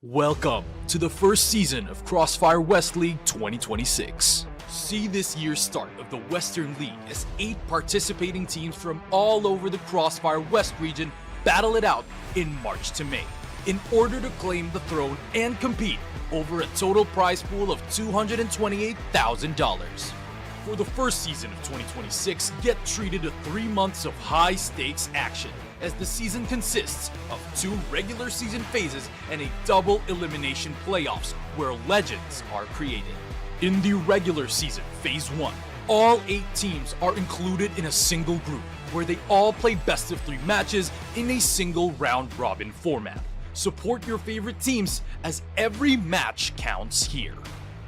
Welcome to the first season of CrossFire West League 2026. See this year's start of the Western League as 8 participating teams from all over the CrossFire West region battle it out in March to May in order to claim the throne and compete over a total prize pool of $228,000. For the first season of 2026, get treated to 3 months of high-stakes action, as the season consists of 2 regular season phases and a double elimination playoffs where legends are created. In the regular season, Phase 1, all 8 teams are included in a single group where they all play best of 3 matches in a single round-robin format. Support your favorite teams as every match counts here.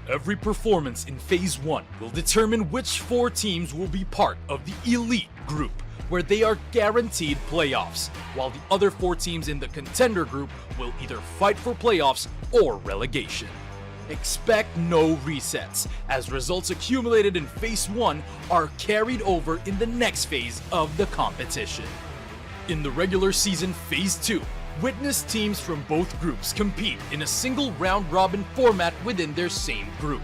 Every performance in Phase 1 will determine which 4 teams will be part of the Elite group, where they are guaranteed playoffs, while the other 4 teams in the Contender group will either fight for playoffs or relegation. Expect no resets, as results accumulated in Phase 1 are carried over in the next phase of the competition. In the regular season Phase 2, witness teams from both groups compete in a single round-robin format within their same group.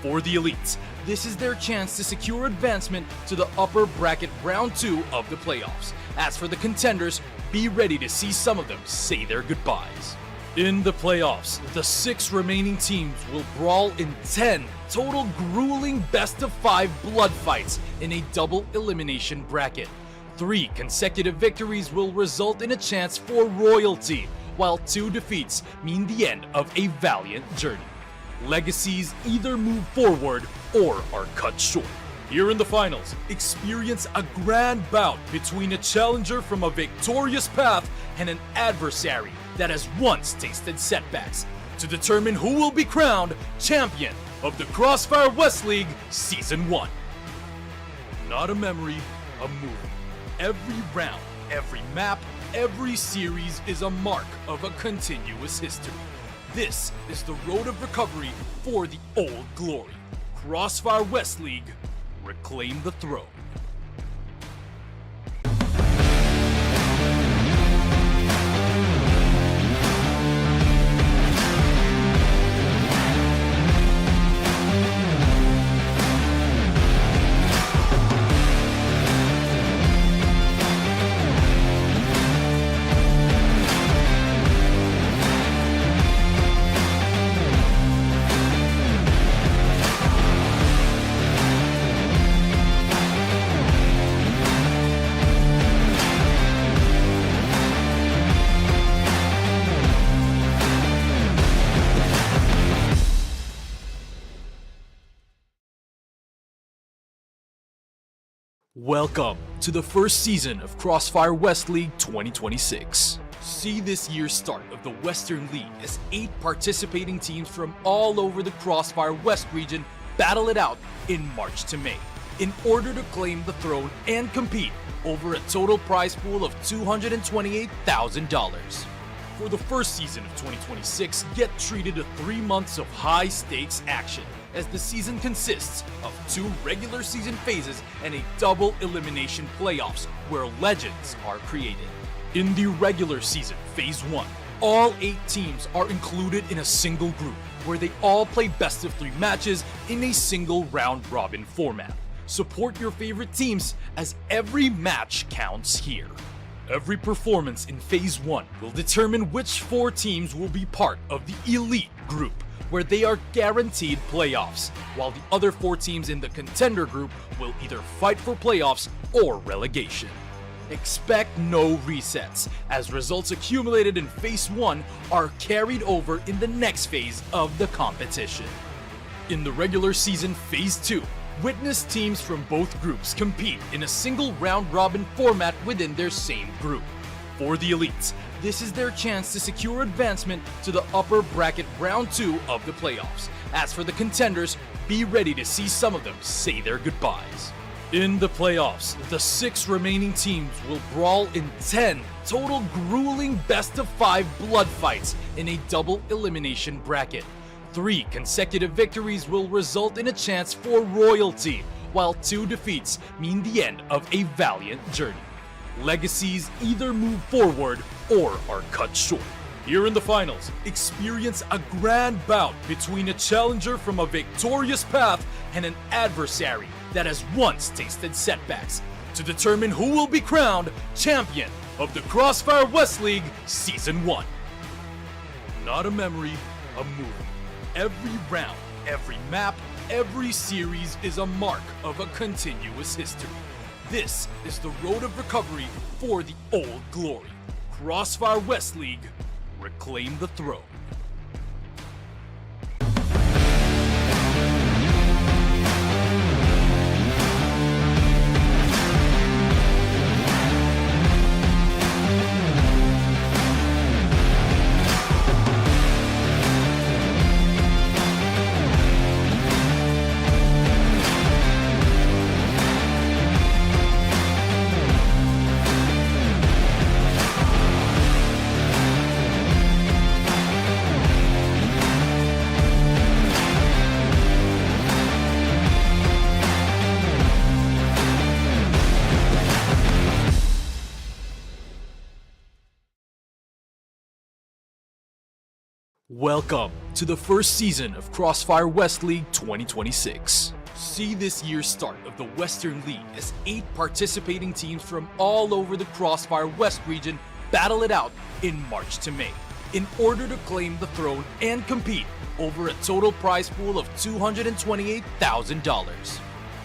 For the elites, this is their chance to secure advancement to the upper bracket round 2 of the playoffs. As for the contenders, be ready to see some of them say their goodbyes. In the playoffs, the 6 remaining teams will brawl in 10 total grueling best-of-5 blood fights in a double elimination bracket. 3 consecutive victories will result in a chance for royalty, while 2 defeats mean the end of a valiant journey. Legacies either move forward or are cut short. Here in the finals, experience a grand bout between a challenger from a victorious path and an adversary that has once tasted setbacks to determine who will be crowned champion of the CrossFire West League Season 1. Not a memory, a movie. Every round, every map, every series is a mark of a continuous history. This is the road of recovery for the old glory. CrossFire West League, reclaim the throne. Welcome to the first season of CrossFire West League 2026. See this year's start of the Western League as 8 participating teams from all over the CrossFire West region battle it out in March to May in order to claim the throne and compete over a total prize pool of $228,000. For the first season of 2026, get treated to 3 months of high-stakes action, as the season consists of 2 regular season phases and a double elimination playoffs where legends are created. In the regular season, Phase 1, all 8 teams are included in a single group where they all play best of 3 matches in a single round-robin format. Support your favorite teams as every match counts here. Every performance in Phase 1 will determine which 4 teams will be part of the Elite group, where they are guaranteed playoffs, while the other 4 teams in the Contender group will either fight for playoffs or relegation. Expect no resets, as results accumulated in Phase 1 are carried over in the next phase of the competition. In the regular season Phase 2, witness teams from both groups compete in a single round-robin format within their same group. For the elites, this is their chance to secure advancement to the upper bracket round 2 of the playoffs. As for the contenders, be ready to see some of them say their goodbyes. In the playoffs, the 6 remaining teams will brawl in 10 total grueling best-of-5 blood fights in a double elimination bracket. 3 consecutive victories will result in a chance for royalty, while 2 defeats mean the end of a valiant journey. Legacies either move forward or are cut short. Here in the finals, experience a grand bout between a challenger from a victorious path and an adversary that has once tasted setbacks to determine who will be crowned champion of the CrossFire West League Season 1. Not a memory, a movie. Every round, every map, every series is a mark of a continuous history. This is the road of recovery for the old glory. CrossFire West League, reclaim the throne. Welcome to the first season of CrossFire West League 2026. See this year's start of the Western League as 8 participating teams from all over the CrossFire West region battle it out in March to May in order to claim the throne and compete over a total prize pool of $228,000.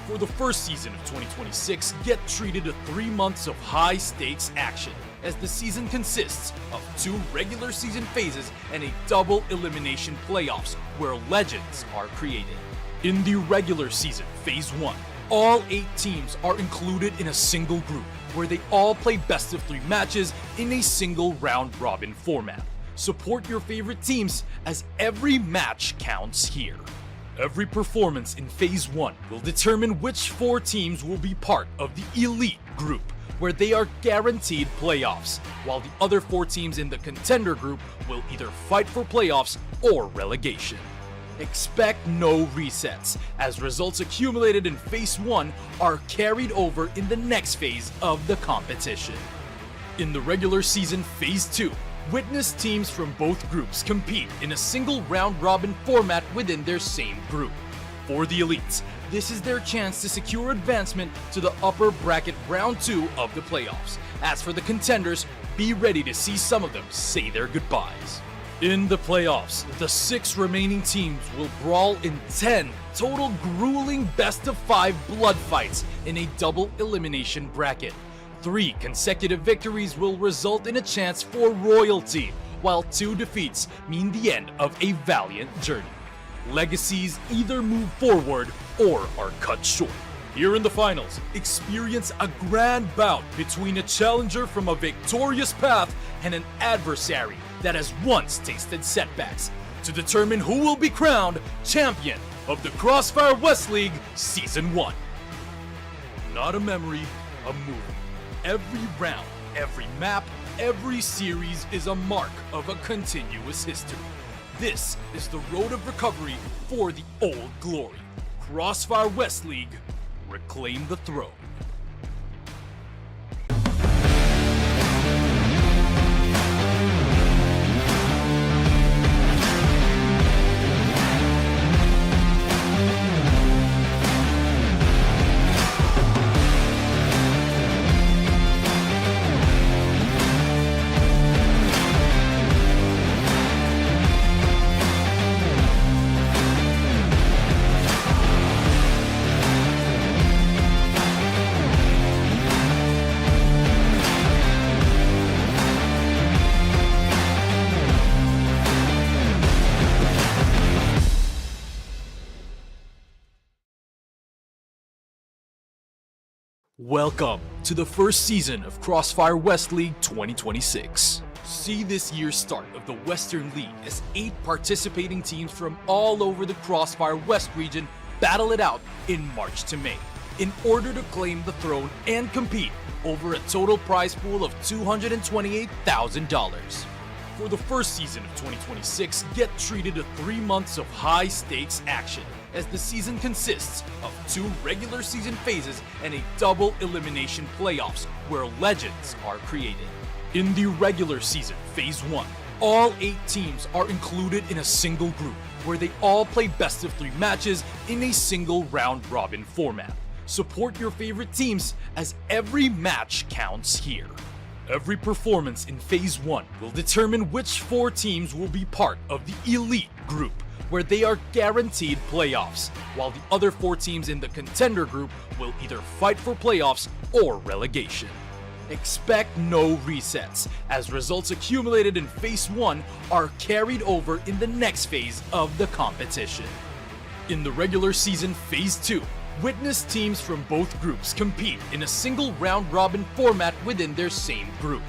For the first season of 2026, get treated to 3 months of high-stakes action, as the season consists of 2 regular season phases and a double elimination playoffs where legends are created. In the regular season, Phase 1, all 8 teams are included in a single group where they all play best of 3 matches in a single round-robin format. Support your favorite teams as every match counts here. Every performance in Phase 1 will determine which 4 teams will be part of the Elite group, where they are guaranteed playoffs, while the other 4 teams in the Contender group will either fight for playoffs or relegation. Expect no resets, as results accumulated in Phase 1 are carried over in the next phase of the competition. In the regular season Phase 2, witness teams from both groups compete in a single round-robin format within their same group. For the elites, this is their chance to secure advancement to the upper bracket round 2 of the playoffs. As for the contenders, be ready to see some of them say their goodbyes. In the playoffs, the 6 remaining teams will brawl in 10 total grueling best-of-5 blood fights in a double elimination bracket. 3 consecutive victories will result in a chance for royalty, while 2 defeats mean the end of a valiant journey. Legacies either move forward or are cut short. Here in the finals, experience a grand bout between a challenger from a victorious path and an adversary that has once tasted setbacks to determine who will be crowned champion of the CrossFire West League Season 1. Not a memory, a movie. Every round, every map, every series is a mark of a continuous history. This is the road of recovery for the old glory. CrossFire West League, reclaim the throne. Welcome to the first season of CrossFire West League 2026. See this year's start of the Western League as 8 participating teams from all over the CrossFire West region battle it out in March to May in order to claim the throne and compete over a total prize pool of $228,000. For the first season of 2026, get treated to 3 months of high-stakes action, as the season consists of 2 regular season phases and a double elimination playoffs where legends are created. In the regular season, Phase 1, All 8 teams are included in a single group, where they all play best of 3 matches in a single round-robin format. Support your favorite teams, as every match counts here. Every performance in Phase 1 will determine which 4 teams will be part of the Elite group, where they are guaranteed playoffs, while the other 4 teams in the Contender group will either fight for playoffs or relegation. Expect no resets, as results accumulated in Phase 1 are carried over in the next phase of the competition. In the regular season Phase 2, witness teams from both groups compete in a single round-robin format within their same group.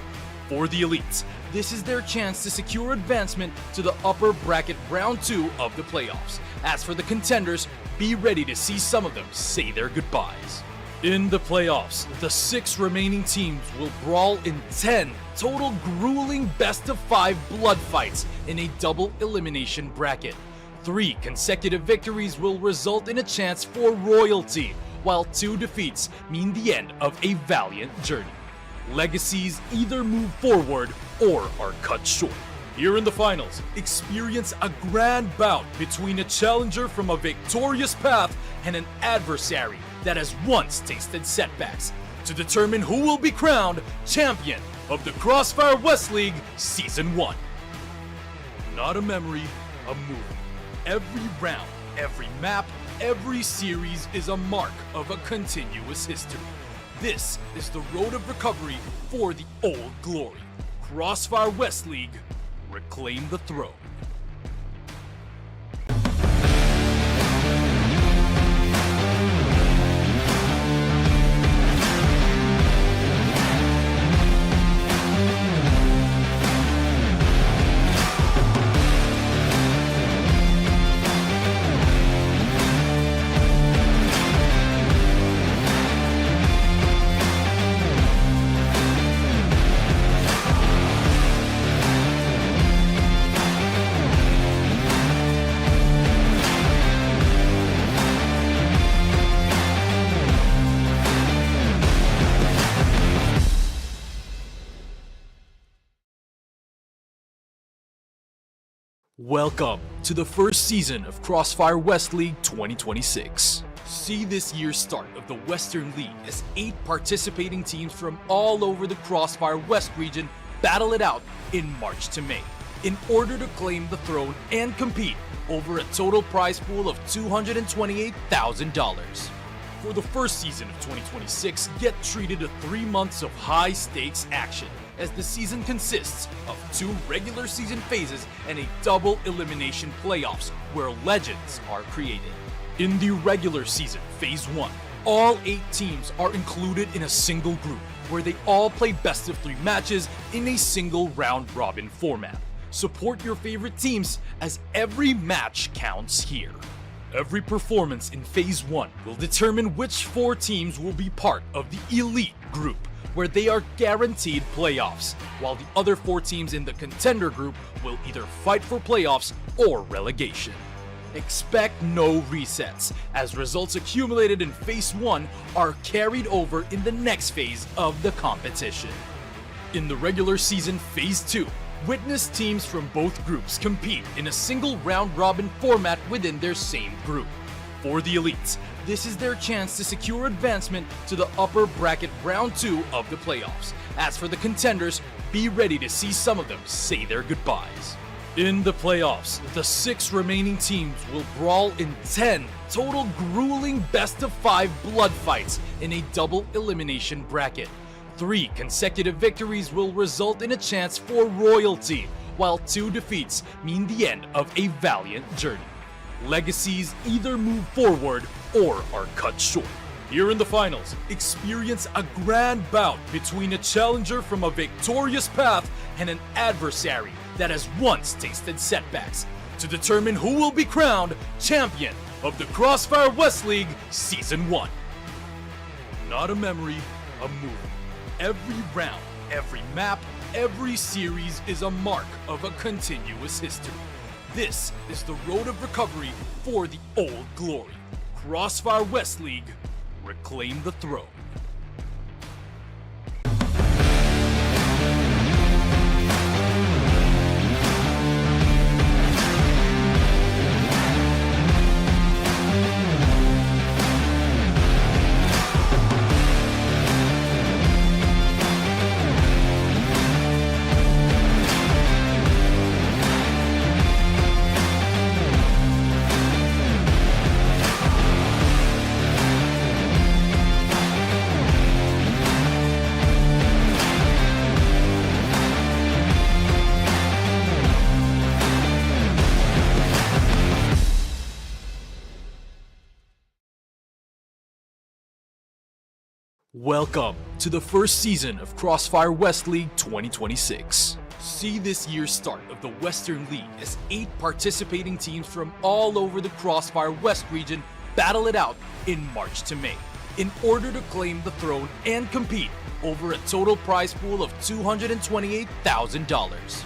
For the elites, this is their chance to secure advancement to the upper bracket round 2 of the playoffs. As for the contenders, be ready to see some of them say their goodbyes. In the playoffs, the 6 remaining teams will brawl in 10 total grueling best-of-5 blood fights in a double elimination bracket. 3 consecutive victories will result in a chance for royalty, while 2 defeats mean the end of a valiant journey. Legacies either move forward or are cut short. Here in the finals, experience a grand bout between a challenger from a victorious path and an adversary that has once tasted setbacks, to determine who will be crowned champion of the CrossFire West League Season 1. Not a memory, a movie. Every round, every map, every series is a mark of a continuous history. This is the road of recovery for the old glory. CrossFire West League, reclaim the throne. Welcome to the first season of CrossFire West League 2026. See this year's start of the Western League as 8 participating teams from all over the CrossFire West region battle it out in March to May in order to claim the throne and compete over a total prize pool of $228,000. For the first season of 2026, get treated to 3 months of high-stakes action, as the season consists of 2 regular season phases and a double elimination playoffs where legends are created. In the regular season Phase 1, all 8 teams are included in a single group, where they all play best of 3 matches in a single round-robin format. Support your favorite teams, as every match counts here. Every performance in Phase 1 will determine which 4 teams will be part of the Elite group, where they are guaranteed playoffs, while the other 4 teams in the Contender group will either fight for playoffs or relegation. Expect no resets, as results accumulated in Phase 1 are carried over in the next phase of the competition. In the regular season Phase 2, witness teams from both groups compete in a single round-robin format within their same group. For the elites, this is their chance to secure advancement to the upper bracket round 2 of the playoffs. As for the contenders, be ready to see some of them say their goodbyes. In the playoffs, the 6 remaining teams will brawl in 10 total grueling best-of-5 blood fights in a double elimination bracket. 3 consecutive victories will result in a chance for royalty, while 2 defeats mean the end of a valiant journey. Legacies either move forward or are cut short. Here in the finals, experience a grand bout between a challenger from a victorious path and an adversary that has once tasted setbacks, to determine who will be crowned champion of the CrossFire West League Season 1. Not a memory, a movie. Every round, every map, every series is a mark of a continuous history. This is the road of recovery for the old glory. CrossFire West League, reclaim the throne. Welcome to the first season of CrossFire West League 2026. See this year's start of the Western League as 8 participating teams from all over the CrossFire West region battle it out in March to May in order to claim the throne and compete over a total prize pool of $228,000.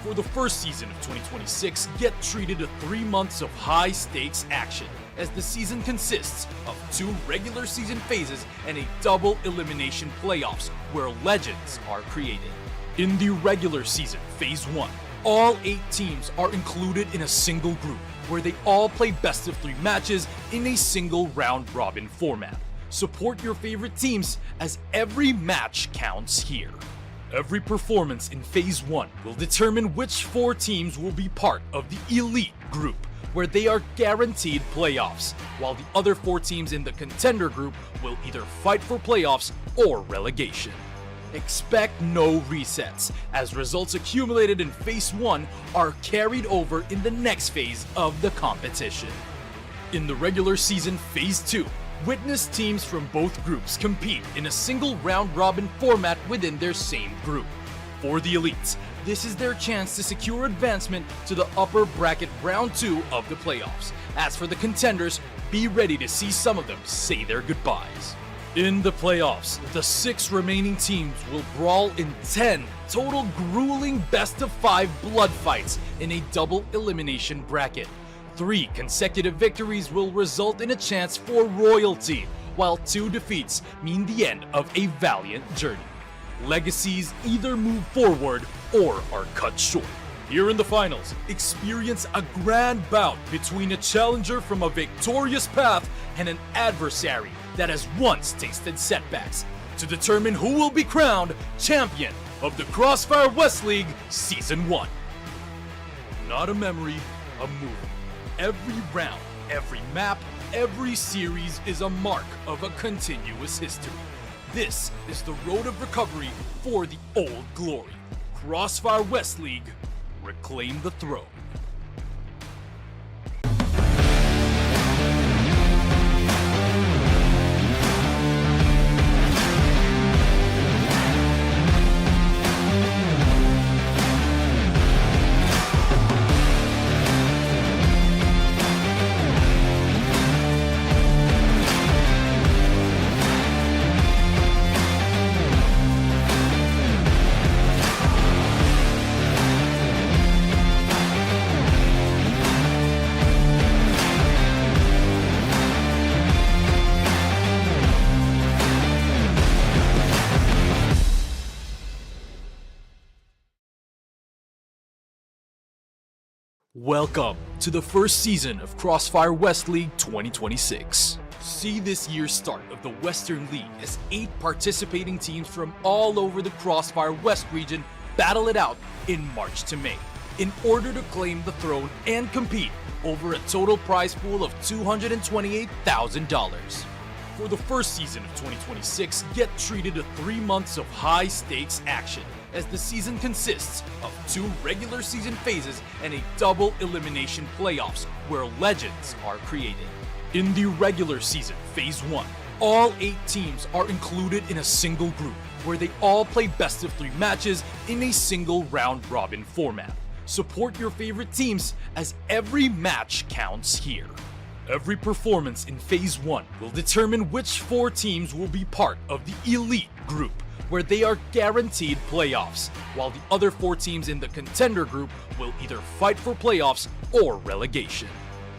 For the first season of 2026, get treated to 3 months of high-stakes action, as the season consists of 2 regular season phases and a double elimination playoffs where legends are created. In the regular season, Phase 1, all 8 teams are included in a single group where they all play best of 3 matches in a single round-robin format. Support your favorite teams as every match counts here. Every performance in Phase 1 will determine which 4 teams will be part of the Elite group, where they are guaranteed playoffs, while the other 4 teams in the Contender group will either fight for playoffs or relegation. Expect no resets, as results accumulated in Phase 1 are carried over in the next phase of the competition. In the regular season Phase 2, witness teams from both groups compete in a single round-robin format within their same group. For the elites, this is their chance to secure advancement to the upper bracket round 2 of the playoffs. As for the contenders, be ready to see some of them say their goodbyes. In the playoffs, the 6 remaining teams will brawl in 10 total grueling best-of-5 blood fights in a double elimination bracket. 3 consecutive victories will result in a chance for royalty, while 2 defeats mean the end of a valiant journey. Legacies either move forward or are cut short. Here in the finals, experience a grand bout between a challenger from a victorious path and an adversary that has once tasted setbacks, to determine who will be crowned champion of the CrossFire West League Season 1. Not a memory, a movie. Every round, every map, every series is a mark of a continuous history. This is the road of recovery for the old glory. CrossFire West League, reclaim the throne. Welcome to the first season of CrossFire West League 2026. See this year's start of the Western League as 8 participating teams from all over the CrossFire West region battle it out in March to May in order to claim the throne and compete over a total prize pool of $228,000. For the first season of 2026, get treated to 3 months of high-stakes action, as the season consists of 2 regular season phases and a double elimination playoffs where legends are created. In the regular season, Phase 1, all 8 teams are included in a single group where they all play best of 3 matches in a single round-robin format. Support your favorite teams as every match counts here. Every performance in Phase 1 will determine which 4 teams will be part of the Elite group, where they are guaranteed playoffs, while the other 4 teams in the Contender group will either fight for playoffs or relegation.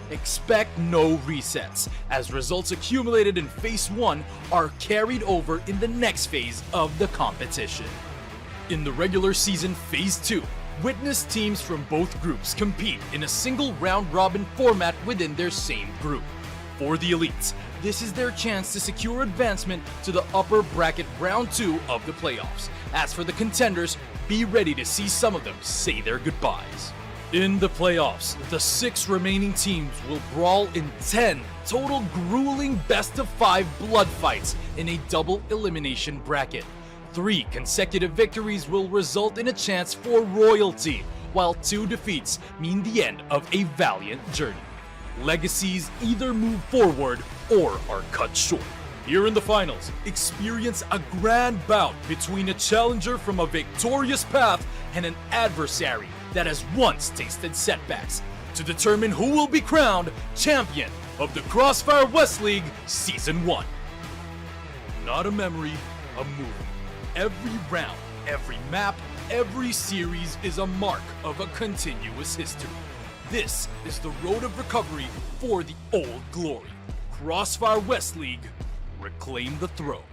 Expect no resets, as results accumulated in Phase 1 are carried over in the next phase of the competition. In the regular season Phase 2, witness teams from both groups compete in a single round-robin format within their same group. For the elites, this is their chance to secure advancement to the upper bracket round 2 of the playoffs. As for the contenders, be ready to see some of them say their goodbyes. In the playoffs, the 6 remaining teams will brawl in 10 total grueling best-of-5 blood fights in a double elimination bracket. 3 consecutive victories will result in a chance for royalty, while 2 defeats mean the end of a valiant journey. Legacies either move forward or are cut short. Here in the finals, experience a grand bout between a challenger from a victorious path and an adversary that has once tasted setbacks to determine who will be crowned champion of the CrossFire West League Season 1. Not a memory, a movie. Every round, every map, every series is a mark of a continuous history. This is the road of recovery for the old glory. CrossFire West League, reclaim the throne.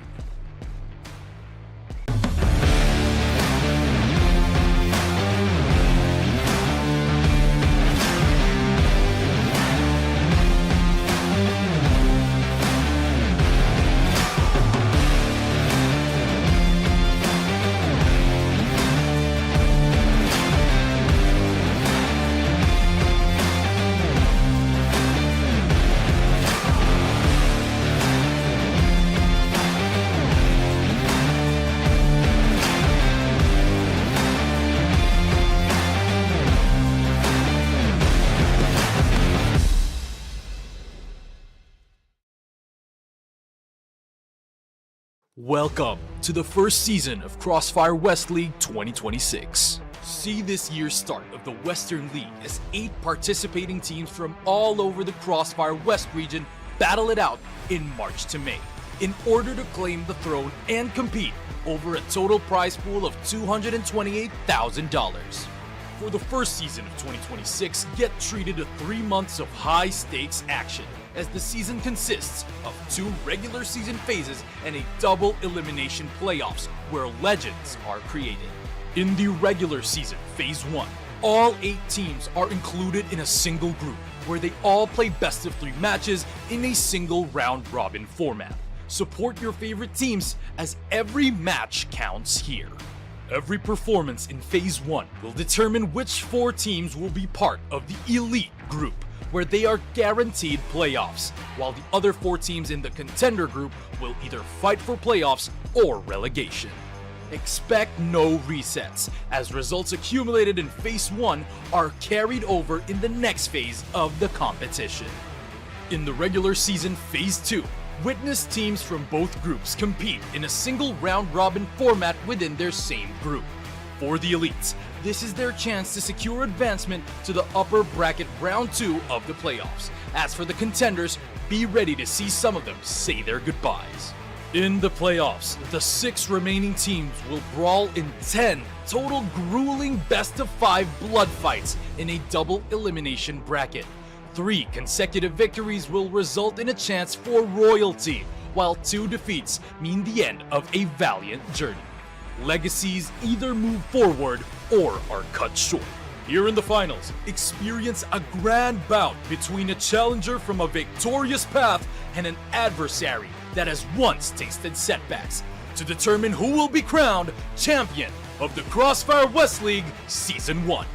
Welcome to the first season of CrossFire West League 2026. See this year's start of the Western League as 8 participating teams from all over the CrossFire West region battle it out in March to May in order to claim the throne and compete over a total prize pool of $228,000. For the first season of 2026, get treated to 3 months of high-stakes action, as the season consists of 2 regular season phases and a double elimination playoffs where legends are created. In the regular season, Phase 1, all 8 teams are included in a single group where they all play best of 3 matches in a single round-robin format. Support your favorite teams as every match counts here. Every performance in Phase 1 will determine which 4 teams will be part of the Elite group, where they are guaranteed playoffs, while the other 4 teams in the Contender group will either fight for playoffs or relegation. Expect no resets, as results accumulated in Phase 1 are carried over in the next phase of the competition. In the regular season Phase 2, witness teams from both groups compete in a single round-robin format within their same group. For the Elites, this is their chance to secure advancement to the upper bracket round 2 of the playoffs. As for the Contenders, be ready to see some of them say their goodbyes. In the playoffs, the 6 remaining teams will brawl in 10 total grueling best-of-5 blood fights in a double elimination bracket. 3 consecutive victories will result in a chance for royalty, while 2 defeats mean the end of a valiant journey. Legacies either move forward or are cut short. Here in the finals, experience a grand bout between a challenger from a victorious path and an adversary that has once tasted setbacks to determine who will be crowned champion of the CrossFire West League Season 1.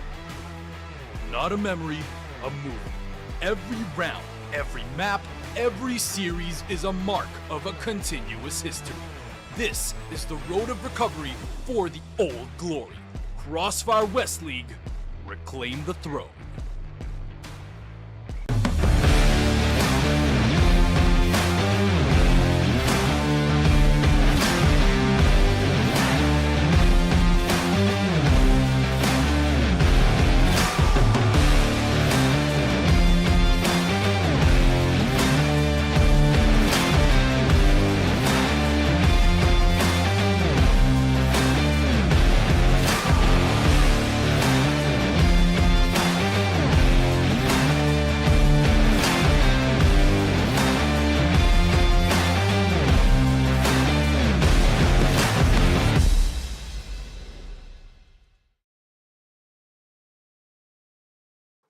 Not a memory, a movie. Every round, every map, every series is a mark of a continuous history. This is the road of recovery for the old glory. CrossFire West League, reclaim the throne.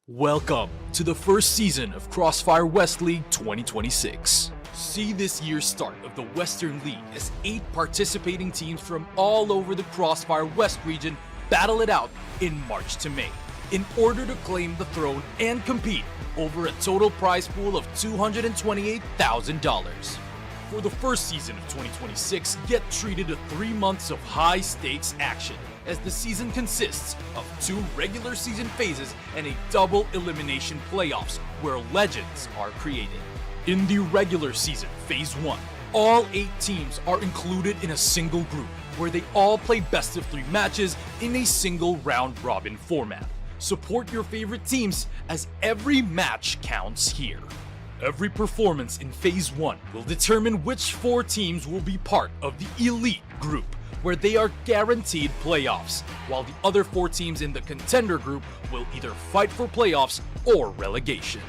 Welcome to the first season of CrossFire West League 2026. See this year's start of the Western League as 8 participating teams from all over the CrossFire West region battle it out in March to May in order to claim the throne and compete over a total prize pool of $228,000. For the first season of 2026, get treated to 3 months of high-stakes action, as the season consists of 2 regular season phases and a double elimination playoffs where legends are created. In the regular season, Phase 1, All 8 teams are included in a single group, where they all play best of 3 matches in a single round-robin format. Support your favorite teams, as every match counts here. Every performance in Phase 1 will determine which 4 teams will be part of the Elite group, where they are guaranteed playoffs, while the other 4 teams in the Contender group will either fight for playoffs or relegation.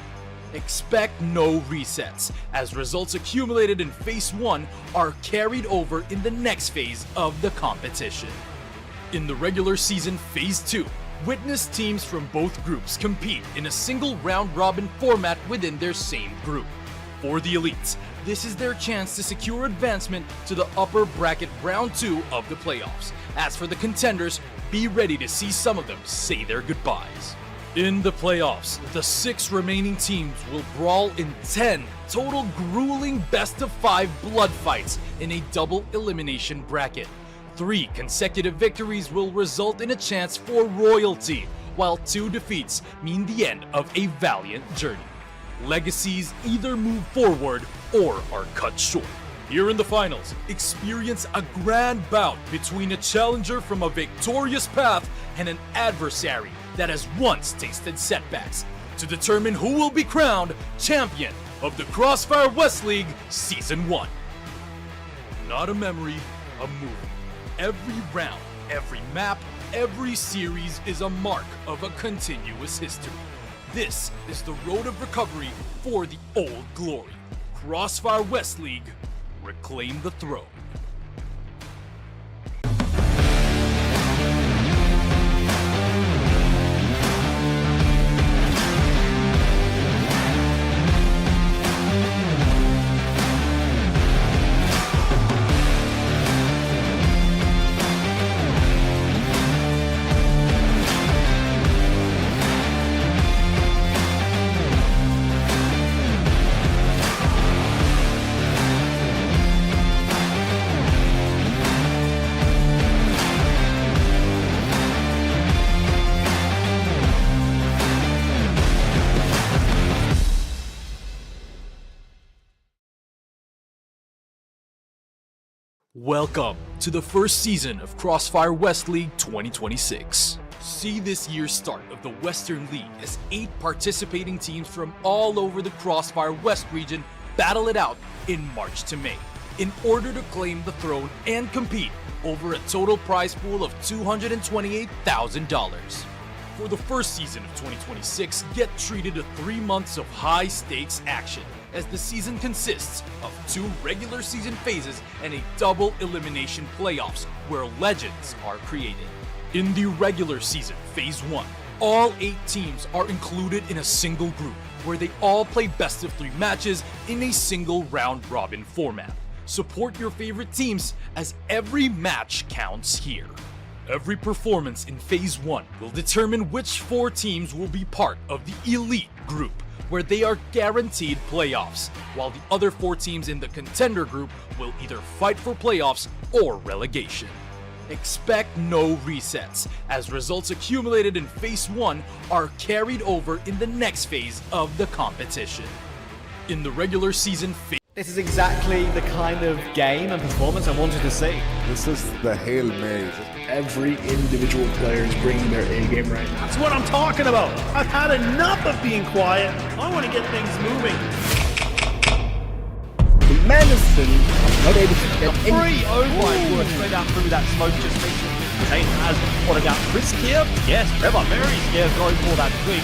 Expect no resets, as results accumulated in Phase 1 are carried over in the next phase of the competition. In the regular season Phase 2, witness teams from both groups compete in a single round-robin format within their same group. For the Elites, this is their chance to secure advancement to the upper bracket round 2 of the playoffs. As for the Contenders, be ready to see some of them say their goodbyes. In the playoffs, the 6 remaining teams will brawl in 10 total grueling best-of-5 blood fights in a double elimination bracket. 3 consecutive victories will result in a chance for royalty, while 2 defeats mean the end of a valiant journey. Legacies either move forward or are cut short. Here in the finals, experience a grand bout between a challenger from a victorious path and an adversary that has once tasted setbacks, to determine who will be crowned champion of the CrossFire West League Season 1. Not a memory, a movie. Every round, every map, every series is a mark of a continuous history. This is the road of recovery for the old glory. CrossFire West League, reclaim the throne. Welcome to the first season of CrossFire West League 2026. See this year's start of the Western League as 8 participating teams from all over the CrossFire West region battle it out in March to May in order to claim the throne and compete over a total prize pool of $228,000. For the first season of 2026, get treated to 3 months of high-stakes action, as the season consists of 2 regular season phases and a double elimination playoffs where legends are created. In the regular season Phase 1, all 8 teams are included in a single group, where they all play best of 3 matches in a single round-robin format. Support your favorite teams, as every match counts here. Every performance in Phase 1 will determine which 4 teams will be part of the Elite group, where they are guaranteed playoffs, while the other 4 teams in the Contender group will either fight for playoffs or relegation. Expect no resets, as results accumulated in Phase 1 are carried over in the next phase of the competition. In the regular season phase, this is exactly the kind of game and performance I wanted to see. This is the Hail Mary. Every individual player is bringing their A game right now. That's what I'm talking about. I've had enough of being quiet. I want to get things moving. Madison not able to get Free! Oh my word, straight out through that smoke just recently. Zane has spotted out Risk here. Yes, Trevor very scared going for that quick.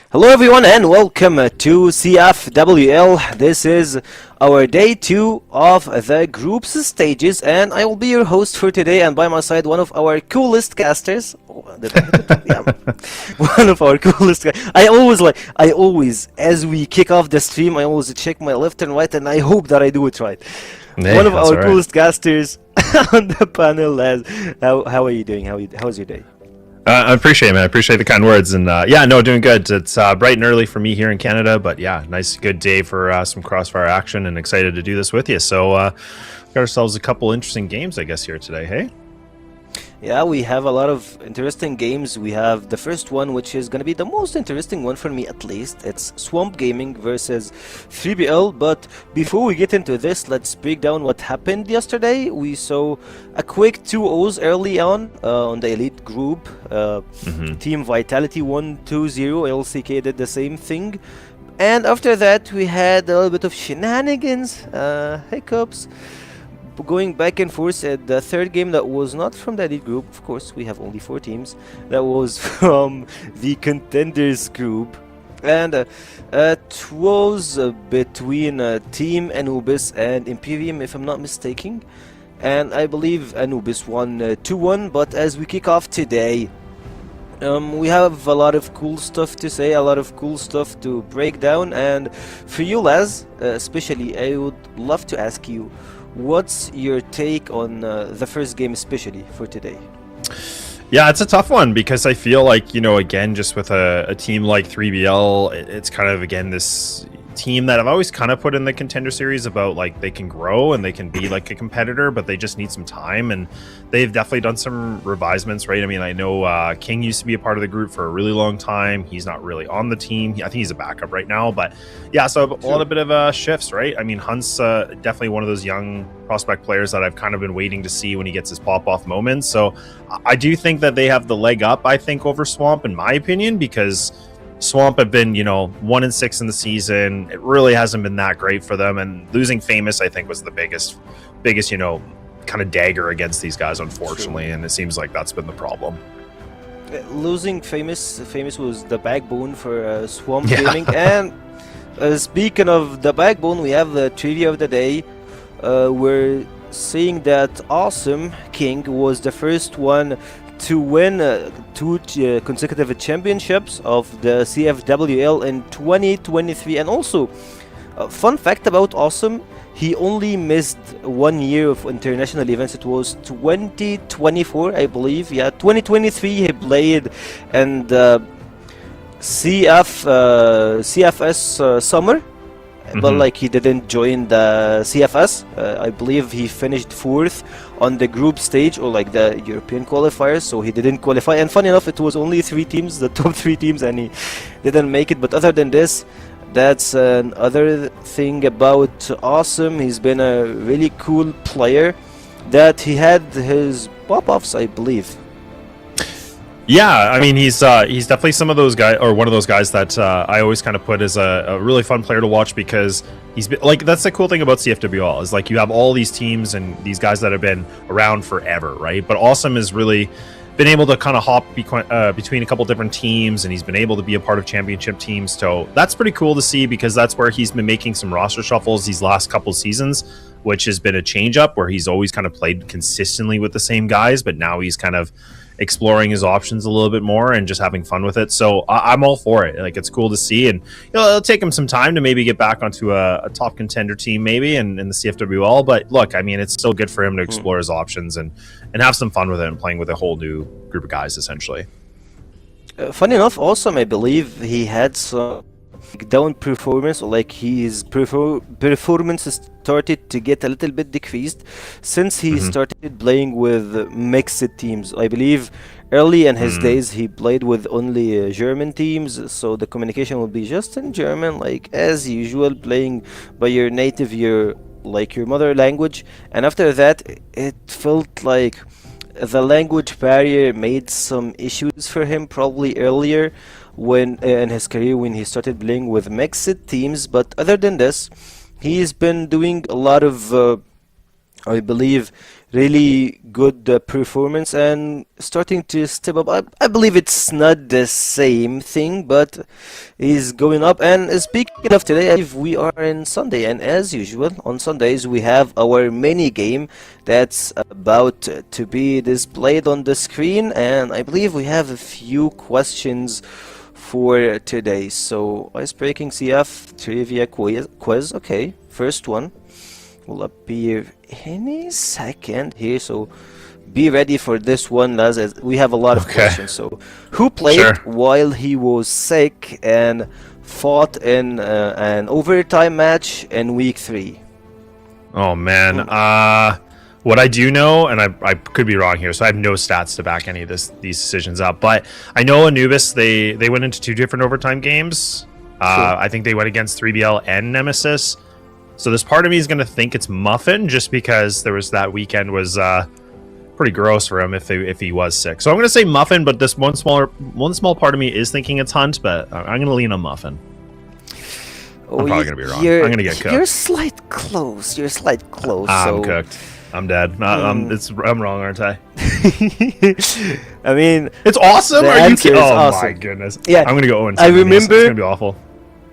Hello everyone and welcome to CFWL. This is our day 2 of the groups stages and I will be your host for today, and by my side one of our coolest casters. One of our coolest guys. I always as we kick off the stream I always check my left and right and I hope that I do it right. One of our coolest casters on the panel. How are you doing? How's your day? I appreciate it, man. I appreciate the kind words. And doing good. It's bright and early for me here in Canada, but yeah, nice, good day for some CrossFire action and excited to do this with you. So got ourselves a couple interesting games, I guess, here today, hey? Yeah, we have a lot of interesting games. We have the first one, which is going to be the most interesting one for me at least. It's Swamp Gaming versus 3BL. But before we get into this, let's break down what happened yesterday. We saw a quick 2-0s early on the Elite group. Team Vitality 1-2-0. LCK did the same thing. And after that, we had a little bit of shenanigans, hiccups, going back and forth at the third game that was not from the Elite group. Of course, we have only 4 teams. That was from the Contenders group. And it was between Team Anubis and Imperium, if I'm not mistaken. And I believe Anubis won 2-1. But as we kick off today, we have a lot of cool stuff to say, a lot of cool stuff to break down. And for you, Laz, especially, I would love to ask you, what's your take on the first game, especially for today? Yeah, it's a tough one because I feel like, again, just with a team like 3BL, it's kind of, again, this team that I've always kind of put in the Contender series about, like, they can grow and they can be like a competitor, but they just need some time, and they've definitely done some revisements, right? I mean, I know King used to be a part of the group for a really long time. He's not really on the team. I think he's a backup right now, but yeah, so a lot of bit of shifts, right? I mean, Hunt's definitely one of those young prospect players that I've kind of been waiting to see when he gets his pop-off moments. So I do think that they have the leg up, I think, over Swamp, in my opinion, because Swamp have been, 1-6 in the season. It really hasn't been that great for them, and losing Famous, I think, was the biggest, kind of dagger against these guys, unfortunately. And it seems like that's been the problem. Losing Famous was the backbone for Swamp Gaming. And speaking of the backbone, we have the trivia of the day. We're seeing that Awesome King was the first one to win 2 consecutive championships of the CFWL in 2023. And also, fun fact about Awesome, he only missed 1 year of international events. It was 2024, I believe. Yeah, 2023 he played, and CFS summer. But like, he didn't join the CFS. I believe he finished 4th on the group stage, or like the European qualifiers, so he didn't qualify. And funny enough, it was only 3 teams, the top 3 teams, and he didn't make it. But other than this, that's another thing about Awesome. He's been a really cool player, that he had his pop-offs, I believe. Yeah, I mean, he's definitely some of those guys, or one of those guys that I always kind of put as a really fun player to watch, because he's been, like, that's the cool thing about CFWL, is like you have all these teams and these guys that have been around forever, right? But Awesome has really been able to kind of hop between a couple different teams, and he's been able to be a part of championship teams. So that's pretty cool to see, because that's where he's been making some roster shuffles these last couple seasons, which has been a change up, where he's always kind of played consistently with the same guys, but now he's kind of exploring his options a little bit more and just having fun with it. So I'm all for it. Like, it's cool to see, and it'll take him some time to maybe get back onto a top contender team, maybe in the CFWL. But look, I mean, it's still good for him to explore his options and have some fun with it, and playing with a whole new group of guys, essentially. Funny enough, Awesome, I believe he had some down performance, or like his performance started to get a little bit decreased since he started playing with mixed teams. I believe early in his days he played with only German teams, so the communication would be just in German, like as usual, playing by your native, your mother language. And after that, it felt like the language barrier made some issues for him, probably earlier when in his career, when he started playing with mixed teams. But other than this, he's been doing a lot of I believe really good performance and starting to step up. I believe it's not the same thing, but he's going up. And speaking of today, I believe we are in Sunday, and as usual on Sundays we have our mini game that's about to be displayed on the screen, and I believe we have a few questions for today. So ice-breaking CF trivia quiz. Okay, first one will appear any second here, so be ready for this one, as we have a lot of questions. So who played while he was sick and fought in an overtime match in week 3? Oh man, what I do know, and I could be wrong here, so I have no stats to back any of these decisions up, but I know Anubis, they went into 2 different overtime games. I think they went against 3BL and Nemesis. So this part of me is going to think it's Muffin, just because there was that weekend was pretty gross for him if he was sick. So I'm going to say Muffin, but this one small part of me is thinking it's Hunt, but I'm going to lean on Muffin. I'm probably going to be wrong. I'm going to get cooked. You're slight close. I'm cooked. I'm dead. I'm wrong, aren't I? I mean, it's awesome. Are you kidding? Oh awesome. My goodness. Yeah, I'm going to go 0-7. I remember. It's going to be awful.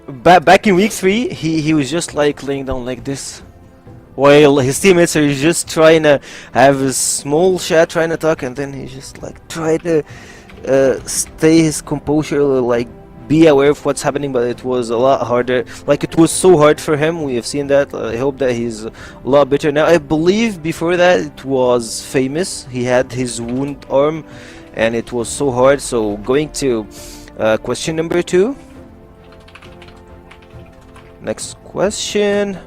Back in week 3, he was just like laying down like this, while his teammates are just trying to have a small chat, trying to talk, and then he just like try to stay his composure, like be aware of what's happening. But it was a lot harder. Like it was so hard for him. We have seen that. I hope that he's a lot better now. I believe before that it was Famous. He had his wound arm, and it was so hard. So going to question number 2. Next question.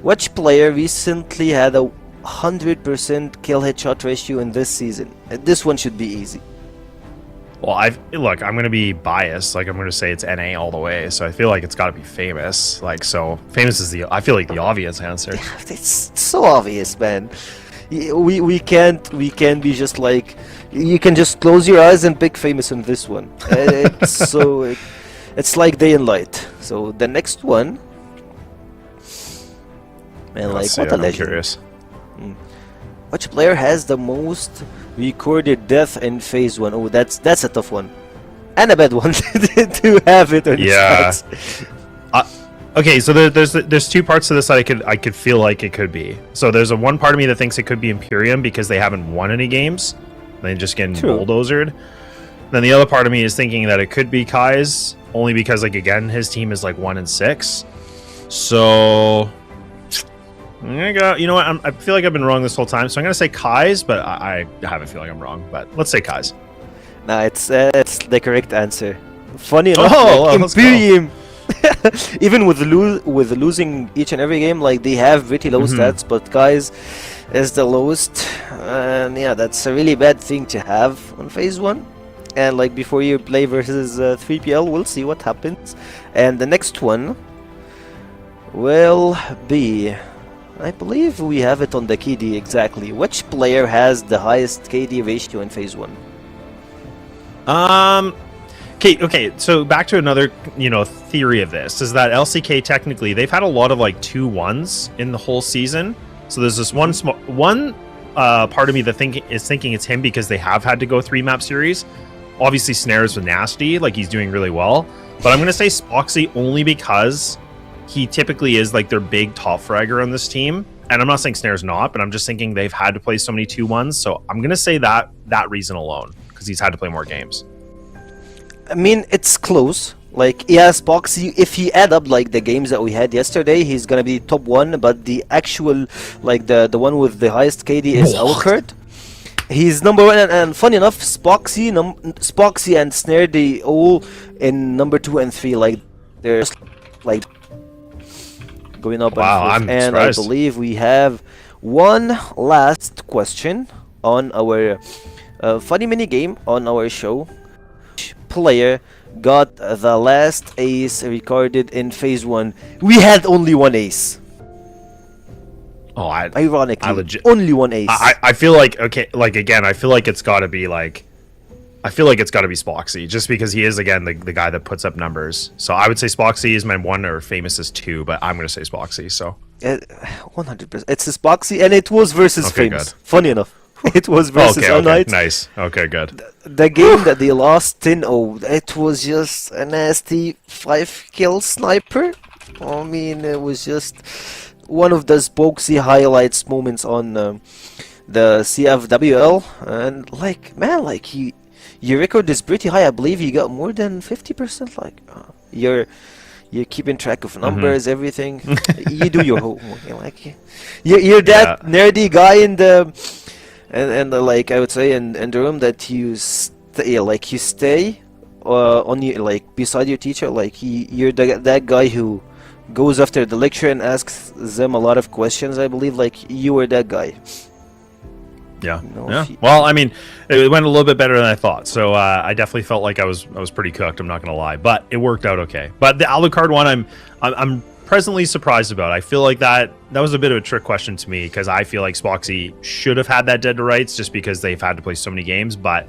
Which player recently had a 100% kill headshot ratio in this season? This one should be easy. Well, look, I'm going to be biased. Like, I'm going to say it's NA all the way. So I feel like it's got to be Famous. Like, so Famous is I feel like the obvious answer. Yeah, it's so obvious, man. We can't be just like, you can just close your eyes and pick Famous on this one. It's like day and light. So the next one. Man, like, what a legend. Curious. Which player has the most recorded death in phase 1? Oh, that's a tough one. And a bad one to have it on stats. Okay, so there's 2 parts to this that I could feel like it could be. So there's one part of me that thinks it could be Imperium because they haven't won any games. They just getting bulldozered. Then the other part of me is thinking that it could be Kai's, only because, like, again, his team is like 1-6. So I'm gonna go. You know what? I feel like I've been wrong this whole time, so I'm gonna say Kai's, but I have a feeling I'm wrong. But let's say Kai's. Nah, it's the correct answer. Funny enough, like Imperium, even with losing each and every game, like they have pretty low stats, but Kai's is the lowest, and yeah, that's a really bad thing to have on phase 1. And like before you play versus 3PL, we'll see what happens. And the next one will be, I believe we have it on the KD exactly. Which player has the highest KD ratio in phase 1? Okay, so back to another, theory of this is that LCK technically they've had a lot of like 2-1s in the whole season. So there's this one part of me that is thinking it's him because they have had to go 3-map series. Obviously Snares was nasty, like he's doing really well. But I'm gonna say Spoxy only because he typically is like their big top fragger on this team. And I'm not saying Snare's not, but I'm just thinking they've had to play so many 2-1s. So I'm going to say that reason alone, because he's had to play more games. I mean, it's close. Like, yeah, Spoxy, if he add up like the games that we had yesterday, he's going to be top 1. But the actual, like the one with the highest KD is Alkurt. He's number 1. And funny enough, Spoxy and Snare, they all in number 2 and 3. Like, they're just like going up. Wow, I'm and surprised. I believe we have one last question on our funny mini game on our show. Which player got the last ace recorded in phase 1? We had only one ace. Oh, ironically, only one ace. I feel like, okay, like again, I feel like it's got to be like, I feel like it's got to be Spoxy, just because he is, again, the guy that puts up numbers. So I would say Spoxy is my 1 or Famous is 2, but I'm going to say Spoxy. So 100%. It's a Spoxy, and it was versus Okay, Famous. good. Funny enough. It was versus okay, unKnights. nice. Okay, good. The game that they lost 10-0, it was just a nasty 5-kill sniper. I mean, it was just one of the Spoxy highlights moments on the CFWL. And like, man, like your record is pretty high. I believe you got more than 50%. Like, you're keeping track of numbers, everything. You do your homework. Like, you're that nerdy guy in the and like I would say in the room that you stay on you, like beside your teacher. Like you're that guy who goes after the lecture and asks them a lot of questions. I believe like you were that guy. Yeah. No, Yeah. Well, I mean, it went a little bit better than I thought. So I definitely felt like I was pretty cooked. I'm not gonna lie, but it worked out okay. But the Alucard one, I'm presently surprised about. I feel like that was a bit of a trick question to me, because I feel like Spoxy should have had that dead to rights just because they've had to play so many games. But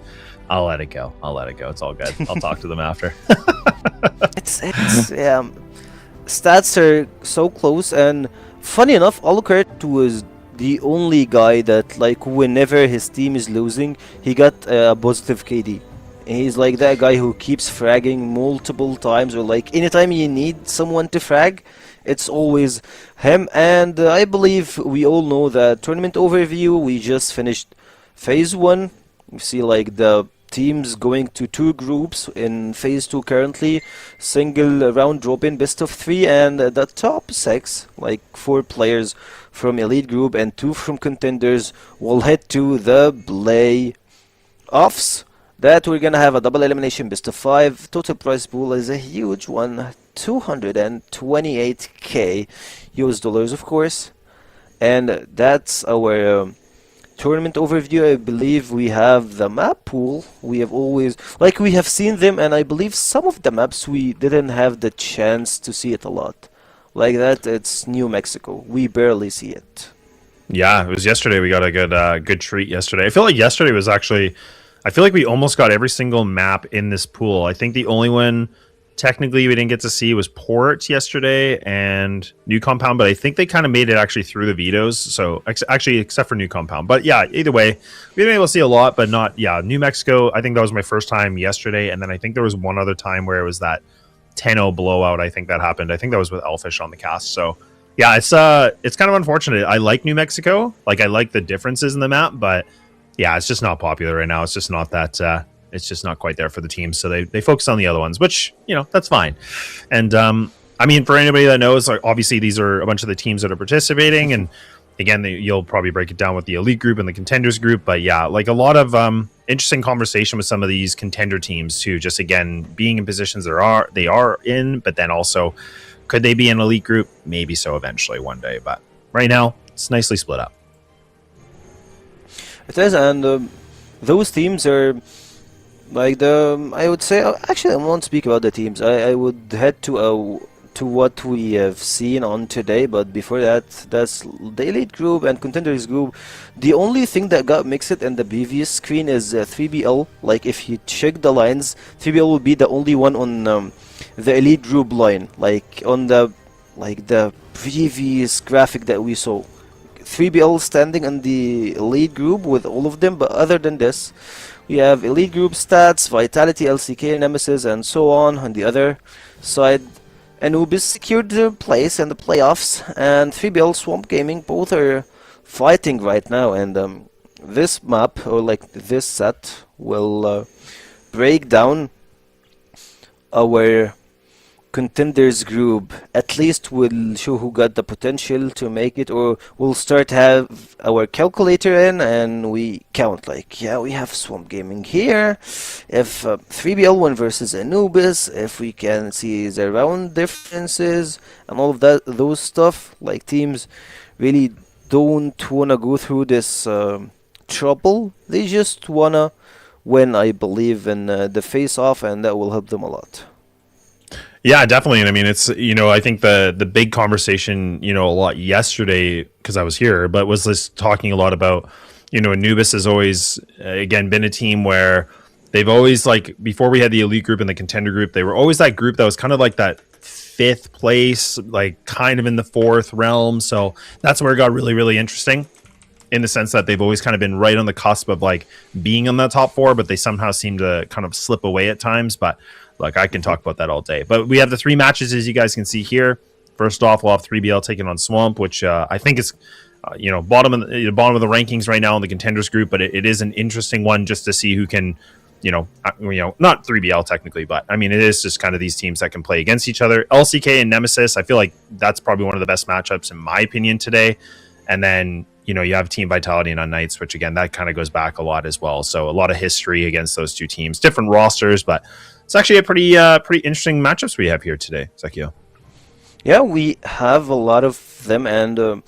I'll let it go. It's all good. I'll talk to them after. It's stats are so close, and funny enough, Alucard was the only guy that, like, whenever his team is losing, he got a positive KD. He's like that guy who keeps fragging multiple times, or like anytime you need someone to frag, it's always him. And I believe we all know the tournament overview. We just finished phase 1. You see like the teams going to 2 groups in phase 2 currently, single round robin best of 3, and the top 6, like 4 players from elite group and 2 from contenders, will head to the play-offs. That we're gonna have a double elimination best of 5. Total prize pool is a huge one, 228k US dollars, of course. And that's our tournament overview. I believe we have the map pool. We have always, like, we have seen them, and I believe some of the maps we didn't have the chance to see it a lot. Like that, it's New Mexico. We barely see it. Yeah, it was yesterday. We got a good treat yesterday. I feel like yesterday was actually, I feel like we almost got every single map in this pool. I think the only one technically we didn't get to see was Port yesterday and New Compound, but I think they kind of made it actually through the vetoes. So actually, except for New Compound. But yeah, either way, we've been able to see a lot, but not, New Mexico. I think that was my first time yesterday. And then I think there was one other time where it was that 10-0 blowout. I think that happened. I think that was with Elfish on the cast. So yeah, it's kind of unfortunate. I like New Mexico. Like, I like the differences in the map, but yeah, it's just not popular right now. It's just not that, it's just not quite there for the teams. So they focus on the other ones, which, that's fine. And I mean, for anybody that knows, like, obviously these are a bunch of the teams that are participating. And again, you'll probably break it down with the elite group and the contenders group. But yeah, like a lot of interesting conversation with some of these contender teams too. Just again, being in positions they are in, but then also, could they be an elite group? Maybe so eventually one day. But right now, it's nicely split up. It is, and those teams are like I would say, actually, I won't speak about the teams. I would head to what we have seen on today, but before that, that's the elite group and contenders group. The only thing that got mixed in the previous screen is 3BL. Like, if you check the lines, 3BL will be the only one on the elite group line, like on the previous graphic that we saw. 3BL standing in the elite group with all of them, but other than this, we have elite group stats, Vitality, LCK, Nemesis, and so on the other side. Anubis secured their place in the playoffs, and 3BL Swamp Gaming both are fighting right now. And this map, or like this set, will break down our contenders group. At least we'll show who got the potential to make it, or we'll start have our calculator in and we count, like, yeah, we have Swamp Gaming here. If 3BL won versus Anubis, if we can see the round differences and all of that, those stuff, like, teams really don't wanna go through this trouble. They just wanna win, I believe, in the face-off, and that will help them a lot. Yeah, definitely. And I mean, it's, I think the big conversation, a lot yesterday, because I was here, but was this talking a lot about, Anubis has always, again, been a team where they've always, like, before we had the elite group and the contender group, they were always that group that was kind of like that 5th place, like kind of in the 4th realm. So that's where it got really, really interesting, in the sense that they've always kind of been right on the cusp of like being on the top 4, but they somehow seem to kind of slip away at times. But like, I can talk about that all day. But we have the 3 matches, as you guys can see here. First off, we'll have 3BL taking on Swamp, which I think is, bottom of the rankings right now in the contenders group. But it is an interesting one just to see who can, not 3BL technically, but I mean, it is just kind of these teams that can play against each other. LCK and Nemesis, I feel like that's probably one of the best matchups in my opinion today. And then, you have Team Vitality and unKnights, which again, that kind of goes back a lot as well. So a lot of history against those 2 teams, different rosters, but it's actually a pretty interesting matchups we have here today, Zekio. Yeah, we have a lot of them, and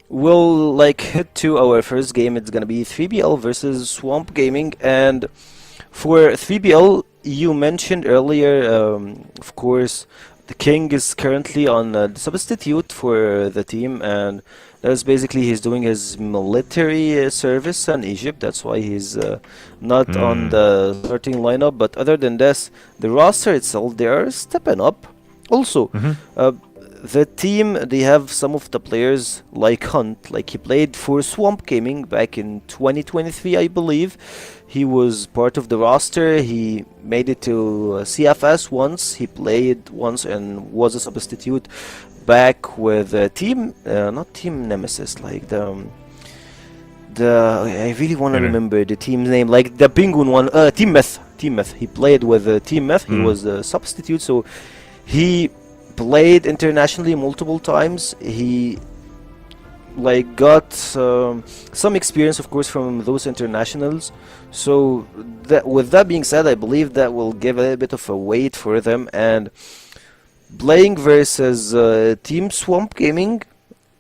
we'll head to our first game. It's gonna be 3BL versus Swamp Gaming, and for 3BL, you mentioned earlier, of course, the King is currently on the substitute for the team, and that's basically he's doing his military service in Egypt. That's why he's not on the starting lineup. But other than this, the roster itself, they are stepping up. Also, the team, they have some of the players like Hunt, like he played for Swamp Gaming back in 2023, I believe. He was part of the roster. He made it to CFS once. He played once and was a substitute back with not Team Nemesis, like the I really want to remember the team's name, like the Penguin one, Team Meth. He played with Team Meth. He was a substitute, so he played internationally multiple times. He got some experience, of course, from those internationals. So with that being said, I believe that will give a little bit of a weight for them. And playing versus Team Swamp Gaming,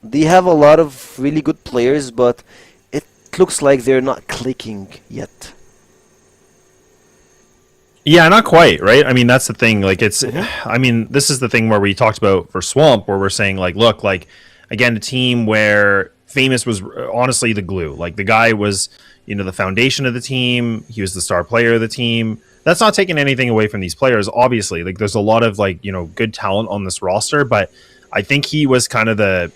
they have a lot of really good players, but it looks like they're not clicking yet. Yeah, not quite, right? I mean, that's the thing. Like, it's, I mean, this is the thing where we talked about for Swamp, where we're saying, like, look, like, again, a team where Famous was honestly the glue. Like, the guy was, the foundation of the team. He was the star player of the team. That's not taking anything away from these players, obviously. Like, there's a lot of, like, good talent on this roster, but I think he was kind of the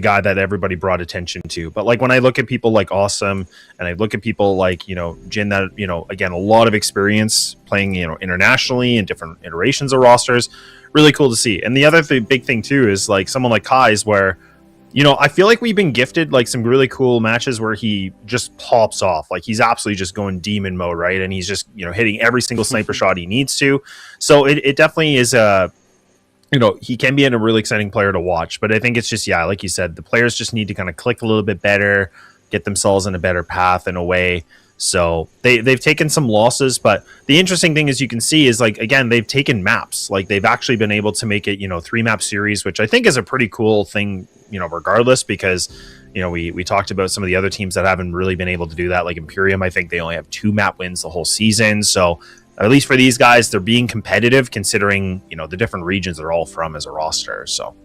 guy that everybody brought attention to. But like, when I look at people like Awesome, and I look at people like Jin, that again, a lot of experience playing internationally in different iterations of rosters, really cool to see. And the other big thing too is like someone like Kai's, where I feel like we've been gifted like some really cool matches where he just pops off. Like, he's absolutely just going demon mode, right? And he's just hitting every single sniper shot he needs to. So it definitely is a he can be a really exciting player to watch. But I think it's just, yeah, like you said, the players just need to kind of click a little bit better, get themselves in a better path in a way. So they've taken some losses, but the interesting thing is you can see is, like, again, they've taken maps. Like, they've actually been able to make it 3-map series, which I think is a pretty cool thing, regardless, because we talked about some of the other teams that haven't really been able to do that. Like Imperium, I think they only have 2 map wins the whole season. So at least for these guys, they're being competitive considering, the different regions they're all from as a roster. So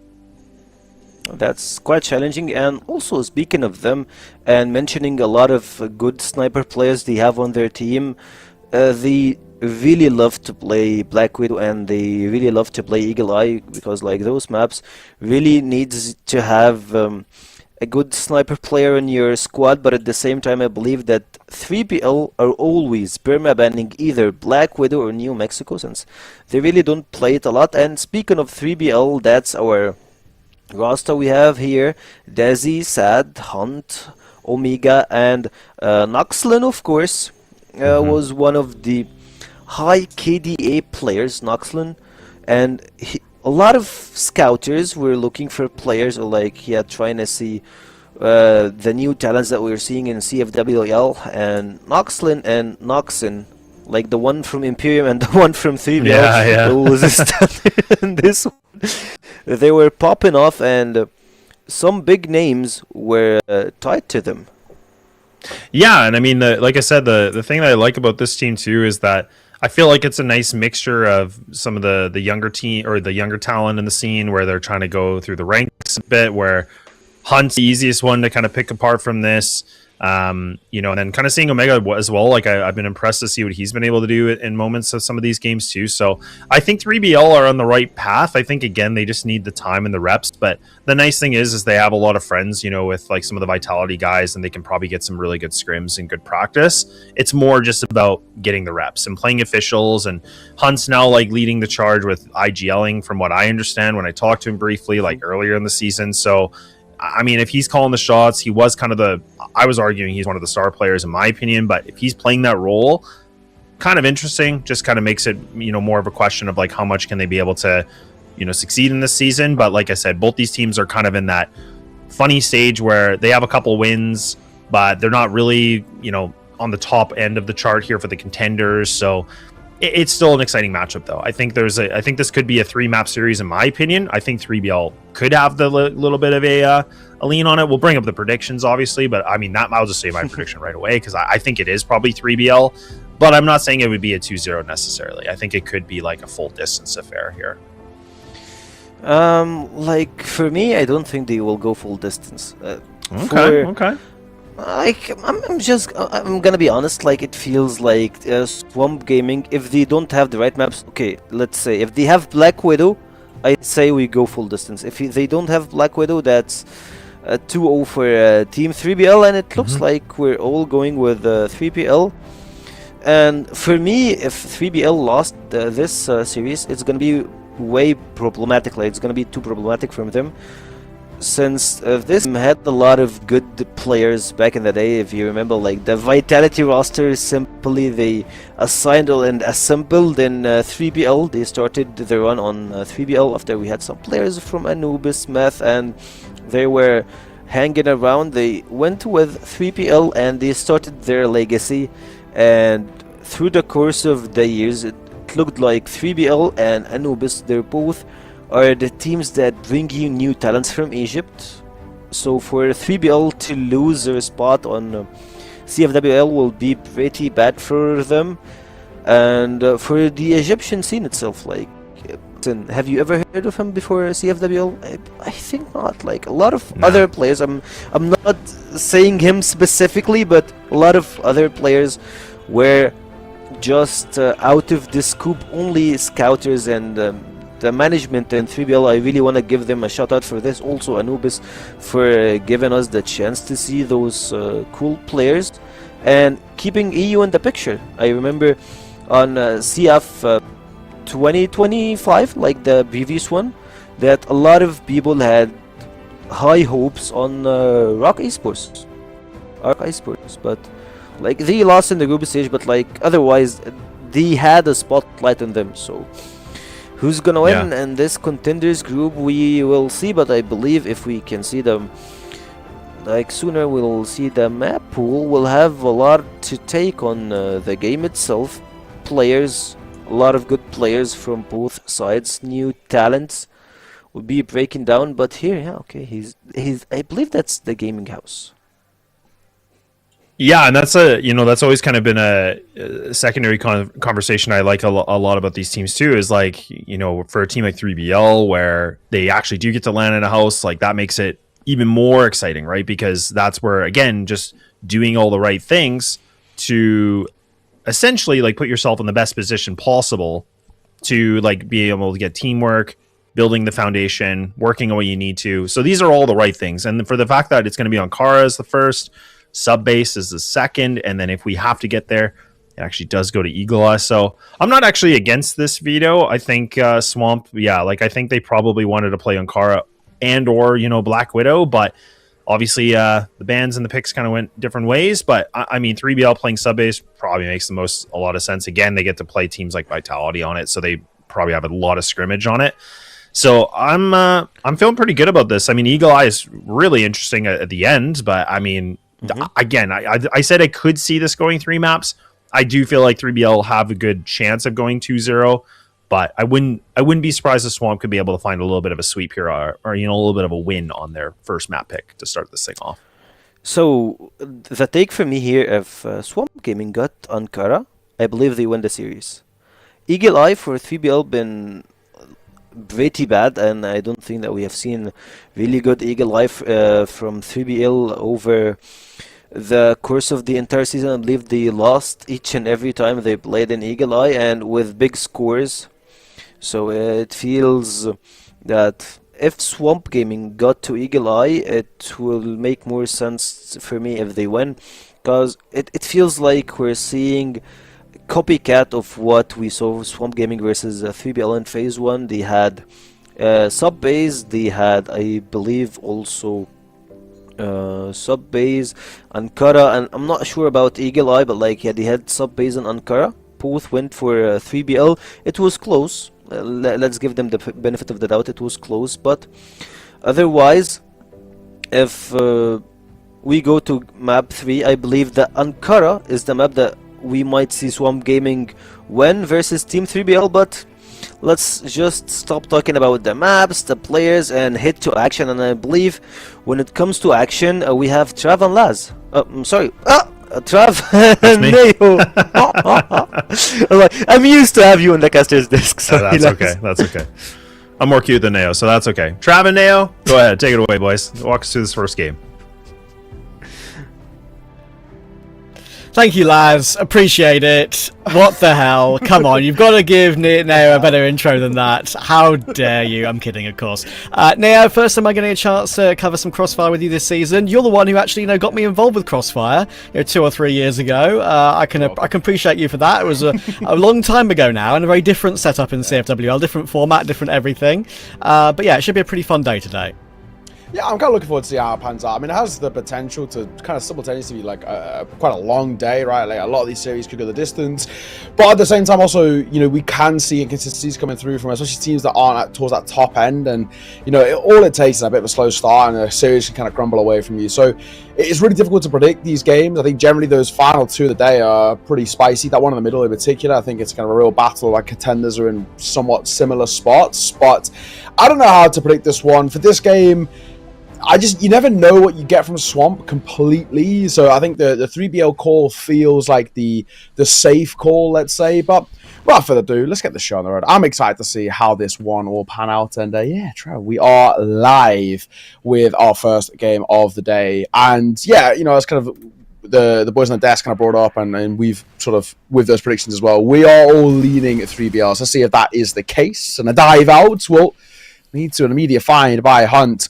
that's quite challenging. And also, speaking of them and mentioning a lot of good sniper players they have on their team, they really love to play Black Widow and they really love to play Eagle Eye, because like those maps really needs to have a good sniper player in your squad. But at the same time, I believe that 3BL are always perma-banning either Black Widow or New Mexico, since they really don't play it a lot. And speaking of 3BL, that's our roster we have here: Desi, Sad, Hunt, Omega, and Noxlin, of course, was one of the high KDA players, Noxlin, and a lot of scouters were looking for players, or like, trying to see the new talents that we're seeing in CFWL, and Noxlin and Noxin, like the one from Imperium and the one from 3BL, who was standing in this one. They were popping off, and some big names were tied to them. Yeah, and I mean, like I said, the thing that I like about this team too is that I feel like it's a nice mixture of some of the younger team, or the younger talent in the scene, where they're trying to go through the ranks a bit, where Hunt's the easiest one to kind of pick apart from this. You know, and then kind of seeing Omega as well. Like I've been impressed to see what he's been able to do in moments of some of these games too. So I think 3BL are on the right path. I think again they just need the time and the reps. But the nice thing is they have a lot of friends, you know, with like some of the Vitality guys, and they can probably get some really good scrims and good practice. It's more just about getting the reps and playing officials. And Hunt's now like leading the charge with IGLing, from what I understand when I talked to him briefly like earlier in the season. So I mean, if he's calling the shots, he was kind of I was arguing he's one of the star players in my opinion, but if he's playing that role, kind of interesting, just kind of makes it, you know, more of a question of like how much can they be able to, you know, succeed in this season. But like I said, both these teams are kind of in that funny stage where they have a couple wins, but they're not really, you know, on the top end of the chart here for the contenders. So it's still an exciting matchup, though. I think I think this could be a 3-map series, in my opinion. I think 3BL could have the little bit of a lean on it. We'll bring up the predictions, obviously, but I mean, I'll just say my prediction right away because I think it is probably 3BL, but I'm not saying it would be a 2-0 necessarily. I think it could be like a full distance affair here. Like for me, I don't think they will go full distance. Okay. Like I'm gonna be honest. Like it feels like Swamp Gaming. If they don't have the right maps, okay. Let's say if they have Black Widow, I'd say we go full distance. If they don't have Black Widow, that's 2-0 for Team 3BL, and it looks like we're all going with 3PL. And for me, if 3BL lost this series, it's gonna be way problematic. Like it's gonna be too problematic from them. Since this had a lot of good players back in the day, if you remember, like the Vitality roster, simply they assigned and assembled in 3BL. They started the run on 3BL after we had some players from Anubis, Meth, and they were hanging around. They went with 3PL and they started their legacy, and through the course of the years it looked like 3BL and Anubis, they're both are the teams that bring you new talents from Egypt. So for 3BL to lose their spot on CFWL will be pretty bad for them. And for the Egyptian scene itself, like, have you ever heard of him before CFWL? I think not. Like a lot of other players, I'm not saying him specifically, but a lot of other players were just out of the scoop, only scouters, and the management and 3BL, I really want to give them a shout out for this. Also Anubis for giving us the chance to see those cool players and keeping EU in the picture. I remember on CF 2025, like the previous one, that a lot of people had high hopes on Arc Esports, but like they lost in the group stage, but like otherwise they had a spotlight on them. So who's gonna win in this contenders group, we will see. But I believe if we can see them like sooner, we'll see the map pool will have a lot to take on the game itself. Players, a lot of good players from both sides, new talents will be breaking down. But here, he's I believe that's the gaming house. Yeah, and that's that's always kind of been a secondary conversation I like a lot about these teams too, is like, for a team like 3BL where they actually do get to land in a house, like that makes it even more exciting, right? Because that's where, again, just doing all the right things to essentially like put yourself in the best position possible to like be able to get teamwork, building the foundation, working on what you need to. So these are all the right things. And for the fact that it's going to be on Kara as the first, sub base is the second, and then if we have to get there, it actually does go to Eagle Eye. So I'm not actually against this veto. I think Swamp, I think they probably wanted to play Ankara and or Black Widow, but obviously the bans and the picks kind of went different ways. But I mean, 3BL playing sub base probably makes a lot of sense. Again, they get to play teams like Vitality on it, so they probably have a lot of scrimmage on it. So I'm feeling pretty good about this. I mean, Eagle Eye is really interesting at the end, but I mean, again, I said I could see this going 3 maps. I do feel like 3BL have a good chance of going 2-0, but I wouldn't be surprised if Swamp could be able to find a little bit of a sweep here, or a little bit of a win on their first map pick to start this thing off. So the take for me here, if Swamp Gaming got Ankara, I believe they win the series. Eagle Eye for 3BL been pretty bad, and I don't think that we have seen really good Eagle Eye from 3BL over the course of the entire season. I believe they lost each and every time they played in Eagle Eye, and with big scores. So it feels that if Swamp Gaming got to Eagle Eye, it will make more sense for me if they win, because it feels like we're seeing copycat of what we saw Swamp Gaming versus 3BL in Phase 1. They had sub base, they had, I believe, also sub base, Ankara, and I'm not sure about Eagle Eye, but like, yeah, they had sub base and Ankara. Both went for 3BL. It was close. Let's give them the benefit of the doubt. It was close, but otherwise, if we go to map 3, I believe that Ankara is the map that we might see Swamp Gaming win versus Team 3BL, but let's just stop talking about the maps, the players, and hit to action. And I believe when it comes to action, we have Trav and Laz. I'm sorry. Trav and Neo. I'm used to have you on the caster's disc. So that's okay. That's okay. I'm more cute than Neo, so that's okay. Trav and Neo, go ahead. Take it away, boys. Walk us through this first game. Thank you, lads. Appreciate it. What the hell? Come on, you've got to give Neo a better intro than that. How dare you? I'm kidding, of course. Neo, first time I'm getting a chance to cover some Crossfire with you this season. You're the one who actually, got me involved with Crossfire, 2 or 3 years ago. I can appreciate you for that. It was a long time ago now, and a very different setup in CFWL, different format, different everything. But yeah, it should be a pretty fun day today. Yeah, I'm kind of looking forward to see how it pans out. I mean, it has the potential to kind of simultaneously be like quite a long day, right? Like a lot of these series could go the distance, but at the same time, also, we can see inconsistencies coming through from especially teams that aren't towards that top end, and all it takes is a bit of a slow start, and a series can kind of crumble away from you. So it's really difficult to predict these games. I think generally those final 2 of the day are pretty spicy. That one in the middle in particular, I think it's kind of a real battle. Like Contenders are in somewhat similar spots, but I don't know how to predict this one. For this game, you never know what you get from Swamp completely. So I think the 3BL call feels like the safe call, let's say. But without further ado, let's get the show on the road. I'm excited to see how this one will pan out. And yeah, Trev, we are live with our first game of the day. And yeah, it's kind of the boys on the desk kind of brought up, and we've sort of, with those predictions as well, we are all leaning at 3BL. So see if that is the case. And a dive out, well, need to an immediate find by Hunt.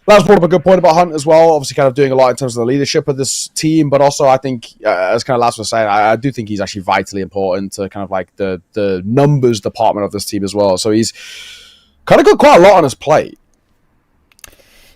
That's brought up a good point about Hunt as well. Obviously, kind of doing a lot in terms of the leadership of this team, but also I think, as kind of Laz was saying, I do think he's actually vitally important to kind of like the numbers department of this team as well. So he's kind of got quite a lot on his plate.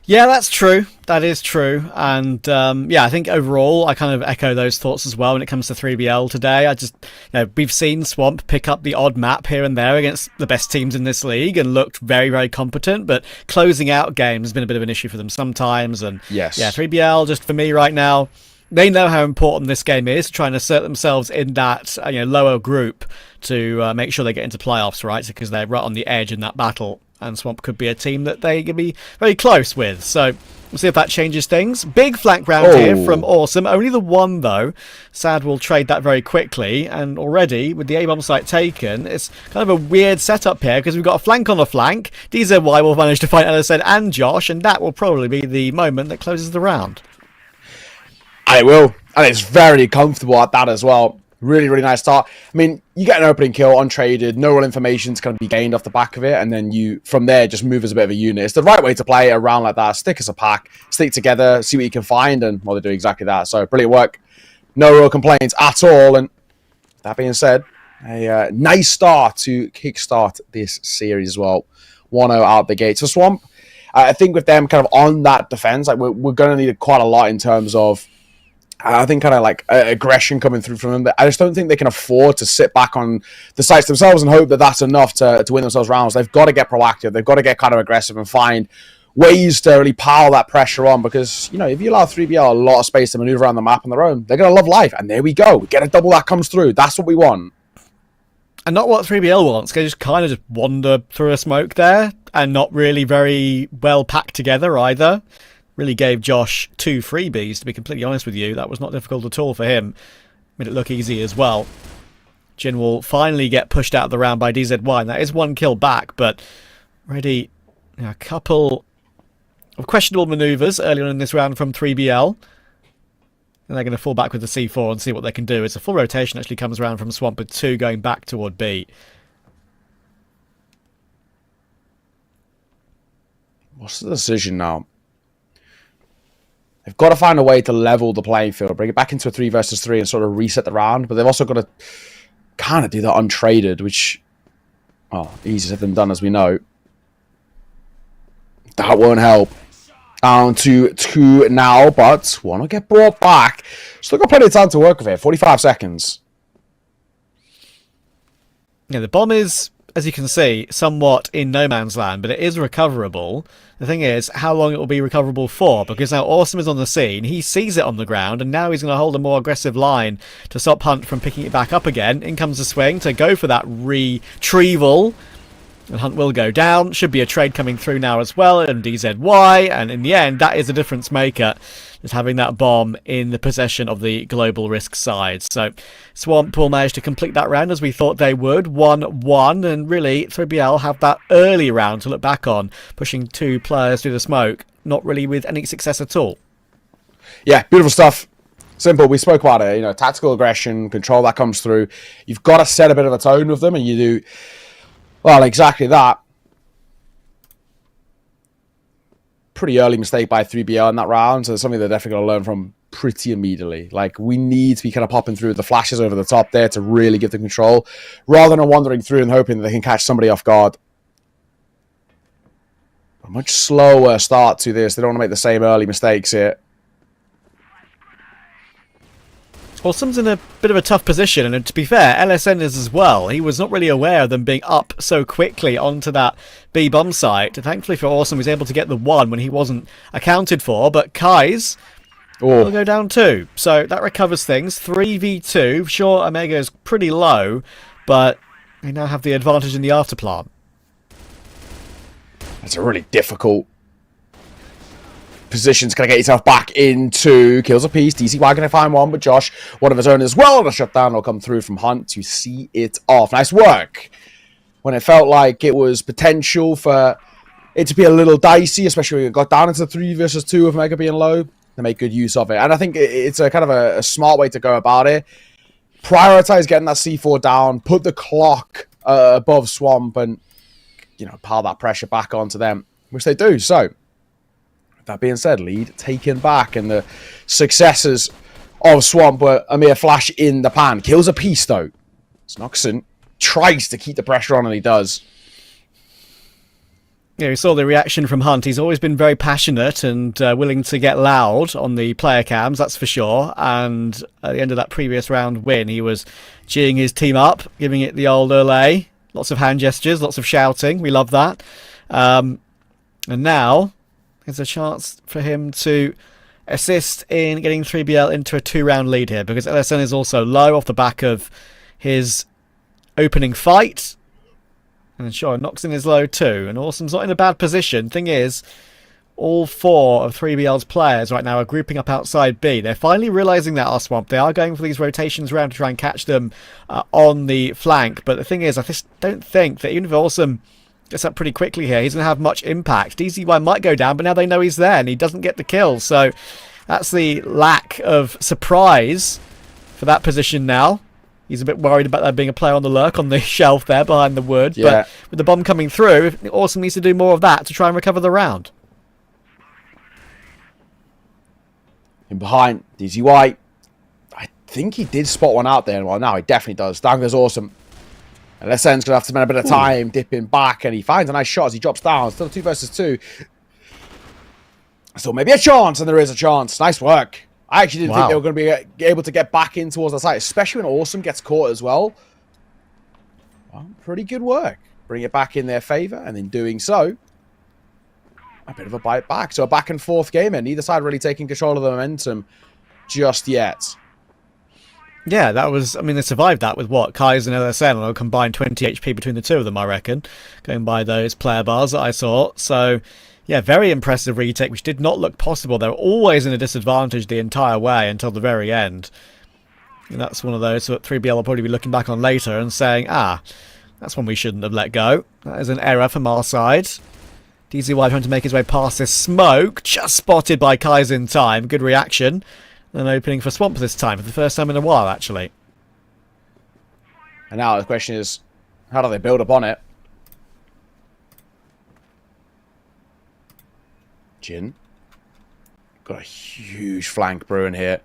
Yeah, that's true. That is true. And yeah, I think overall, I kind of echo those thoughts as well when it comes to 3BL today. We've seen Swamp pick up the odd map here and there against the best teams in this league and looked very, very competent, but closing out games has been a bit of an issue for them sometimes. And yes, yeah, 3BL, just for me right now, they know how important this game is to try and assert themselves in that lower group to make sure they get into playoffs, right? Because they're right on the edge in that battle. And Swamp could be a team that they can be very close with. So we'll see if that changes things. Big flank round here from Awesome. Only the one, though. Sad will trade that very quickly. And already, with the A-bomb site taken, it's kind of a weird setup here because we've got a flank on a flank. DZY will manage to find Ellison and Josh, and that will probably be the moment that closes the round. I will. And it's very comfortable at that as well. Really, really nice start. I mean, you get an opening kill untraded, no real information's going to be gained off the back of it, and then you, from there, just move as a bit of a unit. It's the right way to play a round like that. Stick as a pack, stick together, see what you can find, and well, they do exactly that. So, brilliant work. No real complaints at all, and that being said, a nice start to kickstart this series as well. 1-0 out the gate. So, Swamp, I think with them kind of on that defense, like we're going to need quite a lot in terms of I think kind of like aggression coming through from them. I just don't think they can afford to sit back on the sites themselves and hope that that's enough to win themselves rounds. They've got to get proactive. They've got to get kind of aggressive and find ways to really pile that pressure on, because, if you allow 3BL a lot of space to maneuver around the map on their own, they're going to love life. And there we go. We get a double that comes through. That's what we want. And not what 3BL wants. They just kind of just wander through a smoke there and not really very well packed together either. Really gave Josh 2 freebies, to be completely honest with you. That was not difficult at all for him. Made it look easy as well. Jin will finally get pushed out of the round by DZY, and that is 1 kill back, but already a couple of questionable manoeuvres early on in this round from 3BL. And they're going to fall back with the C4 and see what they can do. As a full rotation actually comes around from Swamp with 2 going back toward B. What's the decision now? They've got to find a way to level the playing field, bring it back into a 3 versus 3 and sort of reset the round. But they've also got to kind of do that untraded, which, well, easier said than done, as we know. That won't help. Down to 2 now, but one will get brought back. Still got plenty of time to work with here. 45 seconds. Yeah, the bomb is, as you can see, somewhat in no man's land, but it is recoverable. The thing is, how long it will be recoverable for, because now Awesome is on the scene, he sees it on the ground, and now he's going to hold a more aggressive line to stop Hunt from picking it back up again. In comes the swing to go for that retrieval. And Hunt will go down. Should be a trade coming through now as well, and DZY, and in the end, that is a difference maker, just having that bomb in the possession of the global risk side. So Swamp will manage to complete that round as we thought they would, 1-1, and really 3BL have that early round to look back on, pushing 2 players through the smoke, not really with any success at all. Yeah, beautiful stuff. Simple. We spoke about it. You know, tactical aggression, control that comes through. You've got to set a bit of a tone with them, and you do. Well, exactly that. Pretty early mistake by 3BL in that round, so it's something they're definitely going to learn from pretty immediately. Like, we need to be kind of popping through the flashes over the top there to really give them control, rather than wandering through and hoping that they can catch somebody off guard. A much slower start to this. They don't want to make the same early mistakes here. Awesome's in a bit of a tough position, and to be fair, LSN is as well. He was not really aware of them being up so quickly onto that B bomb site. Thankfully for Awesome, he was able to get the 1 when he wasn't accounted for, but Kai's will go down 2. So that recovers things. 3v2. Sure, Omega is pretty low, but they now have the advantage in the afterplant. That's a really difficult position to kind of get yourself back into. Kills a piece. DZY going to find one, but Josh, one of his own as well. The shutdown will come through from Hunt to see it off. Nice work. When it felt like it was potential for it to be a little dicey, especially when it got down into 3 versus 2 of Mega being low, they make good use of it. And I think it's a kind of a smart way to go about it. Prioritize getting that C4 down, put the clock above Swamp, and, you know, pile that pressure back onto them, which they do. So that being said, lead taken back, and the successes of Swamp were a mere flash in the pan. Kills a piece, though. Snoxon tries to keep the pressure on, and he does. Yeah, we saw the reaction from Hunt. He's always been very passionate and willing to get loud on the player cams, that's for sure. And at the end of that previous round win, he was cheering his team up, giving it the old Olé. Lots of hand gestures, lots of shouting. We love that. And now there's a chance for him to assist in getting 3BL into a 2-round lead here, because LSN is also low off the back of his opening fight. And sure, Noxon is low too, and Awesome's not in a bad position. Thing is, all 4 of 3BL's players right now are grouping up outside B. They're finally realising that, our Swamp. They are going for these rotations around to try and catch them on the flank. But the thing is, I just don't think that even if Awesome gets up pretty quickly here, he's going to have much impact. DZY might go down, but now they know he's there, and he doesn't get the kill. So that's the lack of surprise for that position now. He's a bit worried about there being a player on the lurk on the shelf there behind the wood. Yeah. But with the bomb coming through, Awesome needs to do more of that to try and recover the round. In behind, DZY. I think he did spot one out there. Well, now he definitely does. Down goes Awesome. And LSN's going to have to spend a bit of time dipping back, and he finds a nice shot as he drops down. Still 2 versus 2. So maybe a chance, and there is a chance. Nice work. I actually didn't think they were going to be able to get back in towards the site, especially when Awesome gets caught as well. Well, pretty good work. Bring it back in their favour, and in doing so, a bit of a bite back. So a back and forth game, and neither side really taking control of the momentum just yet. Yeah, that was, I mean, they survived that with what? Kai's and LSN, and a combined 20 HP between the two of them, I reckon, going by those player bars that I saw. So yeah, very impressive retake, which did not look possible. They were always in a disadvantage the entire way until the very end. And that's one of those that 3BL will probably be looking back on later and saying, that's one we shouldn't have let go. That is an error from our side. DZY trying to make his way past this smoke, just spotted by Kai's in time. Good reaction. an opening for Swamp this time, for the first time in a while, actually. And now the question is, how do they build upon it? Jin. Got a huge flank brewing here.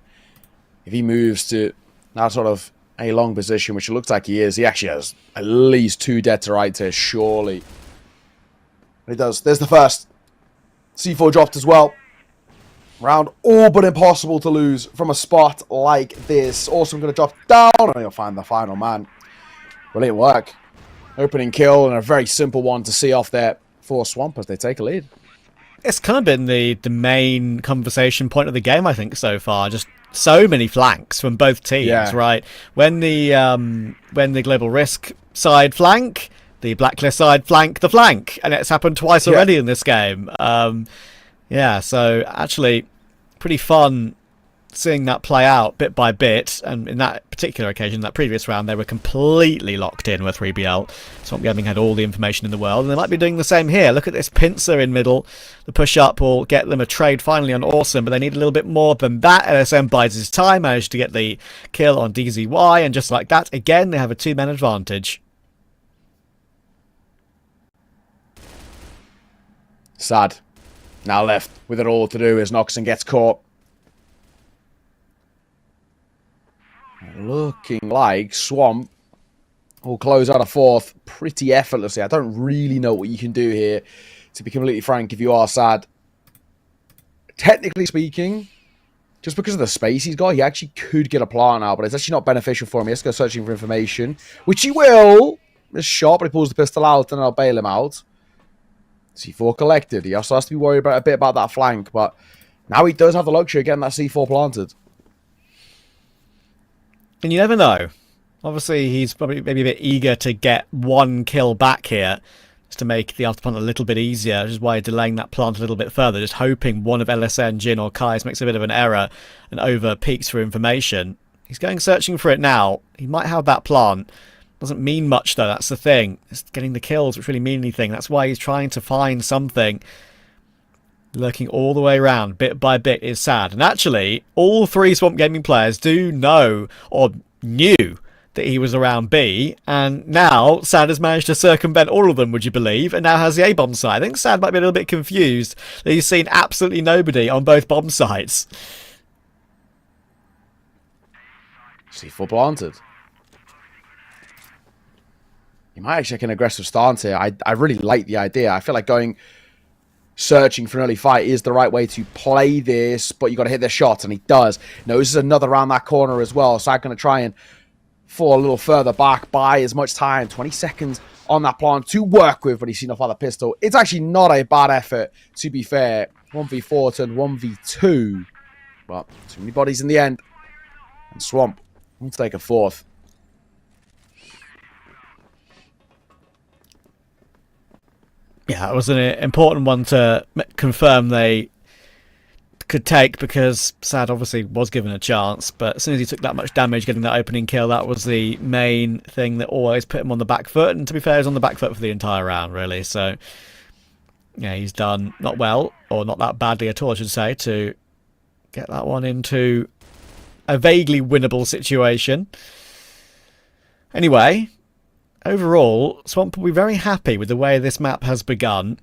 If he moves to that sort of a long position, which it looks like he is, he actually has at least 2 dead to right here, surely. But he does. There's the first. C4 dropped as well. Round all but impossible to lose from a spot like this. Also, I'm going to drop down and he'll find the final man. Brilliant work. Opening kill and a very simple one to see off there for Swamp as they take a lead. It's kind of been the main conversation point of the game, I think, so far. Just so many flanks from both teams, right? When the Global Risk side flank, the Blacklist side flank the flank, and it's happened twice already in this game. Yeah, so actually pretty fun seeing that play out bit by bit, and in that particular occasion, that previous round, they were completely locked in with 3BL. Swamp Gaming had all the information in the world, and they might be doing the same here. Look at this pincer in middle. The push-up will get them a trade finally on Awesome, but they need a little bit more than that. LSM buys his time, managed to get the kill on DZY, and just like that, again, they have a 2-man advantage. Sad. Now left with it all to do as Noxon gets caught. Looking like Swamp will close out a 4th pretty effortlessly. I don't really know what you can do here, to be completely frank, if you are Sad. Technically speaking, just because of the space he's got, he actually could get a plant out, but it's actually not beneficial for him. He has to go searching for information, which he will. This shot, but he pulls the pistol out and I'll bail him out. C4 collected. He also has to be worried about a bit about that flank, but now he does have the luxury of getting that C4 planted. And you never know. Obviously, he's probably maybe a bit eager to get 1 kill back here, just to make the after plant a little bit easier, which is why he's delaying that plant a little bit further, just hoping one of LSN, Jin, or Kai's makes a bit of an error and over peaks for information. He's going searching for it now. He might have that plant. Doesn't mean much, though. That's the thing. It's getting the kills, which really mean anything. That's why he's trying to find something. Lurking all the way around, bit by bit, is Sad. And actually, all 3 Swamp Gaming players do know, or knew, that he was around B. And now, Sad has managed to circumvent all of them, would you believe? And now has the A-bomb site. I think Sad might be a little bit confused that he's seen absolutely nobody on both bomb sites. C4 planted. He might actually take an aggressive stance here. I really like the idea. I feel like going searching for an early fight is the right way to play this, but you got to hit the shot, and he does. Knows another around that corner as well, so I'm going to try and fall a little further back, buy as much time, 20 seconds on that plant to work with, but he's seen off by the pistol. It's actually not a bad effort, to be fair. 1v4 turned 1v2, but too many bodies in the end. And Swamp will take a 4th. Yeah, it was an important one to confirm they could take, because Sad obviously was given a chance, but as soon as he took that much damage getting that opening kill, that was the main thing that always put him on the back foot, and to be fair, he was on the back foot for the entire round, really. So yeah, he's done not well, or not that badly at all, I should say, to get that one into a vaguely winnable situation. Anyway, overall, Swamp will be very happy with the way this map has begun.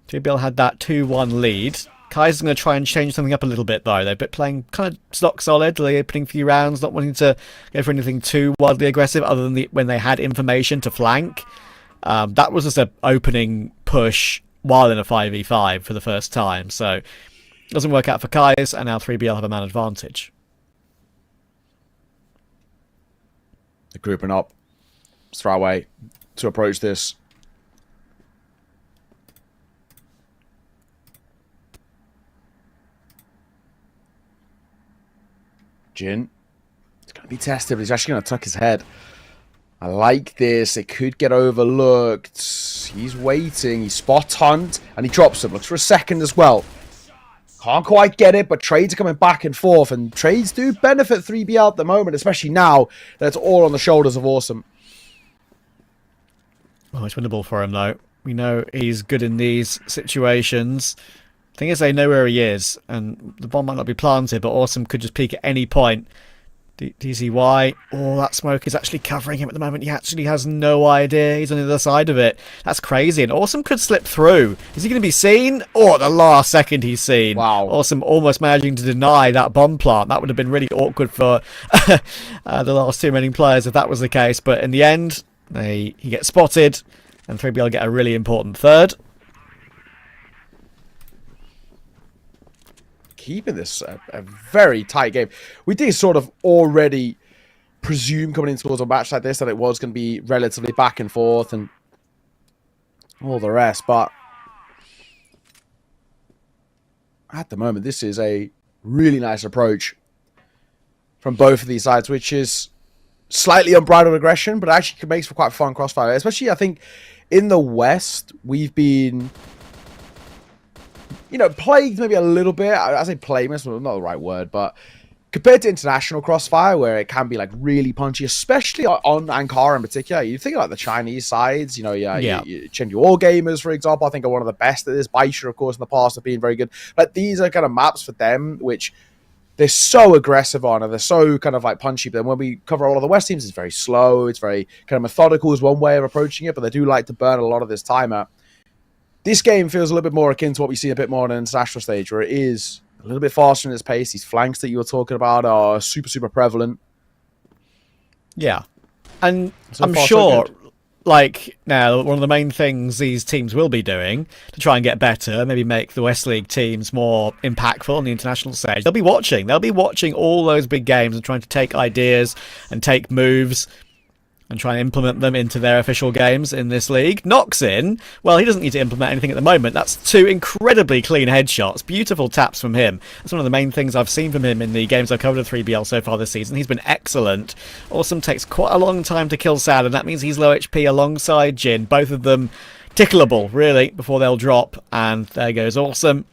JBL had that 2-1 lead. Kai's going to try and change something up a little bit, though. They've been playing kind of stock solid the opening few rounds, not wanting to go for anything too wildly aggressive, other than when they had information to flank. That was just an opening push while in a 5v5 for the first time, so it doesn't work out for Kai's, and now 3BL have a man advantage. They're grouping up. Strawway to approach this. Jin. It's going to be tested, but he's actually going to tuck his head. I like this. It could get overlooked. He's waiting. He spots Hunt, and he drops him. Looks for a second as well. Can't quite get it, but trades are coming back and forth, and trades do benefit 3BL at the moment, especially now that it's all on the shoulders of Awesome. Oh, it's winnable for him, though. We know he's good in these situations. thing is, they know where he is, and the bomb might not be planted, but Awesome could just peek at any point. Do you see why? Oh, that smoke is actually covering him at the moment. He actually has no idea. He's on the other side of it. That's crazy. And Awesome could slip through. Is he going to be seen? Oh, at the last second he's seen. Wow. Awesome almost managing to deny that bomb plant. That would have been really awkward for the last two remaining players if that was the case. But in the end, he gets spotted, and 3BL get a really important third. Keeping this a very tight game. We did sort of already presume coming into towards a match like this that it was going to be relatively back and forth and all the rest, but at the moment this is a really nice approach from both of these sides, which is slightly unbridled aggression, but actually makes for quite fun crossfire. Especially, I think, in the West, we've been, plagued maybe a little bit. I say plagued, that's not the right word, but compared to international crossfire, where it can be like really punchy, especially on Ankara in particular, you think about the Chinese sides, Chengdu All Gamers, for example, I think are one of the best at this. Baisha, of course, in the past have been very good. But these are kind of maps for them, which they're so aggressive on, and they're so kind of like punchy. But then when we cover all of the West teams, it's very slow. It's very kind of methodical is one way of approaching it, but they do like to burn a lot of this time out. This game feels a little bit more akin to what we see a bit more on an international stage, where it is a little bit faster in its pace. These flanks that you were talking about are super, super prevalent. Yeah. And So I'm far, so sure, good. now, one of the main things these teams will be doing to try and get better, maybe make the West League teams more impactful on the international stage, they'll be watching. They'll be watching all those big games and trying to take ideas and take moves and try and implement them into their official games in this league. Noxin, well, he doesn't need to implement anything at the moment. That's two incredibly clean headshots. Beautiful taps from him. That's one of the main things I've seen from him in the games I've covered of 3BL so far this season. He's been excellent. Awesome takes quite a long time to kill Sad, and that means he's low HP alongside Jin. Both of them tickleable, really, before they'll drop. And there goes Awesome.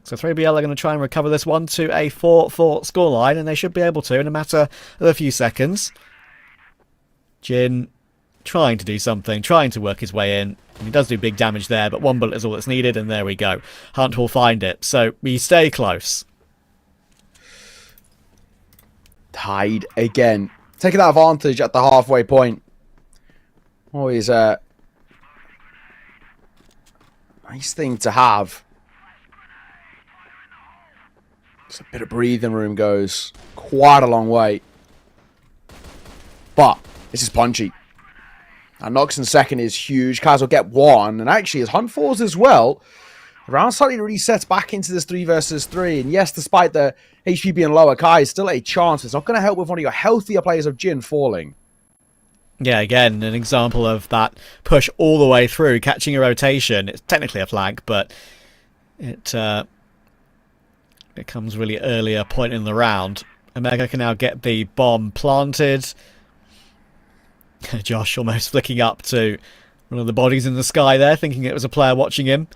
So 3BL are going to try and recover this one to a 4-4 scoreline, and they should be able to in a matter of a few seconds. Jin trying to do something, trying to work his way in. And he does do big damage there, but one bullet is all that's needed, and there we go. Hunt will find it. So we stay close. Tied again. Taking that advantage at the halfway point. Always a nice thing to have. Just a bit of breathing room goes quite a long way. But this is punchy. And Noxon's second is huge. Kaz will get one. And actually, as Hunt falls as well, round slightly resets back into this 3 versus 3. And yes, despite the HP being lower, Kai is still a chance. It's not going to help with one of your healthier players of Jin falling. Yeah, again, an example of that push all the way through, catching a rotation. It's technically a flag, but it comes really earlier point in the round. Omega can now get the bomb planted. Josh almost flicking up to one of the bodies in the sky there, thinking it was a player watching him.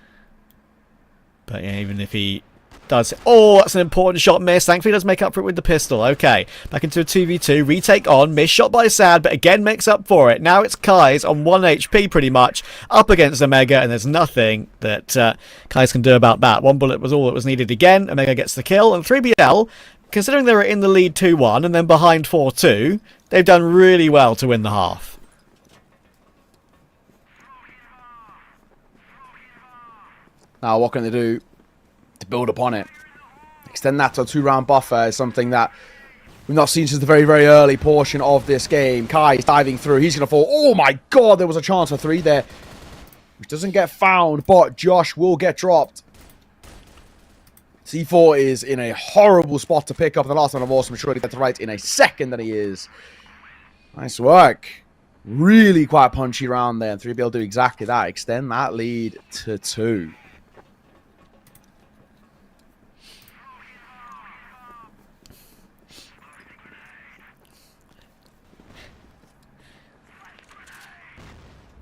But yeah, even if he does... Oh, that's an important shot miss. Thankfully, he does make up for it with the pistol. Okay, back into a 2v2. Retake on. Missed shot by Sad, but again makes up for it. Now it's Kai's on 1 HP pretty much, up against Omega, and there's nothing that Kai's can do about that. One bullet was all that was needed again. Omega gets the kill, and 3BL, considering they were in the lead 2-1 and then behind 4-2, they've done really well to win the half. Now, what can they do to build upon it? Extend that to a 2-round buffer is something that we've not seen since the very, very early portion of this game. Kai is diving through. He's going to fall. Oh my god, there was a chance for 3 there, which doesn't get found, but Josh will get dropped. C4 is in a horrible spot to pick up. The last one of Awesome sure to get to right in a second that he is. Nice work. Really quite punchy round there. And 3BL do exactly that. Extend that lead to 2.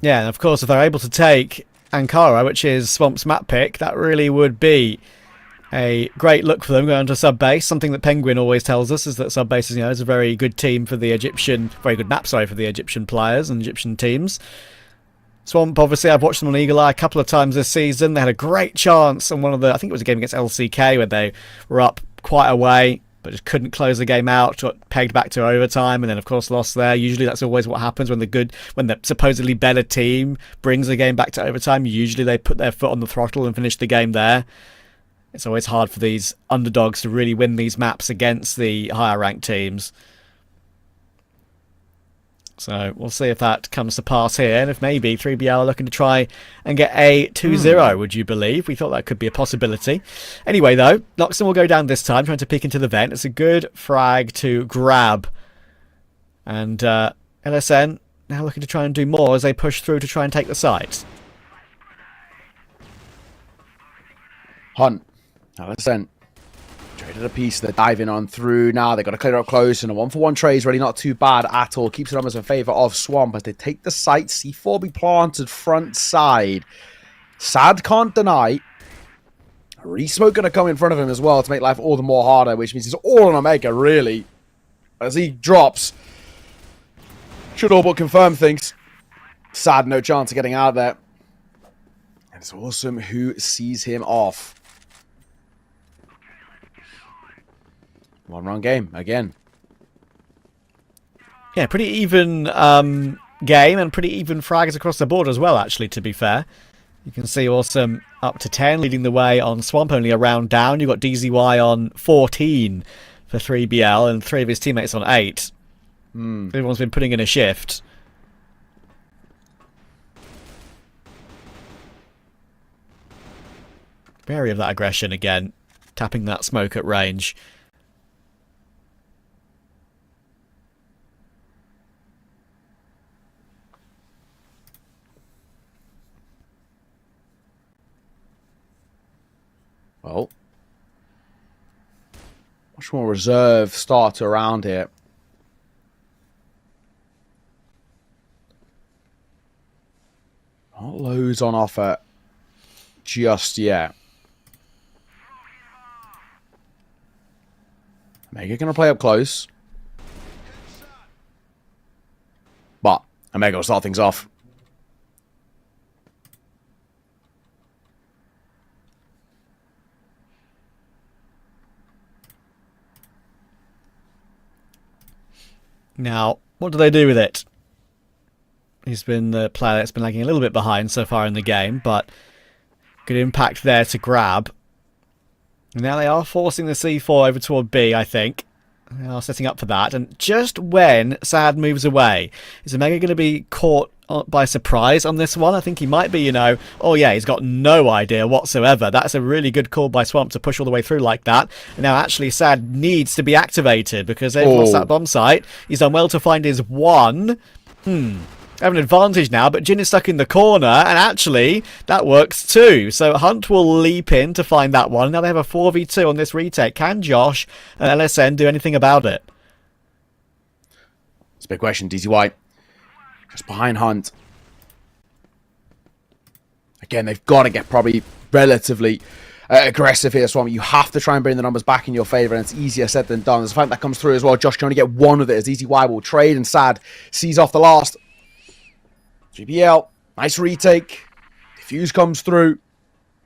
Yeah, and of course, if they're able to take Ankara, which is Swamp's map pick, that really would be a great look for them going to sub base. Something that Penguin always tells us is that sub base is a very good team for the Egyptian, very good map, sorry, for the Egyptian players and Egyptian teams. Swamp, obviously, I've watched them on Eagle Eye a couple of times this season. They had a great chance on one of the, I think it was a game against LCK where they were up quite a way, but just couldn't close the game out, got pegged back to overtime, and then of course lost there. Usually that's always what happens when the supposedly better team brings the game back to overtime. Usually they put their foot on the throttle and finish the game there. It's always hard for these underdogs to really win these maps against the higher ranked teams. So we'll see if that comes to pass here, and if maybe 3BL are looking to try and get a 2-0, would you believe? We thought that could be a possibility. Anyway, though, Noxon will go down this time, trying to peek into the vent. It's a good frag to grab. And LSN now looking to try and do more as they push through to try and take the sides. Hunt. LSN. Traded a piece. They're diving on through now. They've got to clear up close, and a 1-for-1 trade is really not too bad at all. Keeps the numbers in favour of Swamp as they take the site. C4 be planted front side. Sad can't deny. Resmoke going to come in front of him as well to make life all the more harder, which means he's all on Omega, really. As he drops. Should all but confirm things. Sad, no chance of getting out of there. And it's Awesome who sees him off. One-run game, again. Yeah, pretty even game and pretty even frags across the board as well, actually, to be fair. You can see Awesome up to 10, leading the way on Swamp, only a round down. You've got DZY on 14 for 3BL and 3 of his teammates on 8. Everyone's been putting in a shift. Wary of that aggression again, tapping that smoke at range. Well, much more reserve starter around here. Not loads on offer just yet. Omega going to play up close. But Omega will start things off. Now, what do they do with it? He's been the player that's been lagging a little bit behind so far in the game, but good impact there to grab. And now they are forcing the C4 over toward B, I think. They are setting up for that. And just when Sad moves away, is Omega going to be caught by surprise on this one? I think he might be, oh yeah, he's got no idea whatsoever. That's a really good call by Swamp to push all the way through like that. And now actually Sad needs to be activated because they've lost that bomb site. He's done well to find his one. Have an advantage now, but Jin is stuck in the corner, and actually, that works too. So Hunt will leap in to find that one. Now they have a 4v2 on this retake. Can Josh and LSN do anything about it? It's a big question. DZY just behind Hunt. Again, they've got to get probably relatively aggressive here, Swamp. You have to try and bring the numbers back in your favour, and it's easier said than done. There's a fact that comes through as well. Josh can only get one of it as DZY will trade, and Sad sees off the last. GBL, nice retake. Diffuse comes through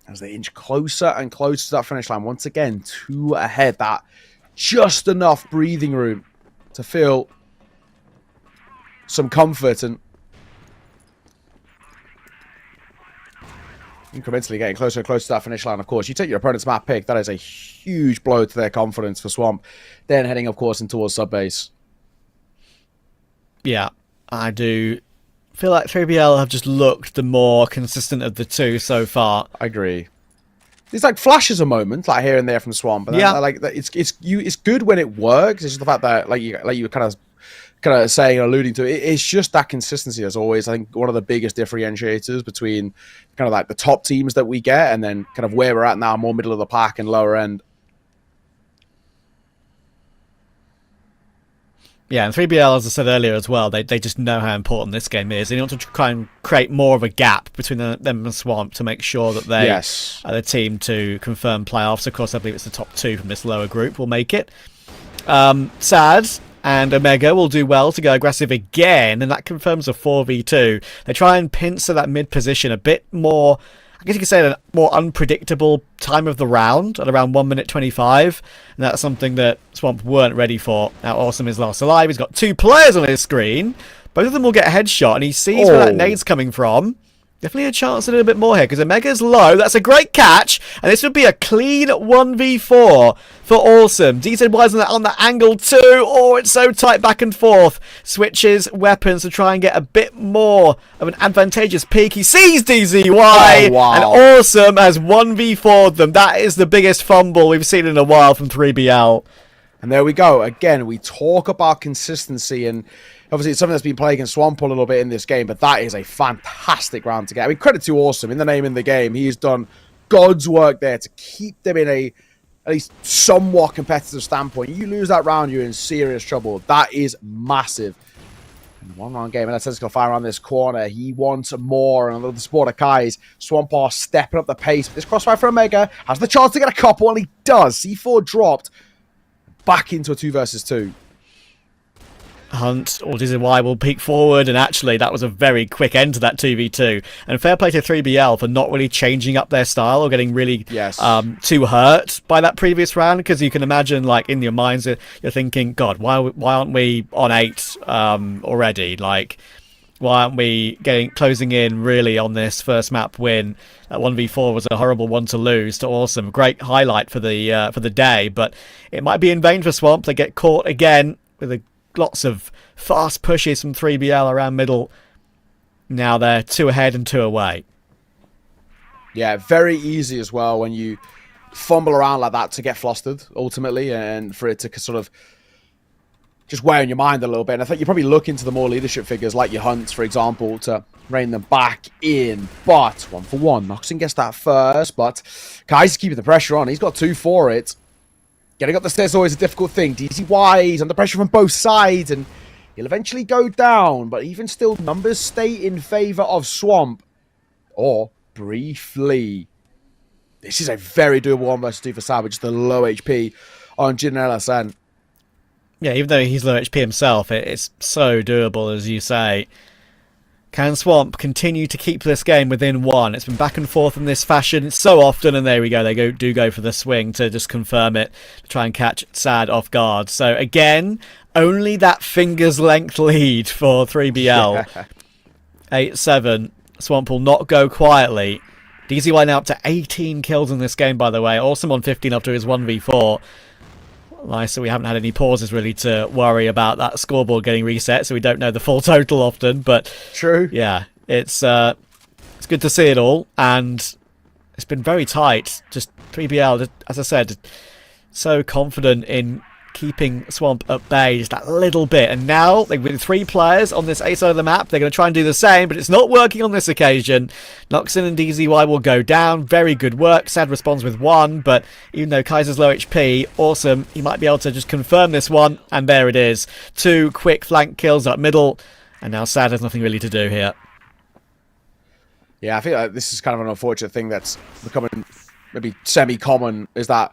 as they inch closer and closer to that finish line. Once again, 2 ahead. That just enough breathing room to feel some comfort and incrementally getting closer and closer to that finish line. Of course, you take your opponent's map pick. That is a huge blow to their confidence for Swamp. Then heading, of course, in towards sub-base. Yeah, I do feel like 3BL have just looked the more consistent of the two so far. I agree. There's like flashes of moments, like here and there from Swamp. But yeah, like it's good when it works. It's just the fact that like you were kind of saying, alluding to, it's just that consistency as always. I think one of the biggest differentiators between kind of like the top teams that we get and then kind of where we're at now, more middle of the pack and lower end. Yeah, and 3BL, as I said earlier as well, they just know how important this game is. They want to try and create more of a gap between them and Swamp to make sure that they are the team to confirm playoffs. Of course, I believe it's the top 2 from this lower group will make it. Sad, and Omega will do well to go aggressive again, and that confirms a 4v2. They try and pincer that mid position a bit more, I guess you could say, a more unpredictable time of the round at around 1 minute 25, and that's something that Swamp weren't ready for. Now Awesome is last alive. He's got 2 players on his screen. Both of them will get a headshot, and he sees where that nade's coming from. Definitely a chance to do a bit more here, because Omega's low. That's a great catch, and this would be a clean 1v4 for Awesome. DZY's on the angle too. Oh, it's so tight back and forth. Switches weapons to try and get a bit more of an advantageous peek. He sees DZY, and Awesome has 1v4'd them. That is the biggest fumble we've seen in a while from 3BL. And there we go. Again, we talk about consistency, and obviously it's something that's been plaguing Swamp a little bit in this game, but that is a fantastic round to get. I mean, credit to Awesome, in the name in the game. He's done God's work there to keep them in a at least somewhat competitive standpoint. You lose that round, you're in serious trouble. That is massive. And 1 round game, and that's going to fire around this corner. He wants more, and the support of Kai's. Swamp are stepping up the pace. This crossfire for Omega has the chance to get a couple, and he does. C4 dropped back into a 2 versus 2. Hunt or DZY will peek forward, and actually that was a very quick end to that 2v2. And fair play to 3BL for not really changing up their style or getting really too hurt by that previous round, because you can imagine, like, in your minds you're thinking, God, why aren't we on 8 already? Like, why aren't we closing in really on this first map win? That 1v4 was a horrible one to lose to Awesome. Great highlight for the day, but it might be in vain for Swamp. They get caught again with lots of fast pushes from 3BL around middle. Now they're 2 ahead and 2 away. Yeah, very easy as well when you fumble around like that to get flustered ultimately, and for it to sort of just weigh on your mind a little bit. And I think you probably look into the more leadership figures like your Hunts, for example, to rein them back in. But 1 for 1. Noxon gets that first, but Kai's keeping the pressure on. He's got 2 for it. Getting up the stairs is always a difficult thing. DZY is under pressure from both sides, and he'll eventually go down. But even still, numbers stay in favor of Swamp. Or briefly. This is a very doable 1 versus 2 for Savage. The low HP on Jin and LSN. Yeah, even though he's low HP himself, it's so doable, as you say. Can Swamp continue to keep this game within 1? It's been back and forth in this fashion so often, and there we go. They do go for the swing to just confirm it, to try and catch Sad off guard. So again, only that finger's length lead for 3BL. 8-7. Swamp will not go quietly. DZY now up to 18 kills in this game, by the way. Awesome on 15 after his 1v4. Nice, so we haven't had any pauses really to worry about that scoreboard getting reset, so we don't know the full total often. But true, yeah, it's good to see it all, and it's been very tight. Just 3BL, as I said, so confident in keeping Swamp at bay just that little bit. And now, with 3 players on this A side of the map, they're going to try and do the same, but it's not working on this occasion. Noxon and DZY will go down. Very good work. Sad responds with 1, but even though Kaiser's low HP, Awesome, he might be able to just confirm this one, and there it is. 2 quick flank kills up middle, and now Sad has nothing really to do here. Yeah, I feel like this is kind of an unfortunate thing that's becoming maybe semi-common, is that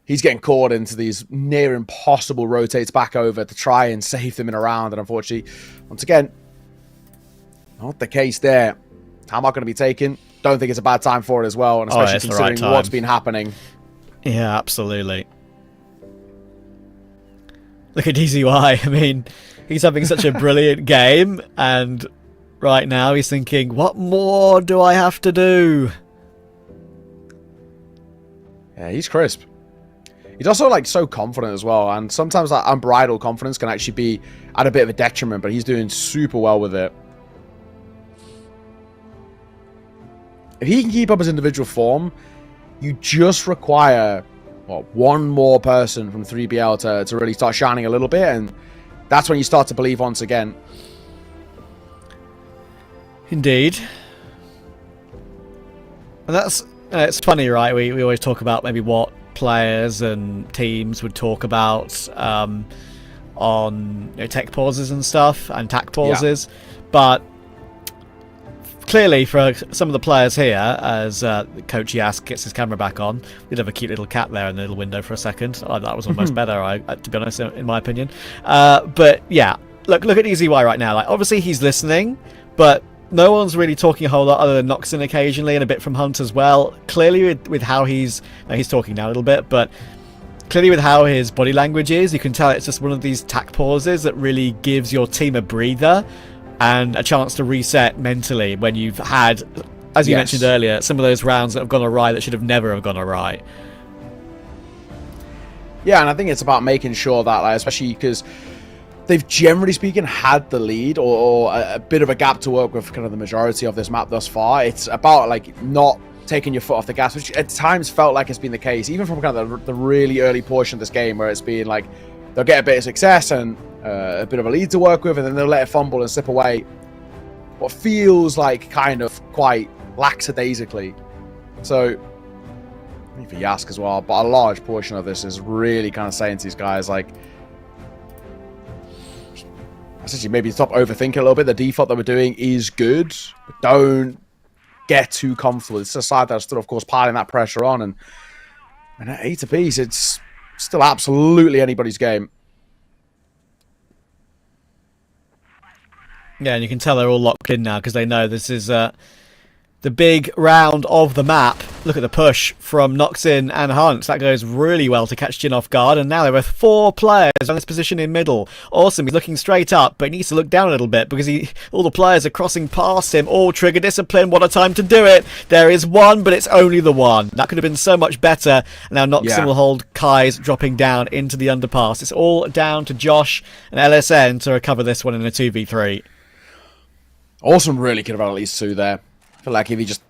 he's getting caught into these near impossible rotates back over to try and save them in a round. And unfortunately, once again, not the case there. Time not going to be taken. Don't think it's a bad time for it as well. And especially considering what's been happening. Yeah, absolutely. Look at DZY. I mean, he's having such a brilliant game. And right now he's thinking, what more do I have to do? Yeah, he's crisp. He's also, like, so confident as well, and sometimes that unbridled confidence can actually be at a bit of a detriment, but he's doing super well with it. If he can keep up his individual form, you just require, well, 1 more person from 3BL to really start shining a little bit, and that's when you start to believe once again. Indeed. And that's, it's funny, right? We always talk about maybe what players and teams would talk about on tech pauses and stuff, and tac pauses, but clearly for some of the players here, as Coach Yask gets his camera back on, we did have a cute little cat there in the little window for a second. That was almost better, to be honest, in my opinion. But yeah, look at EZY right now. Like, obviously he's listening, but no one's really talking a whole lot other than Noxon occasionally and a bit from Hunt as well. Clearly with how he's talking now a little bit, but clearly with how his body language is, you can tell it's just one of these tack pauses that really gives your team a breather and a chance to reset mentally when you've had, as you mentioned earlier, some of those rounds that have gone awry that should have never have gone awry. Yeah, and I think it's about making sure that, like, especially because they've generally speaking had the lead or a bit of a gap to work with kind of the majority of this map thus far. It's about like not taking your foot off the gas, which at times felt like it's been the case, even from kind of the really early portion of this game where it's been like they'll get a bit of success and a bit of a lead to work with, and then they'll let it fumble and slip away what feels like kind of quite lackadaisically. So for Yask as well, but a large portion of this is really kind of saying to these guys, like, essentially maybe stop overthinking a little bit. The default that we're doing is good, but don't get too comfortable. It's a side that's still, of course, piling that pressure on, and at 8 apiece, it's still absolutely anybody's game. Yeah, and you can tell they're all locked in now because they know this is the big round of the map. Look at the push from Noxin and Hunt. That goes really well to catch Jin off guard. And now there are 4 players on this position in middle. Awesome. He's looking straight up, but he needs to look down a little bit because all the players are crossing past him. All trigger discipline. What a time to do it. There is one, but it's only the one. That could have been so much better. Now Noxin will hold Kai's dropping down into the underpass. It's all down to Josh and LSN to recover this one in a 2v3. Awesome really could have had at least 2 there. I feel like if he just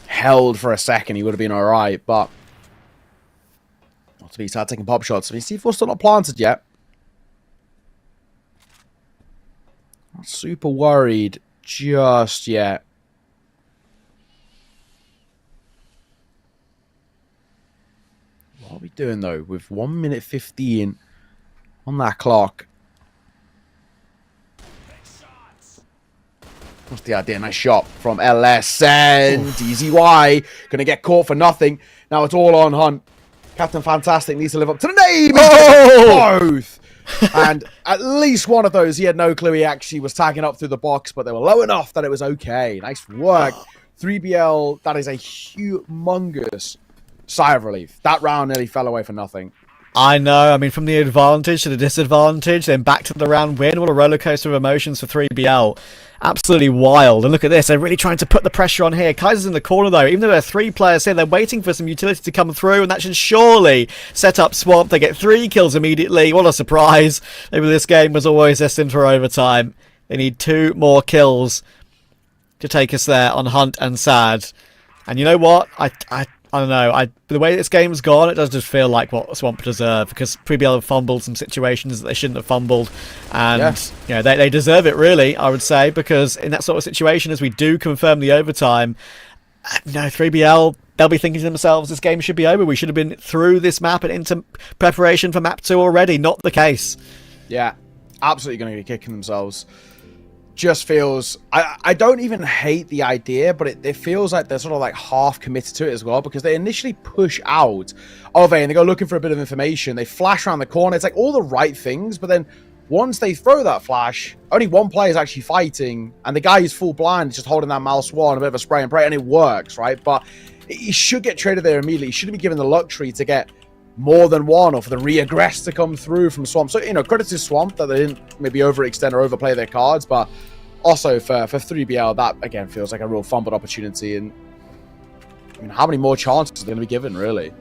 held for a second, he would have been all right, but not to be start taking pop shots. I mean, C4's still not planted yet. Not super worried just yet. What are we doing, though, with 1 minute 15 on that clock? What's the idea? Nice shot from LSN. DZY. Gonna get caught for nothing. Now it's all on Hunt. Captain Fantastic needs to live up to the name. Both. And at least one of those, he had no clue he actually was tagging up through the box, but they were low enough that it was okay. Nice work. 3BL, that is a humongous sigh of relief. That round nearly fell away for nothing. I know. I mean, from the advantage to the disadvantage, then back to the round win. What a roller coaster of emotions for 3BL. Absolutely wild. And look at this. They're really trying to put the pressure on here. Kaiser's in the corner, though. Even though there are 3 players here, they're waiting for some utility to come through, and that should surely set up Swamp. They get 3 kills immediately. What a surprise. Maybe this game was always destined for overtime. They need 2 more kills to take us there on Hunt and Sad. And you know what? I don't know. The way this game's gone, it does just feel like what Swamp deserve, because 3BL have fumbled some situations that they shouldn't have fumbled, and you know, they deserve it, really, I would say, because in that sort of situation, as we do confirm the overtime, you know, 3BL, they'll be thinking to themselves, this game should be over. We should have been through this map and into preparation for map 2 already. Not the case. Yeah, absolutely going to be kicking themselves. Just feels, I don't even hate the idea, but it feels like they're sort of like half committed to it as well, because they initially push out of A and they go looking for a bit of information. They flash around the corner. It's like all the right things, but then once they throw that flash, only one player is actually fighting, and the guy who's full blind is just holding that mouse wall and a bit of a spray and pray, and it works, right? But he should get traded there immediately. He shouldn't be given the luxury to get more than one, or for the re-aggress to come through from Swamp. So, you know, credit to Swamp that they didn't maybe overextend or overplay their cards, but also for 3BL, that again feels like a real fumbled opportunity. And I mean, how many more chances are going to be given, really?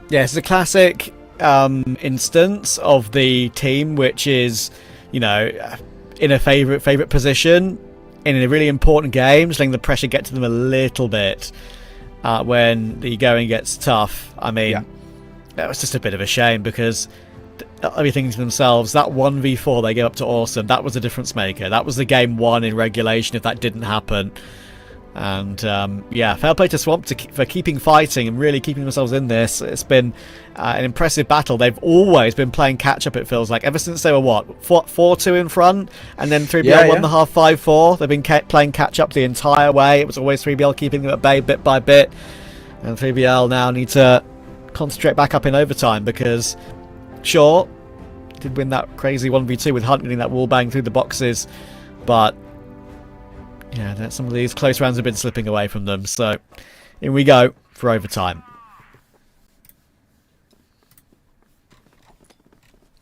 Yeah, it's a classic instance of the team which is, you know, in a favorite position in a really important game, just letting the pressure get to them a little bit when the going gets tough. I mean, that was just a bit of a shame, because they'll be thinking to themselves, that 1v4 they gave up to Awesome, that was a difference maker. That was the game 1 in regulation if that didn't happen. And yeah, fair play to Swamp for keeping fighting and really keeping themselves in this. It's been an impressive battle. They've always been playing catch up, it feels like, ever since they were 4-2 in front, and then 3BL won the half 5-4. They've been playing catch up the entire way. It was always 3BL keeping them at bay bit by bit, and 3BL now need to concentrate back up in overtime because sure, did win that crazy 1v2 with Hunt getting that wall bang through the boxes, but yeah, some of these close rounds have been slipping away from them. So here we go for overtime.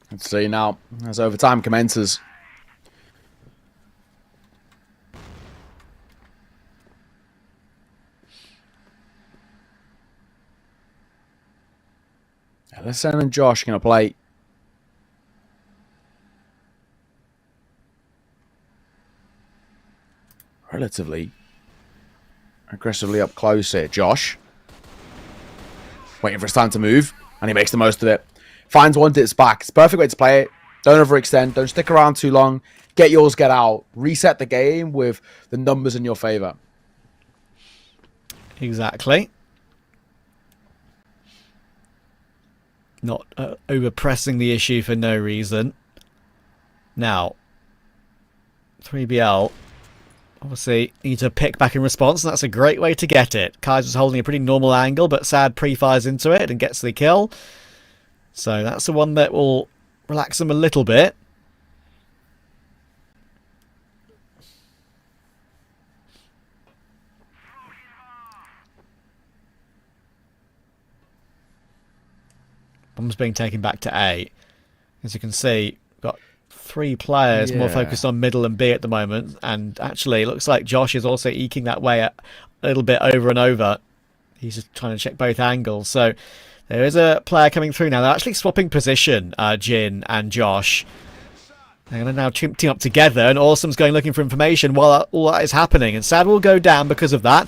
Let's see now as overtime commences. Alyssum and Josh are going to play. Relatively aggressively up close here. Josh waiting for his time to move, and he makes the most of it. Finds one, dips back. It's a perfect way to play it. Don't overextend. Don't stick around too long. Get yours, get out. Reset the game with the numbers in your favor. Exactly. Not overpressing the issue for no reason. Now, 3BL obviously need to pick back in response, and that's a great way to get it. Kaiser's holding a pretty normal angle, but Sad pre-fires into it and gets the kill. So that's the one that will relax them a little bit. Bomb's being taken back to A. As you can see, got 3 players more focused on middle and B at the moment, and actually it looks like Josh is also eking that way a little bit over and over. He's just trying to check both angles. So there is a player coming through now. They're actually swapping position, Jin and Josh. They're going to now team up together, and Awesome's going looking for information while all that is happening, and Sad will go down because of that.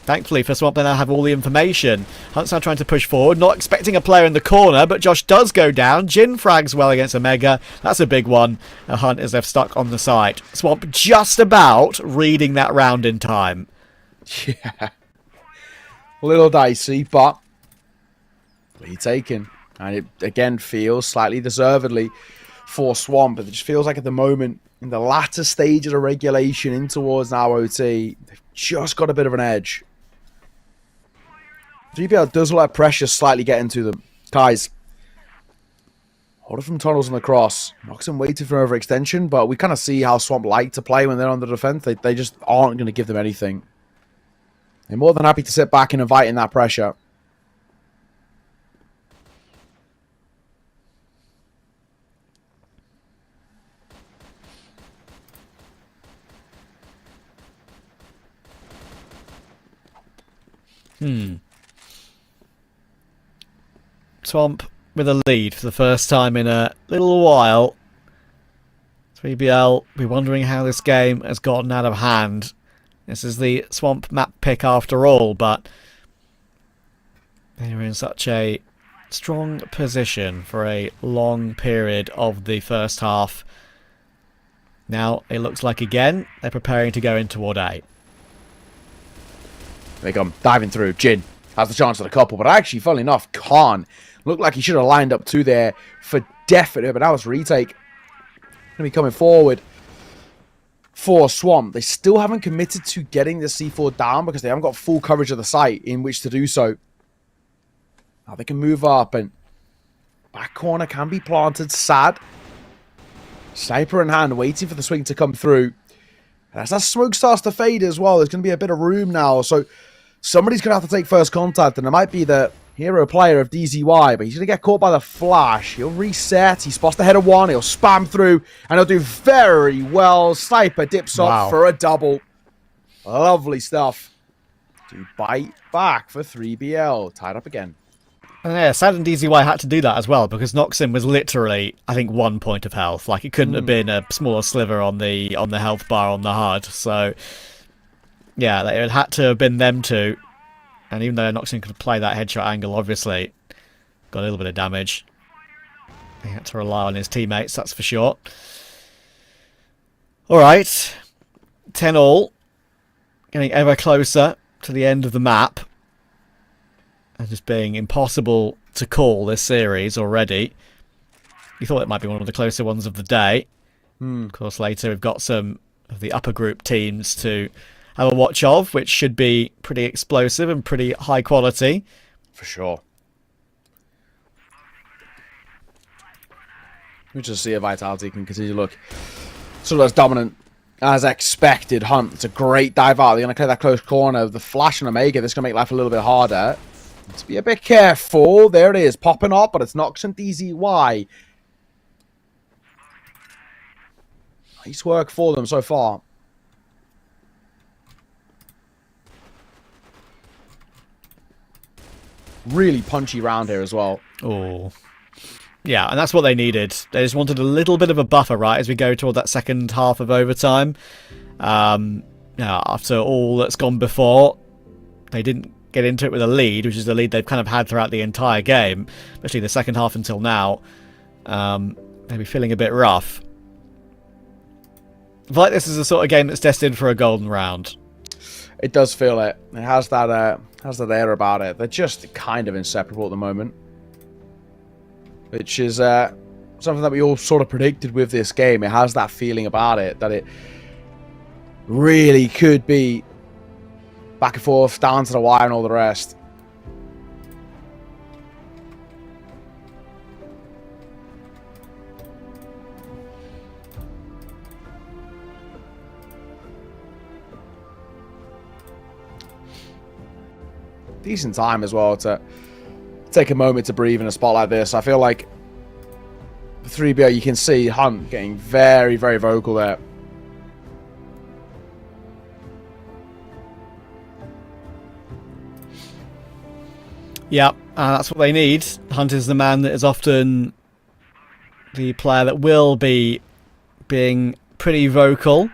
Thankfully for Swamp, they now have all the information. Hunt's now trying to push forward, not expecting a player in the corner, but Josh does go down. Jin frags well against Omega. That's a big one. Hunt is left stuck on the side. Swamp just about reading that round in time. Yeah. A little dicey, but lead taken. And it, again, feels slightly deservedly for Swamp. It just feels like at the moment, in the latter stages of regulation in towards now OT, they've just got a bit of an edge. 3BL does let pressure slightly get into them. Guys, hold it from tunnels and across. Knocks him waiting for overextension, but we kind of see how Swamp like to play when they're on the defense. They just aren't going to give them anything. They're more than happy to sit back and invite in that pressure. Swamp with a lead for the first time in a little while. 3BL be wondering how this game has gotten out of hand. This is the Swamp map pick after all, but they're in such a strong position for a long period of the first half. Now it looks like again they're preparing to go in toward A. They come diving through. Jin has the chance at a couple, but actually, funnily enough, Khan looked like he should have lined up 2 there for definite, but now it's retake. Going to be coming forward for Swamp. They still haven't committed to getting the C4 down because they haven't got full coverage of the site in which to do so. Now they can move up, and back corner can be planted. Sad. Sniper in hand, waiting for the swing to come through. And as that smoke starts to fade as well, there's going to be a bit of room now. So somebody's going to have to take first contact, and it might be the hero player of DZY, but he's going to get caught by the flash. He'll reset. He spots the head of one. He'll spam through, and he'll do very well. Sniper dips up for a double. Lovely stuff. To bite back for 3BL. Tied up again. And yeah, Sad and DZY had to do that as well because Noxim was literally, I think, 1 point of health. Like, it couldn't have been a smaller sliver on the health bar on the HUD. So, yeah, it had to have been them two. And even though Noxim could play that headshot angle, obviously, got a little bit of damage. He had to rely on his teammates, that's for sure. Alright, 10-all. getting ever closer to the end of the map. And just being impossible to call this series already. You thought it might be one of the closer ones of the day. Of course, later we've got some of the upper group teams to have a watch of, which should be pretty explosive and pretty high quality. For sure. We just see if Vitality can continue to look sort of as dominant as expected. Hunt, it's a great dive out. They're going to clear that close corner. The flash and Omega, this is going to make life a little bit harder. Let's be a bit careful. There it is, popping up, but it's Nox and DZY. Nice work for them so far. Really punchy round here as well. Oh, yeah, and that's what they needed. They just wanted a little bit of a buffer, right, as we go toward that second half of overtime. After all that's gone before, they didn't get into it with a lead, which is the lead they've kind of had throughout the entire game, especially the second half until now. Maybe feeling a bit rough. I feel like this is the sort of game that's destined for a golden round. It does feel it. It has that air about it. They're just kind of inseparable at the moment, which is something that we all sort of predicted with this game. It has that feeling about it that it really could be back and forth, down to the wire, and all the rest. Decent time as well to take a moment to breathe in a spot like this. I feel like the 3BO, you can see Hunt getting very, very vocal there. Yeah, that's what they need. Hunt is the man that is often the player that will be being pretty vocal.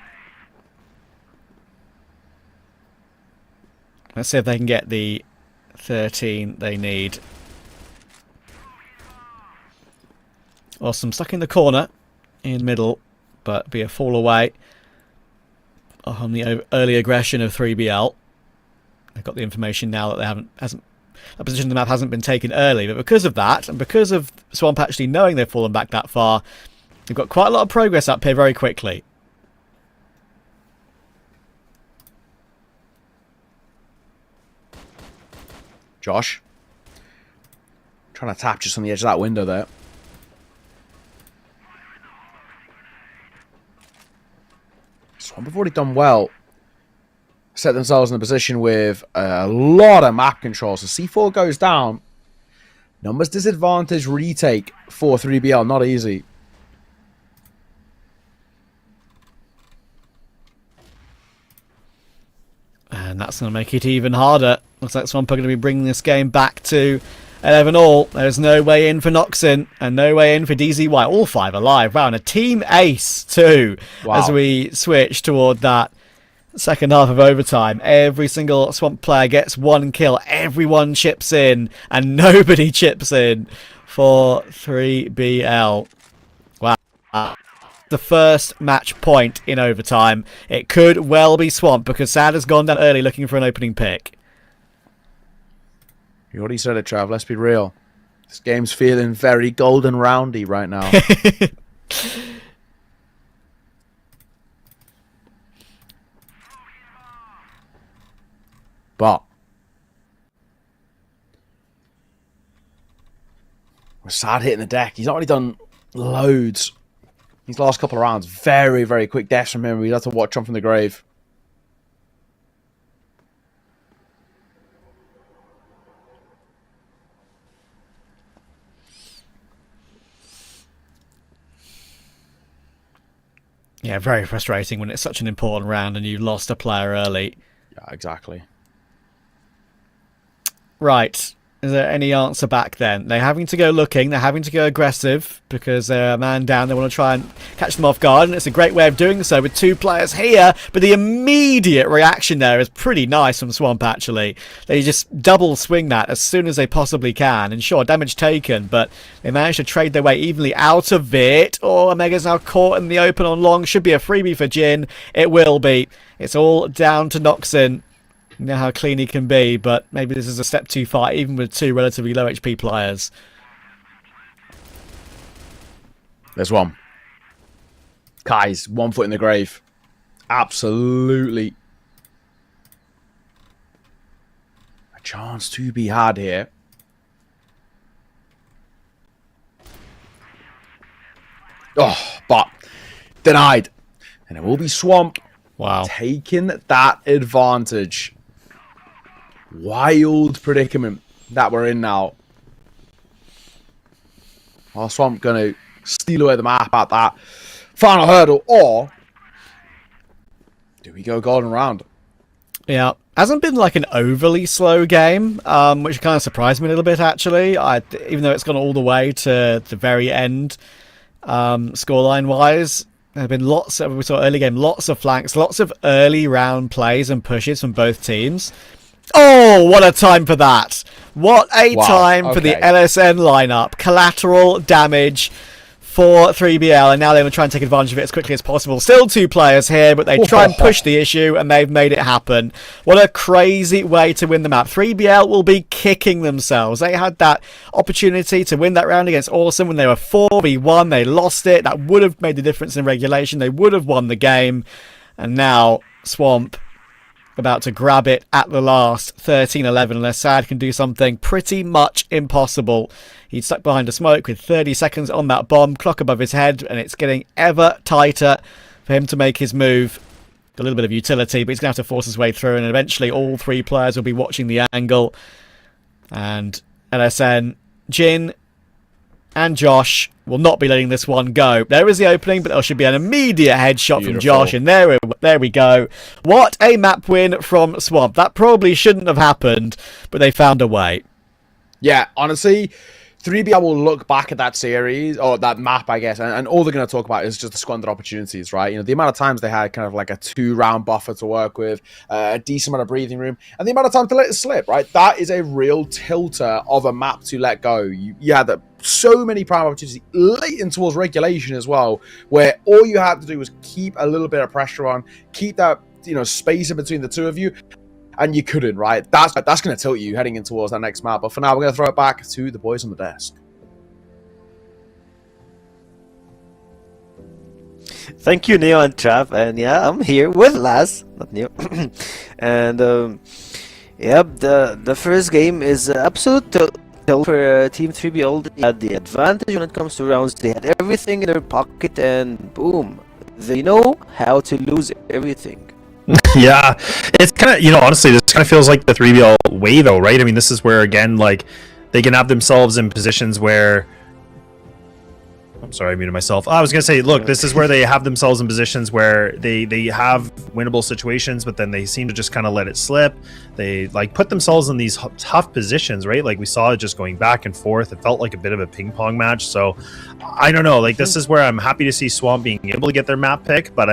Let's see if they can get the 13 they need. Awesome, stuck in the corner, in middle, but be a fall away on the early aggression of 3BL. They've got the information now that that position of the map hasn't been taken early, but because of that, and because of Swamp actually knowing they've fallen back that far, they've got quite a lot of progress up here very quickly. Josh, trying to tap just on the edge of that window there. Swamp have already done well. Set themselves in a position with a lot of map control. So C4 goes down. Numbers disadvantage retake for 3BL. Not easy. And that's going to make it even harder. Looks like Swamp are going to be bringing this game back to 11 all. There's no way in for Noxin and no way in for DZY. All 5 alive. Wow, and a team ace too. Wow. As we switch toward that second half of overtime. Every single Swamp player gets 1 kill. Everyone chips in and nobody chips in for 3BL. Wow. The first match point in overtime. It could well be Swamp because Sad has gone down early looking for an opening pick. You already said it, Trav. Let's be real. This game's feeling very golden roundy right now. But we're Sad hitting the deck. He's already done loads. These last couple of rounds, very, very quick deaths from him. We'd have to watch him from the grave. Yeah, very frustrating when it's such an important round and you lost a player early. Yeah, exactly. Right. Is there any answer back then? They're having to go looking. They're having to go aggressive because they're a man down. They want to try and catch them off guard. And it's a great way of doing so with 2 players here. But the immediate reaction there is pretty nice from Swamp, actually. They just double swing that as soon as they possibly can. And sure, damage taken. But they managed to trade their way evenly out of it. Oh, Omega's now caught in the open on long. Should be a freebie for Jin. It will be. It's all down to Noxin. You know how clean he can be, but maybe this is a step too far, even with 2 relatively low HP players. There's one. Kai's 1 foot in the grave. Absolutely. A chance to be had here. Oh, but denied. And it will be Swamp. Wow. Taking that advantage. Wild predicament that we're in now. Are Swamp going to steal away the map at that final hurdle, or do we go golden round? Yeah, hasn't been like an overly slow game, which kind of surprised me a little bit actually. Even though it's gone all the way to the very end, scoreline wise, there have been lots of, we saw early game, lots of flanks, lots of early round plays and pushes from both teams. Oh, what a time for that! What a time for the LSN lineup. Collateral damage for 3BL, and now they will try and take advantage of it as quickly as possible. Still 2 players here, but they try and push the issue, and they've made it happen. What a crazy way to win the map. 3BL will be kicking themselves. They had that opportunity to win that round against Awesome when they were 4v1. They lost it. That would have made the difference in regulation. They would have won the game. And now Swamp about to grab it at the last, 13-11, unless Sad can do something pretty much impossible. He's stuck behind a smoke with 30 seconds on that bomb, clock above his head, and it's getting ever tighter for him to make his move. A little bit of utility, but he's going to have to force his way through, and eventually all 3 players will be watching the angle. And LSN, Jin, and Josh will not be letting this one go. There is the opening, but there should be an immediate headshot from Josh, and there we go. What a map win from Swamp. That probably shouldn't have happened, but they found a way. Yeah, honestly, 3BL will look back at that series, or that map, I guess, and all they're going to talk about is just the squandered opportunities, right? You know, the amount of times they had kind of like a 2-round buffer to work with, a decent amount of breathing room, and the amount of time to let it slip, right? That is a real tilter of a map to let go. You had so many prime opportunities late in towards regulation as well, where all you had to do was keep a little bit of pressure on, keep that, you know, space in between the 2 of you, and you couldn't, right? That's going to tilt you heading in towards that next map. But for now, we're going to throw it back to the boys on the desk. Thank you, Neo and Trav. And yeah, I'm here with Laz, not Neo. And yeah, the first game is absolute tilt for Team 3BL. They had the advantage when it comes to rounds. They had everything in their pocket, and boom, they know how to lose everything. Yeah, it's kind of, you know, honestly, this kind of feels like the 3BL way, though, right? I mean, this is where, again, like, they can have themselves in positions where... I'm sorry, I muted myself. I was going to say, look, this is where they have themselves in positions where they have winnable situations, but then they seem to just kind of let it slip. They, like, put themselves in these tough positions, right? Like, we saw it just going back and forth. It felt like a bit of a ping-pong match. So, I don't know. Like, this is where I'm happy to see Swamp being able to get their map pick, but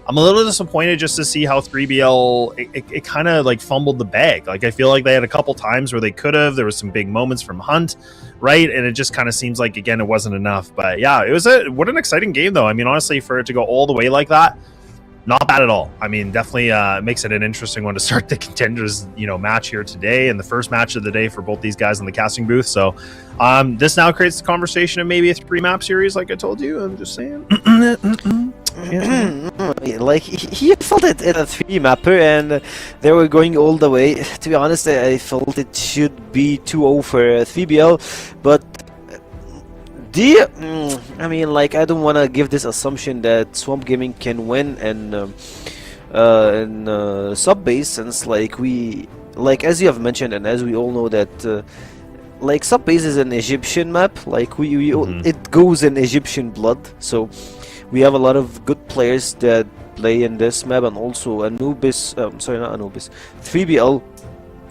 I'm a little disappointed just to see how 3BL, it kind of like fumbled the bag. Like, I feel like they had a couple times where they could have. There was some big moments from Hunt, right? And it just kind of seems like, again, it wasn't enough. But yeah, what an exciting game, though. I mean, honestly, for it to go all the way like that, not bad at all. I mean, definitely makes it an interesting one to start the Contenders, you know, match here today, and the first match of the day for both these guys in the casting booth. So this now creates the conversation of maybe a 3-map series, like I told you. I'm just saying. Like, he felt it in a 3-mapper, and they were going all the way. To be honest, I felt it should be 2-0 for 3BL, but I mean, like, I don't want to give this assumption that Swamp Gaming can win in sub-base, since, like, as you have mentioned, and as we all know that, like, sub-base is an Egyptian map. Like, it goes in Egyptian blood, so we have a lot of good players that play in this map, and also Anubis, sorry, not Anubis, 3BL.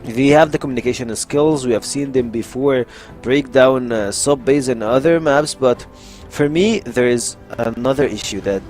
They have the communication skills. We have seen them before break down sub-base and other maps, but for me, there is another issue that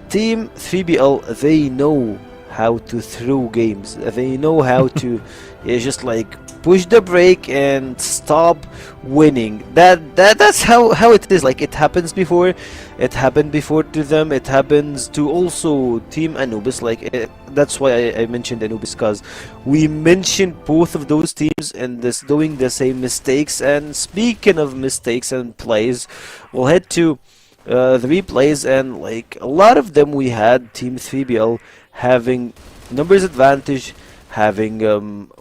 Team 3BL, they know how to throw games. They know how to just like push the brake and stop winning. That's how it is. Like, it happens before. It happened before to them. It happens to also Team Anubis. Like, that's why I mentioned Anubis, because we mentioned both of those teams and this doing the same mistakes. And speaking of mistakes and plays, we'll head to the replays, and like a lot of them we had Team 3BL having numbers advantage, having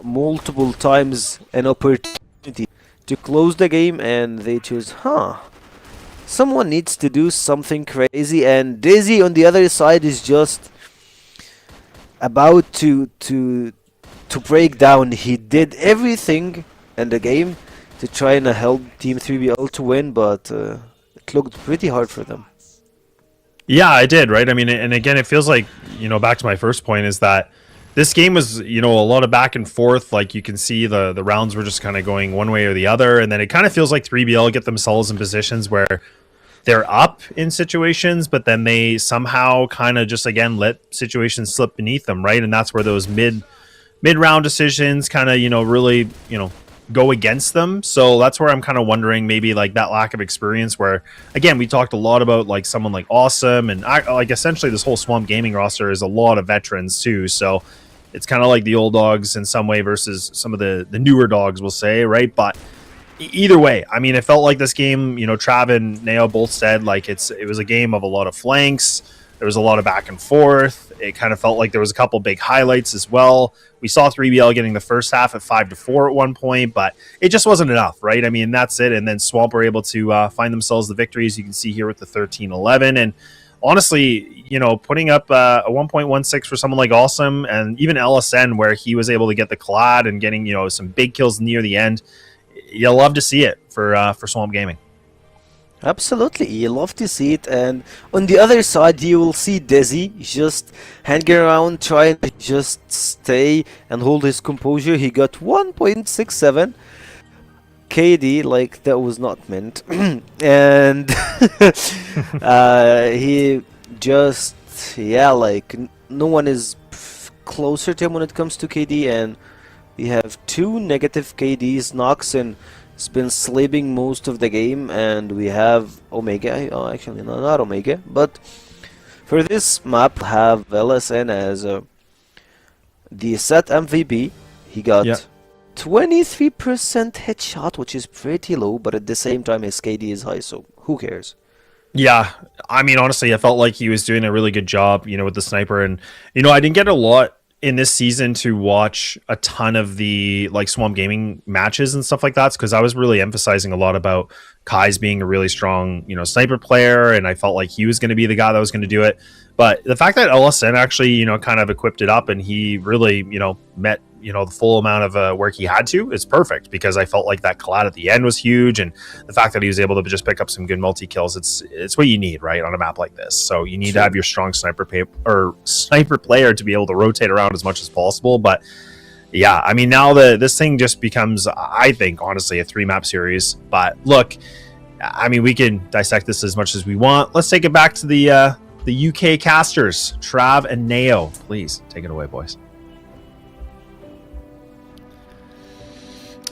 multiple times an opportunity to close the game, and they choose, someone needs to do something crazy, and Dizzy on the other side is just about to break down. He did everything in the game to try and help Team 3BL to win, but it looked pretty hard for them. Yeah, I did, right? I mean, and again, it feels like, back to my first point, is that this game was, a lot of back and forth. Like, you can see the rounds were just kind of going one way or the other, and then it kind of feels like 3BL get themselves in positions where they're up in situations, but then they somehow kind of just, again, let situations slip beneath them, right? And that's where those mid-round decisions kind of, really, go against them. So that's where I'm kind of wondering, maybe like that lack of experience, where again, we talked a lot about like someone like Awesome, and like essentially this whole Swamp Gaming roster is a lot of veterans too. So it's kind of like the old dogs in some way versus some of the newer dogs, we'll say, right? But either way, I mean, it felt like this game, Trav and Neo both said, like, it was a game of a lot of flanks. There was a lot of back and forth. It kind of felt like there was a couple big highlights as well. We saw 3BL getting the first half at 5-4 at one point, but it just wasn't enough, right? I mean, that's it. And then Swamp were able to find themselves the victories. You can see here with the 13-11. And honestly, putting up a 1.16 for someone like Awesome, and even LSN, where he was able to get the Clad and getting, some big kills near the end. You'll love to see it for Swamp Gaming. Absolutely, you love to see it. And on the other side, you will see Dizzy just hanging around, trying to just stay and hold his composure. He got 1.67 KD, like that was not meant. And he just, like no one is closer to him when it comes to KD. And we have 2 negative KDs. Noxon has been sleeping most of the game, and we have Omega. Oh, actually, no, not Omega. But for this map, have LSN as the set MVP. He got 23% headshot, which is pretty low, but at the same time, his KD is high, so who cares? Yeah, I mean, honestly, I felt like he was doing a really good job, with the sniper. And, I didn't get a lot in this season to watch a ton of the like Swamp Gaming matches and stuff like that, because I was really emphasizing a lot about Kai's being a really strong, sniper player, and I felt like he was going to be the guy that was going to do it. But the fact that LSN actually, kind of equipped it up, and he really, met, the full amount of work he had to, is perfect, because I felt like that collab at the end was huge, and the fact that he was able to just pick up some good multi kills, it's what you need, right, on a map like this. So you need to have your strong sniper player to be able to rotate around as much as possible. But yeah, I mean, now this thing just becomes, I think, honestly, a 3-map series. But look, I mean, we can dissect this as much as we want. Let's take it back to the UK casters, Trav and Neo. Please take it away, boys.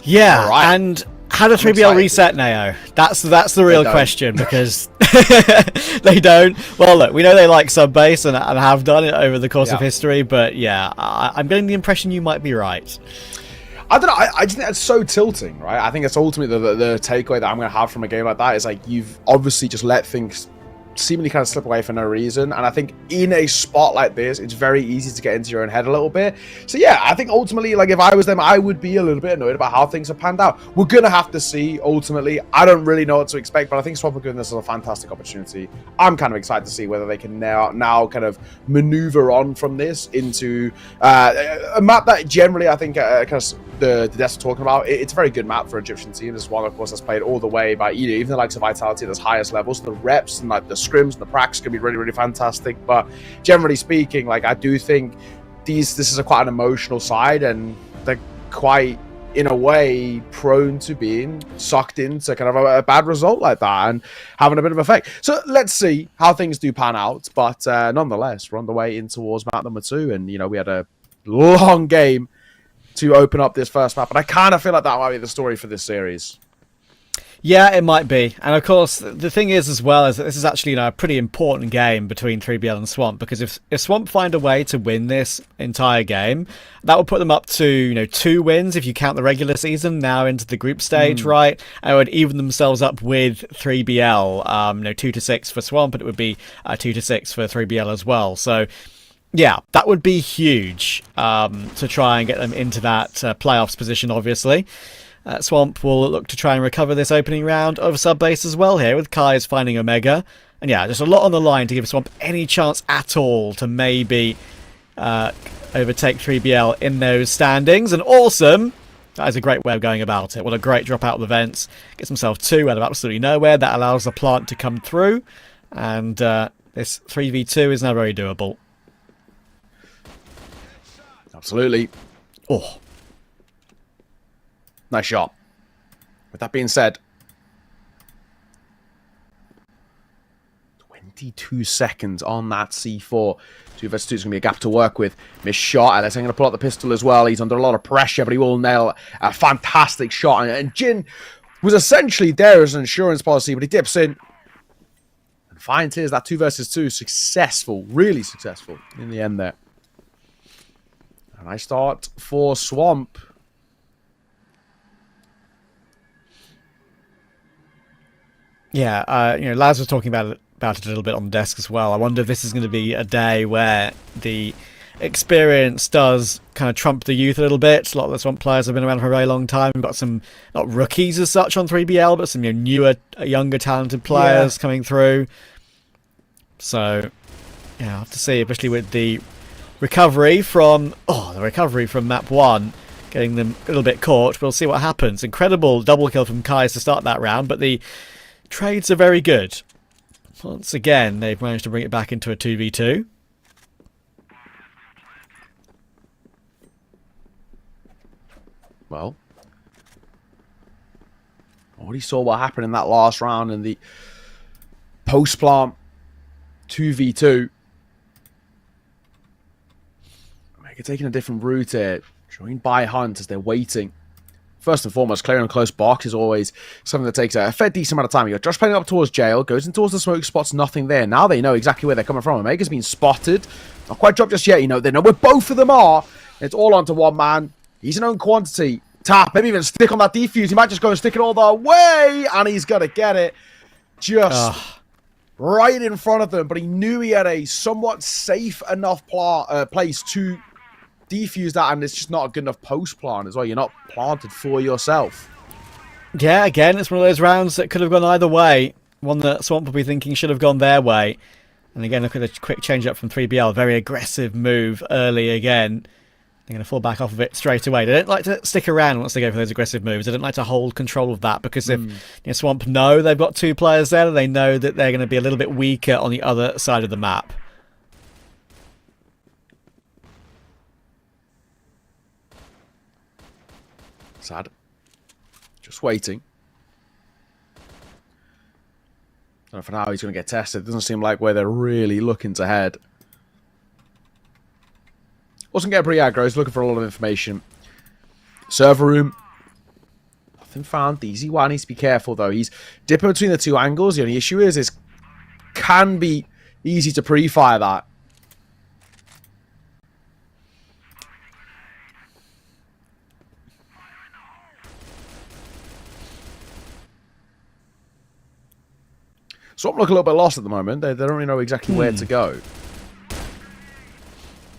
Yeah, and how does 3BL reset Neo? That's the real question, because they don't. Well, look, we know they like sub base and have done it over the course of history, but yeah, I'm getting the impression you might be right. I don't know. I just think that's so tilting, right? I think it's ultimately the takeaway that I'm going to have from a game like that is like, you've obviously just let things seemingly kind of slip away for no reason. And I think in a spot like this, it's very easy to get into your own head a little bit. So yeah, I think ultimately, like, if I was them, I would be a little bit annoyed about how things have panned out. We're gonna have to see. Ultimately, I don't really know what to expect, but I think Swamp are giving this a fantastic opportunity. I'm kind of excited to see whether they can now kind of maneuver on from this into a map that generally, I think, kind of the Des are talking about. It's a very good map for Egyptian team. This one, of course, that's played all the way by even the likes of Vitality at its highest levels. The reps and like the scrims and the pracs can be really, really fantastic. But generally speaking, like, I do think this is quite an emotional side, and they're quite in a way, prone to being sucked into kind of a bad result like that and having a bit of effect. So let's see how things do pan out. But nonetheless, we're on the way in towards map number 2. And, you know, we had a long game to open up this first map. And I kind of feel like that might be the story for this series. Yeah, it might be. And of course, the thing is as well is that this is actually, you know, a pretty important game between 3BL and Swamp, because if Swamp find a way to win this entire game, that would put them up to, you know, 2 wins if you count the regular season now into the group stage, right? And it would even themselves up with 3BL, you know, 2-6 for Swamp, and it would be 2-6 for 3BL as well. So yeah, that would be huge to try and get them into that playoffs position, obviously. Swamp will look to try and recover this opening round over sub-base as well here, with Kai's finding Omega. And yeah, just a lot on the line to give Swamp any chance at all to maybe overtake 3BL in those standings. And awesome! That is a great way of going about it. What a great drop out of the vents. Gets himself 2 out of absolutely nowhere. That allows the plant to come through. And this 3v2 is now very doable. Absolutely. Oh. Nice shot. With that being said, 22 seconds on that C4. 2 versus 2 is going to be a gap to work with. Missed shot. LSN going to pull out the pistol as well. He's under a lot of pressure, but he will nail a fantastic shot. And Jin was essentially there as an insurance policy, but he dips in and finds his. That 2 versus 2 successful. Really successful in the end there. A nice start for Swamp. Yeah, you know, Laz was talking about it a little bit on the desk as well. I wonder if this is going to be a day where the experience does kind of trump the youth a little bit. A lot of the Swamp players have been around for a very long time. We've got some, not rookies as such on 3BL, but some, you know, newer, younger, talented players coming through. So, yeah, I'll have to see, especially with the recovery from map 1. Getting them a little bit caught. We'll see what happens. Incredible double kill from Kais to start that round, but the trades are very good. Once again, they've managed to bring it back into a 2v2. Well, already saw what happened in that last round in the post-plant 2v2. Omega taking a different route here. Joined by Hunt as they're waiting. First and foremost, clearing a close box is always something that takes a fair decent amount of time. You got Josh playing up towards jail, goes in towards the smoke spots, nothing there. Now they know exactly where they're coming from. Omega's been spotted. Not quite dropped just yet, you know. They know where both of them are. It's all onto one man. He's an own quantity. Tap, maybe even stick on that defuse. He might just go and stick it all the way, and he's going to get it just right in front of them. But he knew he had a somewhat safe enough place to defuse that, and it's just not a good enough post plant as well. You're not planted for yourself. Yeah, again, it's one of those rounds that could have gone either way. One that Swamp will be thinking should have gone their way. And again, look at the quick change up from 3BL. Very aggressive move early again. They're going to fall back off of it straight away. They don't like to stick around once they go for those aggressive moves. They don't like to hold control of that, because if Swamp know they've got 2 players there, they know that they're going to be a little bit weaker on the other side of the map. Sad. Just waiting. And for now, he's going to get tested. It doesn't seem like where they're really looking to head. Wasn't getting pretty aggro. He's looking for a lot of information. Server room. Nothing found. DZY needs to be careful, though. He's dipping between the 2 angles. The only issue is it can be easy to pre-fire that. So I'm looking a little bit lost at the moment. They don't really know exactly where to go.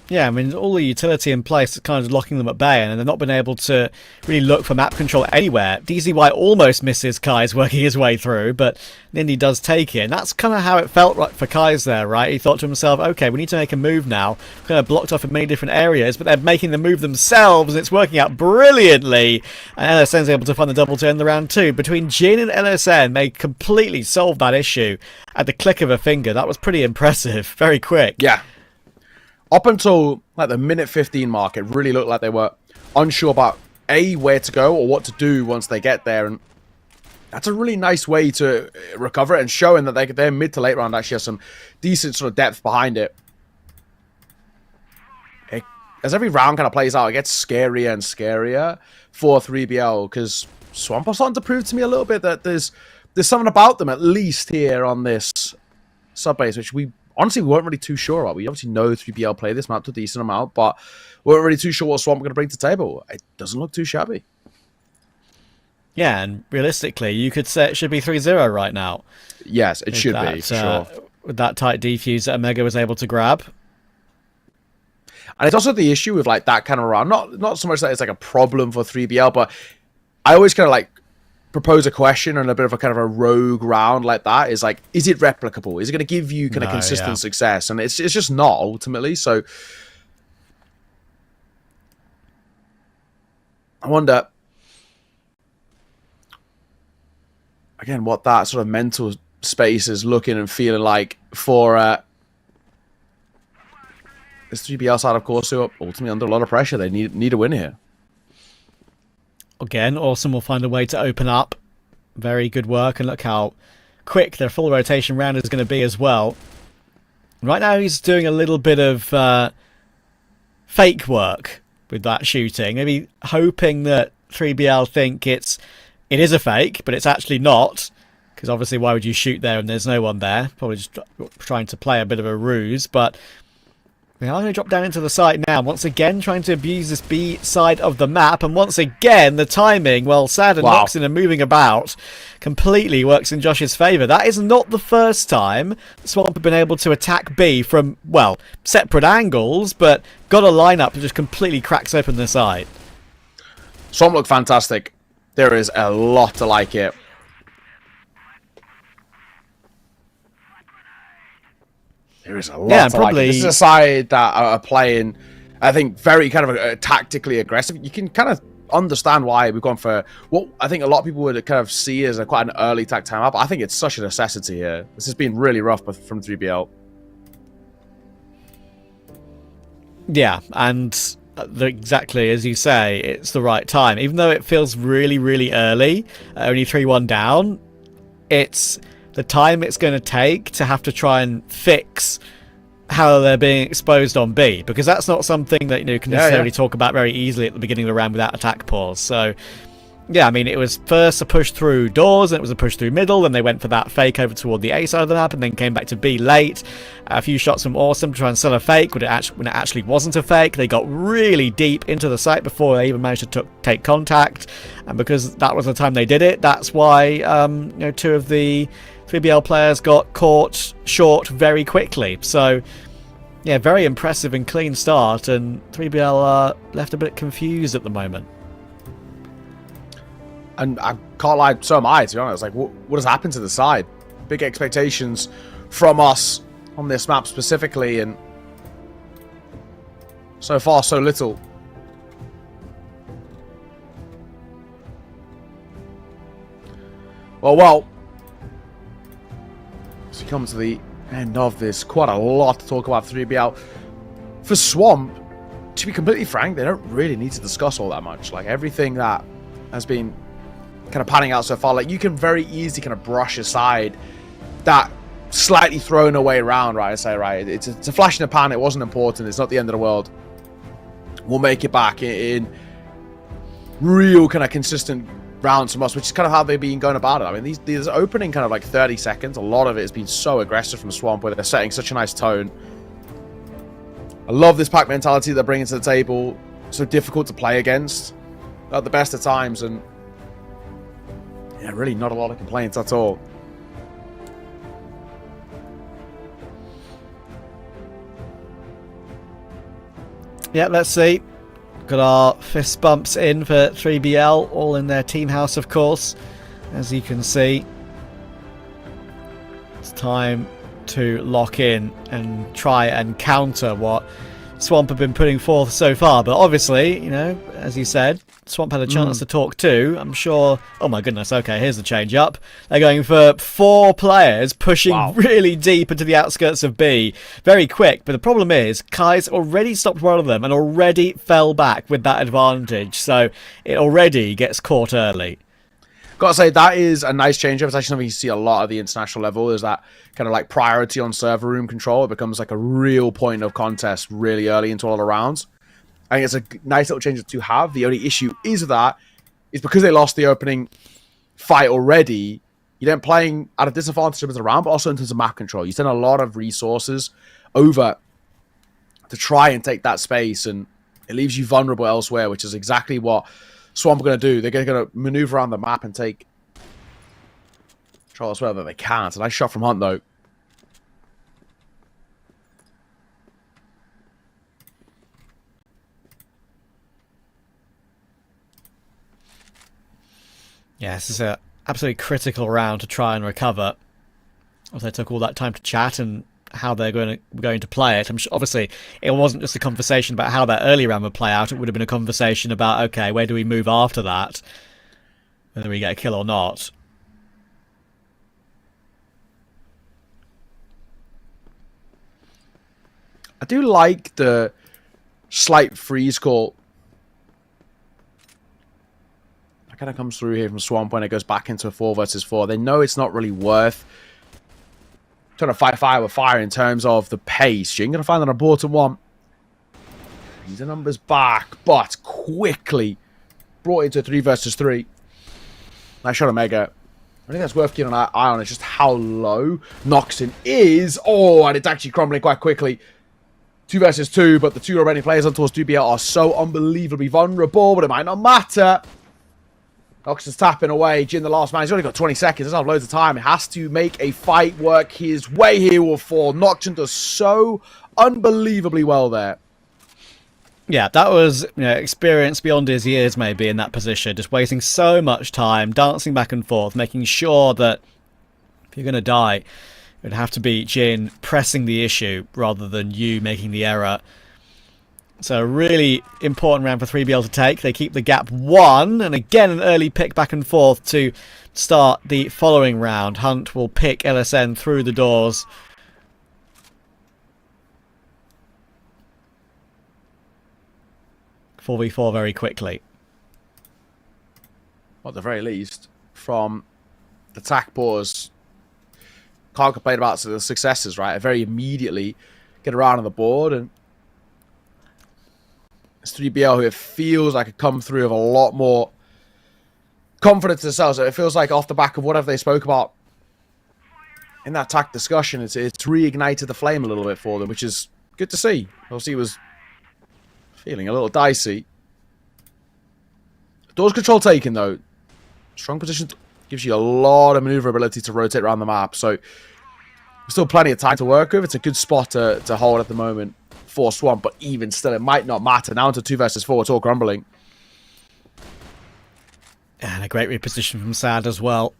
Yeah, I mean, all the utility in place is kind of locking them at bay, and they've not been able to really look for map control anywhere. DZY almost misses Kai's working his way through, but Nindy does take it. And that's kind of how it felt right for Kai's there, right? He thought to himself, okay, we need to make a move now. We're kind of blocked off in many different areas, but they're making the move themselves, and it's working out brilliantly. And LSN's able to find the double turn in the round 2. Between Jin and LSN, they completely solved that issue at the click of a finger. That was pretty impressive. Very quick. Yeah. Up until like the minute 15 mark, it really looked like they were unsure about where to go or what to do once they get there, and that's a really nice way to recover it, and showing that their mid to late round actually has some decent sort of depth behind it. As every round kind of plays out, it gets scarier and scarier for 3BL, because Swamp are starting to prove to me a little bit that there's something about them, at least here on this sub-base, which we honestly weren't really too sure about. We obviously know 3BL play this map to a decent amount, but we weren't really too sure what Swamp were going to bring to the table. It doesn't look too shabby. Yeah, and realistically, you could say it should be 3-0 right now. Yes, it should be, for sure. With that tight defuse that Omega was able to grab. And it's also the issue with like that kind of round. Not so much that it's like a problem for 3BL, but I always kind of like propose a question on a bit of a kind of a rogue round like that. Is like, is it replicable? Is it going to give you kind of consistent success? And it's just not ultimately. So I wonder again what that sort of mental space is looking and feeling like for this 3BL side, of course, who are ultimately under a lot of pressure. They need a win here. Again, Awesome will find a way to open up. Very good work, and look how quick their full rotation round is going to be as well. Right now he's doing a little bit of fake work with that shooting. Maybe hoping that 3BL think it is a fake, but it's actually not. Because obviously why would you shoot there and there's no one there? Probably just trying to play a bit of a ruse, but we are going to drop down into the site now. Once again, trying to abuse this B side of the map. And once again, the timing, well, Sad and Noxon are moving about, completely works in Josh's favour. That is not the first time Swamp have been able to attack B from, well, separate angles, but got a lineup that just completely cracks open the side. Swamp look fantastic. There is a lot to like it. There is a lot to like. This is a side that are playing, I think, very kind of tactically aggressive. You can kind of understand why we've gone for what I think a lot of people would kind of see as quite an early tack timeout, but I think it's such a necessity here. This has been really rough from 3BL. Yeah, and exactly as you say, it's the right time. Even though it feels really, really early, only 3-1 down, it's the time it's going to take to have to try and fix how they're being exposed on B, because that's not something that you can necessarily talk about very easily at the beginning of the round without attack pause. So yeah, I mean, it was first a push through doors, and it was a push through middle, and they went for that fake over toward the A side of the map, and then came back to B late. A few shots from Awesome to try and sell a fake when it actually wasn't a fake. They got really deep into the site before they even managed to take contact, and because that was the time they did it, that's why two of the 3BL players got caught short very quickly. So yeah, very impressive and clean start, and 3BL are left a bit confused at the moment. And I can't lie, so am I, to be honest. Like, what has happened to the side? Big expectations from us on this map specifically, and so far, so little. Well, as we come to the end of this, quite a lot to talk about 3BL. For Swamp, to be completely frank, they don't really need to discuss all that much. Like, everything that has been kind of panning out so far, like, you can very easily kind of brush aside that slightly thrown away round, right? I say, right, it's a flash in the pan. It wasn't important. It's not the end of the world. We'll make it back in real kind of consistent rounds from us, which is kind of how they've been going about it. I mean, these opening kind of like 30 seconds, a lot of it has been so aggressive from Swamp, where they're setting such a nice tone. I love this pack mentality they're bringing to the table. So difficult to play against at the best of times, and yeah, really not a lot of complaints at all. Yeah, let's see. Got our fist bumps in for 3BL, all in their team house, of course. As you can see, it's time to lock in and try and counter what Swamp have been putting forth so far. But obviously, you know, as you said, Swamp had a chance to talk too. I'm sure. Oh my goodness. Okay, here's the change up. They're going for 4 players pushing really deep into the outskirts of B. Very quick. But the problem is, Kai's already stopped one of them and already fell back with that advantage. So it already gets caught early. Gotta say, that is a nice change up. It's actually something you see a lot at the international level, is that kind of like priority on server room control. It becomes like a real point of contest really early into all the rounds. I think it's a nice little change to have. The only issue is with that is because they lost the opening fight already, you're then playing at a disadvantage in the round, but also in terms of map control. You send a lot of resources over to try and take that space, and it leaves you vulnerable elsewhere, which is exactly what Swamp are going to do. They're going to maneuver around the map and take control as well, that they can't. A nice shot from Hunt, though. Yeah, this is an absolutely critical round to try and recover. They took all that time to chat and how they're going to play it. I'm sure, obviously, it wasn't just a conversation about how that early round would play out. It would have been a conversation about, okay, where do we move after that? Whether we get a kill or not. I do like the slight freeze call that kind of comes through here from Swamp when it goes back into a 4 versus 4. They know it's not really worth trying to fight fire with fire in terms of the pace. Jin going to find an important one. Brings the numbers back, but quickly brought into 3 versus 3. Nice shot of Mega. I think that's worth keeping an eye on is just how low Noxon is. Oh, and it's actually crumbling quite quickly. 2 versus 2, but the 2 remaining players on towards DBL are so unbelievably vulnerable, but it might not matter. Noxon's tapping away. Jin, the last man. He's only got 20 seconds. Doesn't have loads of time. He has to make a fight work his way. He will fall. Noxon does so unbelievably well there. Yeah, that was experience beyond his years maybe in that position. Just wasting so much time, dancing back and forth, making sure that if you're going to die, it would have to be Jin pressing the issue rather than you making the error. So a really important round for 3BL to take. They keep the gap 1, and again an early pick back and forth to start the following round. Hunt will pick LSN through the doors. .4v4 very quickly. Well, at the very least, from the TAC pause, can't complain about the successes, right? Very immediately get around on the board, and it's 3BL who it feels like it come through with a lot more confidence in themselves. It feels like off the back of whatever they spoke about in that TAC discussion, it's reignited the flame a little bit for them, which is good to see. Obviously, it was feeling a little dicey. Doors control taken, though. Strong position gives you a lot of maneuverability to rotate around the map, so still plenty of time to work with. It's a good spot to hold at the moment for Swamp, but even still, it might not matter. Now into 2 versus 4, it's all crumbling. And a great reposition from Sad as well.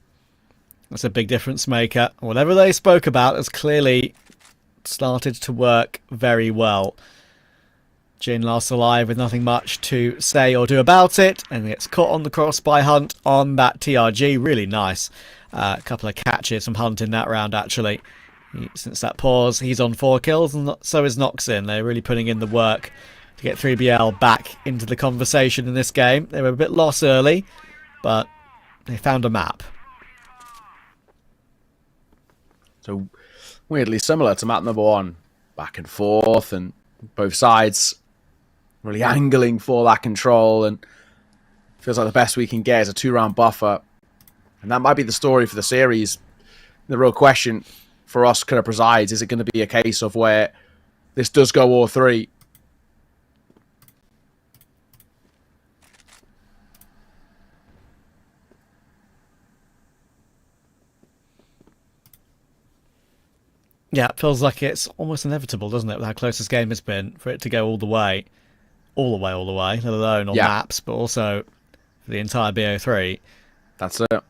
That's a big difference maker. Whatever they spoke about has clearly started to work very well. Jin last alive with nothing much to say or do about it, and gets caught on the cross by Hunt on that TRG. Really nice. A couple of catches from Hunt in that round, actually. Since that pause, he's on 4 kills, and so is Noxon. They're really putting in the work to get 3BL back into the conversation in this game. They were a bit lost early, but they found a map. So, weirdly similar to map number 1. Back and forth, and both sides really angling for that control, and feels like the best we can get is a 2-round buffer. And that might be the story for the series. The real question for us kind of presides, is it going to be a case of where this does go all 3? Yeah, it feels like it's almost inevitable, doesn't it, with how close this game has been, for it to go all the way, let alone on maps, but also for the entire BO3. That's it.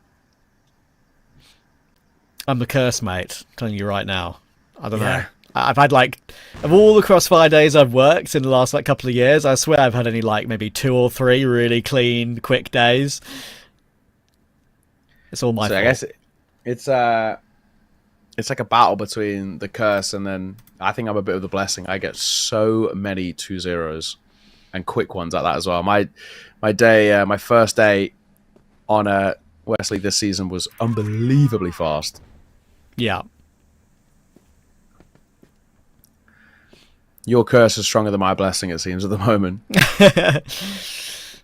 I'm the curse, mate. I'm telling you right now. I don't know. I've had like, of all the CrossFire days I've worked in the last like couple of years, I swear I've had only like maybe 2 or 3 really clean, quick days. It's all my fault. I guess it's like a battle between the curse and then I think I'm a bit of the blessing. I get so many 2-0s and quick ones like that as well. My first day on Wesley this season was unbelievably fast. Yeah. Your curse is stronger than my blessing, it seems, at the moment.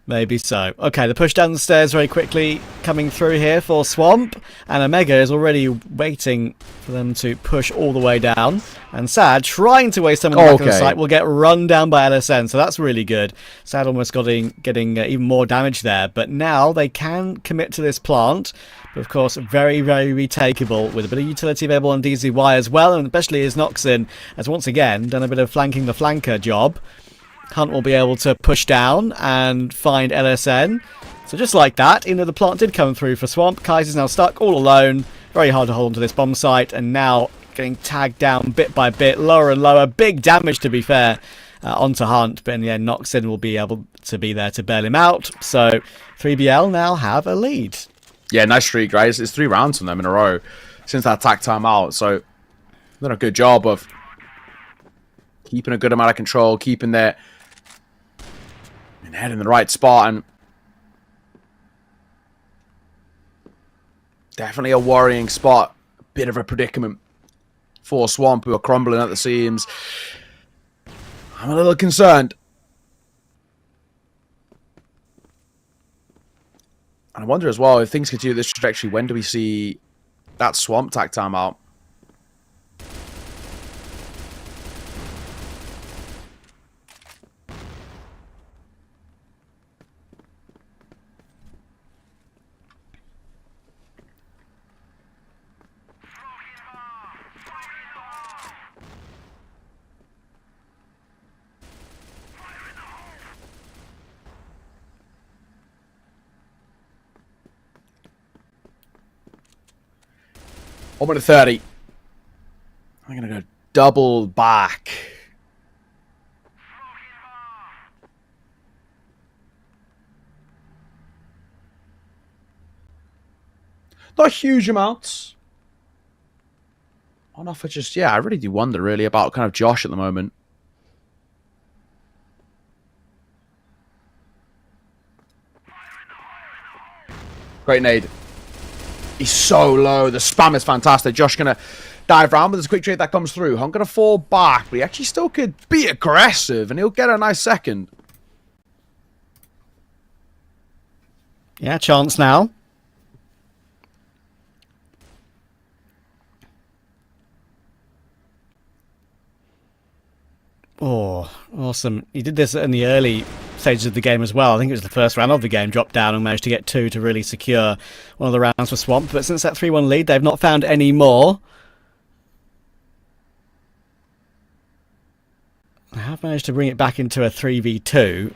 Maybe so. Okay, the push down the stairs very quickly coming through here for Swamp, and Omega is already waiting for them to push all the way down. And Sad, trying to waste some of the back of the site, will get run down by LSN, so that's really good. Sad almost getting even more damage there, but now they can commit to this plant. But of course, very, very retakeable with a bit of utility available on DZY as well, and especially as Noxin has once again done a bit of flanking the flanker job. Hunt will be able to push down and find LSN. So just like that, into the plant did come through for Swamp. Kaiser's now stuck all alone. Very hard to hold onto this bomb site, and now getting tagged down bit by bit, lower and lower. Big damage, to be fair, onto Hunt, but in the end, Noxin will be able to be there to bail him out. So 3BL now have a lead. Yeah, nice streak, right? It's 3 rounds from them in a row since that attack time out. So they've done a good job of keeping a good amount of control, keeping their head in the right spot, and definitely a worrying spot. A bit of a predicament for Swamp, who are crumbling at the seams. I'm a little concerned. And I wonder as well, if things continue this trajectory, when do we see that Swamp attack time out? I'm at 30. I'm going to go double back. Not huge amounts. On offer, just, yeah, I really do wonder really about kind of Josh at the moment. Great nade. He's so low. The spam is fantastic. Josh going to dive around, but there's a quick trade that comes through. I'm going to fall back, but he actually still could be aggressive, and he'll get a nice second. Yeah, chance now. Oh, awesome. He did this in the early stages of the game as well. I think it was the first round of the game, dropped down and managed to get 2 to really secure one of the rounds for Swamp. But since that 3-1 lead, they've not found any more. They have managed to bring it back into a 3v2.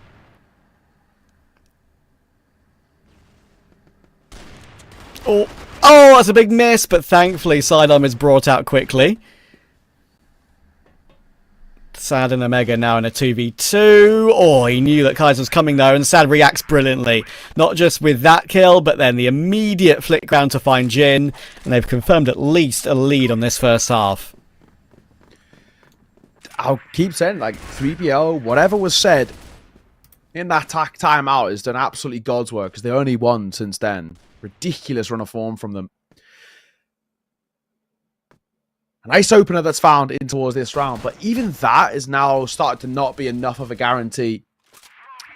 Oh, that's a big miss, but thankfully Sidearm is brought out quickly. Sad and Omega now in a 2v2. Oh, he knew that Kaiser was coming though, and Sad reacts brilliantly. Not just with that kill, but then the immediate flick round to find Jin, and they've confirmed at least a lead on this first half. I'll keep saying, like, 3BL, whatever was said in that attack timeout has done absolutely God's work, because they only won since then. Ridiculous run of form from them. A nice opener that's found in towards this round, but even that is now starting to not be enough of a guarantee.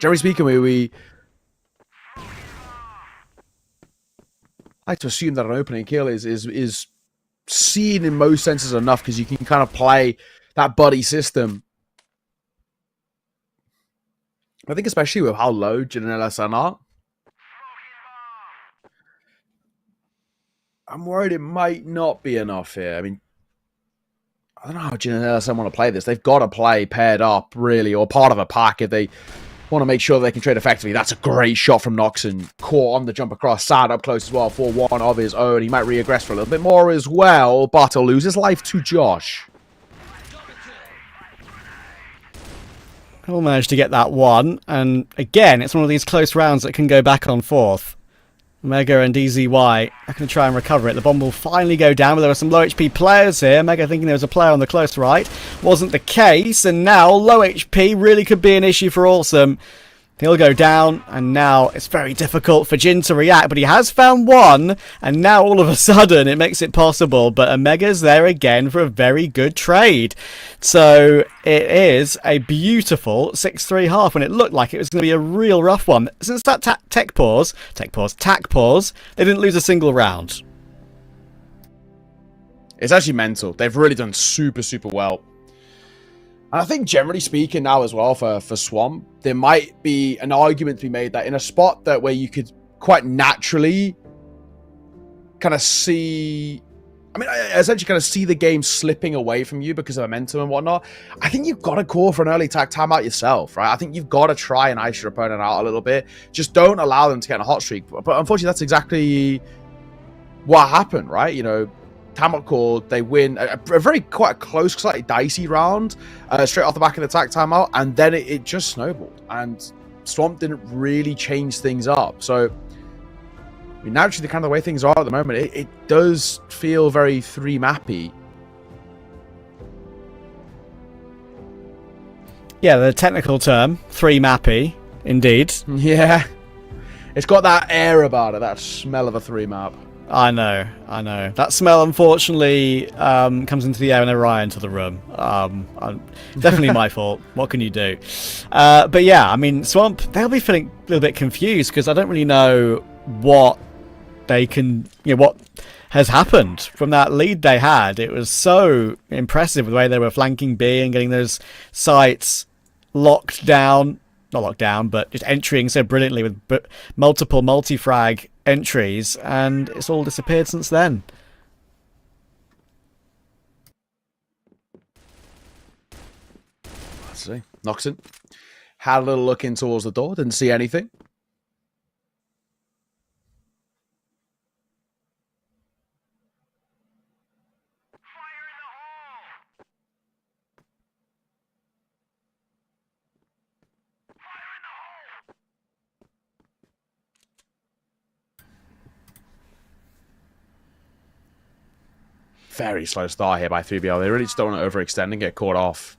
Generally speaking, we like to assume that an opening kill is seen in most senses enough, because you can kind of play that buddy system. I think especially with how low Jin and LSN are, I'm worried it might not be enough here. I mean, I don't know how Jin and LSN want to play this. They've got to play paired up, really, or part of a pack if they want to make sure they can trade effectively. That's a great shot from Noxin. Caught on the jump across. Sad up close as well for one of his own. He might reaggress for a little bit more as well, but he'll lose his life to Josh. All managed to get that one, and again, it's one of these close rounds that can go back and forth. Mega and DZY are going to try and recover it. The bomb will finally go down, but there are some low HP players here. Mega thinking there was a player on the close right. Wasn't the case, and now low HP really could be an issue for Awesome. He'll go down, and now it's very difficult for Jin to react, but he has found one, and now all of a sudden it makes it possible, but Omega's there again for a very good trade. So it is a beautiful 6-3 half, and it looked like it was going to be a real rough one. Since that tack pause, they didn't lose a single round. It's actually mental. They've really done super, super well. And I think generally speaking now as well for Swamp, there might be an argument to be made that in a spot that where you could quite naturally kind of see, I mean, essentially kind of see the game slipping away from you because of momentum and whatnot, I think you've got to call for an early tag timeout yourself, right? I think you've got to try and ice your opponent out a little bit. Just don't allow them to get in a hot streak. But unfortunately, that's exactly what happened, right? You know, timeout called, they win a very quite close, slightly dicey round straight off the back of the tag timeout, and then it just snowballed, and Swamp didn't really change things up. So I mean, naturally, the kind of the way things are at the moment, it does feel very 3-mappy. Yeah, the technical term, 3-mappy, indeed. Yeah, it's got that air about it, that smell of a 3-map. I know. That smell, unfortunately, comes into the air whenever I enter the room. Definitely my fault. What can you do? But yeah, I mean, Swamp, they'll be feeling a little bit confused because I don't really know what they can, what has happened from that lead they had. It was so impressive the way they were flanking B and getting those sites locked down. Not locked down, but just entering so brilliantly with multiple multi-frag entries, and it's all disappeared since then. Let's see. Noxon had a little look in towards the door, didn't see anything. Very slow start here by 3BL. They really just don't want to overextend and get caught off.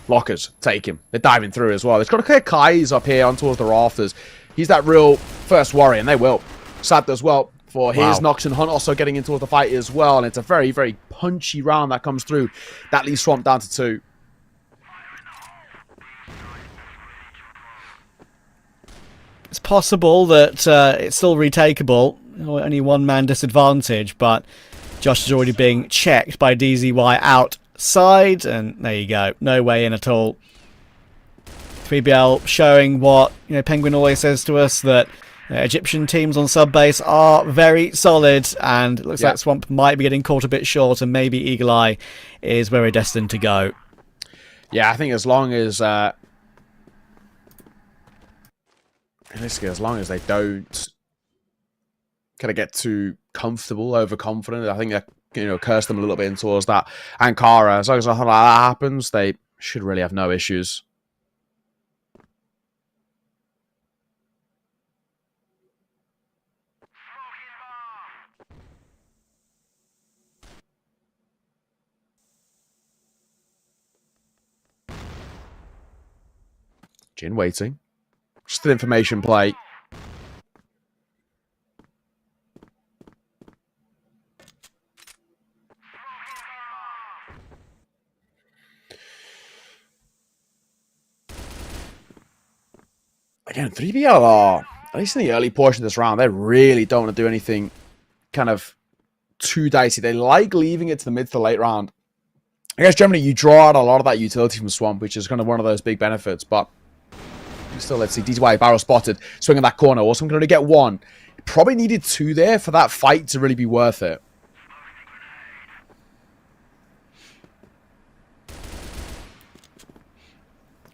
Lockers, take him. They're diving through as well. They've got to clear Kai's up here on towards the rafters. He's that real first warrior, and they will. Sad as well for his Nox and Hunt also getting into the fight as well, and it's a very, very punchy round that comes through. That leaves Swamp down to 2. It's possible that it's still retakeable. Only one-man disadvantage, but Josh is already being checked by DZY outside, and there you go. No way in at all. 3BL showing what Penguin always says to us, that Egyptian teams on sub-base are very solid, and it looks like Swamp might be getting caught a bit short, and maybe Eagle Eye is where we're destined to go. Yeah, I think as long as basically, as long as they don't kind of get too comfortable, overconfident, I think that curse them a little bit in towards that Ankara. As long as something like that happens, they should really have no issues. Jin waiting. Just an information play. Again, 3BL are, at least in the early portion of this round, they really don't want to do anything kind of too dicey. They like leaving it to the mid to late round. I guess generally you draw out a lot of that utility from Swamp, which is kind of one of those big benefits, but still, let's see. DZY barrel spotted, swinging that corner. Also, I'm going to get 1. Probably needed 2 there for that fight to really be worth it.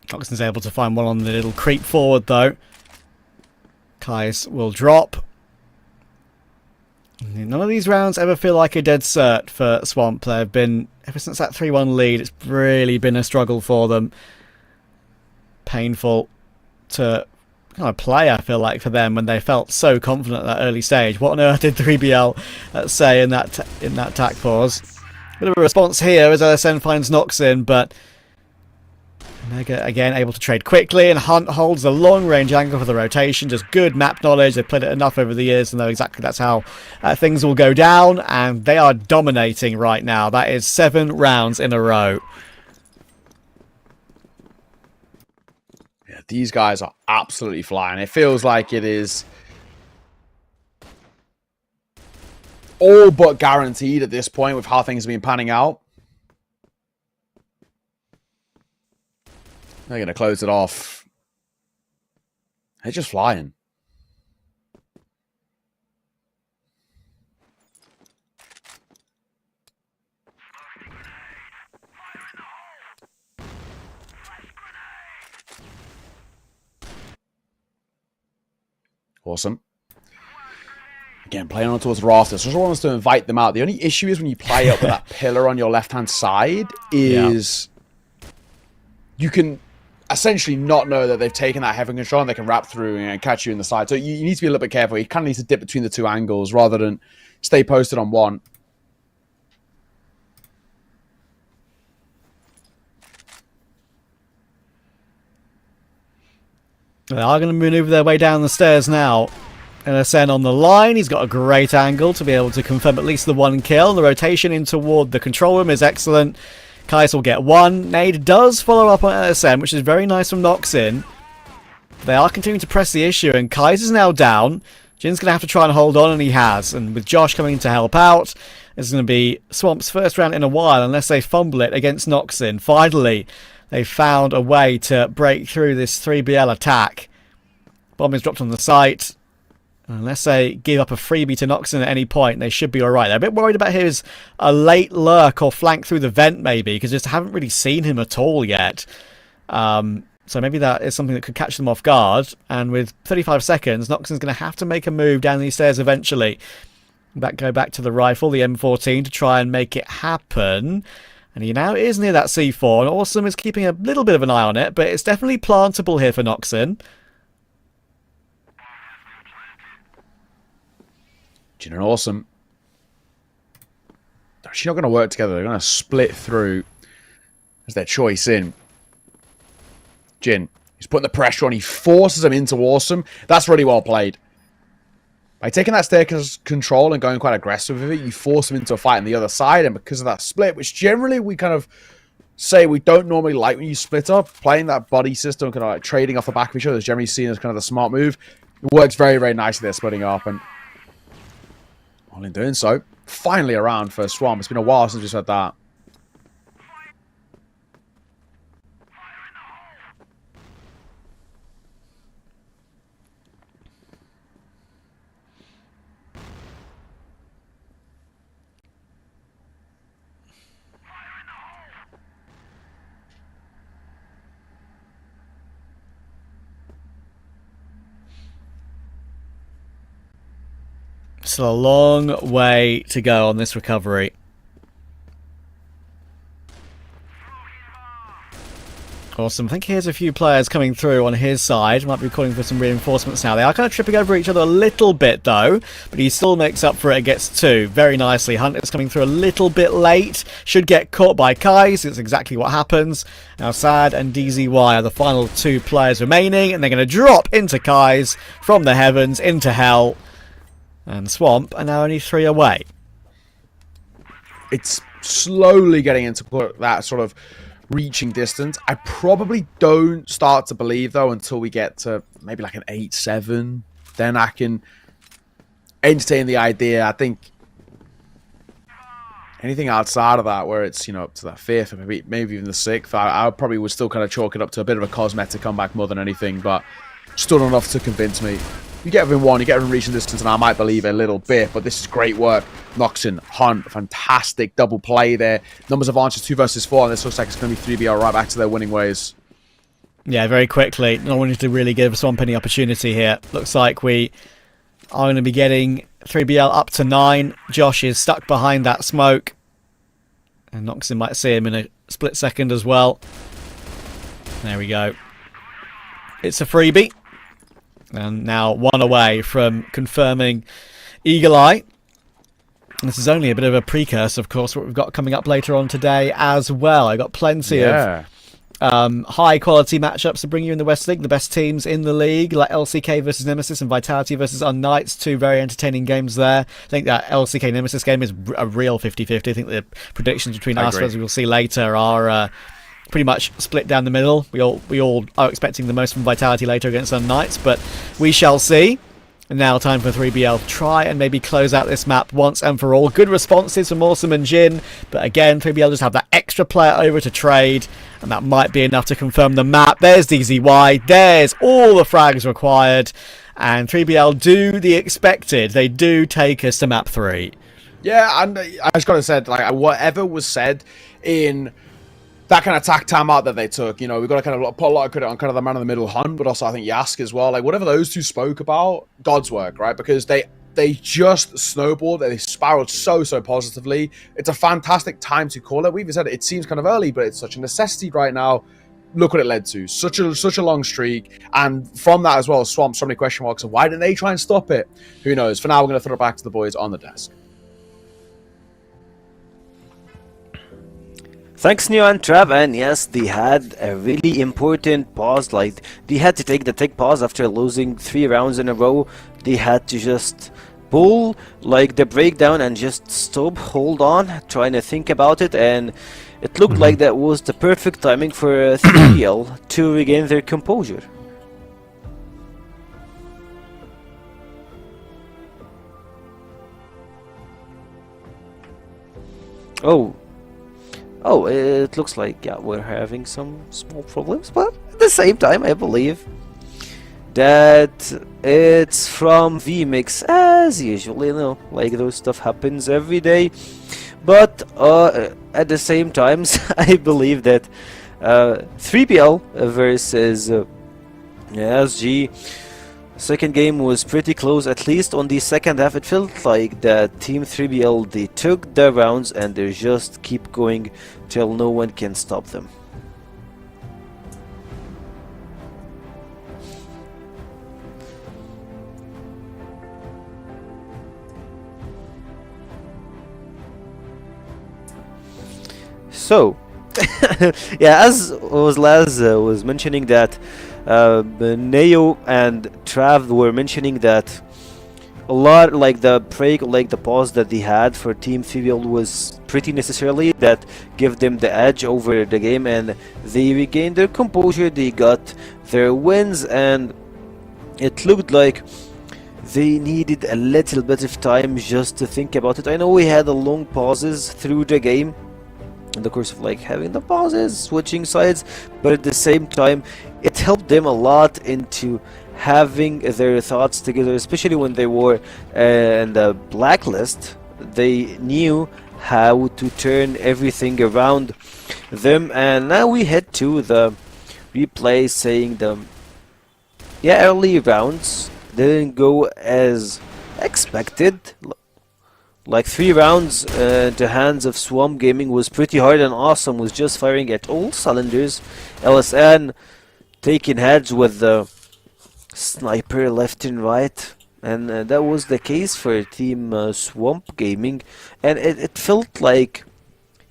Coxon's able to find one on the little creep forward, though. Kais will drop. None of these rounds ever feel like a dead cert for Swamp. They've been, ever since that 3-1 lead, it's really been a struggle for them. Painful to kind of play, I feel like, for them when they felt so confident at that early stage. What on earth did 3BL say in that tack pause? Bit of a response here as LSN finds Noxin, but Mega again able to trade quickly, and Hunt holds a long range angle for the rotation. Just good map knowledge. They've played it enough over the years to know exactly that's how things will go down, and they are dominating right now. That is 7 rounds in a row. Yeah, these guys are absolutely flying. It feels like it is all but guaranteed at this point with how things have been panning out. They're going to close it off. They're just flying. Awesome. Again, playing on towards the rafters. Just want us to invite them out. The only issue is when you play up with that pillar on your left-hand side is you can essentially not know that they've taken that heaven control and they can wrap through and catch you in the side. So you need to be a little bit careful. You kind of need to dip between the two angles rather than stay posted on one. They are going to maneuver their way down the stairs now. LSN on the line. He's got a great angle to be able to confirm at least the 1 kill. The rotation in toward the control room is excellent. Kais will get 1. Nade does follow up on LSN, which is very nice from Noxin. They are continuing to press the issue, and Kais is now down. Jin's going to have to try and hold on, and he has. And with Josh coming to help out, this is going to be Swamp's first round in a while, unless they fumble it against Noxin. Finally, they found a way to break through this 3BL attack. Bomb is dropped on the site. Unless they give up a freebie to Noxin at any point, they should be alright. They're a bit worried about his late lurk or flank through the vent, maybe, because just haven't really seen him at all yet. So maybe that is something that could catch them off guard. And with 35 seconds, Noxin's going to have to make a move down these stairs eventually. Go back to the rifle, the M14, to try and make it happen. And he now is near that C4, and Awesome is keeping a little bit of an eye on it, but it's definitely plantable here for Noxin. Jin and Awesome. They're actually not going to work together. They're going to split through as their choice in. Jin, he's putting the pressure on. He forces him into Awesome. That's really well played. By taking that staircase control and going quite aggressive with it, you force him into a fight on the other side. And because of that split, which generally we kind of say we don't normally like when you split up, playing that body system, kind of like trading off the back of each other is generally seen as kind of the smart move. It works very, very nicely there, splitting up. And while in doing so, finally around for Swamp. It's been a while since we said that. Still a long way to go on this recovery. Awesome. I think here's a few players coming through on his side. Might be calling for some reinforcements now. They are kind of tripping over each other a little bit, though. But he still makes up for it and gets 2. Very nicely. Hunt is coming through a little bit late. Should get caught by Kais. It's exactly what happens. Now Sad and DZY are the final 2 players remaining. And they're going to drop into Kais from the heavens into hell. And Swamp are now only 3 away. It's slowly getting into that sort of reaching distance. I probably don't start to believe, though, until we get to maybe like an 8-7. Then I can entertain the idea. I think anything outside of that, where it's, you know, up to that 5th or maybe even the 6th, I probably would still kind of chalk it up to a bit of a cosmetic comeback more than anything, but still not enough to convince me. You get within 1, you get within reaching distance, and I might believe a little bit, but this is great work. Noxin, Hunt, fantastic double play there. Numbers of answers, 2 versus 4, and this looks like it's going to be 3BL right back to their winning ways. Yeah, very quickly. Not wanting to really give Swamp any opportunity here. Looks like we are going to be getting 3BL up to 9. Josh is stuck behind that smoke. And Noxon might see him in a split second as well. There we go. It's a freebie. And now 1 away from confirming Eagle Eye. This is only a bit of a precursor, of course, what we've got coming up later on today as well. I got plenty of high quality matchups to bring you in the West League. The best teams in the league, like LCK versus Nemesis and Vitality versus unKnights. 2 very entertaining games there. I think that LCK Nemesis game is a real 50-50. I think the predictions between us, as we'll see later, are pretty much split down the middle. We all are expecting the most from Vitality later against unKnights, but we shall see. And now time for 3BL to try and maybe close out this map once and for all. Good responses from Awesome and Jin, but again, 3BL just have that extra player over to trade, and that might be enough to confirm the map. There's DZY, there's all the frags required, and 3BL do the expected. They do take us to map 3. Yeah, and I just gotta say, like, whatever was said in that kind of attack timeout that they took, you know, we've got to kind of put a lot of credit on kind of the man in the middle hunt, but also I think Yask as well. Like, whatever those two spoke about, God's work, right? Because they just snowballed, they spiraled so positively. It's a fantastic time to call it. We even said it seems kind of early, but it's such a necessity right now. Look what it led to. Such a long streak. And from that as well, Swamp, so many question marks of why didn't they try and stop it? Who knows? For now, we're going to throw it back to the boys on the desk. Thanks, Neo and Trav, and yes, they had a really important pause. Like, they had to take the tech pause after losing 3 rounds in a row. They had to just pull, like, the breakdown and just stop, hold on, trying to think about it, and it looked like that was the perfect timing for 3BL to regain their composure. Oh, it looks like, yeah, we're having some small problems, but at the same time, I believe that it's from VMix, as usual, you know, like those stuff happens every day. But at the same time, I believe that 3BL versus SG, second game was pretty close. At least on the second half, it felt like that Team 3BL, they took the rounds and they just keep going till no one can stop them. So, yeah, as Laz was mentioning that Neo and Trav were mentioning that a lot, like the break, like the pause that they had for Team 3BL was pretty necessarily that give them the edge over the game, and they regained their composure, they got their wins, and it looked like they needed a little bit of time just to think about it. I know we had a long pauses through the game in the course of like having the pauses, switching sides, but at the same time it helped them a lot into having their thoughts together, especially when they were in the blacklist. They knew how to turn everything around them, and now we head to the replay saying the early rounds didn't go as expected. Like 3 rounds into hands of Swamp Gaming was pretty hard, and Awesome was just firing at all cylinders. LSN taking heads with the sniper left and right, and that was the case for Team Swamp Gaming, and it felt like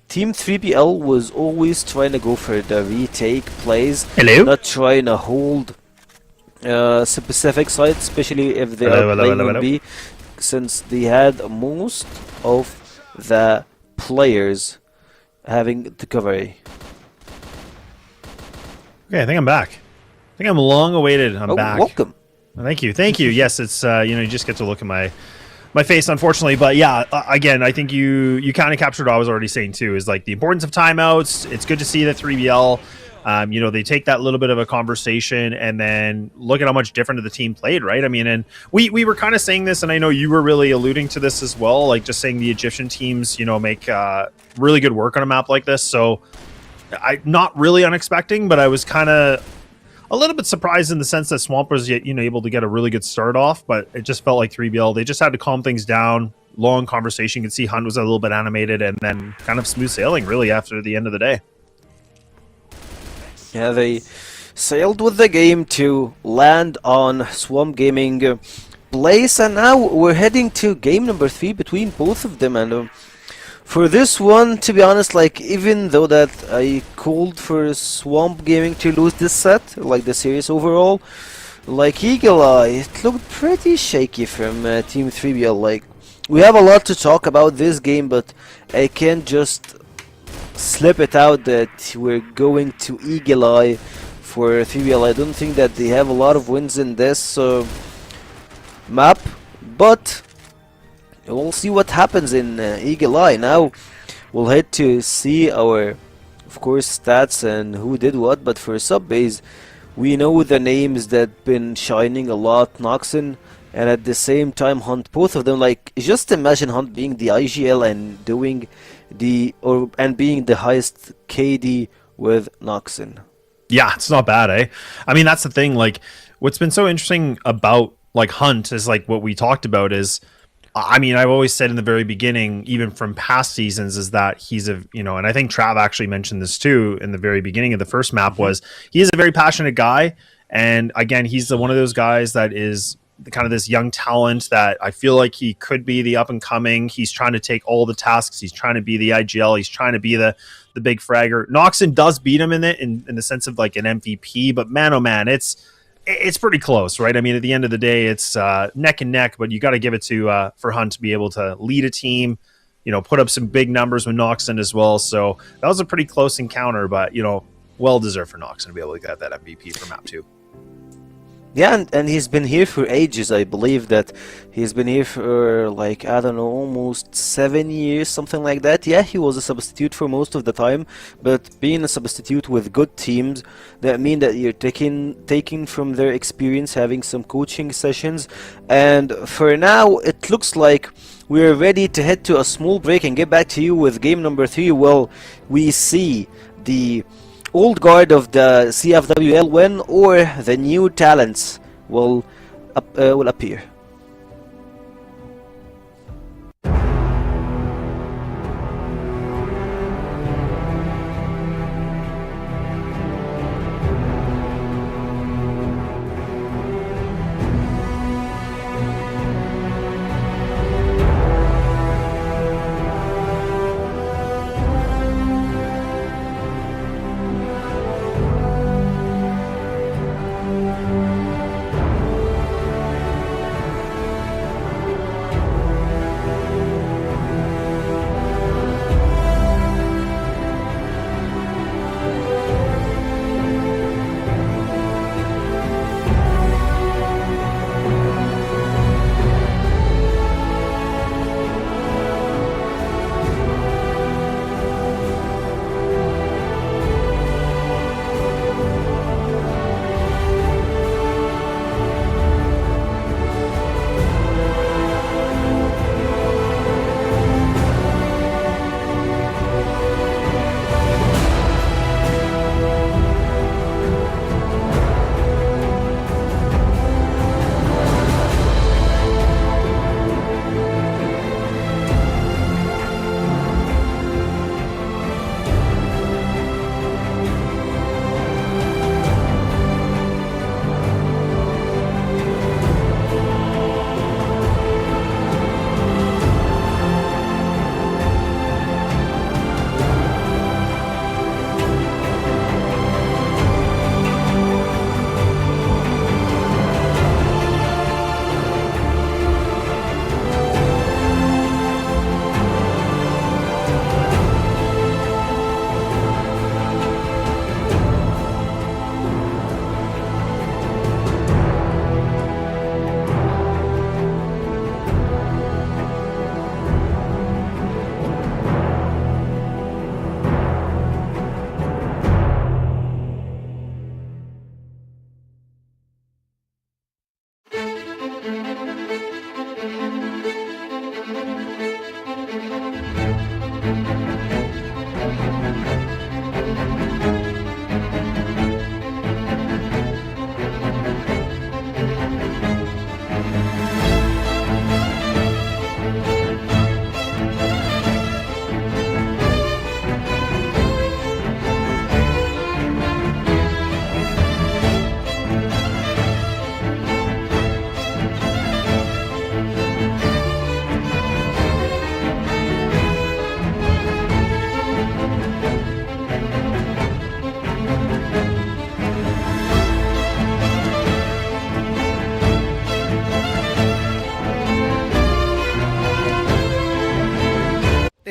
Team 3BL was always trying to go for the retake plays, not trying to hold specific sites, especially if they are playing on B, since they had most of the players having the cover A. Okay, I think I'm back. I think I'm long awaited. I'm back. Welcome. Thank you. It's you just get to look at my face, unfortunately. But yeah, again, I think you kind of captured what I was already saying too. Is like the importance of timeouts. It's good to see that 3BL. They take that little bit of a conversation and then look at how much different the team played, right? I mean, and we were kind of saying this, and I know you were really alluding to this as well, like just saying the Egyptian teams, make really good work on a map like this. So not really unexpected, but I was kind of a little bit surprised in the sense that Swamp was able to get a really good start off, but it just felt like 3BL. They just had to calm things down. Long conversation. You could see Hunt was a little bit animated, and then kind of smooth sailing really after the end of the day. Yeah, they sailed with the game to land on Swamp Gaming place, and now we're heading to game number 3 between both of them. And for this one, to be honest, like, even though that I called for Swamp Gaming to lose this set, like the series overall, like Eagle Eye, it looked pretty shaky from Team 3BL. Like, we have a lot to talk about this game, but I can't just slip it out that we're going to Eagle Eye for 3BL. I don't think that they have a lot of wins in this map, but we'll see what happens in Eagle Eye. Now we'll head to see our, of course, stats and who did what, but for sub-base we know the names that been shining a lot, Noxon and at the same time Hunt, both of them. Like, just imagine Hunt being the IGL and doing and being the highest KD with Noxon. Yeah, it's not bad, eh? I mean, that's the thing. Like, what's been so interesting about like Hunt is like what we talked about is, I mean, I've always said in the very beginning, even from past seasons, is that he's a, and I think Trav actually mentioned this too in the very beginning of the first map, was he is a very passionate guy. And again, he's one of those guys that is kind of this young talent that I feel like he could be the up and coming. He's trying to take all the tasks. He's trying to be the IGL. He's trying to be the big fragger. Noxon does beat him in it in the sense of like an MVP, but man, oh man, it's pretty close, right? I mean, at the end of the day, it's neck and neck, but you got to give it to for Hunt to be able to lead a team, put up some big numbers with Noxon as well. So that was a pretty close encounter, but well deserved for Noxon to be able to get that MVP for map 2. Yeah, and he's been here for ages. I believe that he's been here for, like, I don't know, almost 7 years, something like that. Yeah, he was a substitute for most of the time, but being a substitute with good teams, that mean that you're taking from their experience, having some coaching sessions. And for now, it looks like we're ready to head to a small break and get back to you with game number 3. Well, we see the old guard of the CFWL win, or the new talents will appear.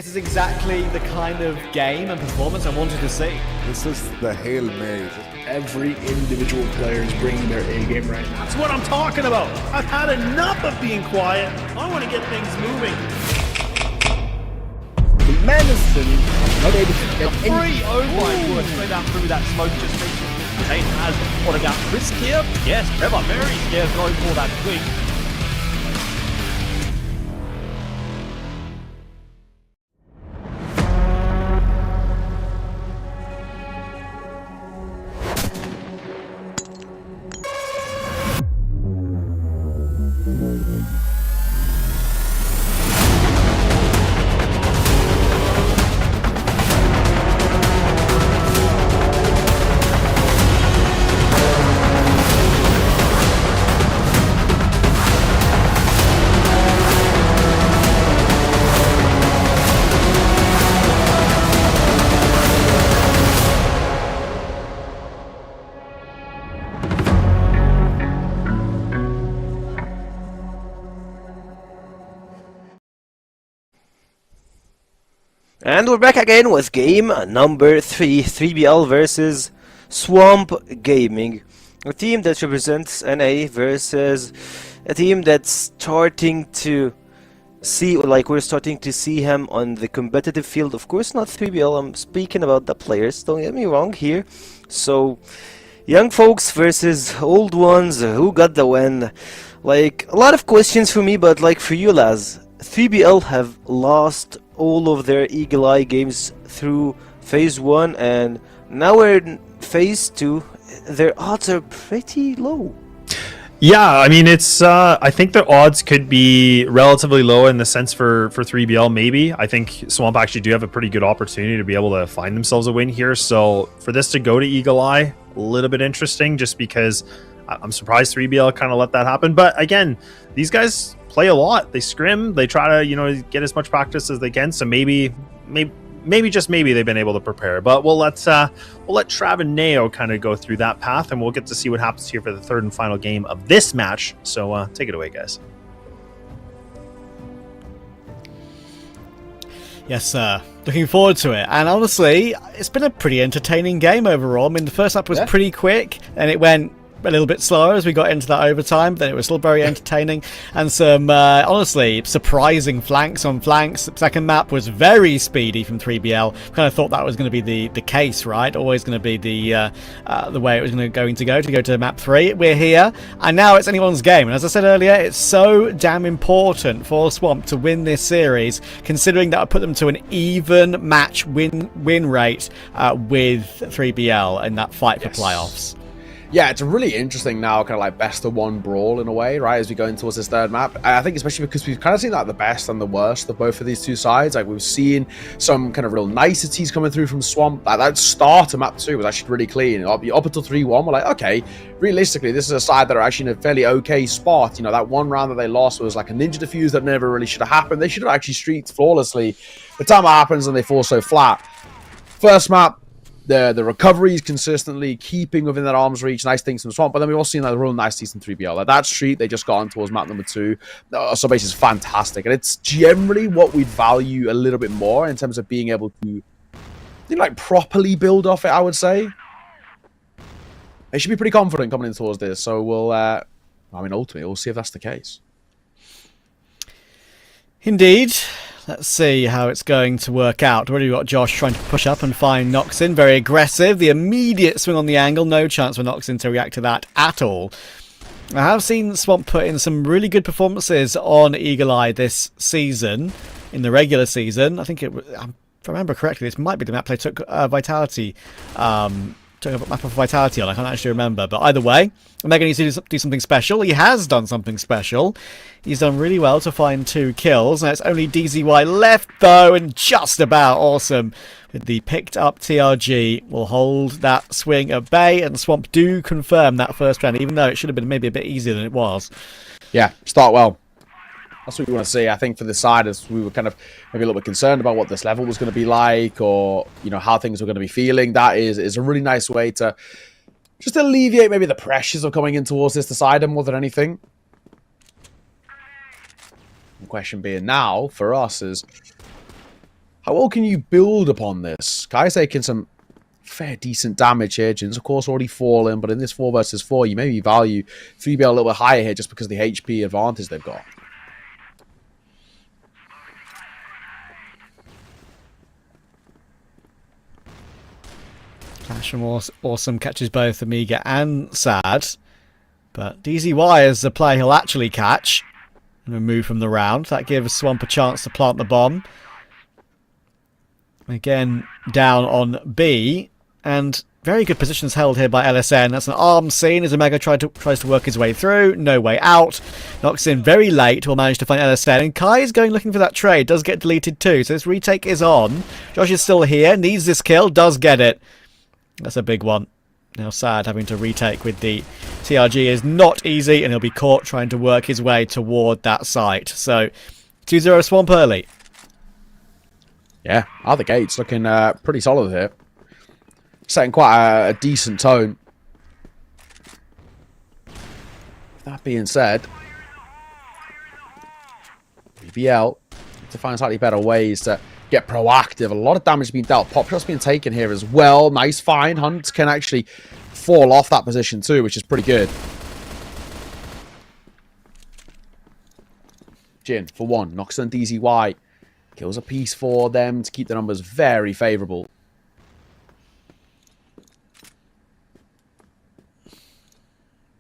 This is exactly the kind of game and performance I wanted to see. This is the Hail Mary. Every individual player is bringing their A game right now. That's what I'm talking about. I've had enough of being quiet. I want to get things moving. The Madison not able to get Free! Oh my word, straight out through that smoke just recently. Zane has spotting out Frisk here. Yes, Trevor very scared going for that swing. And we're back again with game number 3, 3BL versus Swamp Gaming. A team that represents NA versus a team that's starting to see, like we're starting to see him on the competitive field. Of course not 3BL, I'm speaking about the players, don't get me wrong here. So, young folks versus old ones, who got the win? Like, a lot of questions for me, but like for you lads, 3BL have lost all of their Eagle Eye games through phase 1 and now we're in phase 2. Their odds are pretty low. Yeah, I mean, it's I think the odds could be relatively low in the sense for 3BL maybe. I think Swamp actually do have a pretty good opportunity to be able to find themselves a win here. So for this to go to Eagle Eye, a little bit interesting just because I'm surprised 3BL kind of let that happen. But again, these guys play a lot. They scrim. They try to, you know, get as much practice as they can. So maybe just maybe they've been able to prepare. But we'll let Trav and Neo kind of go through that path, and we'll get to see what happens here for the third and final game of this match. So take it away, guys. Yes, sir. Looking forward to it. And honestly, it's been a pretty entertaining game overall. I mean, the first lap was pretty quick, and it went a little bit slower as we got into that overtime, but it was still very entertaining, and some honestly surprising flanks on flanks. The second map was very speedy from 3BL. Kind of thought that was going to be the case, right? Always going to be the way it was going to go to map 3. We're here, and now it's anyone's game. And as I said earlier, it's so damn important for Swamp to win this series, considering that would put them to an even match win rate with 3BL in that fight for playoffs. Yeah, it's really interesting now, kind of like best of one brawl in a way, right, as we go in towards this third map. I think especially because we've kind of seen like the best and the worst of both of these two sides. Like we've seen some kind of real niceties coming through from Swamp. Like that start of map 2 was actually really clean. Up until 3-1, we're like, okay, realistically, this is a side that are actually in a fairly okay spot. You know, that one round that they lost was like a ninja defuse that never really should have happened. They should have actually streaked flawlessly. The time it happens and they fall so flat. First map, the recoveries consistently keeping within that arm's reach, nice things from Swamp, but then we've also seen like the real niceties from 3BL. Like that street they just got on towards map number 2, so base is fantastic, and it's generally what we'd value a little bit more in terms of being able to, you know, like properly build off it. I would say they should be pretty confident coming in towards this. So we'll, I mean, ultimately we'll see if that's the case. Indeed. Let's see how it's going to work out. Already got Josh trying to push up and find Noxin. Very aggressive. The immediate swing on the angle. No chance for Noxin to react to that at all. I have seen Swamp put in some really good performances on Eagle Eye this season. In the regular season, I think it was, if I remember correctly, this might be the map they took Vitality. Took a map of Vitality on. I can't actually remember. But either way, Omega needs to do something special. He has done something special. He's done really well to find 2 kills. Now it's only DZY left, though, and just about awesome. With the picked up TRG, will hold that swing at bay, and Swamp do confirm that first round, even though it should have been maybe a bit easier than it was. Yeah, start well. That's what we want to see. I think for the side, as we were kind of maybe a little bit concerned about what this level was going to be like, or you know how things were going to be feeling. That is a really nice way to just alleviate maybe the pressures of coming in towards this decider more than anything. The question being now for us is, How well can you build upon this? Kai's taking some fair decent damage here. Jin's of course already fallen, but in this 4 versus 4, you maybe value 3BL a little bit higher here just because of the HP advantage they've got. Flash from Awesome catches both Amiga and Sad. But DZY is the play he'll actually catch and remove from the round. That gives Swamp a chance to plant the bomb. Again, down on B. And very good positions held here by LSN. That's an arm scene as Omega tries to work his way through. No way out. Knocks in very late. Will manage to find LSN. And Kai is going looking for that trade. Does get deleted too. So this retake is on. Josh is still here. Needs this kill. Does get it. That's a big one. Now Sad having to retake with the TRG is not easy, and he'll be caught trying to work his way toward that site. So 2-0 Swamp early. Yeah, out the gates looking pretty solid here. Setting quite a decent tone. That being said, BBL to find slightly better ways to get proactive. A lot of damage being dealt. Pop shots being taken here as well. Nice find. Hunt can actually fall off that position too, which is pretty good. Jin, for one, knocks on DZY. Kills a piece for them to keep the numbers very favourable.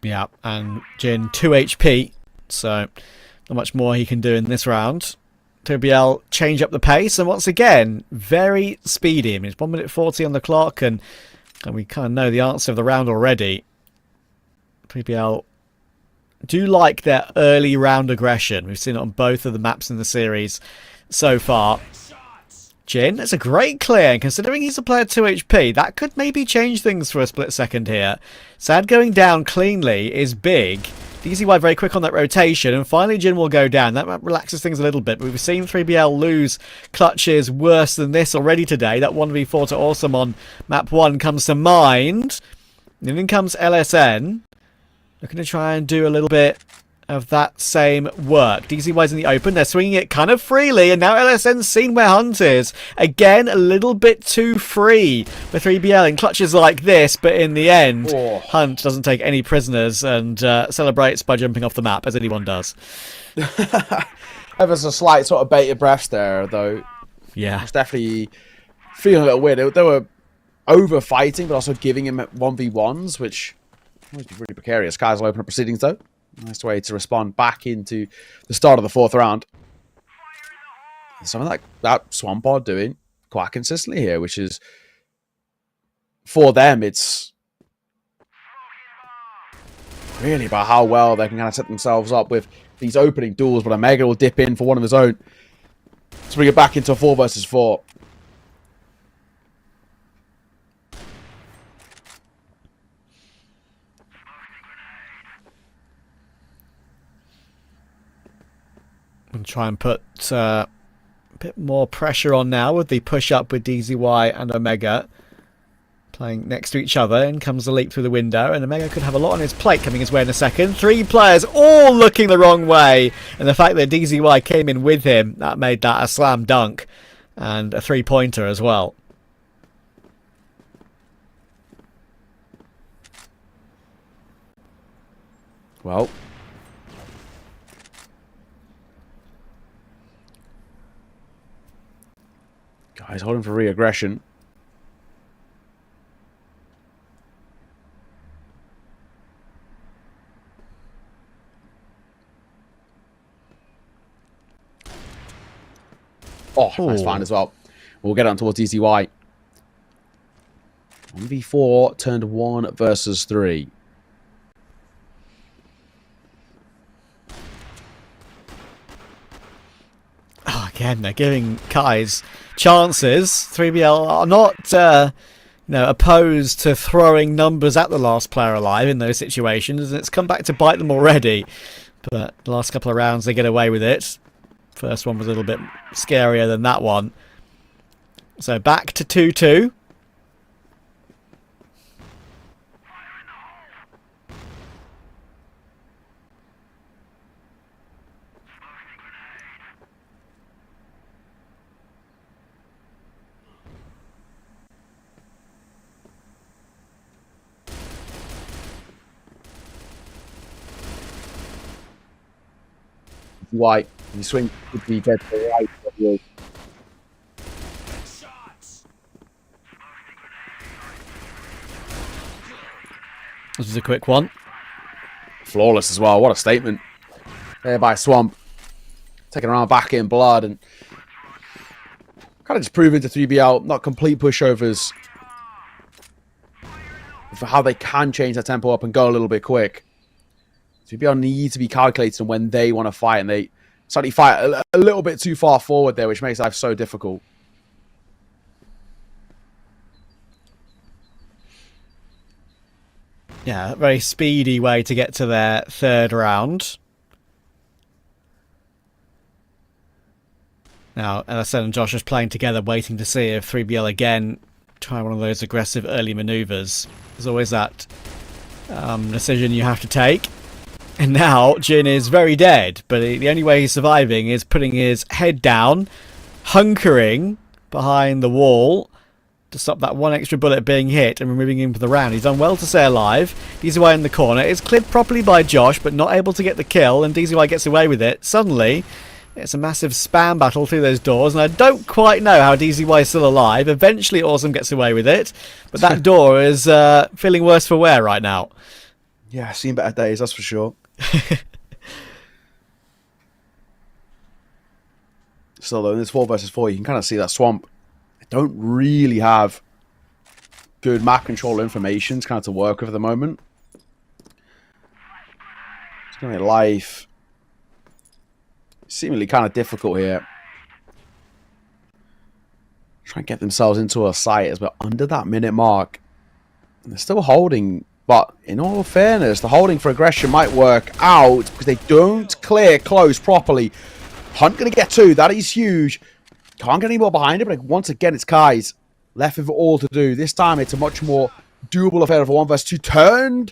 Yeah, and Jin 2 HP, so not much more he can do in this round. TBL change up the pace, and once again, very speedy. I mean, it's 1 minute 40 on the clock, and we kind of know the answer of the round already. TBL do like their early round aggression. We've seen it on both of the maps in the series so far. Jin, it's a great clear, and considering he's a player 2 HP, that could maybe change things for a split second here. Sad going down cleanly is big. DZY very quick on that rotation, and finally Jin will go down. That relaxes things a little bit, but we've seen 3BL lose clutches worse than this already today. That 1v4 to Awesome on map 1 comes to mind. And then comes LSN, looking to try and do a little bit of that same work. DZY's in the open, they're swinging it kind of freely, and now LSN's seen where Hunt is. Again, a little bit too free for 3BL in clutches like this, but in the end, Hunt doesn't take any prisoners and celebrates by jumping off the map, as anyone does. There's a slight sort of bated breath there, though. Yeah. It's definitely feeling a little weird. They were over fighting, but also giving him 1v1s, which must be really precarious. Kai's will open up proceedings, though. Nice way to respond back into the start of the 4th round. Something like that Swamp are doing quite consistently here, which is, for them, it's really about how well they can kind of set themselves up with these opening duels, but Omega will dip in for one of his own to bring it back into a 4 versus 4. And try and put a bit more pressure on now with the push up with DZY and Omega playing next to each other. In comes the leap through the window, and Omega could have a lot on his plate coming his way in a second. 3 players all looking the wrong way, and the fact that DZY came in with him, that made that a slam dunk and a 3-pointer as well. Well, guys holding for re-aggression. Oh, nice find as well. We'll get on towards DZY. 1v4 turned 1 versus 3. Oh, again, they're giving Kai's chances. 3BL are not opposed to throwing numbers at the last player alive in those situations, and it's come back to bite them already. But the last couple of rounds they get away with it. First one was a little bit scarier than that one. So back to 2-2. White. He swings would be dead to the right. This is a quick one. Flawless as well. What a statement. There by Swamp. Taking around back in blood and kind of just proving to 3BL, not complete pushovers, for how they can change their tempo up and go a little bit quick. 3BL need to be calculated when they want to fight, and they suddenly fight a little bit too far forward there, which makes life so difficult. Yeah, a very speedy way to get to their third round. Now, LSN and Josh are playing together, waiting to see if 3BL again try one of those aggressive early maneuvers. There's always that decision you have to take. And now, Jin is very dead, but the only way he's surviving is putting his head down, hunkering behind the wall to stop that one extra bullet being hit and removing him from the round. He's done well to stay alive. DZY in the corner. It's cleared properly by Josh, but not able to get the kill, and DZY gets away with it. Suddenly, it's a massive spam battle through those doors, and I don't quite know how DZY is still alive. Eventually, Awesome gets away with it, but that door is feeling worse for wear right now. Yeah, I've seen better days, that's for sure. Still, though, in this 4 versus 4, you can kind of see that Swamp don't really have good map control information kind of to work with at the moment. It's going to be life seemingly kind of difficult here. Try and get themselves into a site as we're under that minute mark. And they're still holding, but in all fairness, the holding for aggression might work out because they don't clear close properly. Hunt going to get 2. That is huge. Can't get any more behind it, but once again, it's Kai's left with all to do. This time, it's a much more doable affair of a 1 versus 2. Turned.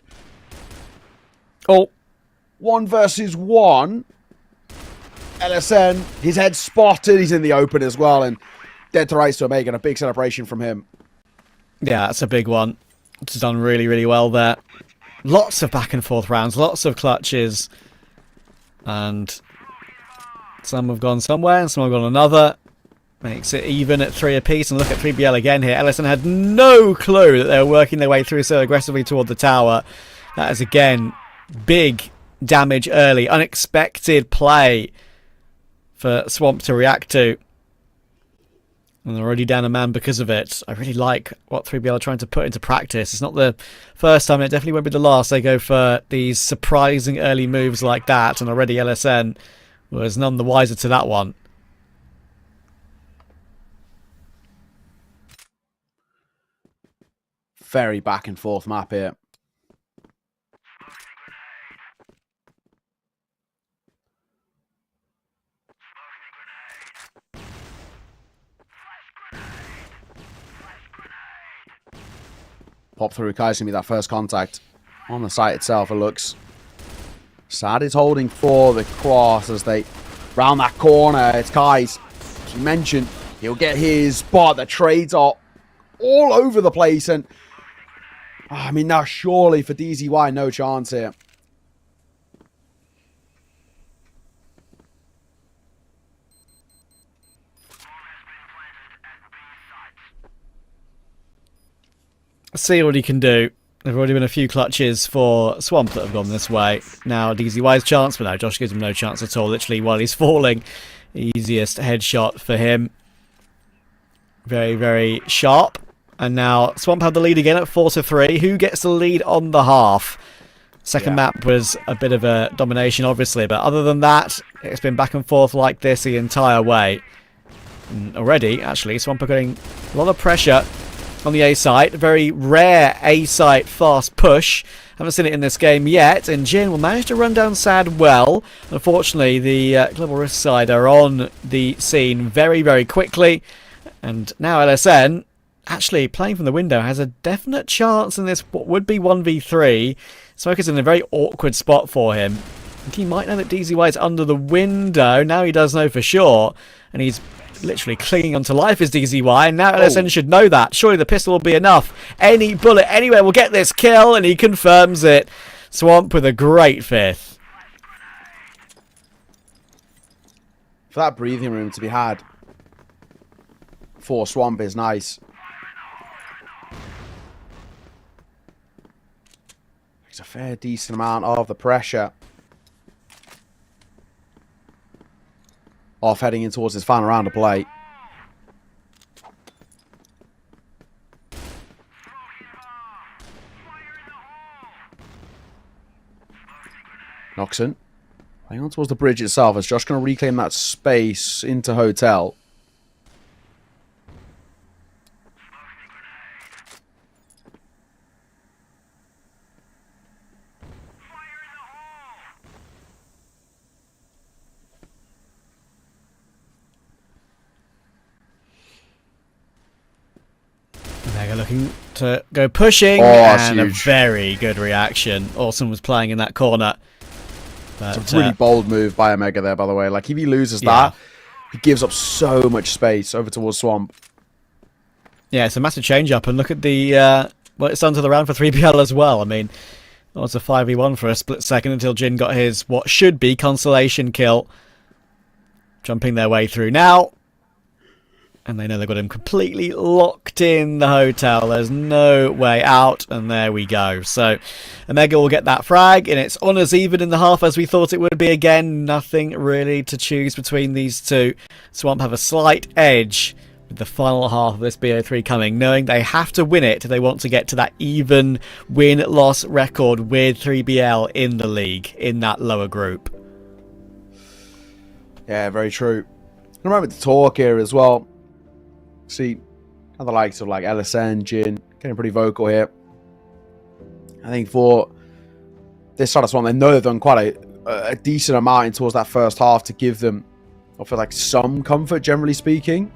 Oh, 1 versus 1. LSN, his head spotted. He's in the open as well, and dead to rights to Omega, and a big celebration from him. Yeah, that's a big one. It's done really, really well there. Lots of back and forth rounds, lots of clutches, and some have gone somewhere and some have gone another. Makes it even at 3 apiece. And look at 3BL again here. LSN had no clue that they were working their way through so aggressively toward the tower. That is, again, big damage early. Unexpected play for Swamp to react to. And they're already down a man because of it. I really like what 3BL are trying to put into practice. It's not the first time, and it definitely won't be the last. They go for these surprising early moves like that. And already LSN was none the wiser to that one. Very back and forth map here. Pop through Kai's gonna be that first contact. On the site itself, it looks. Sad is holding for the cross as they round that corner. It's Kai's. As you mentioned, he'll get his, but the trades are all over the place, and I mean, now surely for DZY, no chance here. See what he can do. There have already been a few clutches for Swamp that have gone this way. Now DZY's chance, but no, Josh gives him no chance at all. Literally while he's falling, easiest headshot for him. Very, very sharp. And now Swamp have the lead again at 4-3. Who gets the lead on the half? Second map was a bit of a domination, obviously, but other than that, it's been back and forth like this the entire way. And already, actually, Swamp are getting a lot of pressure on the A site. Very rare A site fast push. Haven't seen it in this game yet, and Jin will manage to run down Sad well. Unfortunately, the Global Risk side are on the scene very, very quickly. And now LSN, actually playing from the window, has a definite chance in this what would be 1v3. Smoker's in a very awkward spot for him. I think he might know that DZY is under the window. Now he does know for sure. And he's literally clinging onto life as DZY. And now LSN should know that. Surely the pistol will be enough. Any bullet anywhere will get this kill. And he confirms it. Swamp with a great fifth. for that breathing room to be had for Swamp is nice. It's a fair decent amount of the pressure off heading in towards his final round of play. Noxon playing on towards the bridge itself as Josh going to reclaim that space into Hotel. Mega looking to go pushing, that's and huge. a very good reaction. Awesome was playing in that corner. But, It's a really bold move by Omega there, by the way. Like, if he loses that, he gives up so much space over towards Swamp. yeah, it's a massive change up, and look at the well, it's done to the round for 3BL as well. I mean, it was a 5v1 for a split second until Jin got his what should be consolation kill. Jumping their way through now. And they know they've got him completely locked in the hotel. There's no way out. And there we go. So Omega will get that frag. And it's on as even in the half as we thought it would be again. Nothing really to choose between these two. Swamp have a slight edge with the final half of this BO3 coming, knowing they have to win it if they want to get to that even win-loss record with 3BL in the league, in that lower group. Yeah, very true. And remember to talk here as well. See, the likes of like LSN, Jin, getting pretty vocal here. I think for this side of Swamp, they know they've done quite a decent amount in towards that first half to give them, or for like some comfort, generally speaking.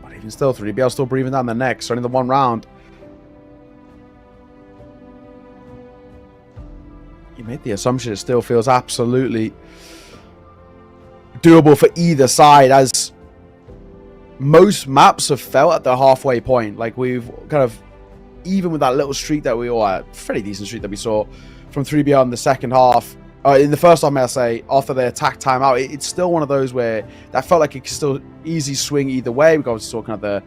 But even still, 3BL still breathing down their necks. So only the one round. You made the assumption it still feels absolutely doable for either side, as most maps have felt at the halfway point. Like, we've kind of, even with that little streak that we all had, pretty decent streak that we saw from 3BL in the second half, in the first half, may I say, after their attack timeout, it's still one of those where that felt like it could still easy swing either way. We got to talk kind of the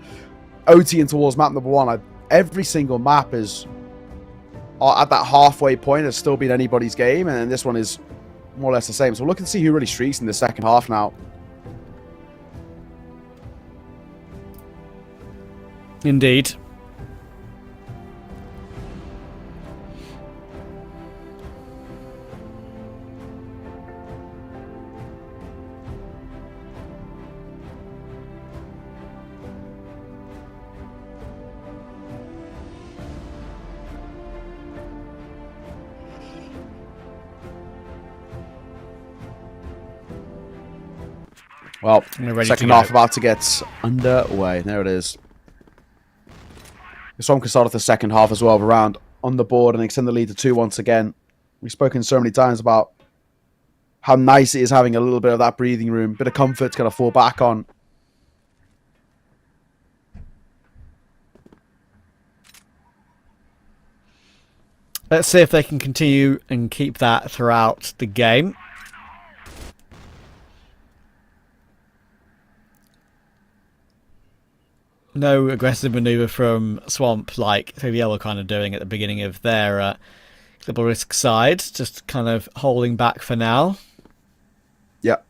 OT in towards map number one. Like, every single map is at that halfway point has still been anybody's game, and this one is more or less the same. So we're looking to see who really streaks in the second half now. Indeed. Well, We're ready second to half go. about to get underway. There it is. This one can start off the second half as well, around on the board and extend the lead to 2 once again. We've spoken so many times about how nice it is having a little bit of that breathing room, bit of comfort to kind of fall back on. Let's see if they can continue and keep that throughout the game. No aggressive maneuver from Swamp like 3BL were kind of doing at the beginning of their double risk side. Just kind of holding back for now. Yep.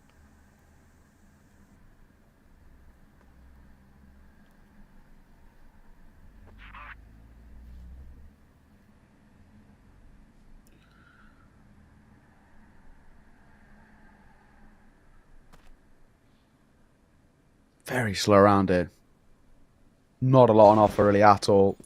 Very slow around here. Not a lot on offer really at all.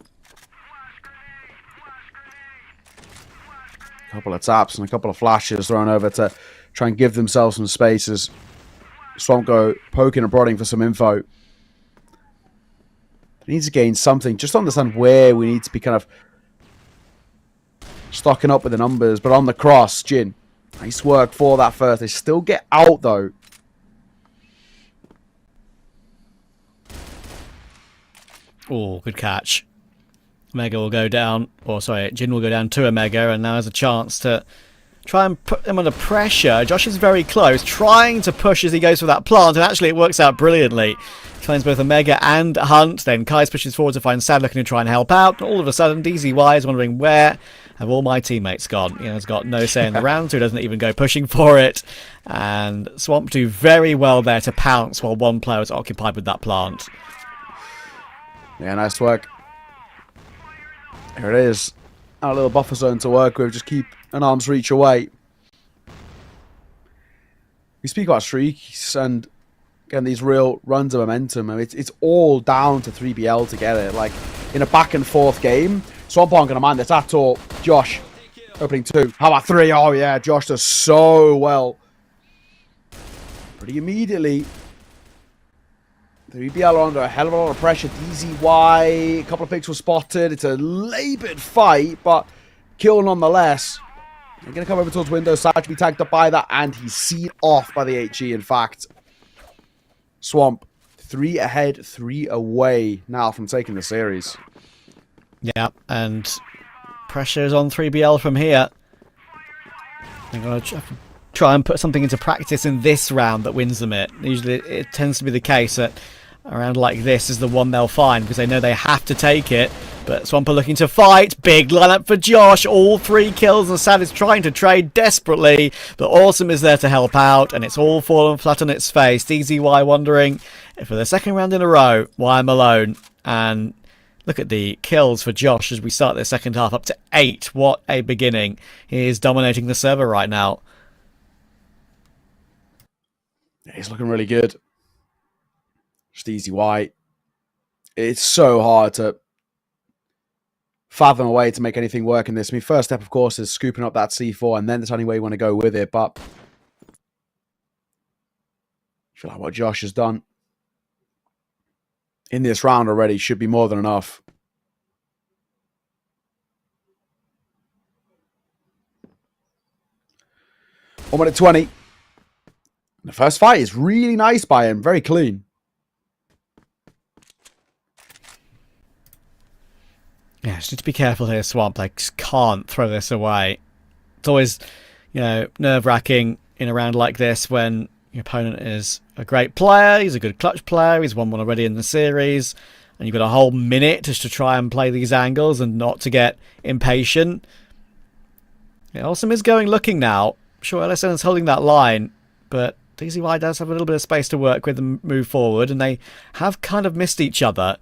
A couple of taps and a couple of flashes thrown over to try and give themselves some spaces. Swamp go poking and prodding for some info. We need to gain something. Just to understand where we need to be kind of stocking up with the numbers. But on the cross, Jin. Nice work for that first. They still get out though. Oh, good catch. Omega will go down, or sorry, Jin will go down to Omega, and now has a chance to try and put them under pressure. Josh is very close, trying to push as he goes for that plant, and actually it works out brilliantly. He finds both Omega and Hunt. Then Kais pushes forward to find Sad, looking to try and help out. All of a sudden, DZY is wondering, where have all my teammates gone? You know, he's got no say in the round, so he doesn't even go pushing for it. And Swamp do very well there to pounce while one player is occupied with that plant. Yeah, nice work. Here it is. Our little buffer zone to work with. Just keep an arm's reach away. We speak about streaks and again these real runs of momentum. I mean, it's all down to 3BL together. Like in a back and forth game, Swamp aren't gonna mind this at all. Josh, opening 2. How about 3? Oh yeah, Josh does so well. Pretty immediately. 3BL are under a hell of a lot of pressure. DZY, a couple of picks were spotted. It's a laboured fight, but kill nonetheless. They're going to come over towards window. Saj be tagged up by that, and he's seen off by the HE, in fact. Swamp, 3 ahead, 3 away now from taking the series. Yeah, and pressure is on 3BL from here. They're going to try and put something into practice in this round that wins them it. Usually it tends to be the case that a round like this is the one they'll find because they know they have to take it. But Swamp are looking to fight. Big lineup for Josh. All 3 kills, and Sad is trying to trade desperately. But Awesome is there to help out, and it's all fallen flat on its face. DZY wondering if for the second round in a row why I'm alone. And look at the kills for Josh as we start the second half, up to 8. What a beginning. He is dominating the server right now. He's looking really good. Just DZY. It's so hard to fathom a way to make anything work in this. I mean, first step, of course, is scooping up that C4, and then deciding where you want to go with it. But I feel like what Josh has done in this round already should be more than enough. One minute 20. The first fight is really nice by him. Very clean. Yeah, just need to be careful here, Swamp. Like, just can't throw this away. It's always, you know, nerve-wracking in a round like this when your opponent is a great player, he's a good clutch player, he's won one already in the series, and you've got a whole minute just to try and play these angles and not to get impatient. Yeah, Awesome is going looking now. Sure, LSN is holding that line, but DZY does have a little bit of space to work with and move forward, and they have kind of missed each other.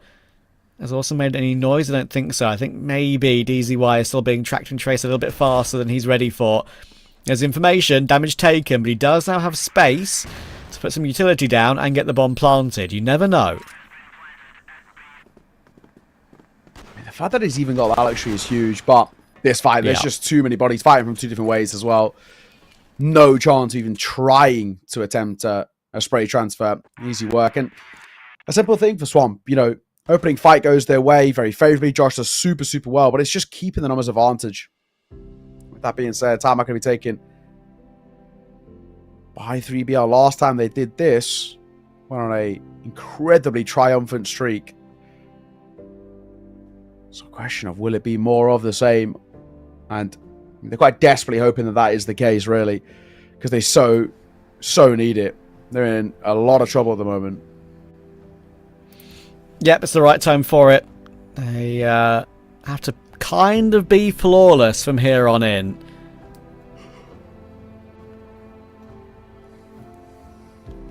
Has Awesome made any noise? I don't think so. I think maybe DZY is still being tracked and traced a little bit faster than he's ready for. There's information, damage taken, but he does now have space to put some utility down and get the bomb planted. You never know. The fact that he's even got that luxury is huge, but this fight, there's just too many bodies fighting from 2 different ways as well. No chance of even trying to attempt a spray transfer. Easy work. And a simple thing for Swamp, you know, opening fight goes their way very favorably. Josh does super, super well, but it's just keeping the numbers advantage. With that being said, time not going to be taken by 3BL. Last time they did this, went on a incredibly triumphant streak. So a question of will it be more of the same? And they're quite desperately hoping that that is the case, really, because they so need it. They're in a lot of trouble at the moment. Yep, it's the right time for it. They have to kind of be flawless from here on in.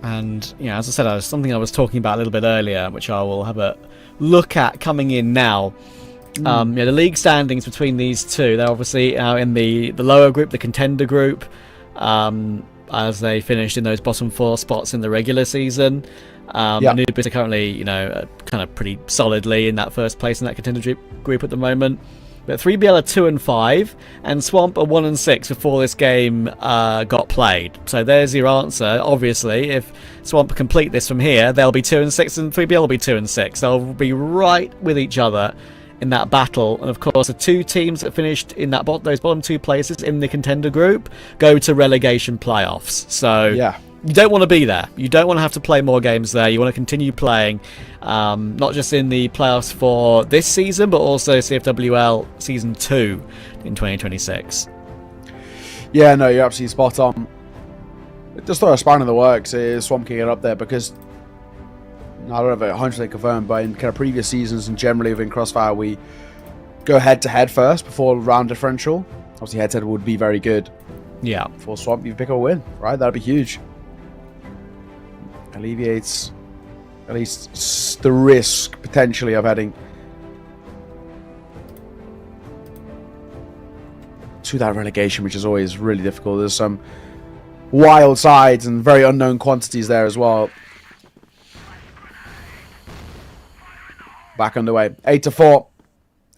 And, you know, as I said, something I was talking about a little bit earlier, which I will have a look at coming in now. Yeah, the league standings between these two, they're obviously in the lower group, the contender group, as they finished in those bottom 4 spots in the regular season. Anubis are currently, you know, kind of pretty solidly in that first place in that contender group at the moment. But 3BL are 2 and 5, and Swamp are 1 and 6 before this game got played. So there's your answer. Obviously, if Swamp complete this from here, they'll be 2 and 6, and 3BL will be 2 and 6. They'll be right with each other in that battle. And of course, the 2 teams that finished in that those bottom 2 places in the contender group go to relegation playoffs. So yeah, you don't want to be there. You don't want to have to play more games there. You want to continue playing, not just in the playoffs for this season, but also CFWL Season 2 in 2026. Yeah, no, you're absolutely spot on. Just throw a span in the works is Swamp can get up there because I don't have it 100% confirmed, but in kind of previous seasons and generally within CrossFire, we go head to head first before round differential. Obviously, head to head would be very good. Yeah. For Swamp, you pick up a win, right? That'd be huge. Alleviates at least the risk potentially of heading to that relegation, which is always really difficult. There's some wild sides and very unknown quantities there as well. Back underway, 8-4.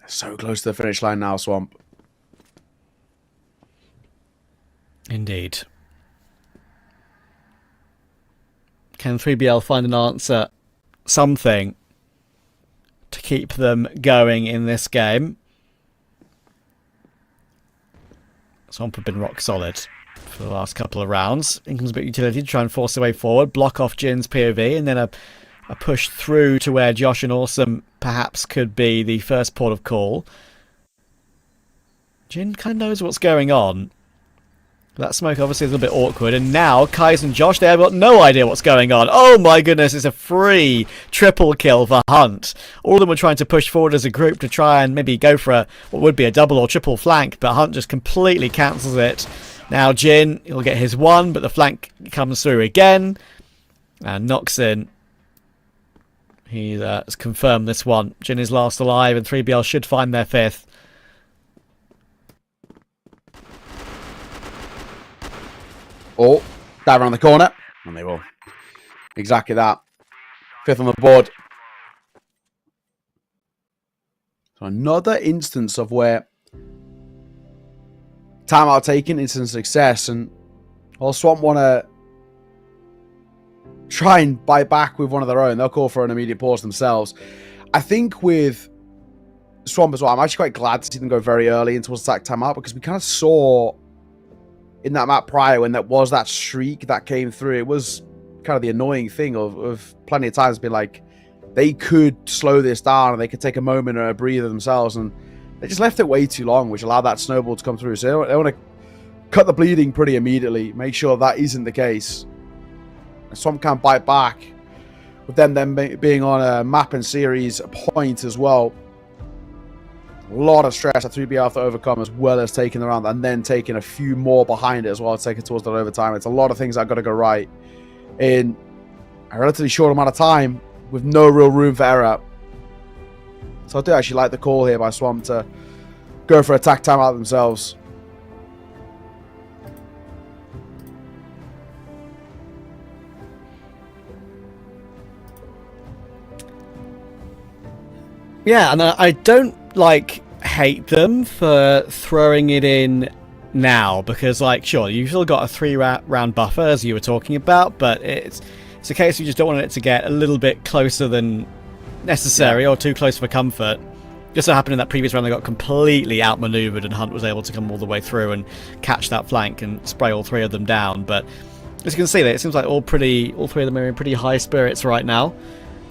So close to the finish line now, Swamp. Indeed. Can 3BL find an answer, something, to keep them going in this game? Swamp have been rock solid for the last couple of rounds. In comes a bit of utility to try and force their way forward, block off Jin's POV, and then a push through to where Josh and Awesome perhaps could be the first port of call. Jin kind of knows what's going on. That smoke obviously is a little bit awkward, and now Kais and Josh, they have got no idea what's going on. Oh my goodness, it's a free triple kill for Hunt. All of them were trying to push forward as a group to try and maybe go for what would be a double or triple flank, but Hunt just completely cancels it. Now Jin, he'll get his one, but the flank comes through again and knocks in. He has confirmed this one. Jin is last alive, and 3BL should find their fifth. Oh, dive around the corner. And they will. Exactly that. Fifth on the board. So another instance of where timeout taken, instant success. And while Swamp want to try and bite back with one of their own, they'll call for an immediate pause themselves. I think with Swamp as well, I'm actually quite glad to see them go very early into attack timeout, because we kind of saw in that map prior when there was that streak that came through, it was kind of the annoying thing of plenty of times being like, they could slow this down and they could take a moment or a breather themselves, and they just left it way too long, which allowed that snowball to come through. So they want to cut the bleeding pretty immediately, make sure that isn't the case. And Swamp can bite back with them being on a map and series point as well. A lot of stress that 3B have to overcome, as well as taking the round and then taking a few more behind it as well, taking towards that overtime. It's a lot of things that got to go right in a relatively short amount of time with no real room for error. So I do actually like the call here by Swamp to go for attack timeout themselves. Yeah, and I don't hate them for throwing it in now, because sure, you've still got a 3-round buffer as you were talking about, but it's a case you just don't want it to get a little bit closer than necessary, or too close for comfort. Just so happened in that previous round they got completely outmaneuvered, and Hunt was able to come all the way through and catch that flank and spray all three of them down. But as you can see, it seems like all three of them are in pretty high spirits right now.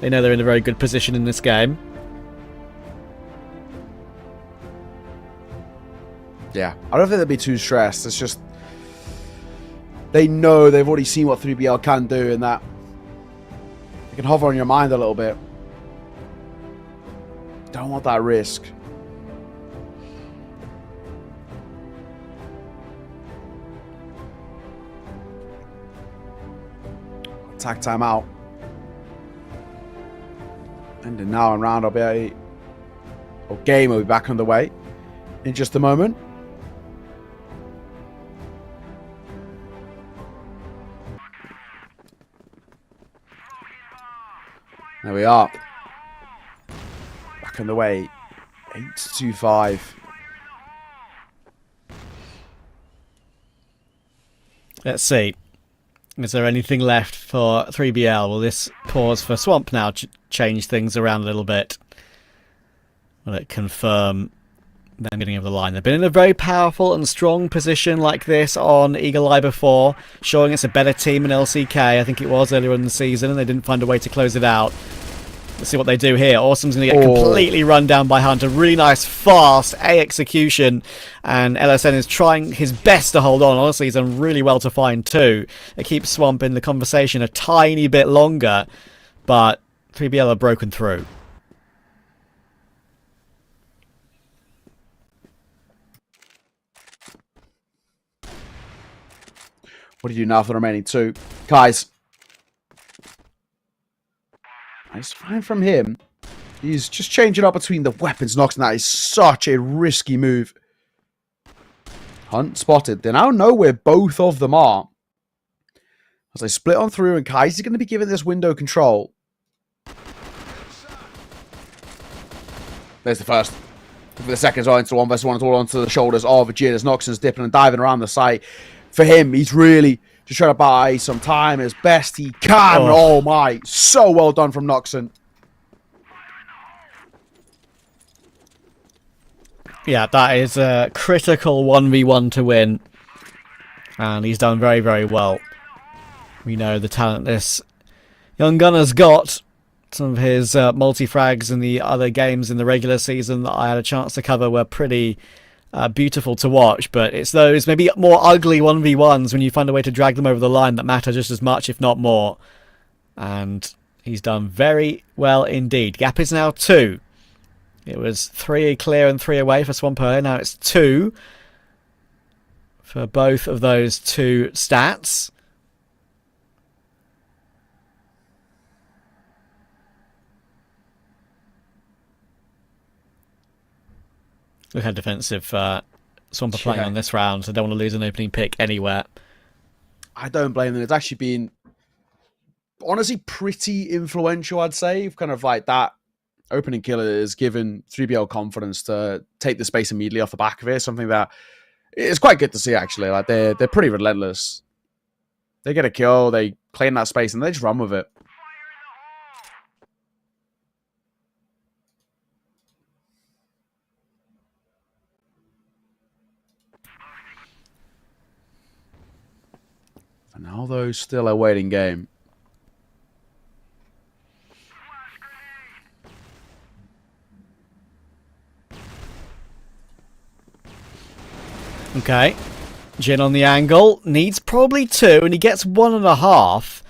They know they're in a very good position in this game. Yeah, I don't think they'll be too stressed. It's just they know they've already seen what 3BL can do, and that it can hover on your mind a little bit. Don't want that risk. Attack timeout. Ending now, and round will be game will be back underway in just a moment. There we are. Back on the way. 8-5. Let's see. Is there anything left for 3BL? Will this pause for Swamp now change things around a little bit? Will it confirm them getting over the line? They've been in a very powerful and strong position like this on Eagle Eye before, showing it's a better team in LCK. I think it was earlier in the season, and they didn't find a way to close it out. Let's see what they do here. Awesome's going to get completely run down by Hunter. Really nice, fast A execution. And LSN is trying his best to hold on. Honestly, he's done really well to find two. It keeps Swamp in the conversation a tiny bit longer. But 3BL are broken through. What do you do now for the remaining two? Guys. Nice find from him. He's just changing up between the weapons. Nox, and that is such a risky move. Hunt spotted. They now know where both of them are. As they split on through, and Kai's going to be given this window control. There's the first. For the second as well, into 1v1. It's all onto the shoulders of Jin as Noxon's dipping and diving around the site. For him, he's really just trying to buy some time as best he can. Oh my, so well done from Noxon. Yeah, that is a critical 1v1 to win. And he's done very, very well. We know the talent this young gunner's got. Some of his multi-frags in the other games in the regular season that I had a chance to cover were pretty beautiful to watch. But it's those maybe more ugly 1v1s when you find a way to drag them over the line that matter just as much, if not more. And he's done very well indeed. Gap is now 2. It was 3 clear and 3 away for Swamp earlier. Now it's 2 for both of those two stats. Look how defensive Swamp are playing on this round. So they don't want to lose an opening pick anywhere. I don't blame them. It's actually been, honestly, pretty influential, I'd say. Kind of like that opening kill has given 3BL confidence to take the space immediately off the back of it. Something that is quite good to see, actually. Like they're pretty relentless. They get a kill, they claim that space, and they just run with it. And now, though, still a waiting game. Okay. Jin on the angle. Needs probably 2, and he gets 1.5,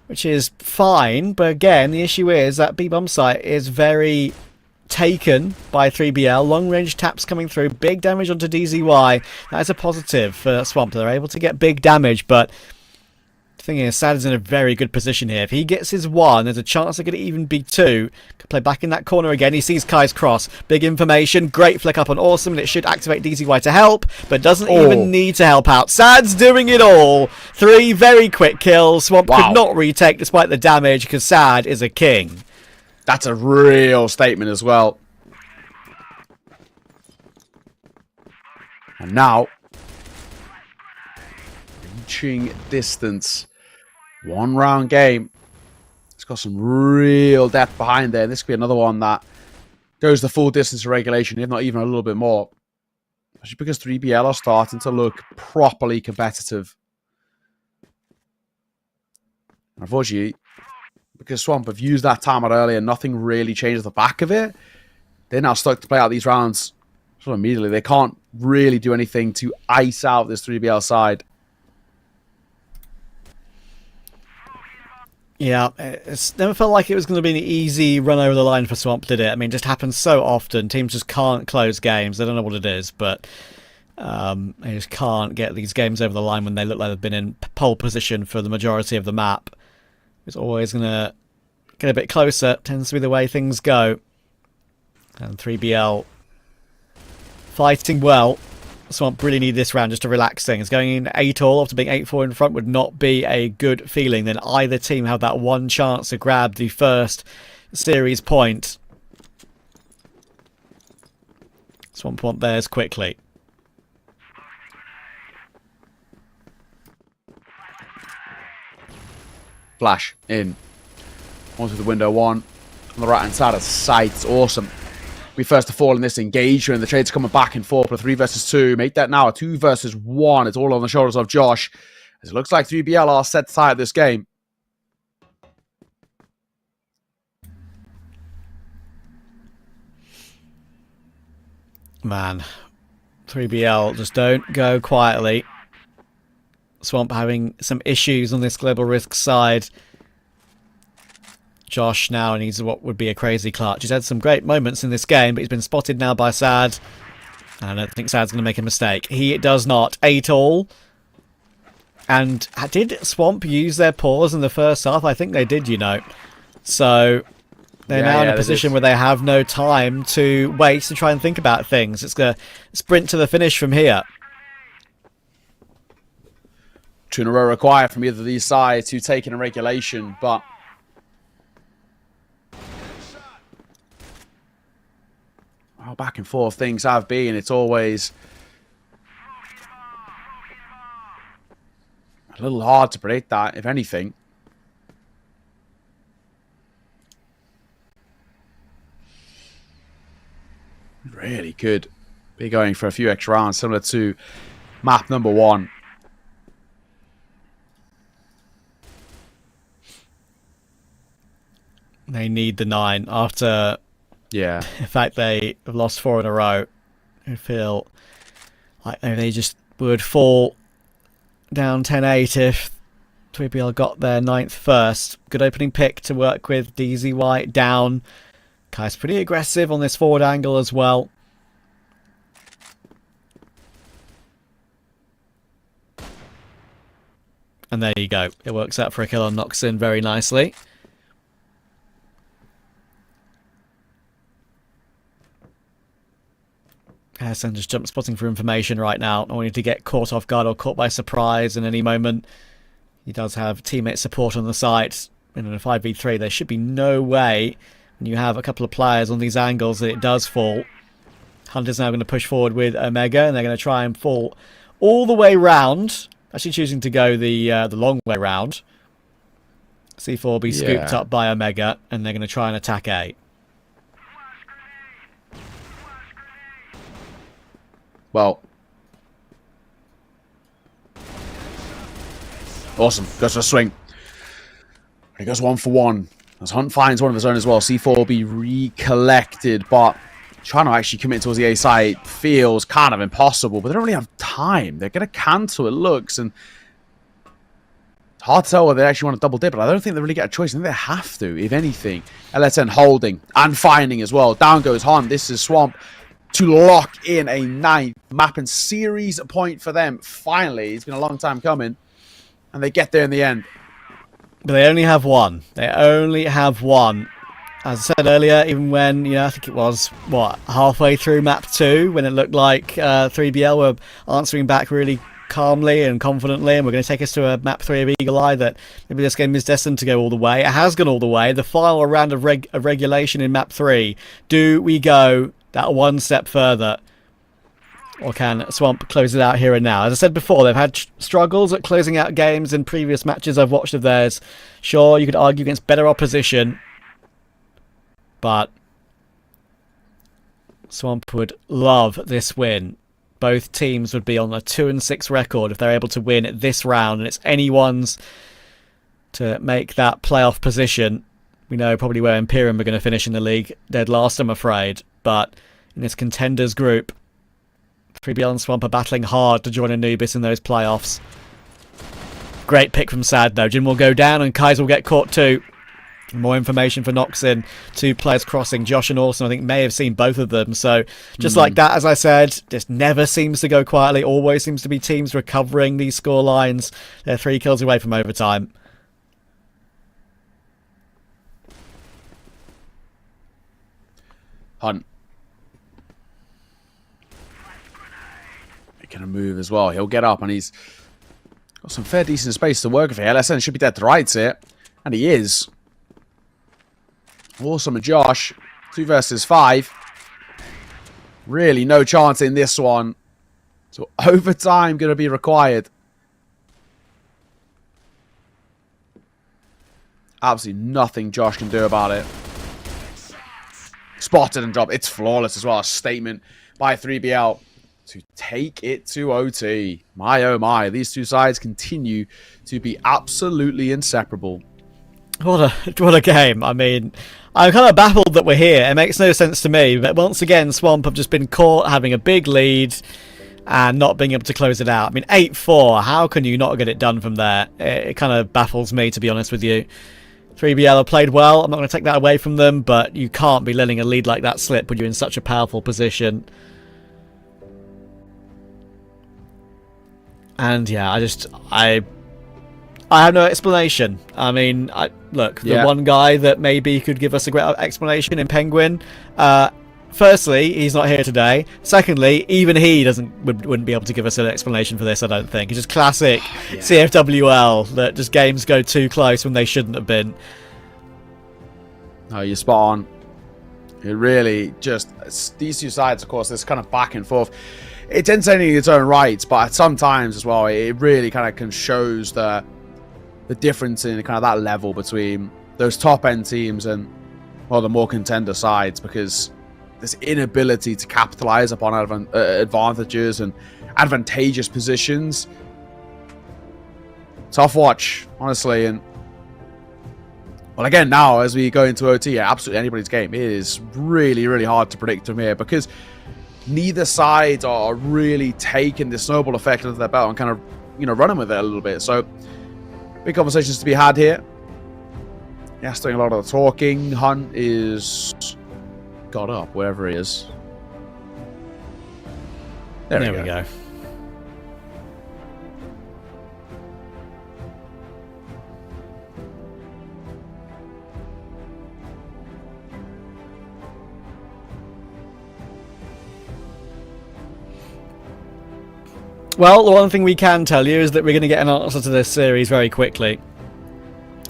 which is fine. But again, the issue is that B-bomb site is very taken by 3BL. Long-range taps coming through. Big damage onto DZY. That is a positive for Swamp. They're able to get big damage, but the thing is, Sad is in a very good position here. If he gets his 1, there's a chance it could even be 2. Could play back in that corner again. He sees Kai's cross. Big information. Great flick up on Awesome, and it should activate DZY to help, but doesn't even need to help out. Sad's doing it all. 3 very quick kills. Swamp could not retake despite the damage because Sad is a king. That's a real statement as well. And now, reaching distance. 1 round game. It's got some real depth behind there. This could be another one that goes the full distance of regulation, if not even a little bit more. Especially because 3BL are starting to look properly competitive. And unfortunately, because Swamp have used that timeout earlier, nothing really changes the back of it. They're now stuck to play out these rounds sort of immediately. They can't really do anything to ice out this 3BL side. Yeah, it's never felt like it was going to be an easy run over the line for Swamp, did it? I mean, it just happens so often. Teams just can't close games. They don't know what it is, but they just can't get these games over the line when they look like they've been in pole position for the majority of the map. It's always going to get a bit closer. Tends to be the way things go. And 3BL fighting well. Swamp really need this round just to relax things. Going in 8-all after being 8-4 in front would not be a good feeling. Then either team have that one chance to grab the first series point. Swamp want theirs quickly. Flash in. Onto the window 1. On the right hand side of sight. It's awesome. Be first to fall in this engagement. The trade's coming back and forth for 3 versus 2. Make that now a 2 versus 1. It's all on the shoulders of Josh. As it looks like 3BL are set to tie this game. Man, 3BL, just don't go quietly. Swamp having some issues on this Global Risk side. Josh now needs what would be a crazy clutch. He's had some great moments in this game, but he's been spotted now by Sad. And I don't think Sad's going to make a mistake. He does not. 8-all. And did Swamp use their pause in the first half? I think they did, you know. So they're now in a position where they have no time to wait to try and think about things. It's going to sprint to the finish from here. 2 in a row required from either of these sides to take in a regulation, but how back and forth things have been. It's always a little hard to predict that, if anything. Really could be going for a few extra rounds, similar to map number 1. They need the 9 after... Yeah. In fact, they have lost 4 in a row. I feel like they just would fall down 10-8 if 3BL got their 9th first. Good opening pick to work with. DZ White down. Kai's pretty aggressive on this forward angle as well. And there you go. It works out for a kill on Noxin very nicely. Hassan just jump spotting for information right now. I want you to get caught off guard or caught by surprise in any moment. He does have teammate support on the site. In a 5v3, there should be no way when you have a couple of players on these angles that it does fall. Hunter's now going to push forward with Omega, and they're going to try and fall all the way round. Actually choosing to go the long way round. C4 will be scooped up by Omega, and they're going to try and attack A. Well, awesome. Goes for a swing. He goes 1 for 1. As Hunt finds one of his own as well. C4 will be recollected, but trying to actually commit towards the A side feels kind of impossible. But they don't really have time. They're going to cancel, it looks, and it's hard to tell whether they actually want to double dip, but I don't think they really get a choice. I think they have to, if anything. LSN holding and finding as well. Down goes Hunt. This is Swamp to lock in a 9th map and series point for them. Finally, it's been a long time coming, and they get there in the end. But they only have 1. They only have 1. As I said earlier, even when, I think it was, halfway through map 2, when it looked like 3BL were answering back really calmly and confidently, and we're going to take us to a map 3 of Eagle Eye, that maybe this game is destined to go all the way. It has gone all the way. The final round of regulation in map 3. Do we go that one step further, or can Swamp close it out here and now? As I said before, they've had struggles at closing out games in previous matches I've watched of theirs. Sure, you could argue against better opposition, but Swamp would love this win. Both teams would be on a 2-6 record if they're able to win this round, and it's anyone's to make that playoff position. We know probably where Imperium are going to finish in the league, dead last, I'm afraid, but in this Contenders group, 3BL and Swamp are battling hard to join Anubis in those playoffs. Great pick from Sad, though. Jin will go down and Kai's will get caught too. More information for Noxin. 2 players crossing. Josh and Orson, I think, may have seen both of them. So just like that, as I said, just never seems to go quietly. Always seems to be teams recovering these score lines. They're 3 kills away from overtime. Hunt. Making a move as well. He'll get up, and he's got some fair decent space to work with here. LSN should be dead to rights here, and he is. Awesome, and Josh. 2 versus 5. Really no chance in this one. So overtime going to be required. Absolutely nothing Josh can do about it. Spotted and dropped. It's flawless as well. A statement by 3BL to take it to OT. My oh my. These two sides continue to be absolutely inseparable. What a game. I mean, I'm kind of baffled that we're here. It makes no sense to me. But once again, Swamp have just been caught having a big lead and not being able to close it out. I mean, 8-4. How can you not get it done from there? It kind of baffles me, to be honest with you. 3BL have played well. I'm not going to take that away from them, but you can't be letting a lead like that slip when you're in such a powerful position. And yeah, I have no explanation. I mean, look, the one guy that maybe could give us a great explanation in Penguin. Firstly, he's not here today. Secondly, even he wouldn't be able to give us an explanation for this, I don't think. It's just classic CFWL, that just games go too close when they shouldn't have been. No, you're spot on. It really just... These two sides, of course, this kind of back and forth. It's entertaining in its own right, but sometimes as well, it really kind of shows the difference in kind of that level between those top-end teams and, well, the more contender sides, because this inability to capitalize upon advantages and advantageous positions. Tough watch, honestly. And well, again, now as we go into OT, absolutely anybody's game. It is really, really hard to predict from here because neither side are really taking the snowball effect into their belt and kind of, running with it a little bit. So big conversations to be had here. Yes, doing a lot of the talking. Hunt is got up wherever he is. There we go. Well, the one thing we can tell you is that we're going to get an answer to this series very quickly.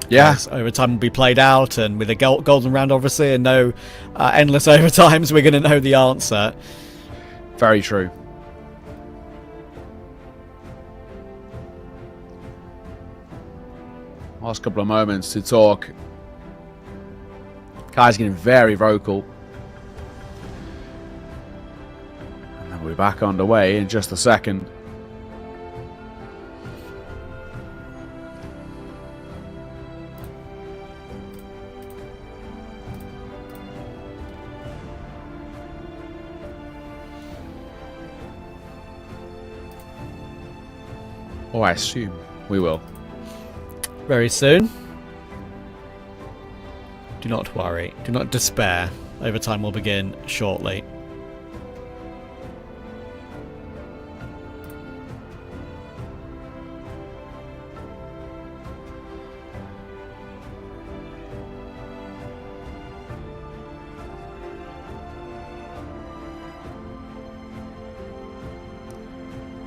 Yeah. Overtime will be played out, and with a golden round, obviously, and no endless overtimes, we're going to know the answer. Very true. Last couple of moments to talk. Kai's getting very vocal. And then we're back underway in just a second. Oh, I assume we will. Very soon. Do not worry. Do not despair. Overtime will begin shortly.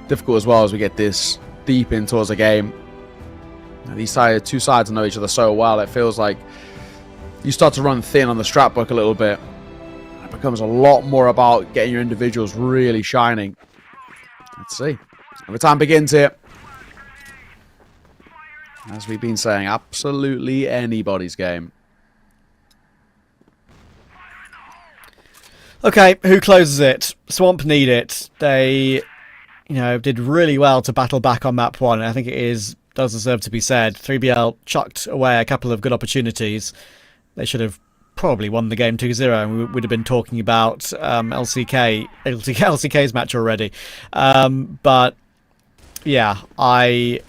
Difficult as well as we get this deep in towards the game. These two sides know each other so well, it feels like you start to run thin on the strat book a little bit. It becomes a lot more about getting your individuals really shining. Let's see. Overtime begins here. As we've been saying, absolutely anybody's game. Okay, who closes it? Swamp need it. They, did really well to battle back on map 1. I think does deserve to be said. 3BL chucked away a couple of good opportunities. They should have probably won the game 2-0, and we would have been talking about LCK's match already. But yeah, when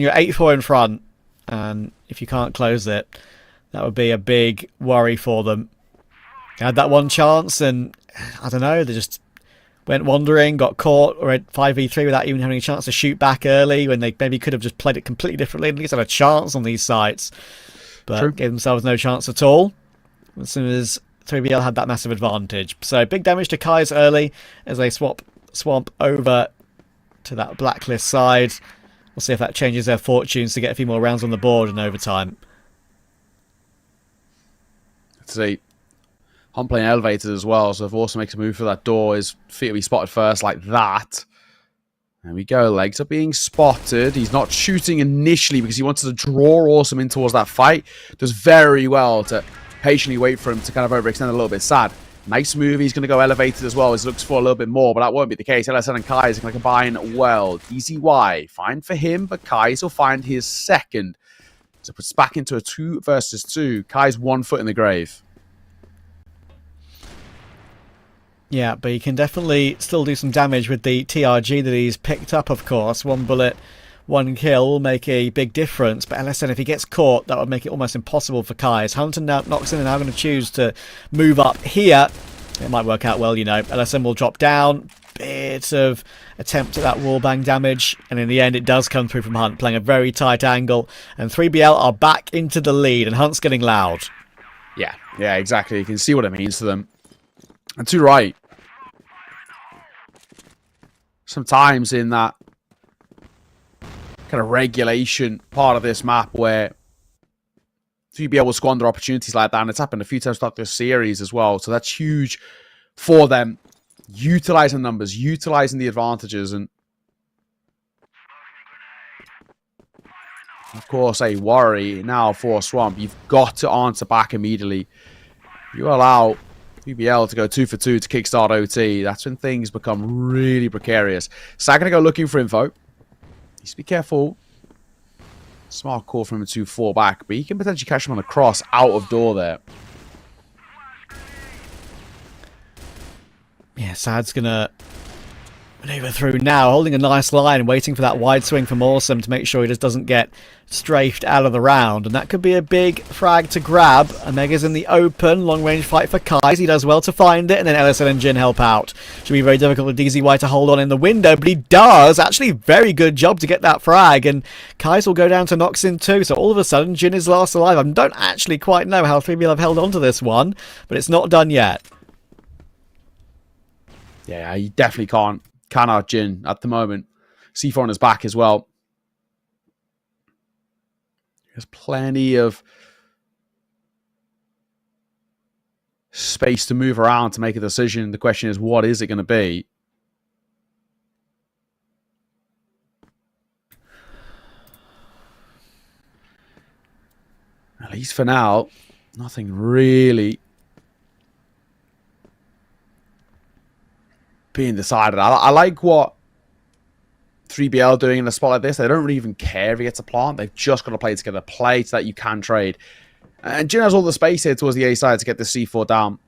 you're 8-4 in front, and if you can't close it, that would be a big worry for them. They had that one chance, and I don't know, they just went wandering, got caught, or at 5v3 without even having a chance to shoot back early when they maybe could have just played it completely differently and at least had a chance on these sites. But True. Gave themselves no chance at all as soon as 3BL had that massive advantage. So big damage to Kai's early as they swamp over to that blacklist side. We'll see if that changes their fortunes to get a few more rounds on the board in overtime. Let's see. Hunt playing elevated as well, so if Awesome makes a move for that door, his feet will be spotted first like that. There we go, legs are being spotted. He's not shooting initially because he wanted to draw Awesome in towards that fight. Does very well to patiently wait for him to kind of overextend a little bit. Sad. Nice move, he's going to go elevated as well. He looks for a little bit more, but that won't be the case. LSN and Kai is going to combine well. DZY, fine for him, but Kai will find his second. So it puts back into a 2 versus 2. Kai's 1 foot in the grave. Yeah, but he can definitely still do some damage with the TRG that he's picked up, of course. 1 bullet, 1 kill will make a big difference. But LSN, if he gets caught, that would make it almost impossible for Kai. As Hunter now knocks in and now going to choose to move up here. It might work out well, you know. LSN will drop down. Bit of attempt at that wallbang damage. And in the end, it does come through from Hunt, playing a very tight angle. And 3BL are back into the lead, and Hunt's getting loud. Yeah, exactly. You can see what it means to them. And to right. Sometimes in that kind of regulation part of this map where 3BL will squander opportunities like that, and it's happened a few times throughout this series as well. So that's huge for them, utilizing numbers, utilizing the advantages, and of course a worry now for Swamp. You've got to answer back immediately. You allow 3BL to go 2 for 2 to kickstart OT. That's when things become really precarious. Sag gonna go looking for info. Needs to be careful. Smart call from him to fall back, but he can potentially catch him on the cross out of door there. Yeah, Sad's gonna maneuver through now, holding a nice line, waiting for that wide swing from Awesome to make sure he just doesn't get strafed out of the round. And that could be a big frag to grab. Omega's in the open, long-range fight for Kais. He does well to find it, and then LSN and Jin help out. Should be very difficult for DZY to hold on in the window, but he does. Actually, very good job to get that frag, and Kais will go down to Noxin too. So all of a sudden, Jin is last alive. I don't actually quite know how 3BL have held on to this one, but it's not done yet. Yeah, you definitely cannot Jin at the moment. C4 on his back as well. There's plenty of space to move around to make a decision. The question is, what is it going to be? At least for now, nothing really being decided. I like what 3BL doing in a spot like this. They don't really even care if he gets a plant. They've just got to play together. Play so that you can trade. And Jin has all the space here towards the A side to get the C4 down.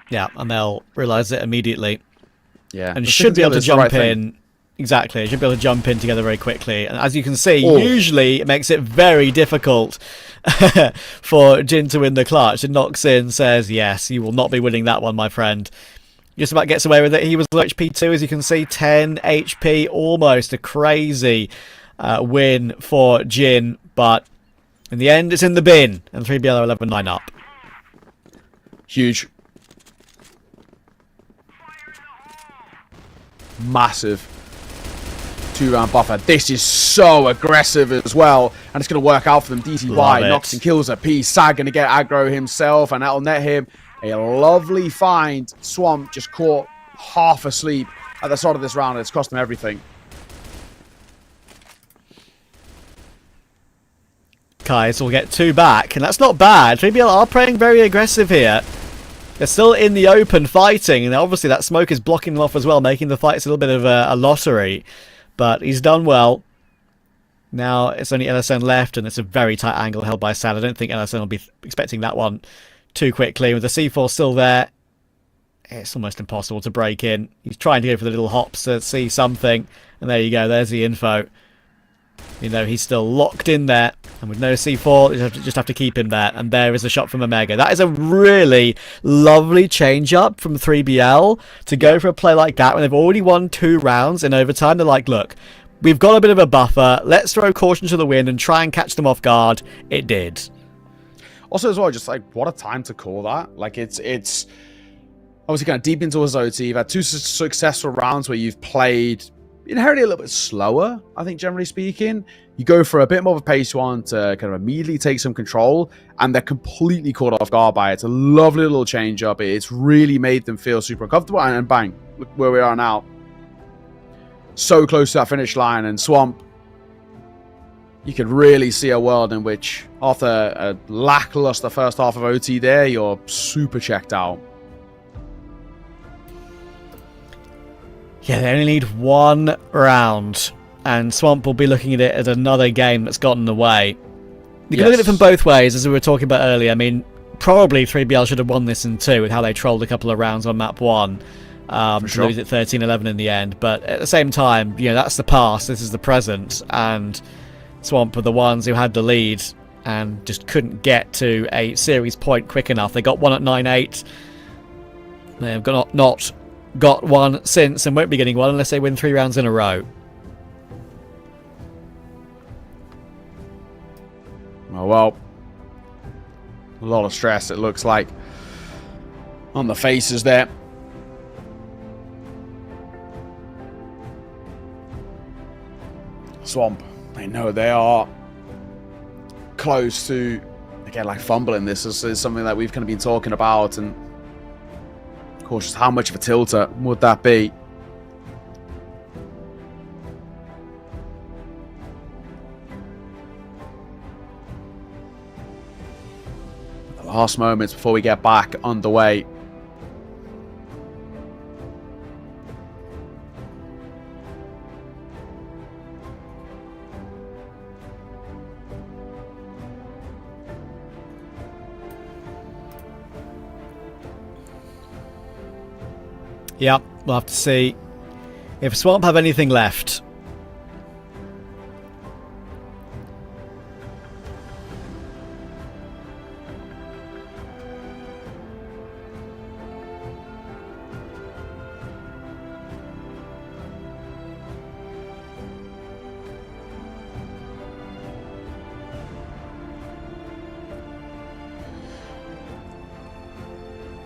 Yeah, and they'll realise it immediately. Yeah. And should be able to jump in. Exactly, should be able to jump in together very quickly. And as you can see, usually it makes it very difficult for Jin to win the clutch. And Noxin says, yes, you will not be winning that one, my friend. Just about gets away with it. He was low HP too, as you can see, 10 HP, almost a crazy win for Jin. But in the end, it's in the bin, and 3BL are 11-9 up. Huge. Massive 2-round buffer. This is so aggressive as well, and it's going to work out for them. DZY knocks and kills a piece. Sag going to get aggro himself, and that'll net him a lovely find. Swamp just caught half asleep at the start of this round. It's cost him everything. Kais will get 2 back, and that's not bad. 3BL are playing very aggressive here. They're still in the open fighting, and obviously that smoke is blocking them off as well, making the fights a little bit of a lottery. But he's done well. Now it's only LSN left, and it's a very tight angle held by Sad. I don't think LSN will be expecting that one too quickly. With the C4 still there, it's almost impossible to break in. He's trying to go for the little hops to see something, and there you go. There's the info. You know, he's still locked in there, and with no C4, you just have to keep him there. And there is a shot from Omega. That is a really lovely change-up from 3BL to go for a play like that when they've already won 2 rounds in overtime. They're like, look, we've got a bit of a buffer. Let's throw caution to the wind and try and catch them off guard. It did. Also, as well, just like, what a time to call that. Like, it's obviously kind of deep into his OT. You've had 2 successful rounds where you've played inherently a little bit slower, I think, generally speaking. You go for a bit more of a pace one to kind of immediately take some control, and they're completely caught off guard by it. It's a lovely little change up. It's really made them feel super uncomfortable, and bang, look where we are now. So close to that finish line, and Swamp, you could really see a world in which, after a lackluster first half of OT there, you're super checked out. Yeah, they only need 1 round and Swamp will be looking at it as another game that's gotten away. You can look at it from both ways, as we were talking about earlier. I mean, probably 3BL should have won this in 2 with how they trolled a couple of rounds on map 1 to lose it 13-11 in the end. But at the same time, that's the past, this is the present, and Swamp were the ones who had the lead and just couldn't get to a series point quick enough. They got one at 9-8. They've not got one since and won't be getting one unless they win 3 rounds in a row. Oh, well, a lot of stress, it looks like, on the faces there. Swamp, they know they are close to, again, like fumbling this. This is something that we've kind of been talking about, and of course, just how much of a tilter would that be? Last moments before we get back underway. Yep, we'll have to see if Swamp have anything left.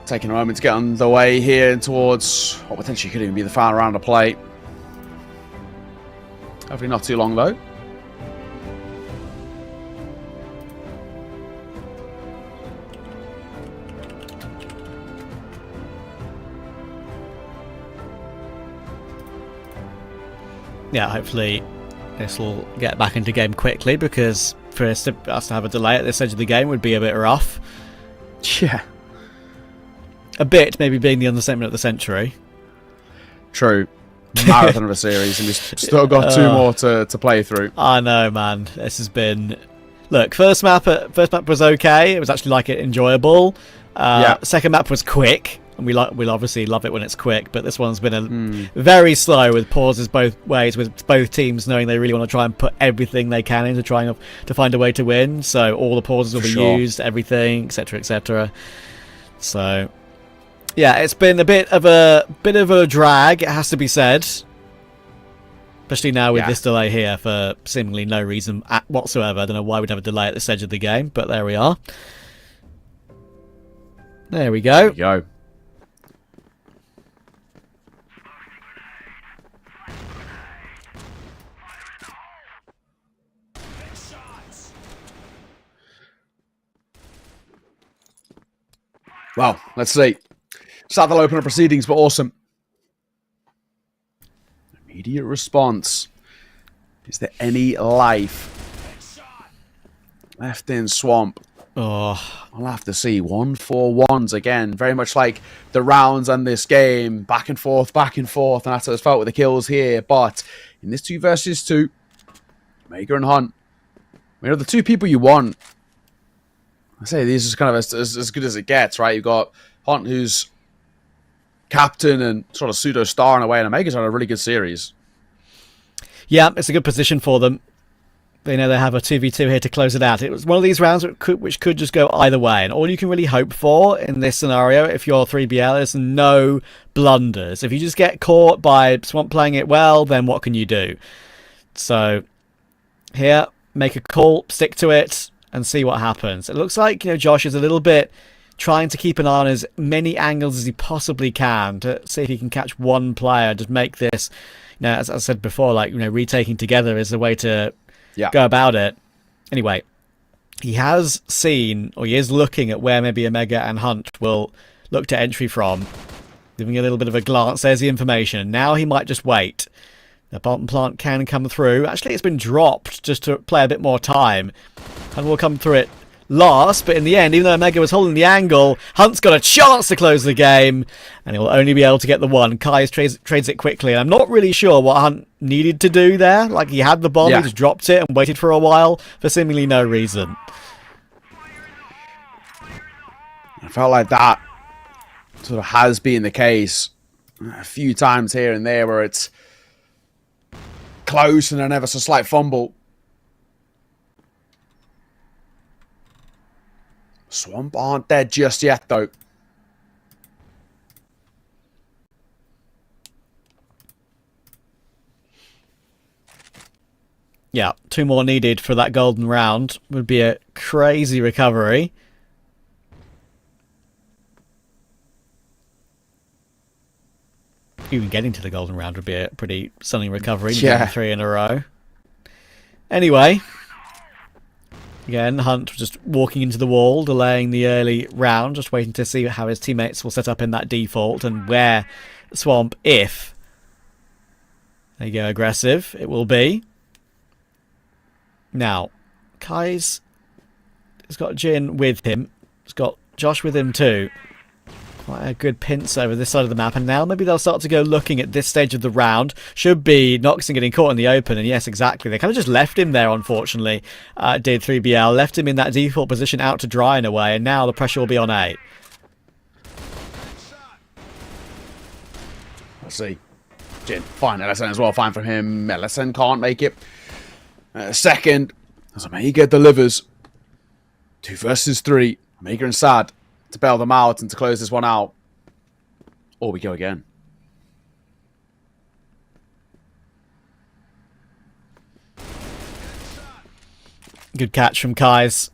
Taking a moment to get underway here towards what potentially could even be the final round of play. Hopefully not too long though. Yeah, hopefully this will get back into game quickly, because for us to have a delay at this edge of the game would be a bit rough. Yeah. A bit, maybe being the understatement of the century. True. Marathon of a series, and we've still got 2 more to play through. I know, man. This has been... Look, first map was okay. It was actually enjoyable. Second map was quick, and we'll obviously love it when it's quick. But this one's been very slow, with pauses both ways, with both teams knowing they really want to try and put everything they can into trying to find a way to win. So all the pauses will be used, everything, etc., etc. So. Yeah, it's been a bit of a drag, it has to be said. Especially now with this delay here for seemingly no reason whatsoever. I don't know why we'd have a delay at this edge of the game, but there we are. There we go. There we go. Well, let's see. Sad they'll open up proceedings, but awesome. Immediate response. Is there any life left in Swamp? Oh, I'll have to see. 1-4-1s again. Very much like the rounds on this game. Back and forth, and that's how it's felt with the kills here. But in this 2 versus 2, Maker and Hunt, the 2 people you want. I say these are kind of as good as it gets, right? You've got Hunt, who's captain and sort of pseudo star in a way, and Omega's on a really good series. Yeah, it's a good position for them. They know they have a 2v2 here to close it out. It was one of these rounds which could just go either way, and all you can really hope for in this scenario, if you're 3BL, is no blunders. If you just get caught by Swamp playing it well, then what can you do? So here, make a call, stick to it, and see what happens. It looks like Josh is a little bit trying to keep an eye on as many angles as he possibly can to see if he can catch one player, just make this, as I said before, retaking together is the way to go about it. Anyway, he has seen, or he is looking at where maybe Omega and Hunt will look to entry from, giving a little bit of a glance. There's the information. Now he might just wait. The bottom plant can come through. Actually, it's been dropped just to play a bit more time, and we'll come through it last, but in the end, even though Omega was holding the angle, Hunt's got a chance to close the game, and he'll only be able to get the one. Kais trades it quickly, and I'm not really sure what Hunt needed to do there. Like, he had the bomb, he just dropped it and waited for a while for seemingly no reason. I felt like that sort of has been the case a few times here and there where it's close and then ever so slight fumble. Swamp aren't dead just yet, though. Yeah, 2 more needed for that golden round. Would be a crazy recovery. Even getting to the golden round would be a pretty stunning recovery. Yeah. 3 in a row. Anyway, again, Hunt just walking into the wall, delaying the early round, just waiting to see how his teammates will set up in that default and where Swamp, if they go aggressive, it will be. Now, Kai's has got Jin with him. He's got Josh with him too. Quite a good pinch over this side of the map, and now maybe they'll start to go looking at this stage of the round. Should be Noxon getting caught in the open, and yes, exactly. They kind of just left him there, unfortunately. Did 3BL, left him in that default position out to dry in a way, and now the pressure will be on A. Let's see. Jin, fine. LSN as well, fine from him. LSN can't make it. Second, as Omega delivers. 2 versus 3. Omega and Sad to bail them out and to close this one out. Or we go again. Good catch from Kais.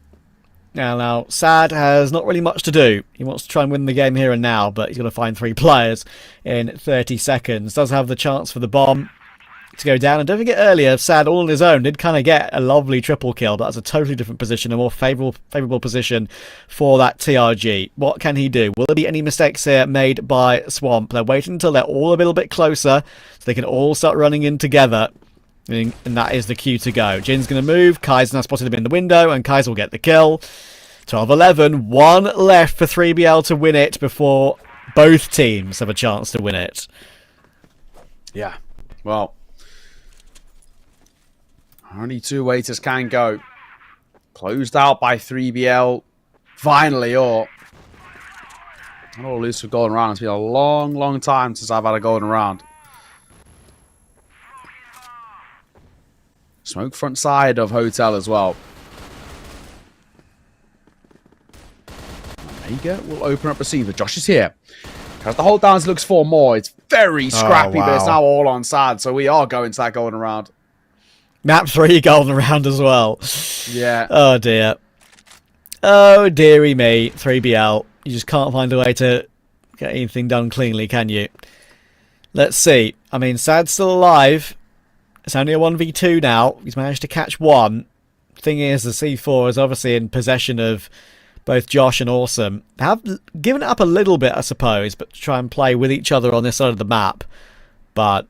Now, Sad has not really much to do. He wants to try and win the game here and now, but he's going to find 3 players in 30 seconds. Does have the chance for the bomb to go down. And don't forget earlier, Sad all on his own did kind of get a lovely triple kill, but that's a totally different position, a more favourable position for that TRG. What can he do? Will there be any mistakes here made by Swamp? They're waiting until they're all a little bit closer so they can all start running in together. And that is the cue to go. Jin's going to move. Kai's now spotted him in the window, and Kais will get the kill. 12-11. 1 left for 3BL to win it before both teams have a chance to win it. Yeah. Well, only 2 waiters can go. Closed out by 3BL. Finally, or I don't lose for golden round. It's been a long, long time since I've had a golden round. Smoke front side of Hotel as well. Omega will open up receiver. Josh is here. Has the hold down as looks for more. It's very scrappy, but it's now all on Sad. So we are going to that golden round. Map 3 golden round as well. Yeah. Oh dear. Oh dearie me. 3BL. You just can't find a way to get anything done cleanly, can you? Let's see. I mean, Sad's still alive. It's only a 1v2 now. He's managed to catch 1. Thing is, the C4 is obviously in possession of both Josh and Awesome. They have given it up a little bit, I suppose, but to try and play with each other on this side of the map. But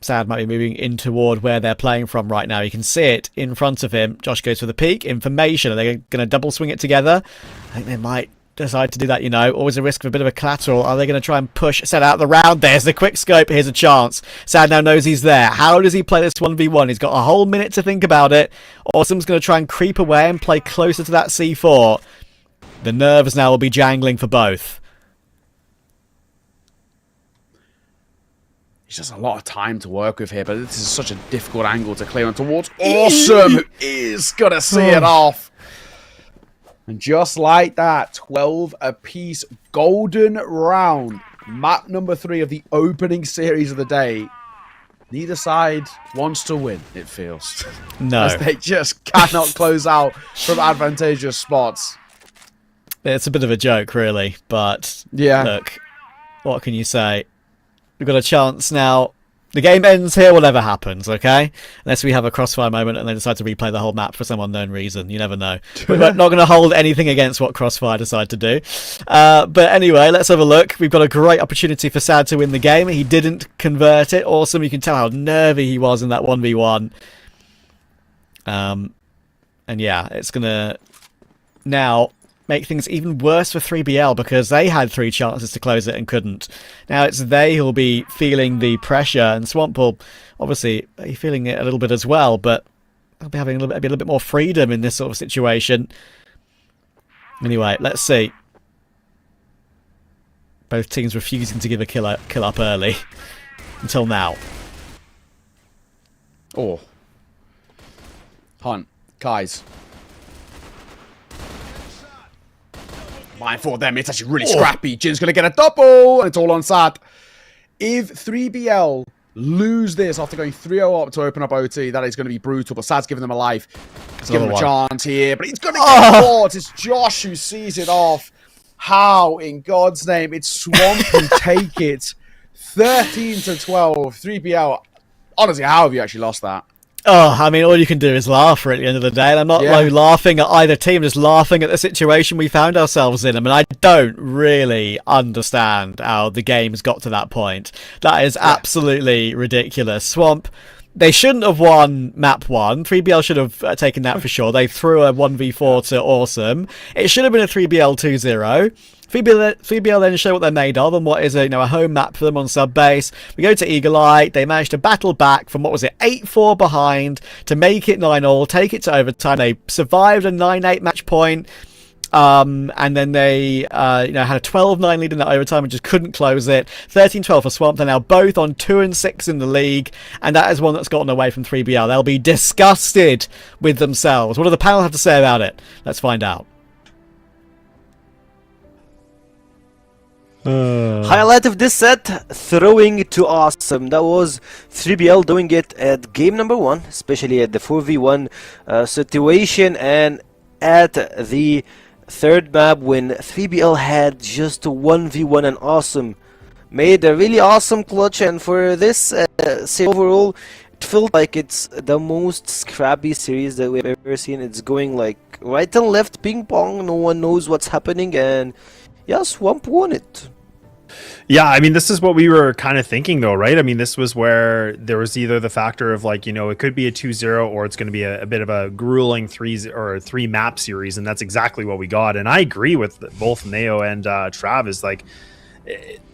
Sad might be moving in toward where they're playing from right now. You can see it in front of him. Josh goes for the peek. Information. Are they going to double swing it together? I think they might decide to do that, you know. Always a risk of a bit of a collateral. Are they going to try and push Sad out the round? There's the quick scope. Here's a chance. Sad now knows he's there. How does he play this 1v1? He's got a whole minute to think about it. Awesome's going to try and creep away and play closer to that C4. The nerves now will be jangling for both. He's just a lot of time to work with here, but this is such a difficult angle to clear on towards Awesome, who is going to see it off. And just like that, 12 apiece, golden round. Map number 3 of the opening series of the day. Neither side wants to win, it feels. No. As they just cannot close out from advantageous spots. It's a bit of a joke, really, but yeah. Look, what can you say? We've got a chance now. The game ends here, whatever happens, okay? Unless we have a crossfire moment and they decide to replay the whole map for some unknown reason. You never know. We're not going to hold anything against what crossfire decide to do. But anyway, let's have a look. We've got a great opportunity for Sad to win the game. He didn't convert it. Awesome. You can tell how nervy he was in that 1v1. And And yeah, it's going to now make things even worse for 3BL because they had 3 chances to close it and couldn't. Now it's they who'll be feeling the pressure, and Swamp will obviously be feeling it a little bit as well, but they'll be having a little bit more freedom in this sort of situation. Anyway, let's see. Both teams refusing to give a kill up early until now. Oh. Hunt. Kai's. Mindful of them, it's actually really scrappy. Jin's going to get a double, and it's all on Sad. If 3BL lose this after going 3-0 up to open up OT, that is going to be brutal, but Sad's giving them a life. He's giving them a chance here, but he's going to get caught. It's Josh who sees it off. How, in God's name? It's Swamp who take it. 13-12, 3BL. Honestly, how have you actually lost that? Oh, I mean, all you can do is laugh for it at the end of the day. And I'm not like laughing at either team, just laughing at the situation we found ourselves in. I mean, I don't really understand how the game's got to that point. That is absolutely ridiculous. Swamp, they shouldn't have won map 1. 3BL should have taken that for sure. They threw a 1v4 to Awesome. It should have been a 3BL 2-0. 3BL then show what they're made of and what is a home map for them on sub base. We go to Eagle Eye. They managed to battle back from, what was it, 8-4 behind to make it 9-all, take it to overtime. They survived a 9-8 match point. And then they had a 12-9 lead in that overtime and just couldn't close it. 13-12 for Swamp. They're now both on 2-6 in the league, and that is one that's gotten away from 3BL. They'll be disgusted with themselves. What do the panel have to say about it? Let's find out. Highlight of this set, throwing to Awesome. That was 3BL doing it at game number 1, especially at the 4v1 situation, and at the third map when 3BL had just 1v1 and Awesome made a really awesome clutch. And for this series overall, it felt like it's the most scrappy series that we've ever seen. It's going like right and left ping pong, no one knows what's happening, and yeah, Swamp won it. Yeah, I mean, this is what we were kind of thinking, though, right? I mean, this was where there was either the factor of like, it could be a 2-0 or it's going to be a bit of a grueling 3 map series, and that's exactly what we got. And I agree with both Neo and Travis. Like,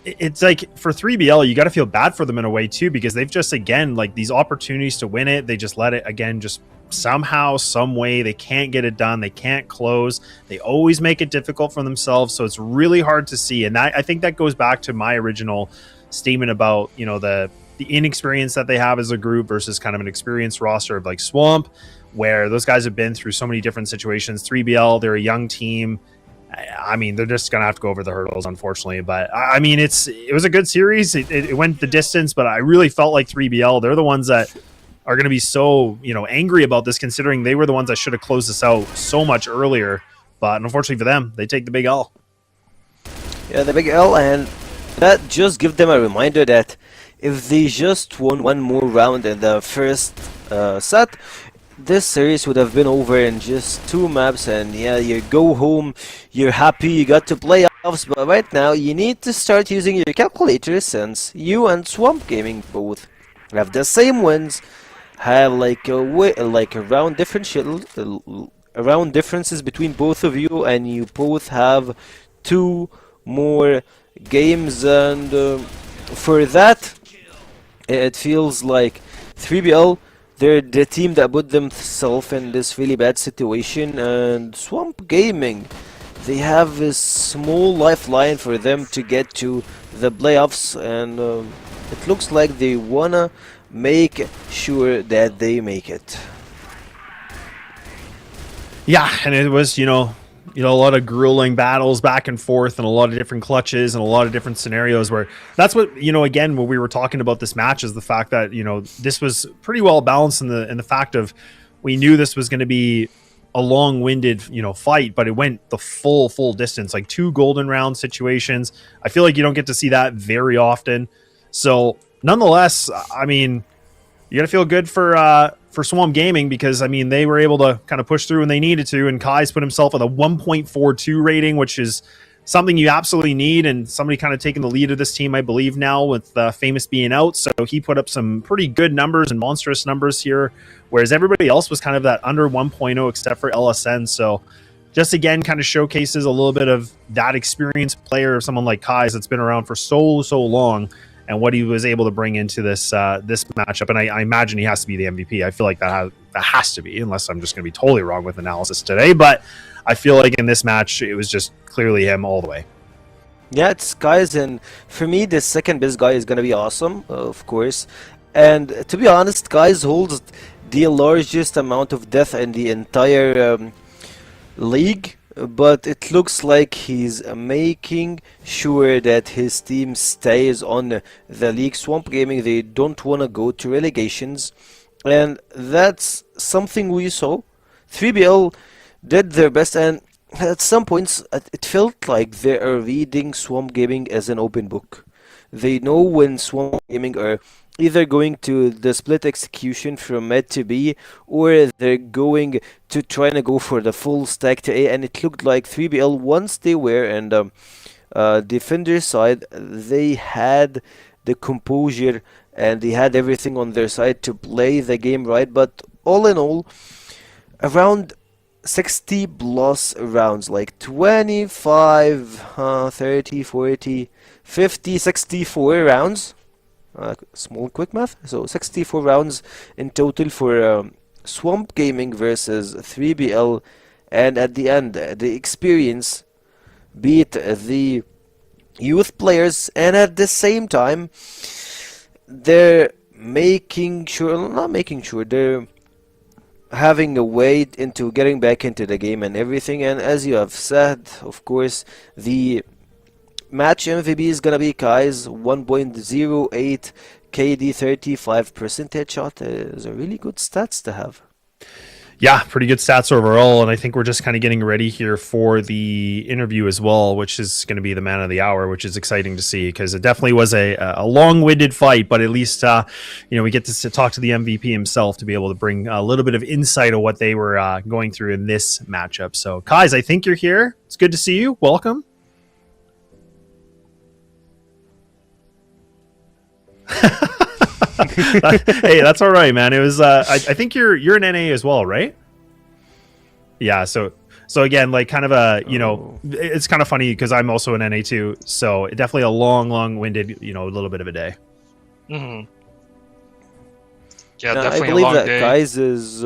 it's like for 3BL, you got to feel bad for them in a way too, because they've just, again, like these opportunities to win it, they just let it again just somehow, some way, they can't get it done, they can't close, they always make it difficult for themselves, so it's really hard to see. And I think that goes back to my original statement about the inexperience that they have as a group versus kind of an experienced roster of like Swamp, where those guys have been through so many different situations. 3BL, they're a young team. I mean, they're just gonna have to go over the hurdles, unfortunately. But I mean, it was a good series. It went the distance, but I really felt like 3BL, they're the ones that are going to be so, angry about this, considering they were the ones that should have closed this out so much earlier. But unfortunately for them, they take the big L. Yeah, the big L, and that just gives them a reminder that if they just won one more round in the first set, this series would have been over in just 2 maps, and yeah, you go home, you're happy, you got to playoffs, but right now you need to start using your calculator, since you and Swamp Gaming both have the same wins, have like around differences between both of you, and you both have 2 more games, and for that it feels like 3BL, they're the team that put themselves in this really bad situation, and Swamp Gaming, they have a small lifeline for them to get to the playoffs, and it looks like they wanna make sure that they make it. Yeah, and it was, a lot of grueling battles back and forth, and a lot of different clutches and a lot of different scenarios where that's what, again, when we were talking about this match, is the fact that, this was pretty well balanced in the fact of we knew this was going to be a long-winded, fight, but it went the full distance, like 2 golden round situations. I feel like you don't get to see that very often. So nonetheless, I mean, you got to feel good for Swamp Gaming, because I mean, they were able to kind of push through when they needed to, and Kai's put himself with a 1.42 rating, which is something you absolutely need, and somebody kind of taking the lead of this team, I believe, now with Famous being out. So he put up some pretty good numbers and monstrous numbers here, whereas everybody else was kind of that under 1.0 except for LSN. So just again kind of showcases a little bit of that experienced player, someone like Kai's that's been around for so long, and what he was able to bring into this this matchup. And I imagine he has to be the MVP. I feel like that has to be, unless I'm just going to be totally wrong with analysis today. But I feel like in this match, it was just clearly him all the way. Yeah, it's Kai's, and for me, the second best guy is gonna be awesome, of course. And to be honest, Kai's holds the largest amount of death in the entire league, but it looks like he's making sure that his team stays on the league. Swamp Gaming, they don't want to go to relegations, and that's something we saw. 3BL did their best, and at some points it felt like they are reading Swamp Gaming as an open book. They know when Swamp Gaming are either going to the split execution from mid to B, or they're going to try to go for the full stack to A, and it looked like 3BL, once they were on the defender side, they had the composure and they had everything on their side to play the game right. But all in all, around 60 plus rounds, like 25, 30, 40, 50, 64 rounds. Small quick math. So 64 rounds in total for Swamp Gaming versus 3BL. And at the end, the experience beat the youth players. And at the same time, they're they're having a way into getting back into the game and everything. And as you have said, of course, the match MVP is gonna be Kai's 1.08 KD 35% headshot. Is a really good stats to have. Yeah, pretty good stats overall, and I think we're just kind of getting ready here for the interview as well, which is going to be the man of the hour, which is exciting to see because it definitely was a long-winded fight, but at least we get to talk to the MVP himself to be able to bring a little bit of insight of what they were going through in this matchup. So, Kais, I think you're here. It's good to see you. Welcome. Hey, that's all right, man. It was I think you're an NA as well, right? Yeah, so again, like kind of it's kind of funny because I'm also an NA too, so definitely a long-winded, a little bit of a day. Mm-hmm. Yeah, now, definitely I believe a long that day. Kais is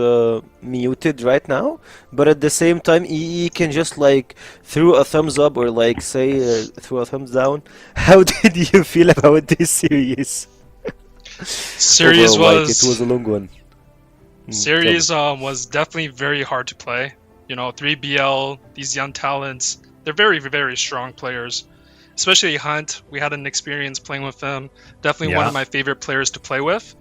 muted right now, but at the same time, EE can just like throw a thumbs up or like say throw a thumbs down. How did you feel about this series? Series Overall, like, was it was a long one. Series was definitely very hard to play. 3BL, these young talents, they're very, very strong players. Especially Hunt, we had an experience playing with him. Definitely one of my favorite players to play with.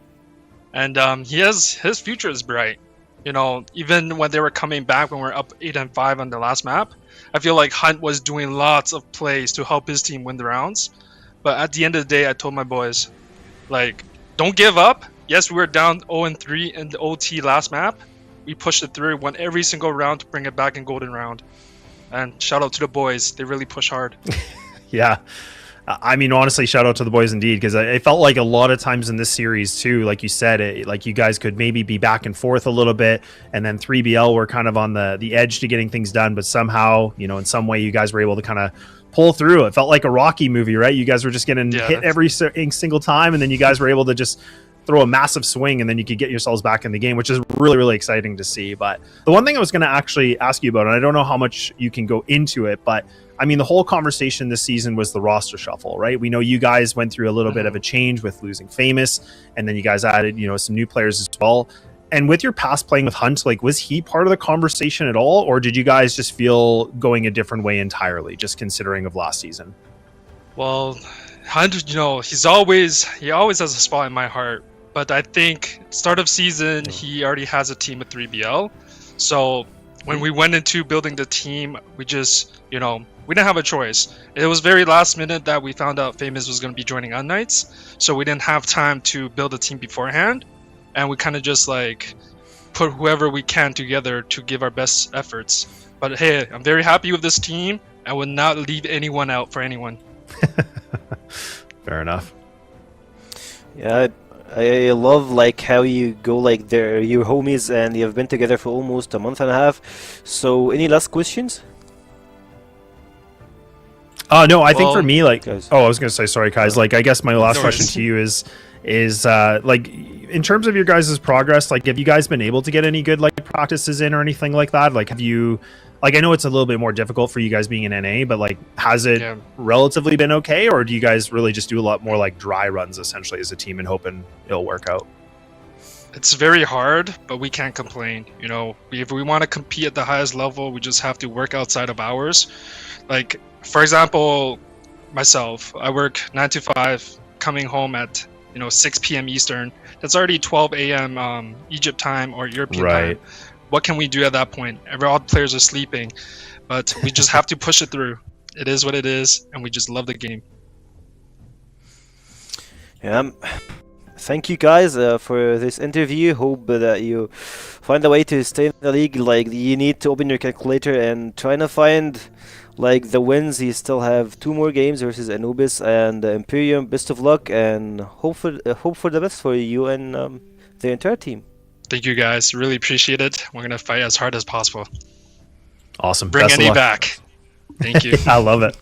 And his future is bright. Even when they were coming back when we were up 8-5 on the last map, I feel like Hunt was doing lots of plays to help his team win the rounds. But at the end of the day, I told my boys, like, don't give up. Yes, we were down 0-3 in the OT last map. We pushed it through, won every single round to bring it back in golden round. And shout out to the boys. They really push hard. Yeah. I mean, honestly, shout out to the boys indeed, because I felt like a lot of times in this series too, like you said, like you guys could maybe be back and forth a little bit, and then 3BL were kind of on the edge to getting things done, but somehow, in some way you guys were able to kind of pull through. It felt like a Rocky movie, right? You guys were just getting hit every single time, and then you guys were able to just throw a massive swing, and then you could get yourselves back in the game, which is really, really exciting to see. But the one thing I was going to actually ask you about, and I don't know how much you can go into it, but I mean, the whole conversation this season was the roster shuffle, right? We know you guys went through a little bit of a change with losing Famous, and then you guys added, some new players as well. And with your past playing with Hunt, like, was he part of the conversation at all, or did you guys just feel going a different way entirely, just considering of last season? Well, Hunt, he always has a spot in my heart. But I think start of season, he already has a team with 3BL. So when we went into building the team, we just, we didn't have a choice. It was very last minute that we found out Famous was going to be joining unKnights. So we didn't have time to build a team beforehand. And we kind of just like put whoever we can together to give our best efforts. But hey, I'm very happy with this team. I would not leave anyone out for anyone. Fair enough. Yeah, I love like how you go like they're your homies and you've been together for almost a month and a half. So any last questions? No, I think for Well, me, like, guys. I was gonna say, sorry, guys. Like, I guess my last No question worries. to you is like, in terms of your guys' progress, like, have you guys been able to get any good like practices in or anything like that? Like, have you, like, I know it's a little bit more difficult for you guys being in NA, but like, has it Yeah. relatively been okay, or do you guys really just do a lot more like dry runs essentially as a team and hoping it'll work out? It's very hard, but we can't complain. You know, if we want to compete at the highest level, we just have to work outside of hours. Like, for example, myself, I work 9 to 5, coming home at 6 p.m. Eastern. That's already 12 a.m. Egypt time or European Right. time. What can we do at that point? All the players are sleeping, but we just have to push it through. It is what it is, and we just love the game. Yeah. Thank you guys for this interview. Hope that you find a way to stay in the league. Like, you need to open your calculator and trying to find like the wins. You still have 2 more games versus Anubis and Imperium. Best of luck and hope for the best for you and the entire team. Thank you guys. Really appreciate it. We're gonna fight as hard as possible. Awesome. Bring Best of Annie luck. back. Thank you. I love it.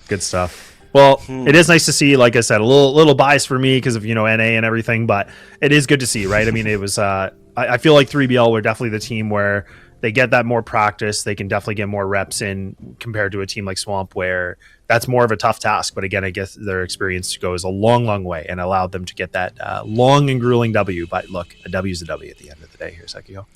Good stuff. Well, it is nice to see, like I said, a little bias for me because of, NA and everything, but it is good to see, right? I mean, it was, I feel like 3BL were definitely the team where they get that more practice. They can definitely get more reps in compared to a team like Swamp where that's more of a tough task. But again, I guess their experience goes a long, long way and allowed them to get that long and grueling W. But look, a W is a W at the end of the day here, Sekio.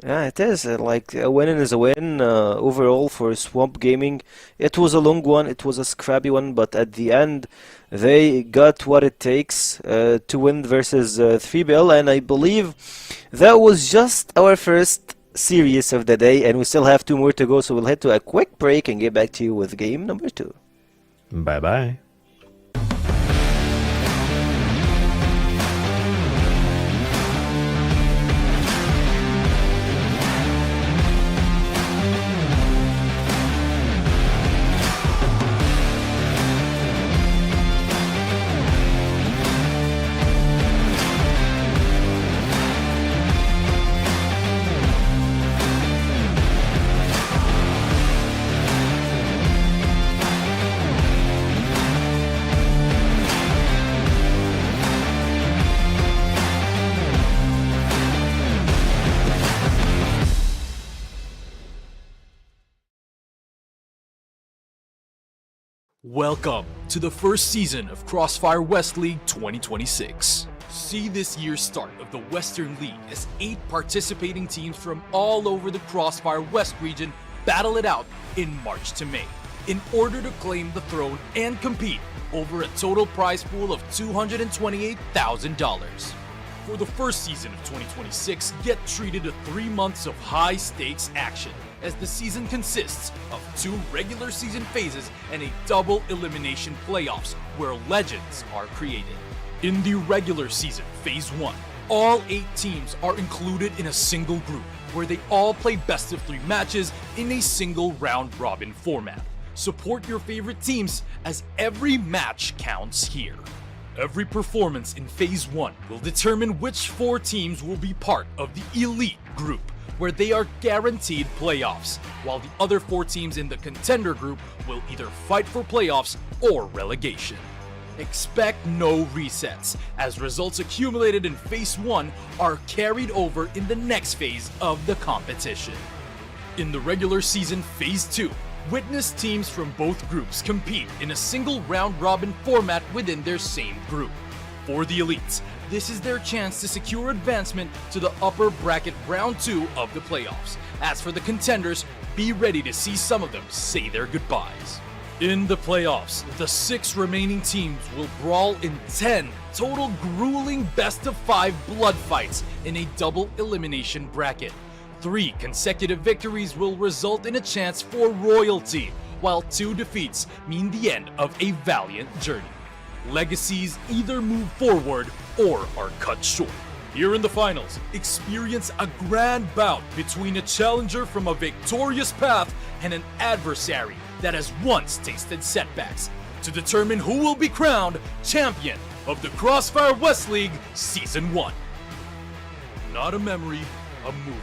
Yeah, it is. Like, a win is a win overall for Swamp Gaming. It was a long one, it was a scrappy one, but at the end, they got what it takes to win versus 3BL, and I believe that was just our first series of the day, and we still have 2 more to go, so we'll head to a quick break and get back to you with game number 2. Bye-bye. Welcome to the first season of CrossFire West League 2026. See this year's start of the Western League as 8 participating teams from all over the CrossFire West region battle it out in March to May in order to claim the throne and compete over a total prize pool of $228,000. For the first season of 2026, get treated to 3 months of high-stakes action, as the season consists of 2 regular season phases and a double elimination playoffs where legends are created. In the regular season, Phase 1, all 8 teams are included in a single group where they all play best of 3 matches in a single round-robin format. Support your favorite teams as every match counts here. Every performance in Phase 1 will determine which 4 teams will be part of the Elite group, where they are guaranteed playoffs, while the other 4 teams in the Contender group will either fight for playoffs or relegation. Expect no resets, as results accumulated in Phase 1 are carried over in the next phase of the competition. In the regular season Phase 2, witness teams from both groups compete in a single round-robin format within their same group. For the elites, this is their chance to secure advancement to the upper bracket round 2 of the playoffs. As for the contenders, be ready to see some of them say their goodbyes. In the playoffs, the 6 remaining teams will brawl in 10 total grueling best-of-5 blood fights in a double elimination bracket. 3 consecutive victories will result in a chance for royalty, while 2 defeats mean the end of a valiant journey. Legacies either move forward or are cut short. Here in the finals, experience a grand bout between a challenger from a victorious path and an adversary that has once tasted setbacks to determine who will be crowned champion of the CrossFire West League Season 1. Not a memory, a movie.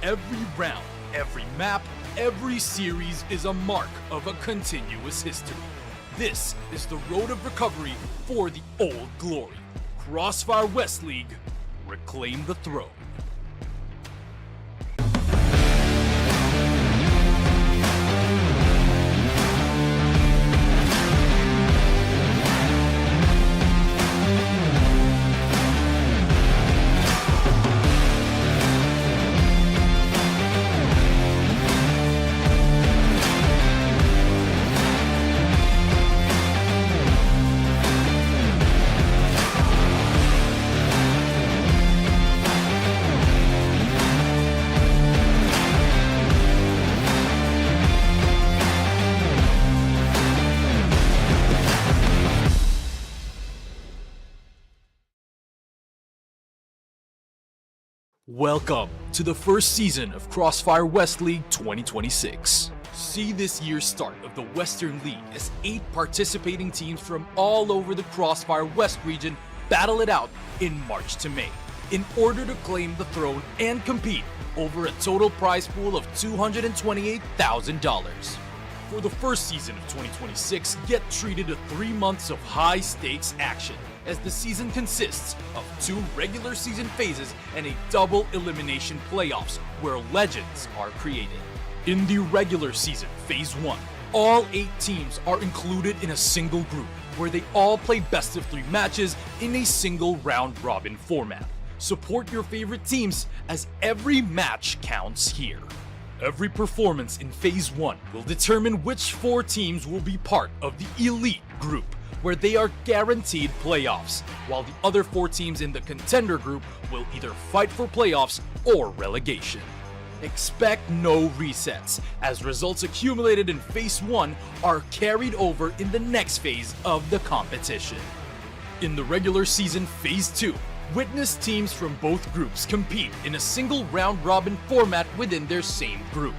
Every round, every map, every series is a mark of a continuous history. This is the road of recovery for the old glory. CrossFire West League, reclaim the throne. Welcome to the first season of CrossFire West League 2026. See this year's start of the Western League as 8 participating teams from all over the CrossFire West region battle it out in March to May in order to claim the throne and compete over a total prize pool of $228,000. For the first season of 2026, get treated to 3 months of high-stakes action, as the season consists of 2 regular season phases and a double elimination playoffs where legends are created. In the regular season, Phase 1, all 8 teams are included in a single group where they all play best of 3 matches in a single round-robin format. Support your favorite teams as every match counts here. Every performance in Phase 1 will determine which 4 teams will be part of the Elite group, where they are guaranteed playoffs, while the other 4 teams in the Contender group will either fight for playoffs or relegation. Expect no resets, as results accumulated in Phase 1 are carried over in the next phase of the competition. In the regular season Phase 2, witness teams from both groups compete in a single round-robin format within their same group.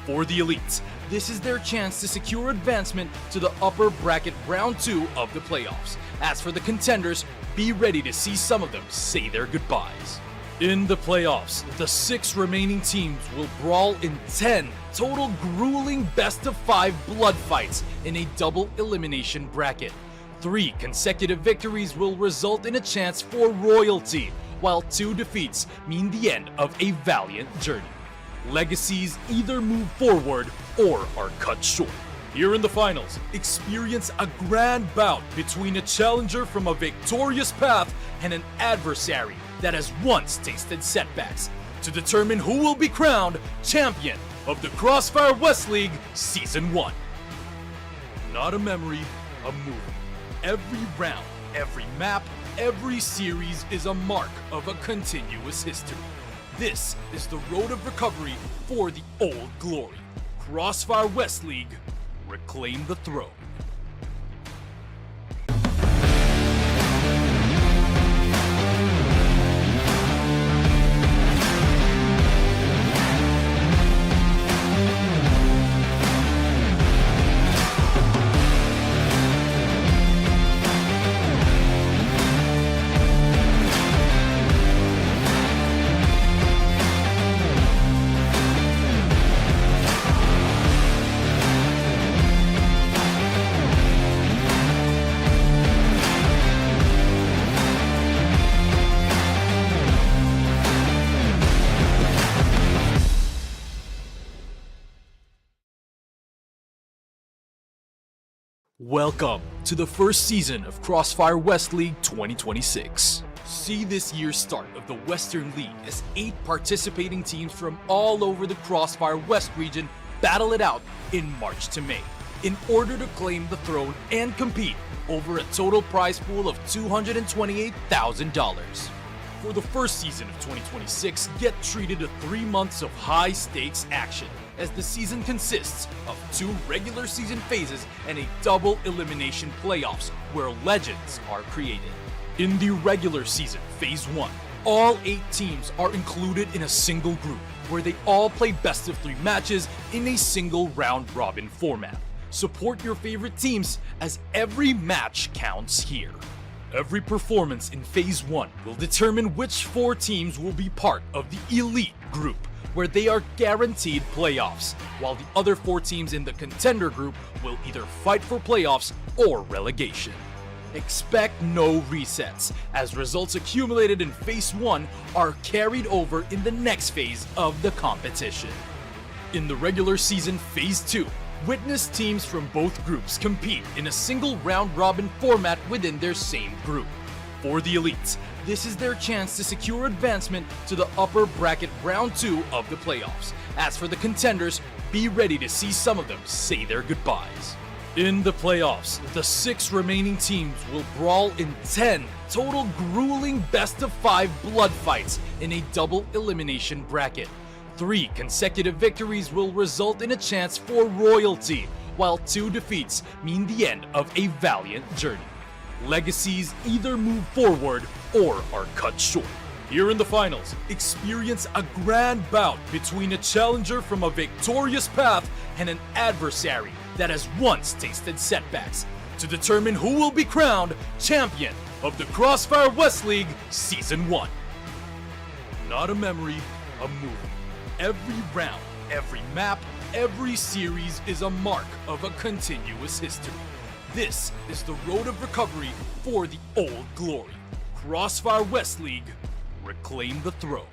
For the elites, this is their chance to secure advancement to the upper bracket round 2 of the playoffs. As for the contenders, be ready to see some of them say their goodbyes. In the playoffs, the 6 remaining teams will brawl in 10 total grueling best-of-5 blood fights in a double elimination bracket. 3 consecutive victories will result in a chance for royalty, while 2 defeats mean the end of a valiant journey. Legacies either move forward or are cut short. Here in the finals, experience a grand bout between a challenger from a victorious path and an adversary that has once tasted setbacks to determine who will be crowned champion of the CrossFire West League Season 1. Not a memory, a movie. Every round, every map, every series is a mark of a continuous history. This is the road of recovery for the old glory. CrossFire West League, reclaim the throne. Welcome to the first season of CrossFire West League 2026. See this year's start of the Western League as 8 participating teams from all over the CrossFire West region battle it out in March to May in order to claim the throne and compete over a total prize pool of $228,000. For the first season of 2026, get treated to 3 months of high-stakes action, as the season consists of 2 regular season phases and a double elimination playoffs where legends are created. In the regular season, Phase 1, all 8 teams are included in a single group, where they all play best of 3 matches in a single round-robin format. Support your favorite teams, as every match counts here. Every performance in Phase 1 will determine which 4 teams will be part of the Elite Group, where they are guaranteed playoffs, while the other 4 teams in the Contender Group will either fight for playoffs or relegation. Expect no resets, as results accumulated in Phase 1 are carried over in the next phase of the competition. In the regular season Phase 2, witness teams from both groups compete in a single round-robin format within their same group. For the elites, this is their chance to secure advancement to the upper bracket round 2 of the playoffs. As for the contenders, be ready to see some of them say their goodbyes. In the playoffs, the 6 remaining teams will brawl in 10 total grueling best-of-5 blood fights in a double elimination bracket. 3 consecutive victories will result in a chance for royalty, while 2 defeats mean the end of a valiant journey. Legacies either move forward or are cut short. Here in the finals, experience a grand bout between a challenger from a victorious path and an adversary that has once tasted setbacks, to determine who will be crowned champion of the CrossFire West League Season 1. Not a memory, a movie. Every round, every map, every series is a mark of a continuous history. This is the road of recovery for the old glory. CrossFire West League, reclaim the throne.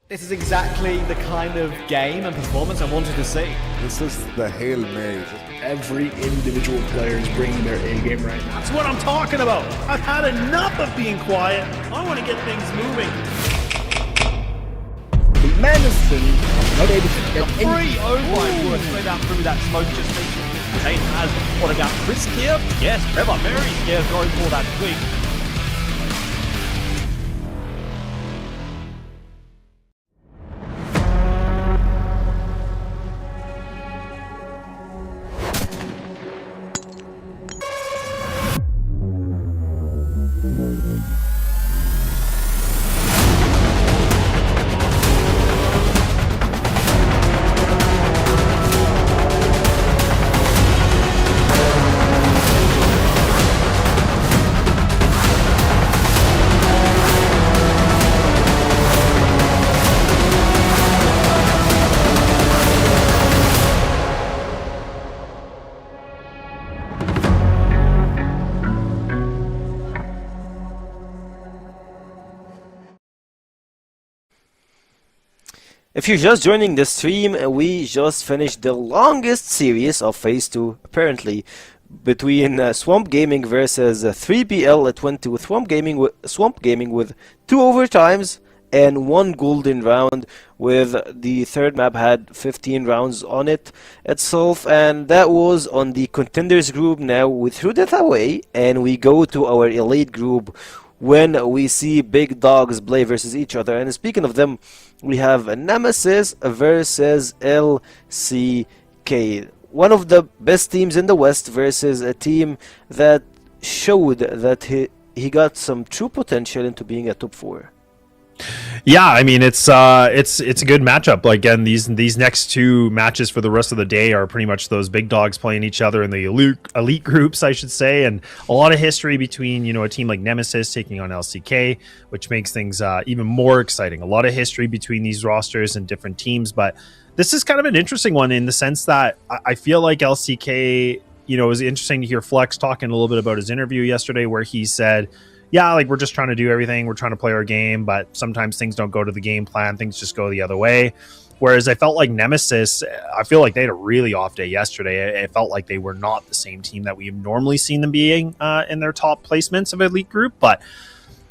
This is exactly the kind of game and performance I wanted to see. This is the Hail Mary. Every individual player is bringing their A game right now. That's what I'm talking about. I've had enough of being quiet. I want to get things moving. The Madison are not able to get Free, oh my word, straight out through that smoke just mentioned. Zane has what about Frisk here? Yes, Trevor Mary's here going for that quick. If you're just joining the stream, we just finished the longest series of Phase 2, apparently, between Swamp Gaming versus 3BL. It went to Swamp Gaming with 2 overtimes and 1 golden round, with the third map had 15 rounds on it itself, and that was on the Contenders group. Now we threw that away and we go to our Elite group, when we see big dogs play versus each other. And speaking of them, we have Nemesis versus LCK, one of the best teams in the West versus a team that showed that he got some true potential into being a top 4. Yeah, I mean it's a good matchup. Like, again, these next 2 matches for the rest of the day are pretty much those big dogs playing each other in the elite groups, I should say, and a lot of history between, you know, a team like Nemesis taking on LCK, which makes things even more exciting. A lot of history between these rosters and different teams, but this is kind of an interesting one in the sense that I feel like LCK, you know, it was interesting to hear Flex talking a little bit about his interview yesterday, where he said, yeah, like, we're just trying to do everything. We're trying to play our game, but sometimes things don't go to the game plan. Things just go the other way. Whereas I felt like Nemesis, I feel like they had a really off day yesterday. It felt like they were not the same team that we've normally seen them being in their top placements of Elite Group. But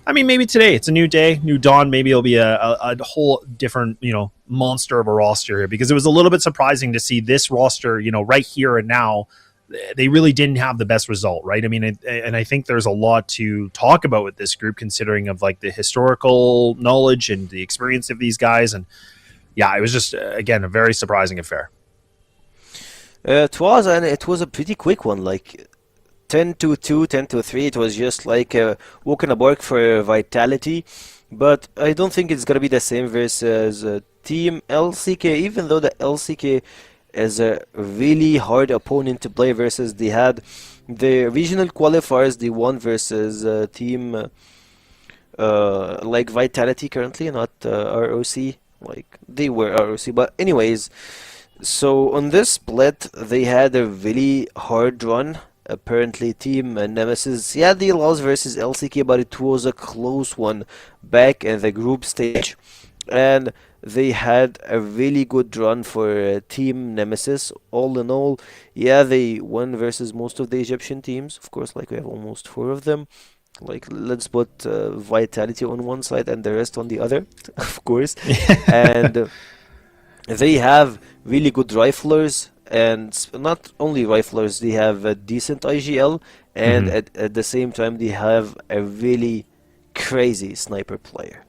I mean, maybe today it's a new day, new dawn. Maybe it'll be a whole different, monster of a roster here, because it was a little bit surprising to see this roster, right here and now. They really didn't have the best result, right? I mean, and I think there's a lot to talk about with this group, considering of like the historical knowledge and the experience of these guys. And yeah, it was just, again, a very surprising affair. It was, and it was a pretty quick one, like 10-2, 10-3. It was just like a walk in the park for Vitality. But I don't think it's going to be the same versus Team LCK, even though the LCK is a really hard opponent to play versus. They had the regional qualifiers, they won versus team like Vitality currently, not ROC. Like, they were ROC, but anyways, so on this split they had a really hard run. Apparently Team Nemesis, yeah, they lost versus LCK, but it was a close one back in the group stage, and they had a really good run for Team Nemesis. All in all, yeah, they won versus most of the Egyptian teams. Of course, like, we have almost 4 of them. Like, let's put Vitality on one side and the rest on the other, of course. And they have really good riflers, and not only riflers, they have a decent IGL, and at the same time they have a really crazy sniper player.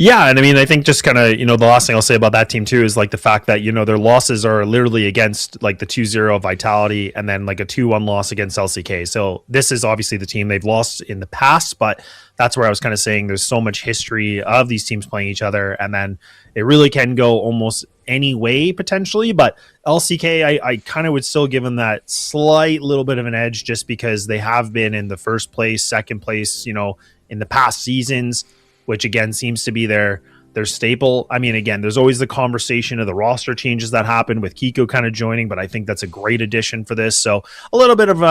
Yeah, and I mean, I think just kind of, the last thing I'll say about that team too is like the fact that, their losses are literally against like the 2-0 Vitality and then like a 2-1 loss against LCK. So this is obviously the team they've lost in the past, but that's where I was kind of saying there's so much history of these teams playing each other, and then it really can go almost any way potentially. But LCK, I kind of would still give them that slight little bit of an edge, just because they have been in the first place, second place, in the past seasons, which again seems to be their staple. I mean, again, there's always the conversation of the roster changes that happen with Kiko kind of joining, but I think that's a great addition for this. So a little bit of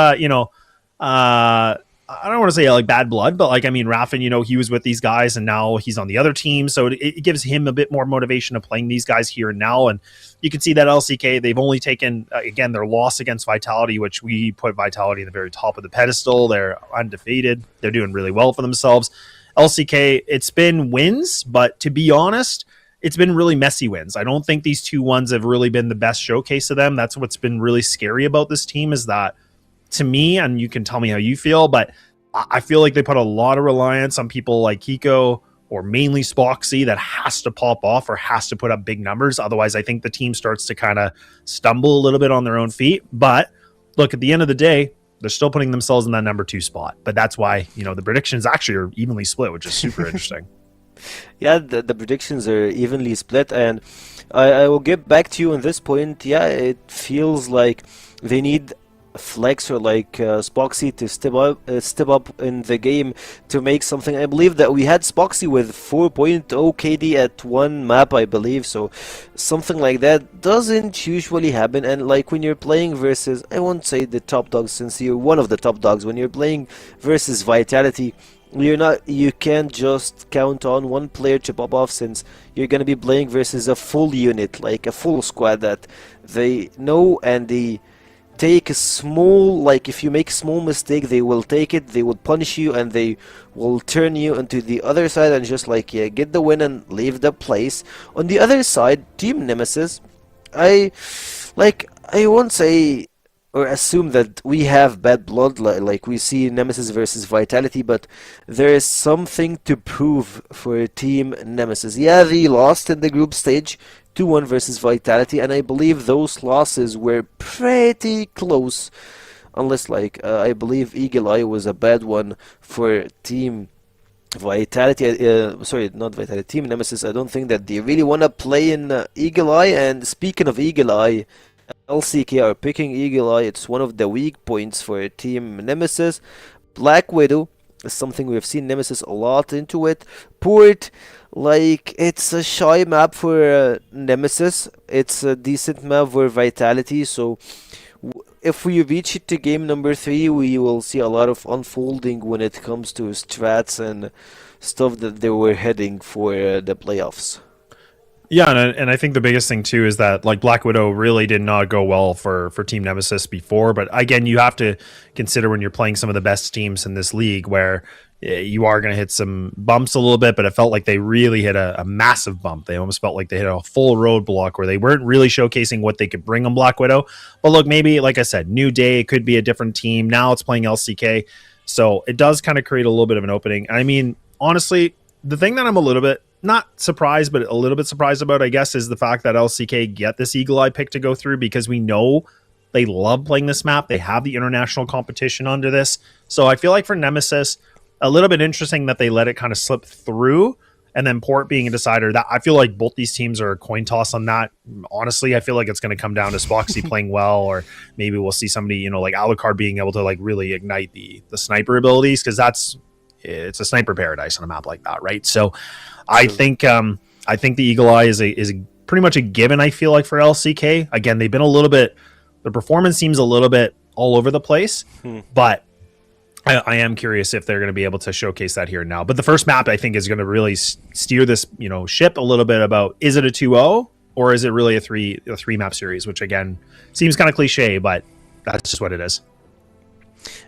I don't want to say like bad blood, but like, I mean, Raffin, he was with these guys and now he's on the other team. So it gives him a bit more motivation of playing these guys here and now. And you can see that LCK, they've only taken, again, their loss against Vitality, which we put Vitality in the very top of the pedestal. They're undefeated. They're doing really well for themselves. LCK, it's been wins, but to be honest, it's been really messy wins. I don't think these 2-1s have really been the best showcase of them. That's what's been really scary about this team, is that, to me, and you can tell me how you feel, but I feel like they put a lot of reliance on people like Kiko or mainly Spoxy that has to pop off or has to put up big numbers. Otherwise, I think the team starts to kind of stumble a little bit on their own feet. But look, at the end of the day, they're still putting themselves in that number 2 spot. But that's why, the predictions actually are evenly split, which is super interesting. Yeah, the predictions are evenly split, and I will get back to you on this point. Yeah, it feels like they need Flex or like Spoxy to step up in the game to make something. I believe that we had Spoxy with 4.0 KD at one map, I believe, so something like that doesn't usually happen. And like, when you're playing versus, I won't say the top dogs, since you're one of the top dogs, when you're playing versus Vitality, you can't just count on one player to pop off, since you're gonna be playing versus a full unit, like a full squad that they know, and they take a small, like, if you make a small mistake, they will take it, they will punish you, and they will turn you into the other side and just like, yeah, get the win and leave the place. On the other side, Team Nemesis, I won't say or assume that we have bad blood, like we see Nemesis versus Vitality, but there is something to prove for Team Nemesis. Yeah, they lost in the group stage 2-1 versus Vitality, and I believe those losses were pretty close, unless like I believe Eagle Eye was a bad one for Team Vitality. Sorry, not Vitality, Team Nemesis. I don't think that they really want to play in Eagle Eye. And speaking of Eagle Eye, LCK are picking Eagle Eye. It's one of the weak points for Team Nemesis. Black Widow is something we have seen Nemesis a lot into it. Port, like, it's a shy map for Nemesis. It's a decent map for Vitality. So if we reach it to game number 3, we will see a lot of unfolding when it comes to strats and stuff that they were heading for the playoffs. Yeah, and I think the biggest thing too is that like Black Widow really did not go well for Team Nemesis before. But again, you have to consider when you're playing some of the best teams in this league where you are going to hit some bumps a little bit, but it felt like they really hit a massive bump. They almost felt like they hit a full roadblock where they weren't really showcasing what they could bring on Black Widow. But look, maybe, like I said, new day, it could be a different team. Now it's playing LCK. So it does kind of create a little bit of an opening. I mean, honestly, the thing that I'm a little bit not surprised, but a little bit surprised about, I guess, is the fact that LCK get this Eagle Eye pick to go through, because we know they love playing this map. They have the international competition under this. So I feel like for Nemesis, a little bit interesting that they let it kind of slip through, and then Port being a decider. That I feel like both these teams are a coin toss on that. Honestly, I feel like it's going to come down to Spoxy playing well, or maybe we'll see somebody, like Alucard being able to like really ignite the sniper abilities, because it's a sniper paradise on a map like that, right? So I think the Eagle Eye is pretty much a given, I feel like, for LCK. Again, they've been a little bit, the performance seems a little bit all over the place, but I am curious if they're going to be able to showcase that here now. But the first map, I think, is going to really steer this, ship a little bit about, is it a 2-0 or is it really a three map series, which again seems kind of cliche, but that's just what it is.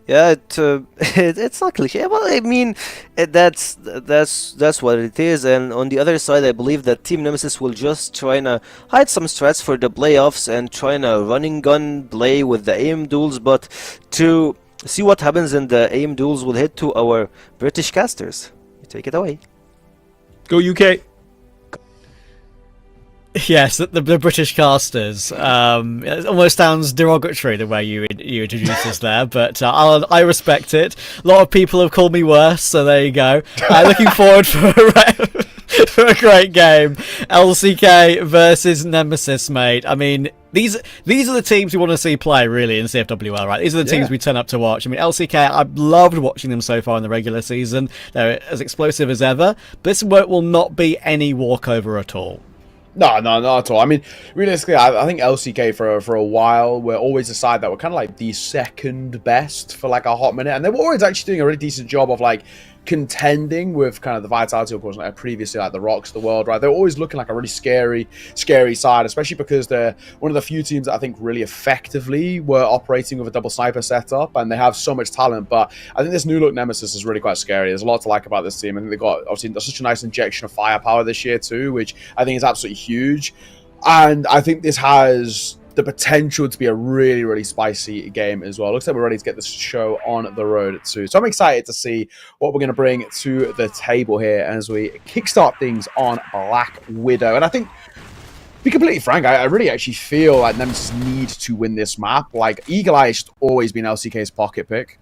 Yeah, it's not cliche. Well, I mean, that's what it is. And on the other side, I believe that Team Nemesis will just try to hide some strats for the playoffs and try to running gun play with the aim duels. But to see what happens in the aim duels, we'll head to our British casters. You take it away. Go UK. Yes, the British casters. It almost sounds derogatory the way you introduced us there, but I respect it. A lot of people have called me worse, so there you go. Looking forward for a great game. LCK versus Nemesis, mate. I mean, these are the teams we want to see play, really, in CFWL, right? These are the teams we turn up to watch. I mean, LCK, I've loved watching them so far in the regular season. They're as explosive as ever. This will not be any walkover at all. No, not at all. I mean, realistically, I think LCK for a while were always the side that were kind of like the second best for like a hot minute, and they were always actually doing a really decent job of like contending with kind of the Vitality, of course, like previously like the Rocks of the world, right? They're always looking like a really scary side, especially because they're one of the few teams that I think really effectively were operating with a double sniper setup, and they have so much talent. But I think this new look Nemesis is really quite scary. There's a lot to like about this team. I think they got obviously such a nice injection of firepower this year too, which I think is absolutely huge. And I think this has the potential to be a really, really spicy game as well. Looks like we're ready to get this show on the road too. So I'm excited to see what we're going to bring to the table here as we kickstart things on Black Widow. And I think, to be completely frank, I really actually feel like Nemesis need to win this map. Like, Eagle Eye has always been LCK's pocket pick.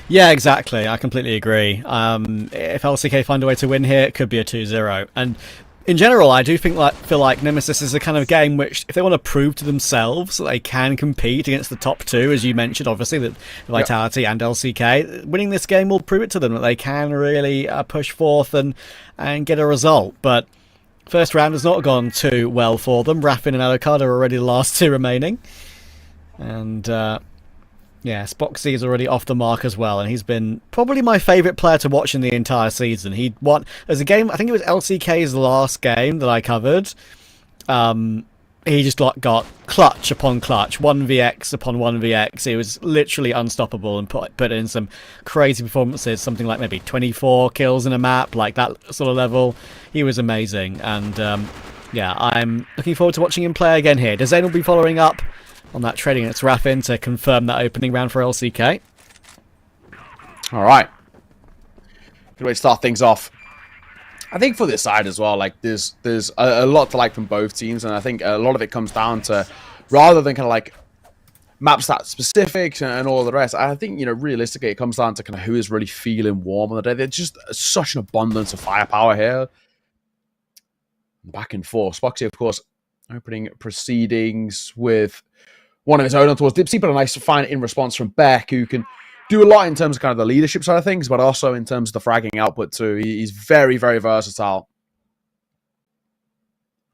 Yeah, exactly. I completely agree. If LCK find a way to win here, it could be a 2-0. And in general, I do feel like Nemesis is the kind of game which, if they want to prove to themselves that they can compete against the top two, as you mentioned, obviously, the Vitality and LCK, winning this game will prove it to them that they can really push forth and get a result. But first round has not gone too well for them. Raffin and Alucard are already the last two remaining. And yeah, Spoxy is already off the mark as well, and he's been probably my favourite player to watch in the entire season. He won as a game, I think it was LCK's last game that I covered. He just got clutch upon clutch, 1vx upon 1vx. He was literally unstoppable and put in some crazy performances, something like maybe 24 kills in a map, like that sort of level. He was amazing, and yeah, I'm looking forward to watching him play again here. Does Zayn will be following up on that trading against Raffin to confirm that opening round for LCK. All right. Good way to start things off. I think for this side as well, like there's a lot to like from both teams, and I think a lot of it comes down to, rather than kind of like map stat specifics and all the rest, I think, realistically it comes down to kind of who is really feeling warm on the day. There's just such an abundance of firepower here. Back and forth. Spoxy, of course, opening proceedings with one of his own on towards Dipsy, but a nice find in response from Beck, who can do a lot in terms of kind of the leadership side of things, but also in terms of the fragging output too. He's very, very versatile.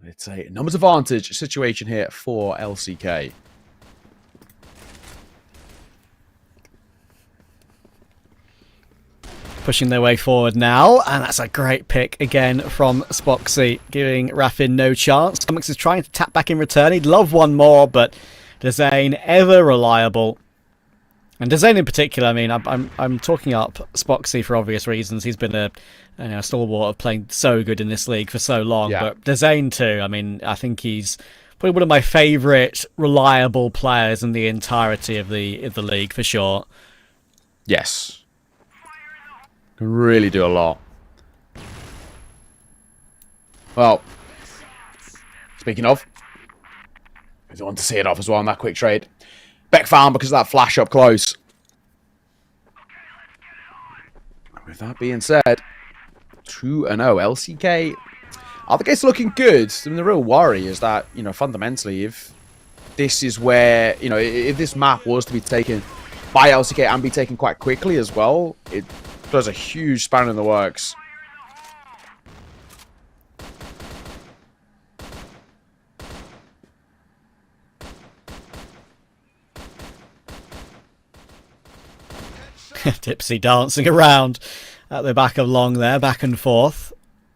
It's a numbers advantage situation here for LCK. pushing their way forward now, and that's a great pick again from Spoxy, giving Raffin no chance. Comics is trying to tap back in return. He'd love one more, but Dezane ever reliable. And Dezane in particular, I mean, I'm talking up Spoxy for obvious reasons. He's been a stalwart of playing so good in this league for so long. Yeah. But Dezane too, I mean, I think he's probably one of my favourite reliable players in the entirety of the league for sure. Yes. Can really do a lot. Well, speaking of, I want to see it off as well on that quick trade. Beck found because of that flash up close. With that being said, 2-0 LCK. I think it's looking good. I mean, the real worry is that, you know, fundamentally, if this is where, you know, if this map was to be taken by LCK and be taken quite quickly as well, it does a huge span in the works. Tipsy dancing around at the back of long there, back and forth.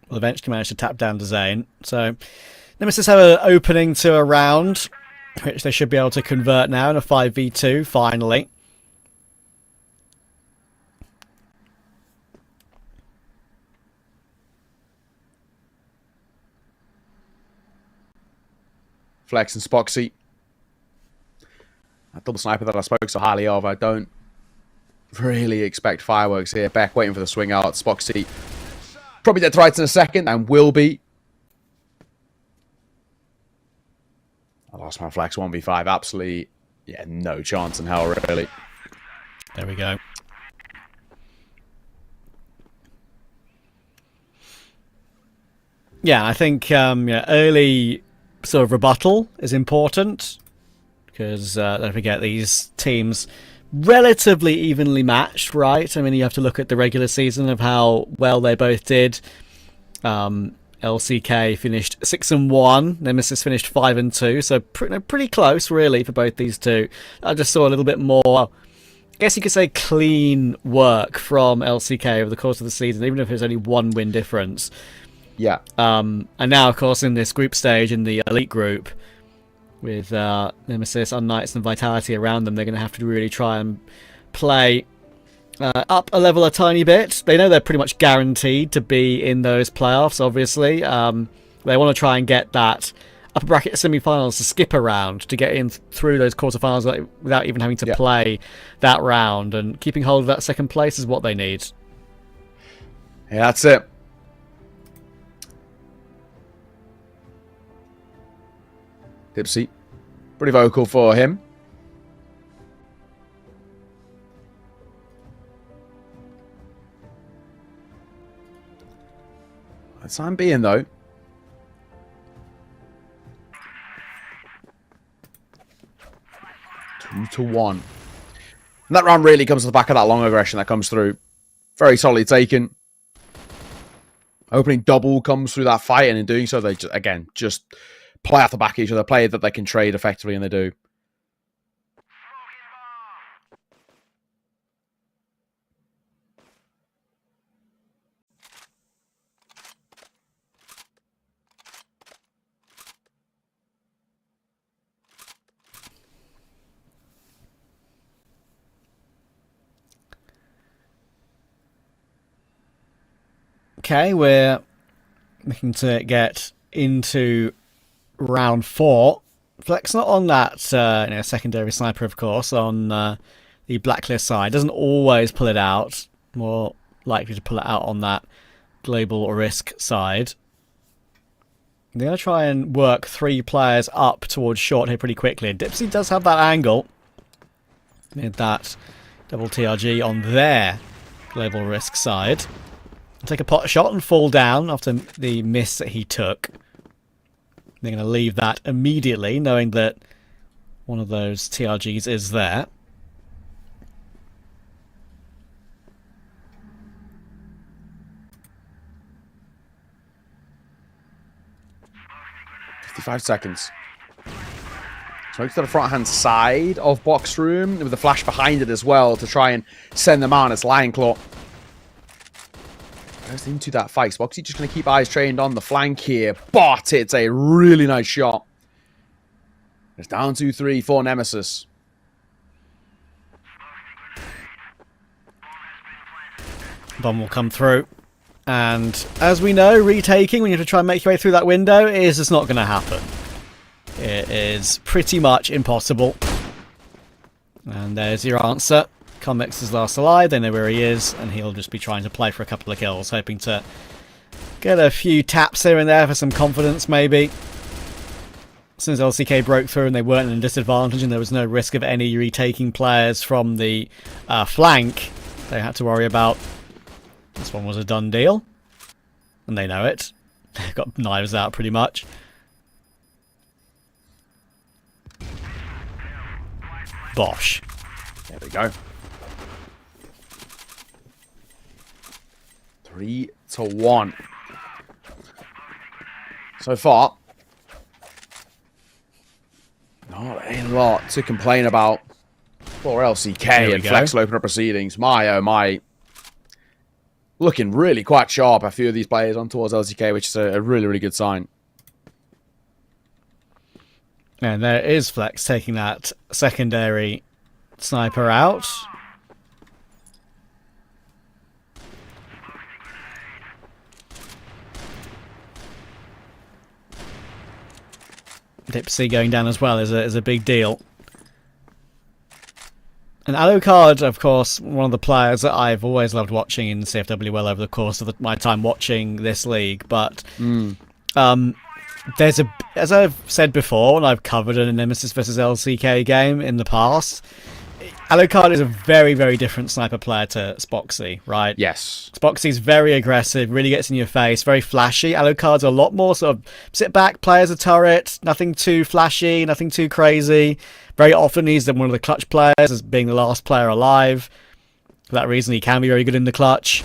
Will eventually manage to tap down to Zane. So Nemesis have an opening to a round, which they should be able to convert now in a 5v2, finally. Flex and Spoxy. That double sniper that I spoke so highly of, I don't really expect fireworks here. Beck waiting for the swing out. Spoxy probably dead to rights in a second and will be. I lost my Flex 1v5. Absolutely, yeah, no chance in hell, really. There we go. Yeah, I think early sort of rebuttal is important because don't forget these teams relatively evenly matched, right? I mean, you have to look at the regular season of how well they both did. LCK finished 6-1, Nemesis finished 5-2, so pretty close really for both these two. I just saw a little bit more, I guess you could say, clean work from LCK over the course of the season, even if there's only one win difference. Yeah. And now, of course, in this group stage, in the elite group, with Nemesis, unKnights and Vitality around them, they're going to have to really try and play up a level a tiny bit. They know they're pretty much guaranteed to be in those playoffs, obviously. They want to try and get that upper bracket semi-finals to skip around to get in through those quarterfinals without even having to play that round. And keeping hold of that second place is what they need. Yeah, that's it. Tipsy. Pretty vocal for him. For the time being, though. 2-1. And that round really comes to the back of that long aggression that comes through. Very solidly taken. Opening double comes through that fight, and in doing so, they just play off the back of each other, play that they can trade effectively, and they do. Okay, we're looking to get into round 4. Flex not on that secondary sniper, of course, on the Blacklist side. Doesn't always pull it out. More likely to pull it out on that global risk side. They're going to try and work 3 players up towards short here pretty quickly. Dipsy does have that angle. Need that double TRG on their global risk side. Take a pot shot and fall down after the miss that he took. They're going to leave that immediately, knowing that one of those TRGs is there. "55 seconds. Smokes to the front-hand side of box room with a flash behind it as well to try and send them on. It's Lion Claw. goes into that fight. Spoxy just going to keep eyes trained on the flank here, but it's a really nice shot. It's down 2-3 for Nemesis. Bomb will come through. And as we know, retaking, when you have to try and make your way through that window, is just not going to happen. It is pretty much impossible. And there's your answer. Comics is last alive, they know where he is, and he'll just be trying to play for a couple of kills, hoping to get a few taps here and there for some confidence, maybe. As soon as LCK broke through and they weren't in a disadvantage and there was no risk of any retaking players from the flank, they had to worry about. This one was a done deal. And they know it. They've got knives out pretty much. Bosh. There we go. 3-1. So far, not a lot to complain about for LCK and Flex will open up proceedings. My, oh my. Looking really quite sharp, a few of these players on towards LCK, which is a really, really good sign. And there is Flex taking that secondary sniper out. Dipsy going down as well is a big deal. And Alucard, of course, one of the players that I've always loved watching in CFWL over the course of my time watching this league. But there's as I've said before, and I've covered a Nemesis versus LCK game in the past, Alucard is a very, very different sniper player to Spoxy, right? Yes. Spoxy's very aggressive, really gets in your face, very flashy. Alucard's a lot more sort of sit back, play as a turret, nothing too flashy, nothing too crazy. Very often he's one of the clutch players, as being the last player alive. For that reason, he can be very good in the clutch.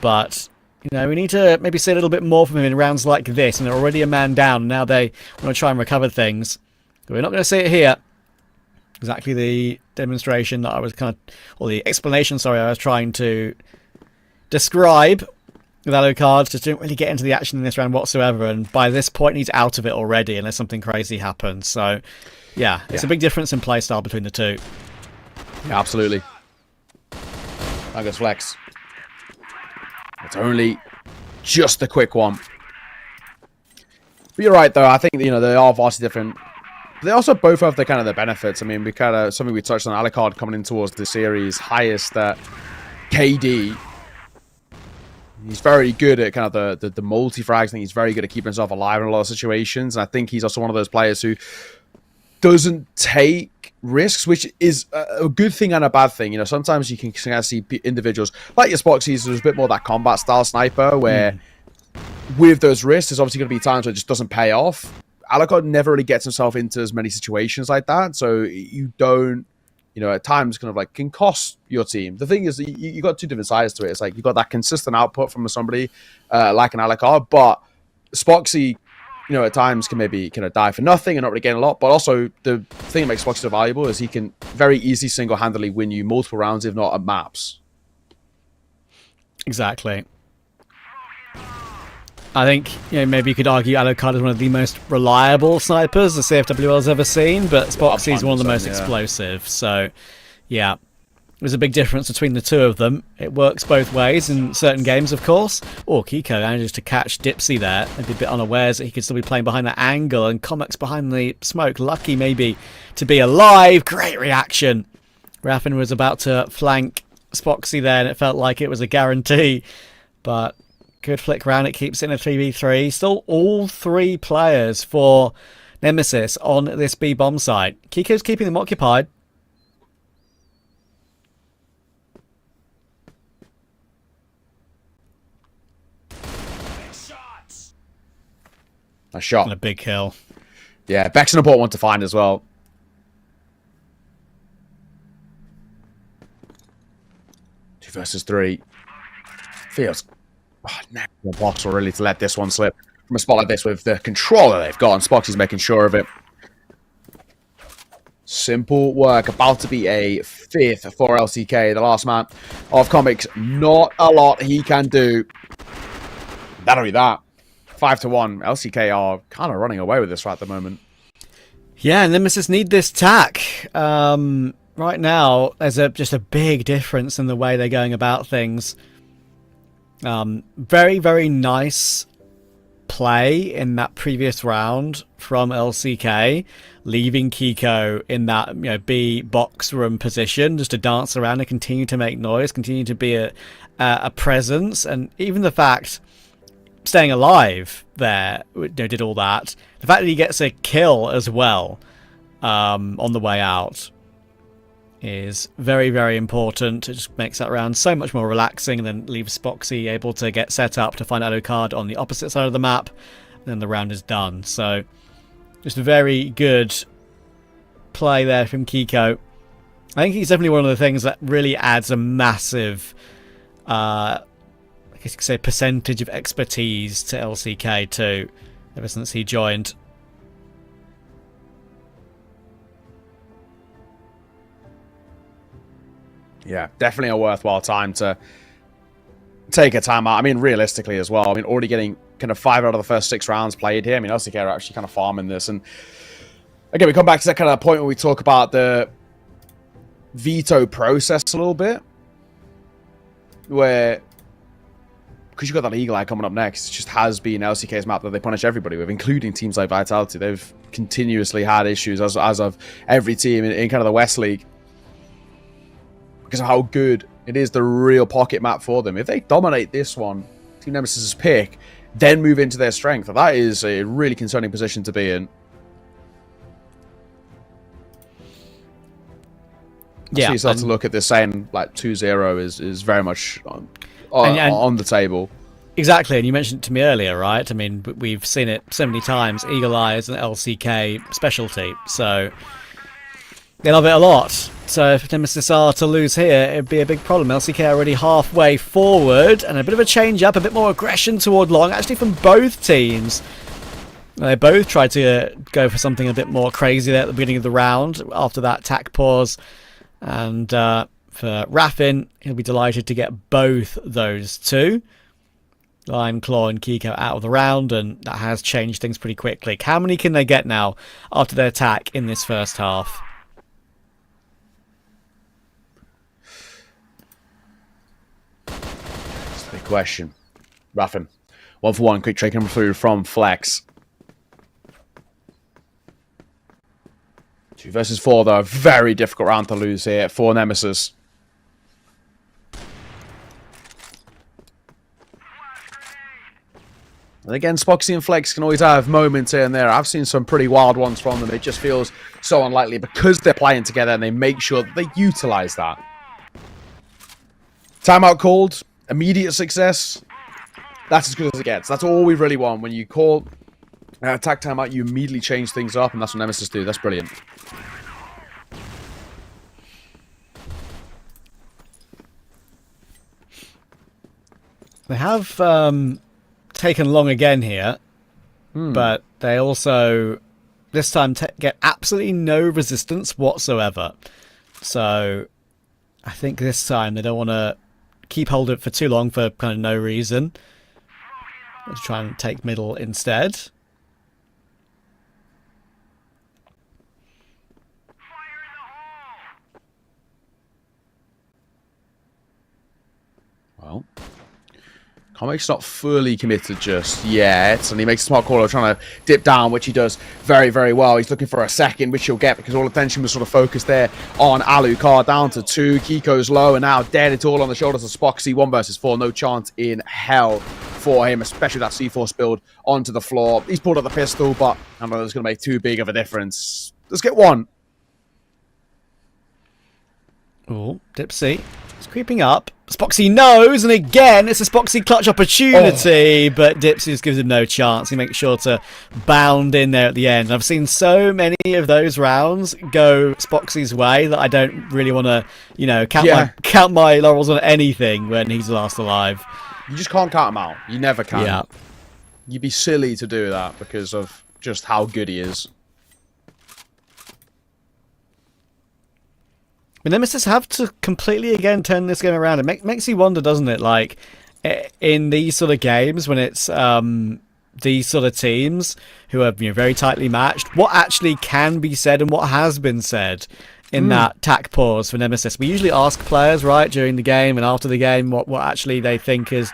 But, you know, we need to maybe see a little bit more from him in rounds like this. And they're already a man down, and now they want to try and recover things. But we're not going to see it here. Exactly the demonstration that I was or the explanation, sorry, I was trying to describe with Alucard. Just didn't really get into the action in this round whatsoever, and by this point he's out of it already unless something crazy happens. So, yeah, it's a big difference in playstyle between the two. Yeah, absolutely. That goes Flex. It's only just a quick one. But you're right, though. I think, you know, they are vastly different. They also both have the kind of the benefits. I mean, we kind of something we touched on. Alucard coming in towards the series highest KD. He's very good at kind of the multi-frags. I think he's very good at keeping himself alive in a lot of situations. And I think he's also one of those players who doesn't take risks, which is a good thing and a bad thing. You know, sometimes you can kind of see individuals like your Spoxies, who's a bit more that combat style sniper, where with those risks, there's obviously going to be times where it just doesn't pay off. Alucard never really gets himself into as many situations like that, so you don't, you know, at times kind of like can cost your team. The thing is, you got two different sides to it. It's like you got that consistent output from somebody like an Alucard, but Spoxy, you know, at times can maybe kind of die for nothing and not really gain a lot. But also the thing that makes Spoxy so valuable is he can very easily single-handedly win you multiple rounds, if not at maps. Exactly. I think, you know, maybe you could argue Alucard is one of the most reliable snipers the CFWL has ever seen, but Spoxy is one of the most explosive. So, yeah, there's a big difference between the two of them. It works both ways in certain games, of course. Oh, Kiko manages to catch Dipsy there. Maybe a bit unawares that he could still be playing behind that angle, and Comics behind the smoke. Lucky, maybe, to be alive. Great reaction. Raffin was about to flank Spoxy there, and it felt like it was a guarantee. But good flick round. It keeps it in a 3v3. Still all three players for Nemesis on this B bomb site. Kiko's keeping them occupied. A shot. And a big kill. Yeah, Beck's an important one to find as well. Two versus three. Feels never possible really to let this one slip from a spot like this with the controller they've got, and Spoxy's making sure of it. Simple work. About to be a 5th for LCK. The last man of comics. Not a lot he can do. That'll be that. 5-1. LCK are kind of running away with this right at the moment. Yeah, Nemesis need this tack. Right now, there's just a big difference in the way they're going about things. Very, very nice play in that previous round from LCK, leaving Kiko in that B box room position just to dance around and continue to make noise, continue to be a presence, and even the fact staying alive there did all that. The fact that he gets a kill as well on the way out is very, very important. It just makes that round so much more relaxing, and then leaves Spoxy able to get set up to find Alucard on the opposite side of the map, and then the round is done. So just a very good play there from Kiko. I think he's definitely one of the things that really adds a massive I guess you could say percentage of expertise to LCK too, ever since he joined. Yeah, definitely a worthwhile time to take a timeout. I mean, realistically as well. I mean, already getting kind of 5 out of the first 6 rounds played here. I mean, LCK are actually kind of farming this. And again, we come back to that kind of point where we talk about the veto process a little bit. Where, because you've got that Eagle Eye coming up next, it just has been LCK's map that they punish everybody with, including teams like Vitality. They've continuously had issues, as of every team in kind of the West League, because of how good it is, the real pocket map for them. If they dominate this one, Team Nemesis' pick, then move into their strength, that is a really concerning position to be in. Yeah, so you start to look at this saying like 2-0 is very much on the table. Exactly, and you mentioned it to me earlier, right? I mean, we've seen it so many times. Eagle Eye is an LCK specialty, so they love it a lot. So if Nemesis are to lose here, it'd be a big problem. LCK are already halfway forward, and a bit of a change up, a bit more aggression toward long, actually from both teams. They both tried to go for something a bit more crazy there at the beginning of the round after that tack pause. And for Raffin, he'll be delighted to get both those two. Lime, Claw and Kiko out of the round, and that has changed things pretty quickly. How many can they get now after their attack in this first half? That's a big question. Raffin, 1 for 1, quick trade coming through from Flex. 2 versus 4, though. A very difficult round to lose here for Nemesis. And again, Spoxy and Flex can always have moments here and there. I've seen some pretty wild ones from them. It just feels so unlikely because they're playing together and they make sure that they utilize that. Timeout called. Immediate success. That's as good as it gets. That's all we really want. When you call attack timeout, you immediately change things up, and that's what Nemesis do. That's brilliant. They have taken long again here, but they also this time get absolutely no resistance whatsoever. So I think this time they don't want to keep hold of it for too long for kind of no reason. Let's try and take middle instead. Well, Comic's not fully committed just yet, and he makes a smart call of trying to dip down, which he does very, very well. He's looking for a second, which he'll get because all attention was sort of focused there on Alucard. Down to 2, Kiko's low, and now dead. It's all on the shoulders of Spoxy. 1 versus 4, no chance in hell for him, especially that C4 spilled onto the floor. He's pulled out the pistol, but I don't know it's going to make too big of a difference. Let's get 1. Oh, Dipsy. It's creeping up. Spoxy knows, and again, it's a Spoxy clutch opportunity, but Dipsy just gives him no chance. He makes sure to bound in there at the end. I've seen so many of those rounds go Spoxy's way that I don't really want to, count my laurels on anything when he's last alive. You just can't count him out. You never can. Yeah. You'd be silly to do that because of just how good he is. But Nemesis have to completely again turn this game around. It makes you wonder, doesn't it? Like in these sort of games when it's these sort of teams who are very tightly matched, what actually can be said and what has been said in that tack pause for Nemesis. We usually ask players right during the game and after the game what actually they think is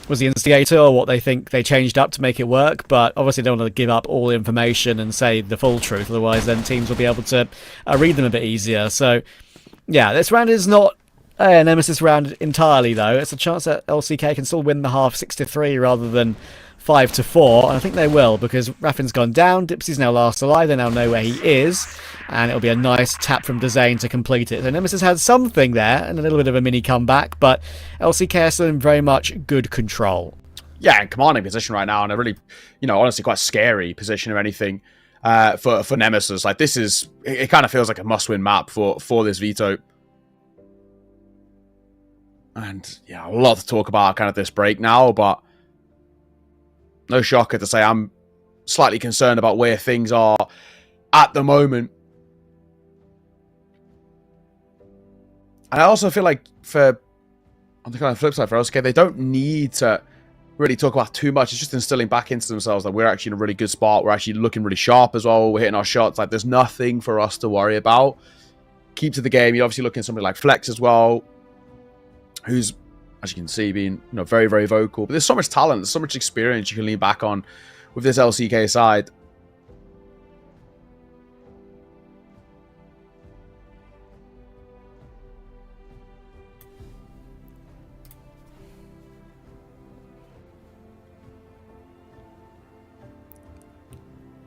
was the instigator or what they think they changed up to make it work, but obviously they don't want to give up all the information and say the full truth, otherwise then teams will be able to read them a bit easier. So yeah, this round is not a Nemesis round entirely though. It's a chance that LCK can still win the half 6-3 rather than 5-4, and I think they will, because Raffin's gone down, Dipsy's now last alive, they now know where he is, and it'll be a nice tap from Dezane to complete it. So Nemesis had something there, and a little bit of a mini comeback, but LCK are still in very much good control. Yeah, in commanding position right now, and a really, honestly quite scary position, if anything, for Nemesis. Like, this is, it kind of feels like a must-win map for this veto. And, yeah, a lot to talk about kind of this break now, but no shocker to say I'm slightly concerned about where things are at the moment. And I also feel like on the kind of flip side for LCK, they don't need to really talk about too much. It's just instilling back into themselves that we're actually in a really good spot. We're actually looking really sharp as well. We're hitting our shots. Like, there's nothing for us to worry about. Keep to the game. You're obviously looking at somebody like Flex as well, who's, as you can see, being very, very vocal. But there's so much talent, there's so much experience you can lean back on with this LCK side.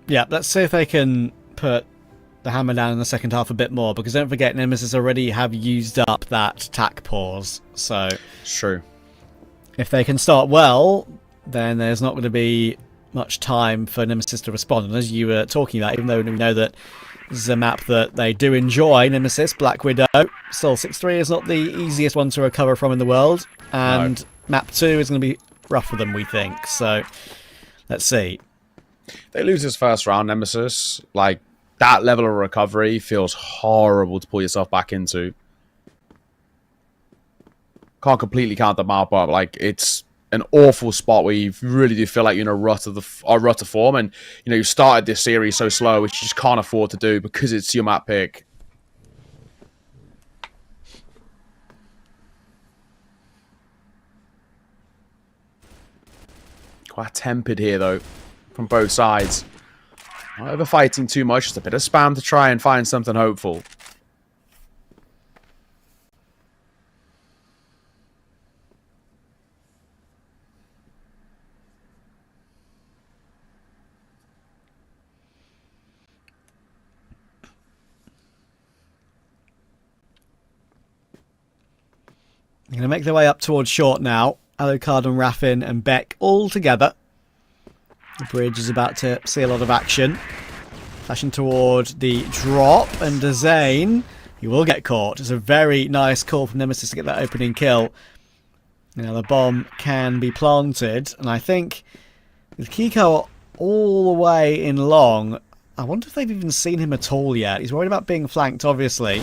Yeah, let's see if they can put the hammer down in the second half a bit more, because don't forget Nemesis already have used up that tack pause. So it's true. If they can start well, then there's not going to be much time for Nemesis to respond. And as you were talking about, even though we know that this is a map that they do enjoy, Nemesis, Black Widow, still 6-3 is not the easiest one to recover from in the world. And map 2 is going to be rough for them, we think. So let's see. They lose this first round, Nemesis. Like, that level of recovery feels horrible to pull yourself back into. Can't completely count them out, but like, it's an awful spot where you really do feel like you're in a rut of form, and you started this series so slow, which you just can't afford to do because it's your map pick. Quite tempered here though, from both sides. Not over fighting too much, just a bit of spam to try and find something hopeful. They're going to make their way up towards short now. Alucard and Raffin and Beck all together. The bridge is about to see a lot of action. Flashing toward the drop, and Dezane, he will get caught. It's a very nice call from Nemesis to get that opening kill. Now the bomb can be planted, and I think with Kiko all the way in long, I wonder if they've even seen him at all yet. He's worried about being flanked, obviously.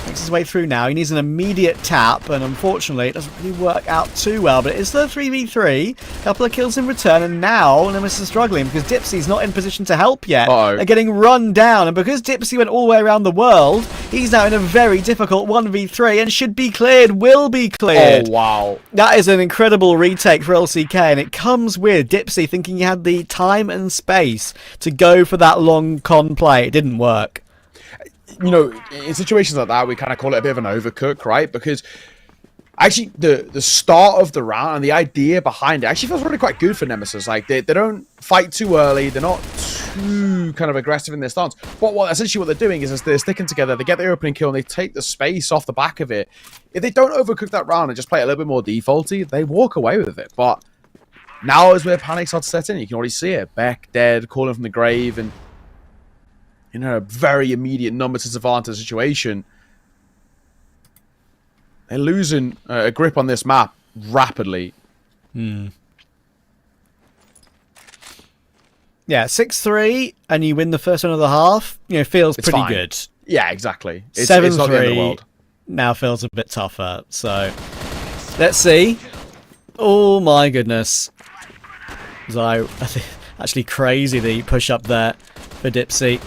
Makes his way through now. He needs an immediate tap, and unfortunately it doesn't really work out too well, but it is the 3v3. Couple of kills in return, and now Nemesis is struggling because Dipsy's not in position to help yet. They're getting run down, and because Dipsy went all the way around the world, he's now in a very difficult 1v3 and should be cleared, will be cleared. Oh, wow. That is an incredible retake for LCK, and it comes with Dipsy thinking he had the time and space to go for that long con play. It didn't work. In situations like that, we kind of call it a bit of an overcook, right? Because actually, the start of the round and the idea behind it actually feels really quite good for Nemesis. Like, they don't fight too early. They're not too kind of aggressive in their stance. But essentially what they're doing is they're sticking together. They get their opening kill and they take the space off the back of it. If they don't overcook that round and just play it a little bit more defaulty, they walk away with it. But now is where panic starts to set in. You can already see it. Beck dead, calling from the grave, and in a very immediate number disadvantage situation. They're losing a grip on this map rapidly. Yeah, 6-3, and you win the first one of the half. Feels pretty good. Yeah, exactly. It's not the end of the 7-3 world. now feels a bit tougher. So let's see. Oh my goodness. Actually crazy the push up there for Dipsy.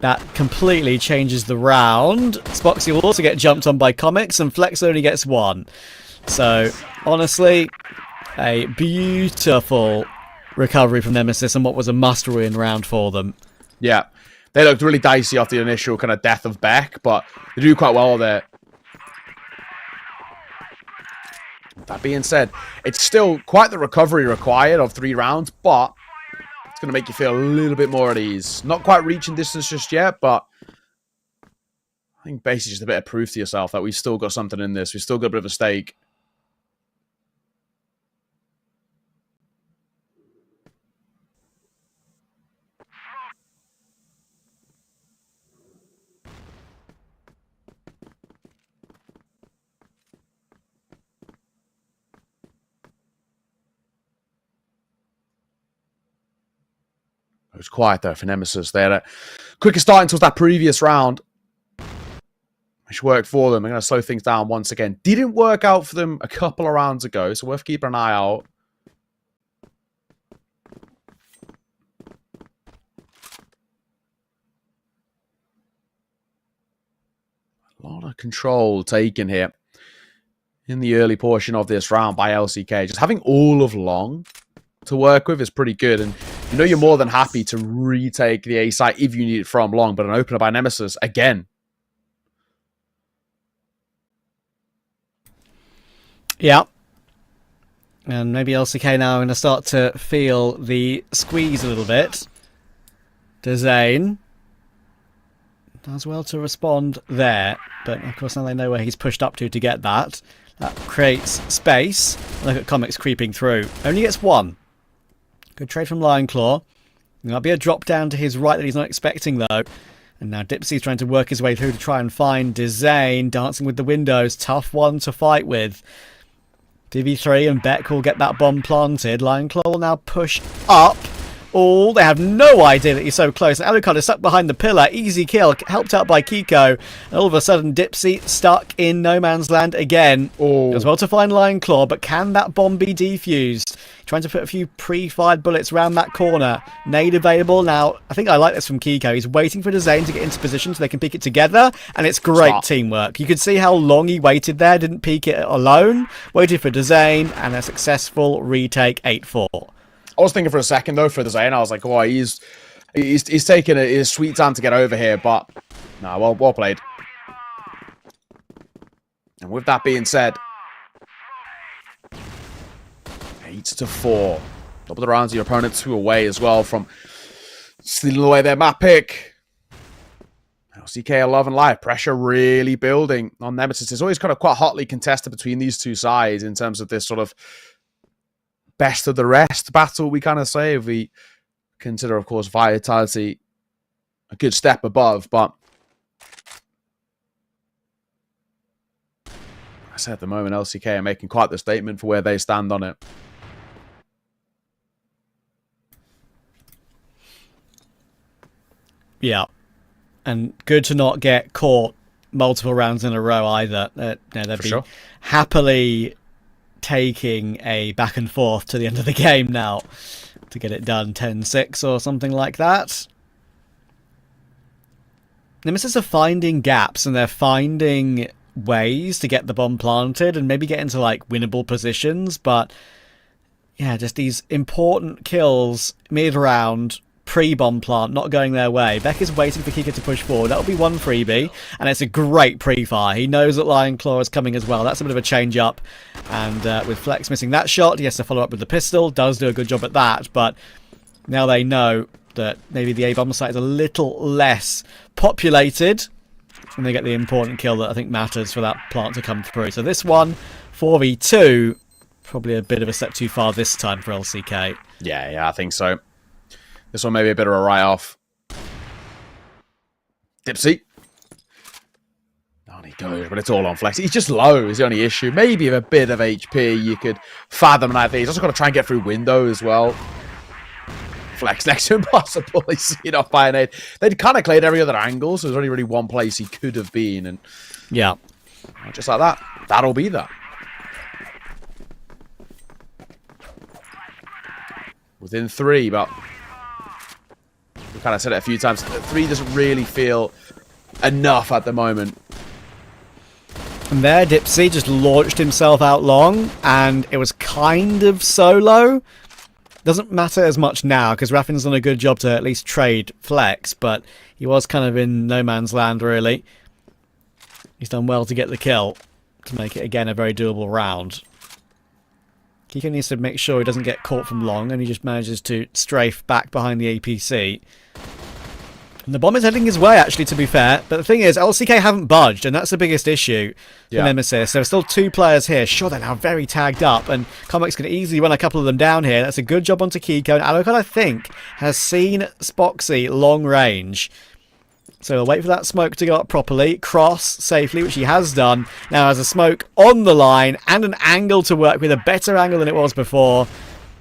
That completely changes the round. Spoxy will also get jumped on by Comics, and Flex only gets 1. So honestly, a beautiful recovery from Nemesis and what was a must-win round for them. Yeah. They looked really dicey off the initial kind of death of Beck, but they do quite well there. That being said, it's still quite the recovery required of 3 rounds, but it's going to make you feel a little bit more at ease. Not quite reaching distance just yet, but I think basically just a bit of proof to yourself that we've still got something in this. We've still got a bit of a stake. It was quiet though for Nemesis. They had a quicker start until that previous round, which worked for them. They're going to slow things down once again. Didn't work out for them a couple of rounds ago, so worth keeping an eye out. A lot of control taken here in the early portion of this round by LCK. Just having all of long to work with is pretty good, and you know you're more than happy to retake the A site if you need it from long, but an opener by Nemesis again. Yeah. And maybe LCK now are going to start to feel the squeeze a little bit. Dezane does well to respond there, but of course now they know where he's pushed up to get that. That creates space. Look at Comics creeping through. Only gets 1. Good trade from Lionclaw. There'll be a drop down to his right that he's not expecting though. And now Dipsy's trying to work his way through to try and find Dezane dancing with the windows. Tough one to fight with. DV3 and Beck will get that bomb planted. Lionclaw will now push up. Oh, they have no idea that he's so close. And Alucard is stuck behind the pillar. Easy kill, helped out by Kiko. And all of a sudden, Dipsy stuck in no man's land again. Oh. Does well to find Lionclaw, but can that bomb be defused? Trying to put a few pre-fired bullets around that corner. Nade available. Now, I think I like this from Kiko. He's waiting for Dezane to get into position so they can peek it together. And it's great teamwork. You could see how long he waited there. Didn't peek it alone. Waited for Dezane and a successful retake 8-4. I was thinking for a second though for Dezane, I was like, oh, he's taking his sweet time to get over here, but no, well played. And with that being said, 8-4. Double the rounds of your opponent 2 away as well from stealing away their map pick. LCK are loving life. Pressure really building on Nemesis. It's always kind of quite hotly contested between these two sides in terms of this sort of best of the rest battle, we kind of say, if we consider, of course, Vitality a good step above. But I say at the moment, LCK are making quite the statement for where they stand on it. Yeah. And good to not get caught multiple rounds in a row either. They'd be happily taking a back and forth to the end of the game now to get it done 10-6 or something like that. Nemesis are finding gaps and they're finding ways to get the bomb planted and maybe get into like winnable positions, but yeah, just these important kills mid-round, pre-bomb plant not going their way. Beck is waiting for Kika to push forward. That'll be 1 freebie, and it's a great pre-fire. He knows that Lionclaw is coming as well. That's a bit of a change-up, and with Flex missing that shot, he has to follow up with the pistol. Does do a good job at that, but now they know that maybe the A-bomb site is a little less populated, and they get the important kill that I think matters for that plant to come through. So this one, 4v2, probably a bit of a step too far this time for LCK. Yeah, I think so. This one may be a bit of a write-off. Dipsy. On he goes, but it's all on Flex. He's just low is the only issue. Maybe with a bit of HP you could fathom that. He's also got to try and get through window as well. Flex next to impossible. He's off by an 8. They'd kind of cleared every other angle, so there's only really one place he could have been, and Yeah. just like that, that'll be that. Within 3, but we kind of said it a few times. 3 doesn't really feel enough at the moment. And there, Dipsy just launched himself out long, and it was kind of solo. Doesn't matter as much now, because Raffin's done a good job to at least trade Flex, but he was kind of in no man's land, really. He's done well to get the kill, to make it, again, a very doable round. Kiko needs to make sure he doesn't get caught from long, and he just manages to strafe back behind the APC. And the bomb is heading his way, actually, to be fair. But the thing is, LCK haven't budged, and that's the biggest issue for Nemesis. There are still 2 players here. Sure, they're now very tagged up, and Comex can easily run a couple of them down here. That's a good job onto Kiko. And Alucard, I think, has seen Spoxy long range. So he'll wait for that smoke to go up properly, cross safely, which he has done. Now has a smoke on the line and an angle to work with, a better angle than it was before.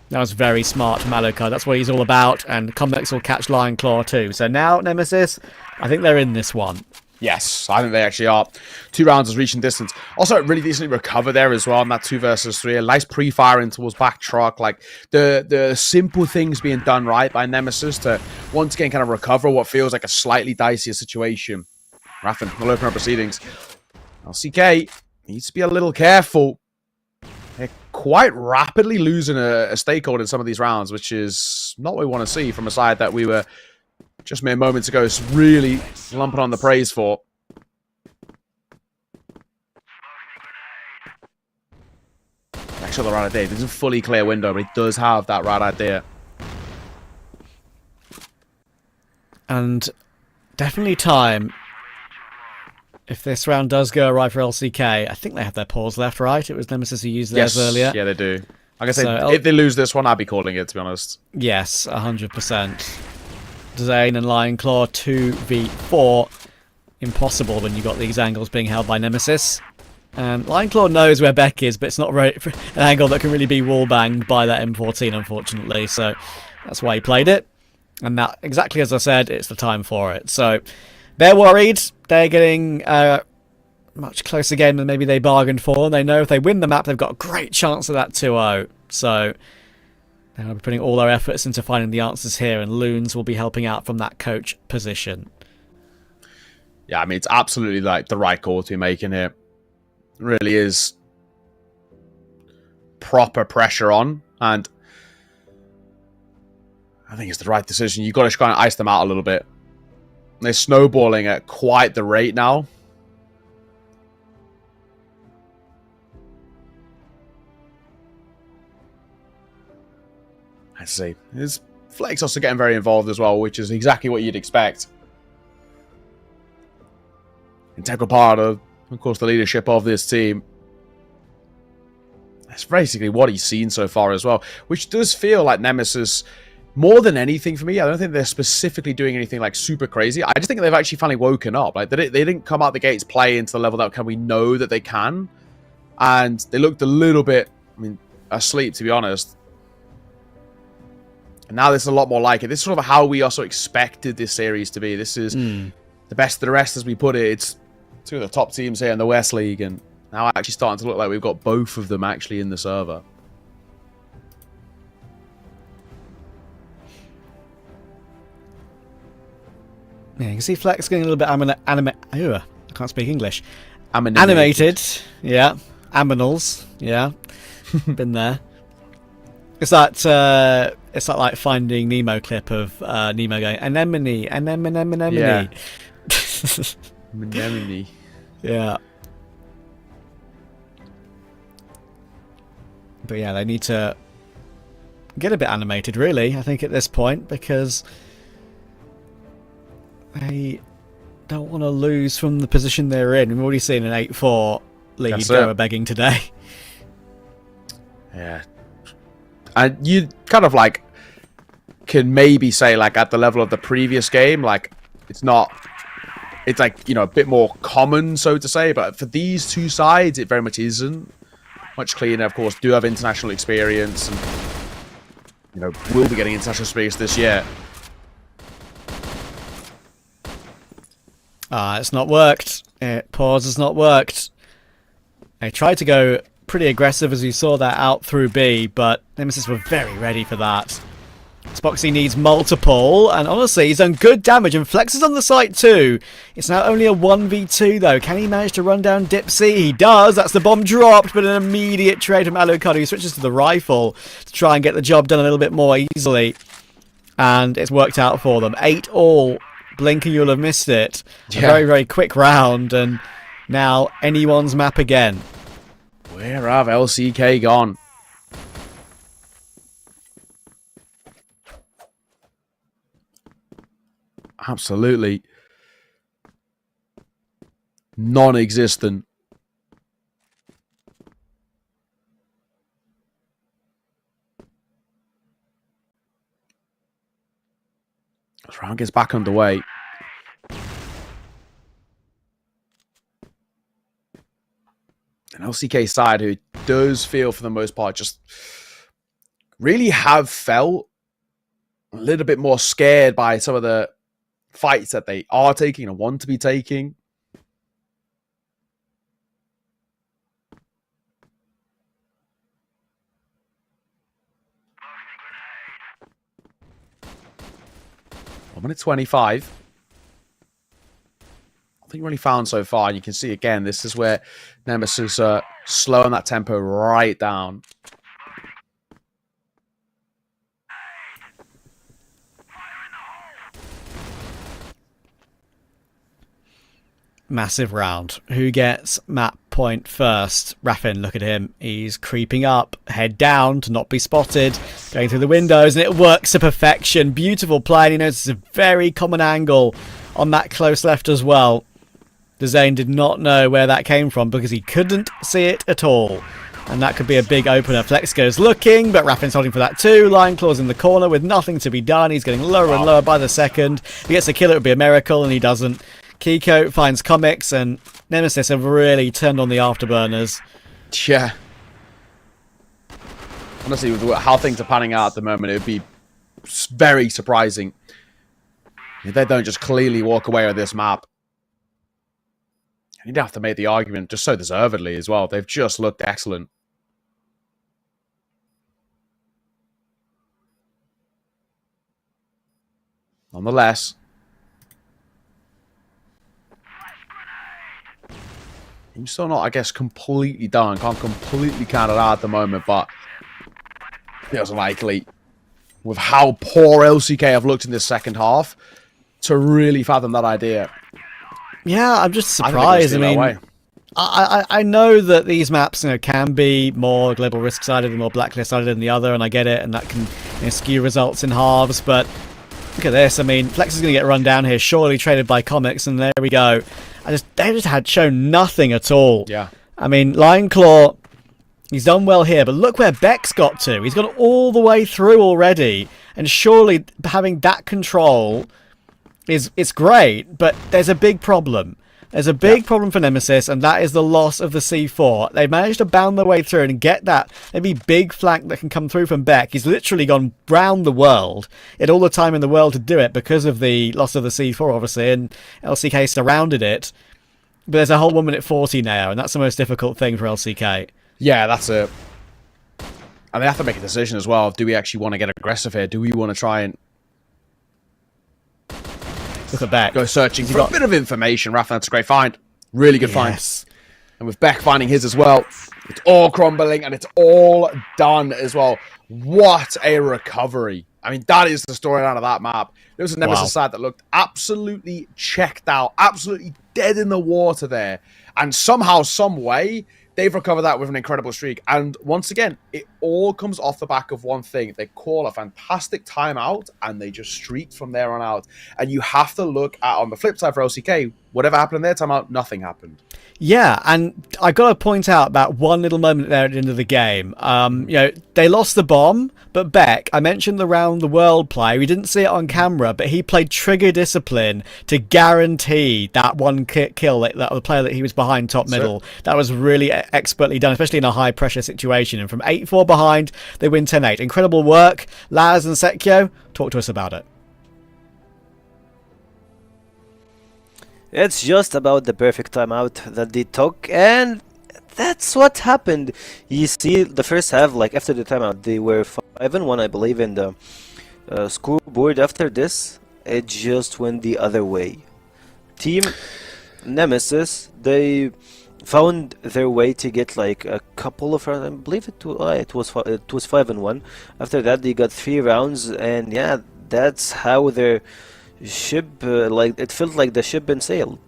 That was very smart from Alucard. That's what he's all about, and Comex will catch Lion Claw too. So now, Nemesis, I think they're in this one. Yes, I think they actually are. 2 rounds is reaching distance. Also, really decently recover there as well on that 2 versus 3. A nice pre-firing towards back truck. Like, the simple things being done right by Nemesis to once again kind of recover what feels like a slightly dicier situation. Raffin will open up proceedings. LCK needs to be a little careful. They're quite rapidly losing a stakehold in some of these rounds, which is not what we want to see from a side that we were just mere moments ago really lumping on the praise for. Actually, the right idea. This is a fully clear window, but he does have that right idea. And definitely time. If this round does go right for LCK, I think they have their paws left, right? It was Nemesis who used theirs earlier. Yeah, they do. Like I said, if they lose this one, I'd be calling it, to be honest. Yes, 100%. Zane and Lion Claw 2v4. Impossible when you've got these angles being held by Nemesis. And Lion Claw knows where Beck is, but it's not an angle that can really be wall-banged by that M14, unfortunately. So that's why he played it. And that, exactly as I said, it's the time for it. So they're worried. They're getting a much closer game than maybe they bargained for. And they know if they win the map, they've got a great chance of that 2-0. So they'll be putting all their efforts into finding the answers here. And Loons will be helping out from that coach position. Yeah, I mean, it's absolutely like the right call to be making here. It really is proper pressure on. And I think it's the right decision. You've got to try and ice them out a little bit. They're snowballing at quite the rate now. Let's see. His Flex also getting very involved as well, which is exactly what you'd expect. Integral part of course, the leadership of this team. That's basically what he's seen so far as well, which does feel like Nemesis, more than anything for me. I don't think they're specifically doing anything like super crazy. I just think they've actually finally woken up. Like they didn't come out the gates play into the level that we know that they can, and they looked a little bit, I mean, asleep, to be honest. And now this is a lot more like it. This is sort of how we also expected this series to be. This is the best of the rest, as we put it. It's two of the top teams here in the West League, and now actually starting to look like we've got both of them actually in the server. Yeah, you can see Flex getting a little bit I can't speak English. Animated. Yeah. Aminals. Yeah. Been there. It's that like Finding Nemo clip of Nemo going anemone. Yeah. Anemone. Yeah. But yeah, they need to get a bit animated, really, I think, at this point, because they don't want to lose from the position they're in. We've already seen an 8-4 lead go begging today. Yeah. And you kind of like can maybe say, like, at the level of the previous game, like, it's like, you know, a bit more common, so to say, but for these two sides, it very much isn't. Much cleaner, of course, do have international experience. And will be getting international space this year. It's not worked. Pause has not worked. They tried to go pretty aggressive as you saw that out through B, but Nemesis were very ready for that. Spoxy needs multiple, and honestly, he's done good damage, and Flex is on the site too. It's now only a 1v2 though. Can he manage to run down Dipsy? He does. That's the bomb dropped, but an immediate trade from Alucard, who switches to the rifle to try and get the job done a little bit more easily. And it's worked out for them. 8-all. Blink and you'll have missed it. A very, very quick round, and now anyone's map again. Where have LCK gone? Absolutely non-existent. This round gets back underway. An LCK side who does feel, for the most part, just really have felt a little bit more scared by some of the fights that they are taking and want to be taking. One minute 25. I think really found so far, and you can see again, this is where Nemesis are slowing that tempo right down. Massive round. Who gets map point first? Raffin, look at him. He's creeping up, head down to not be spotted, going through the windows, and it works to perfection. Beautiful play, and he notices a very common angle on that close left as well. Zane did not know where that came from because he couldn't see it at all. And that could be a big opener. Flex goes looking, but Raffin's holding for that too. Lion Claw's in the corner with nothing to be done. He's getting lower and lower by the second. If he gets a kill, it would be a miracle, and he doesn't. Kiko finds comics, and Nemesis have really turned on the afterburners. Yeah. Honestly, with how things are panning out at the moment, it would be very surprising if they don't just clearly walk away with this map. You'd have to make the argument just so deservedly as well. They've just looked excellent. Nonetheless, I'm still not, I guess, completely done. Can't completely count it out at the moment, but feels unlikely with how poor LCK have looked in this second half to really fathom that idea. Yeah, I'm just surprised. I mean, I know that these maps, can be more global risk sided and more blacklist sided than the other, and I get it, and that can skew results in halves. But look at this. I mean, Flex is going to get run down here, surely traded by comics, and there we go. They just had shown nothing at all. Yeah. I mean, Lion Claw, he's done well here, but look where Beck's got to. He's got all the way through already, and surely having that control it's great, but there's a big problem. There's a big problem for Nemesis, and that is the loss of the C4. They managed to bound their way through and get that maybe big flank that can come through from Beck. He's literally gone round the world. He had all the time in the world to do it because of the loss of the C4, obviously, and LCK surrounded it. But there's a whole 1 minute 40 now, and that's the most difficult thing for LCK. Yeah, that's it. And they have to make a decision as well. Do we actually want to get aggressive here? Do we want to try and look at Beck. Go searching for a bit of information. Rafa, that's a great find. Really good find. And with Beck finding his as well, it's all crumbling and it's all done as well. What a recovery. I mean, that is the storyline of that map. There was a Nemesis side that looked absolutely checked out, absolutely dead in the water there. And somehow, some way, they've recovered that with an incredible streak. And once again, it all comes off the back of one thing. They call a fantastic timeout, and they just streak from there on out. And you have to look at, on the flip side for LCK, whatever happened in their timeout, nothing happened. Yeah, and I got to point out that one little moment there at the end of the game. They lost the bomb, but Beck, I mentioned the round the world play. We didn't see it on camera, but he played trigger discipline to guarantee that one kill, that the player that he was behind top middle. That was really quite expertly done, especially in a high pressure situation. And from 8-4 behind, they win 10-8. Incredible work. Laz and Sekio, talk to us about it. It's just about the perfect timeout that they took, and that's what happened. You see, the first half, like after the timeout, they were 5-1, I believe, in the scoreboard. After this, it just went the other way. Team Nemesis, they found their way to get like a couple of rounds. I believe it was 5-1. After that, they got 3 rounds, and yeah, that's how their ship like it felt like the ship been sailed.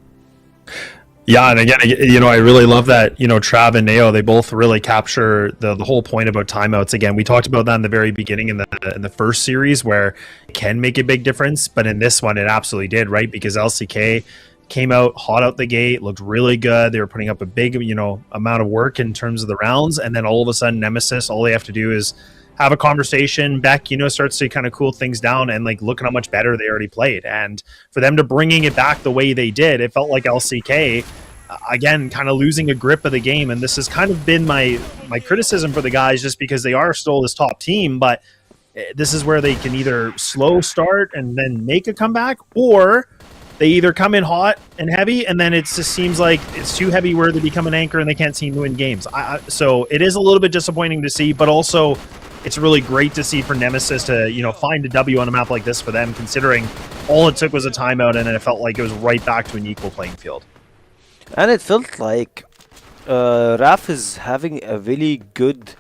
Yeah, and again, I really love that, Trav and Neo, they both really capture the whole point about timeouts. Again, we talked about that in the very beginning in the first series where it can make a big difference, but in this one it absolutely did, right? Because LCK came out hot out the gate, looked really good. They were putting up a big, amount of work in terms of the rounds, and then all of a sudden Nemesis, all they have to do is have a conversation. Beck, starts to kind of cool things down and like look at how much better they already played. And for them to bringing it back the way they did, it felt like LCK, again, kind of losing a grip of the game. And this has kind of been my criticism for the guys, just because they are still this top team, but this is where they can either slow start and then make a comeback, or they either come in hot and heavy, and then it just seems like it's too heavy where they become an anchor and they can't seem to win games. So it is a little bit disappointing to see, but also it's really great to see for Nemesis to, find a W on a map like this for them, considering all it took was a timeout, and it felt like it was right back to an equal playing field. And it felt like Raf is having a really good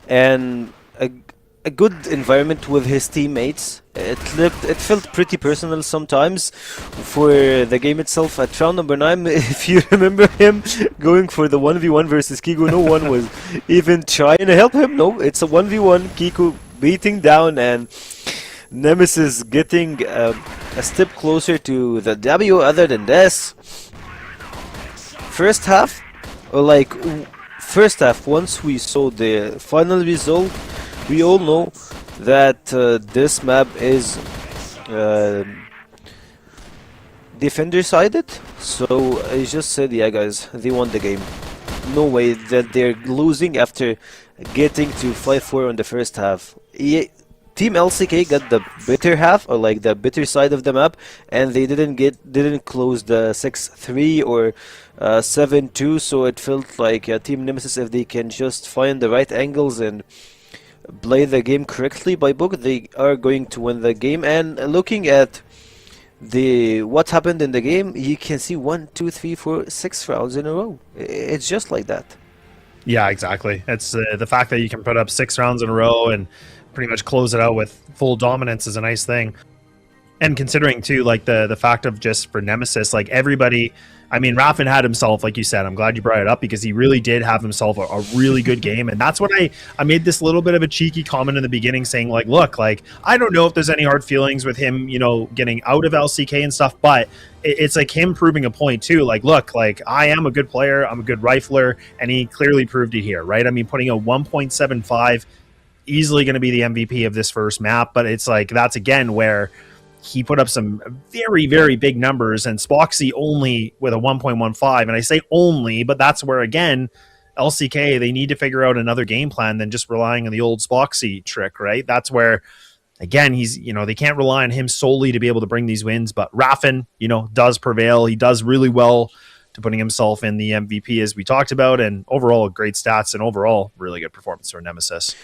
and a good environment with his teammates. It felt pretty personal sometimes for the game itself. At round number 9, if you remember him going for the 1v1 versus Kiku, no one was even trying to help him. No, it's a 1v1, Kiku beating down, and Nemesis getting a step closer to the W. Other than this, first half, once we saw the final result, we all know that this map is defender-sided. So I just said, yeah guys, they won the game. No way that they're losing after getting to 5-4 on the first half. Team LCK got the better half, or like the better side of the map, and they didn't close the 6-3 or 7-2. So it felt like Team Nemesis, if they can just find the right angles and play the game correctly by book, they are going to win the game. And looking at what happened in the game, you can see 1, 2, 3, 4, 6 rounds in a row. It's just like that. Yeah, exactly. It's the fact that you can put up 6 rounds in a row and pretty much close it out with full dominance is a nice thing. And considering too, like the fact of just for Nemesis, like everybody, I mean, Raffin had himself, like you said, I'm glad you brought it up, because he really did have himself a really good game. And that's what I made this little bit of a cheeky comment in the beginning saying, like, look, like, I don't know if there's any hard feelings with him, getting out of LCK and stuff, but it's like him proving a point too. Like, look, like, I am a good player, I'm a good rifler, and he clearly proved it here, right? I mean, putting a 1.75, easily going to be the MVP of this first map, but it's like, that's again where he put up some very, very big numbers, and Spoxy only with a 1.15. And I say only, but that's where, again, LCK, they need to figure out another game plan than just relying on the old Spoxy trick, right? That's where, again, he's, they can't rely on him solely to be able to bring these wins. But Raffin, does prevail. He does really well to putting himself in the MVP, as we talked about, and overall great stats and overall really good performance for Nemesis.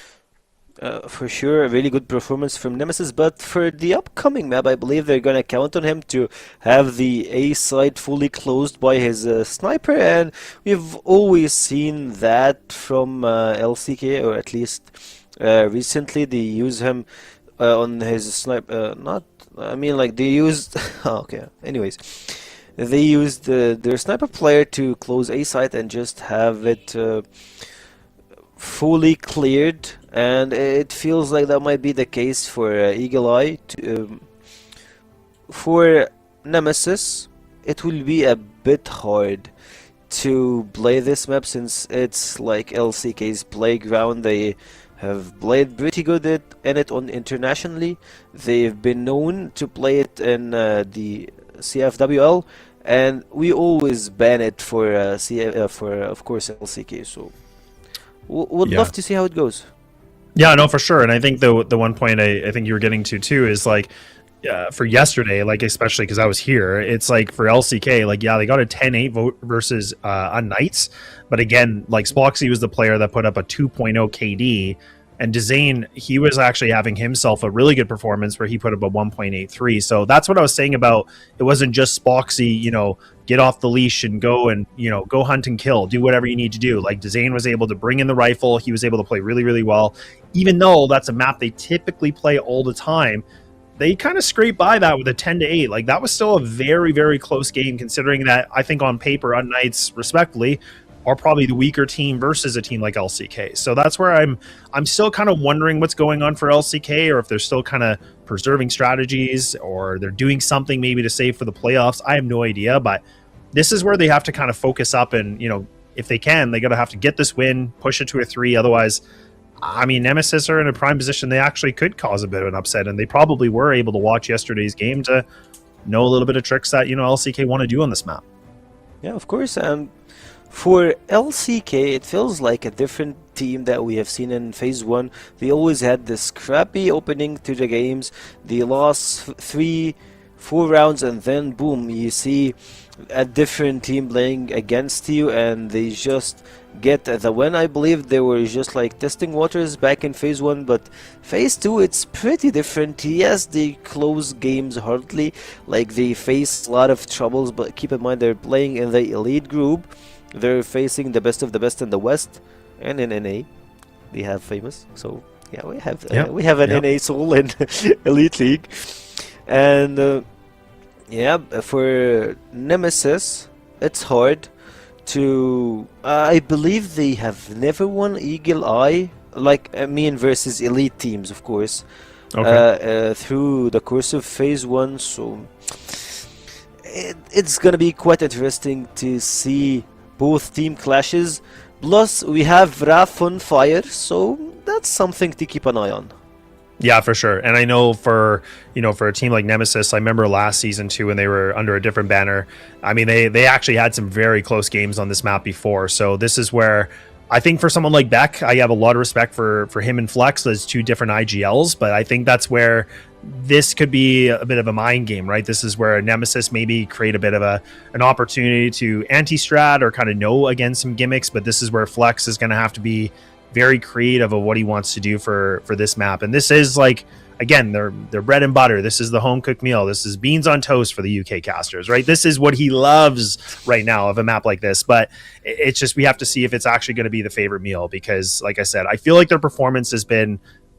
For sure, a really good performance from Nemesis, but for the upcoming map, I believe they're gonna count on him to have the A side fully closed by his sniper, and we've always seen that from LCK, or at least recently they use him on his sniper. They used. Okay. Anyways, they used their sniper player to close A side and just have it fully cleared, and it feels like that might be the case for Eagle Eye. For Nemesis, it will be a bit hard to play this map, since it's like LCK's playground. They have played pretty good in it on internationally. They've been known to play it in the CFWL, and we always ban it for for of course LCK. So would love to see how it goes. Yeah, no, for sure. And I think the one point I think you were getting to too is like for yesterday, like especially because I was here, it's like for LCK, like yeah, they got a 10-8 vote versus unKnights, but again, like Sploxy was the player that put up a 2.0 KD, and Dezane, he was actually having himself a really good performance where he put up a 1.83. So that's what I was saying about it wasn't just Sploxy, you know, get off the leash and go and, you know, go hunt and kill, do whatever you need to do. Like Dezane was able to bring in the rifle, he was able to play really, really well. Even though that's a map they typically play all the time, they kind of scraped by that with a 10-8. Like that was still a very, very close game, considering that I think on paper, unKnights, respectfully, are probably the weaker team versus a team like LCK. So that's where I'm still kind of wondering what's going on for LCK, or if they're still kind of preserving strategies, or they're doing something maybe to save for the playoffs. I have no idea, but this is where they have to kind of focus up, and you know, if they can, they got to have to get this win, push it to a 3. Otherwise, I mean, Nemesis are in a prime position. They actually could cause a bit of an upset, and they probably were able to watch yesterday's game to know a little bit of tricks that, you know, LCK want to do on this map. Yeah, of course. And for LCK, it feels like a different team that we have seen in Phase 1. They always had this crappy opening to the games. They lost 3-4 rounds, and then boom, you see a different team playing against you, and they just get the win. I believe they were just like testing waters back in Phase 1, but Phase 2, it's pretty different. Yes, they close games hardly, like they face a lot of troubles, but keep in mind they're playing in the elite group. They're facing the best of the best in the West, and in NA they have Famous. So yeah, we have an NA soul in Elite League. And yeah, for Nemesis, it's hard to I believe they have never won Eagle Eye, like I mean versus elite teams, of course. Okay. Through the course of Phase 1. So it's gonna be quite interesting to see both team clashes. Plus we have Wrath on Fire, so that's something to keep an eye on. Yeah, for sure. And I know for, you know, for a team like Nemesis, I remember last season too when they were under a different banner. I mean, they actually had some very close games on this map before. So this is where I think for someone like Beck, I have a lot of respect for him and Flex as two different IGLs, but I think that's where this could be a bit of a mind game, right? This is where Nemesis maybe create a bit of an opportunity to anti-strat or kind of know against some gimmicks, but this is where Flex is going to have to be very creative of what he wants to do for this map. And this is like, again, their bread and butter. This is the home cooked meal. This is beans on toast for the UK casters, right? This is what he loves right now of a map like this. But it's just, we have to see if it's actually going to be the favorite meal, because like I said, I feel like their performance has been,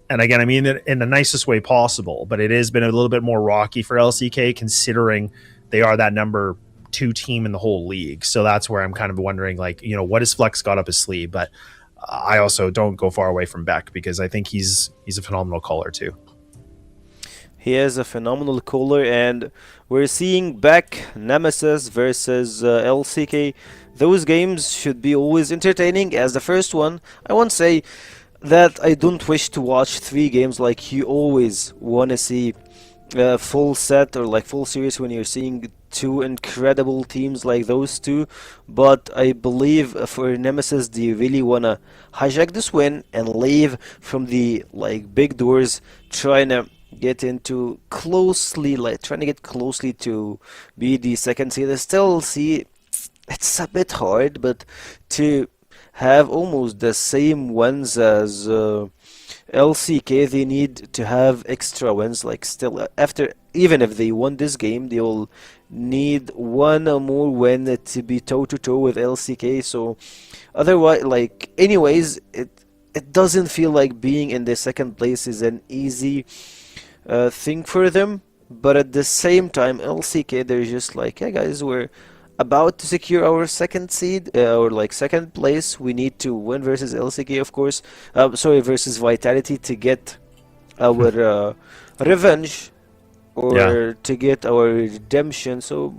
and again, I mean it in the nicest way possible, but it has been a little bit more rocky for LCK, considering they are that number 2 team in the whole league. So that's where I'm kind of wondering, like, you know, what has Flex got up his sleeve? But I also don't go far away from Beck, because I think he's a phenomenal caller too. He is a phenomenal caller, and we're seeing Beck Nemesis versus LCK. Those games should be always entertaining as the first one. I won't say that I don't wish to watch 3 games, like you always want to see full set or like full series when you're seeing 2 incredible teams like those two. But I believe for Nemesis, they really want to hijack this win and leave from the like big doors, trying to get into closely, like trying to get closely to be the second seed. I still see it's a bit hard, but to have almost the same wins as LCK, they need to have extra wins. Like still, after, even if they won this game, they will need one more win to be toe-to-toe with LCK. So otherwise, like anyways, it doesn't feel like being in the second place is an easy thing for them. But at the same time, LCK, they're just like, yeah guys, we're about to secure our second seed or like second place. We need to win versus LCK, of course, versus Vitality, to get our revenge, or to get our redemption. So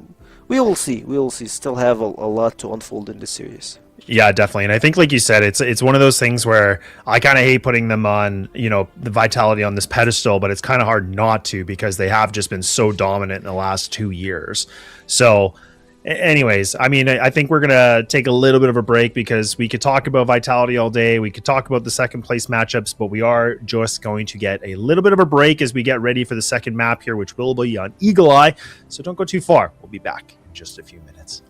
we will see, still have a lot to unfold in this series. Yeah, definitely. And I think, like you said, it's one of those things where I kind of hate putting them on, the Vitality on this pedestal, but it's kind of hard not to because they have just been so dominant in the last 2 years. So anyways, I mean, I think we're going to take a little bit of a break because we could talk about Vitality all day. We could talk about the second place matchups, but we are just going to get a little bit of a break as we get ready for the second map here, which will be on Eagle Eye. So don't go too far. We'll be back in just a few minutes.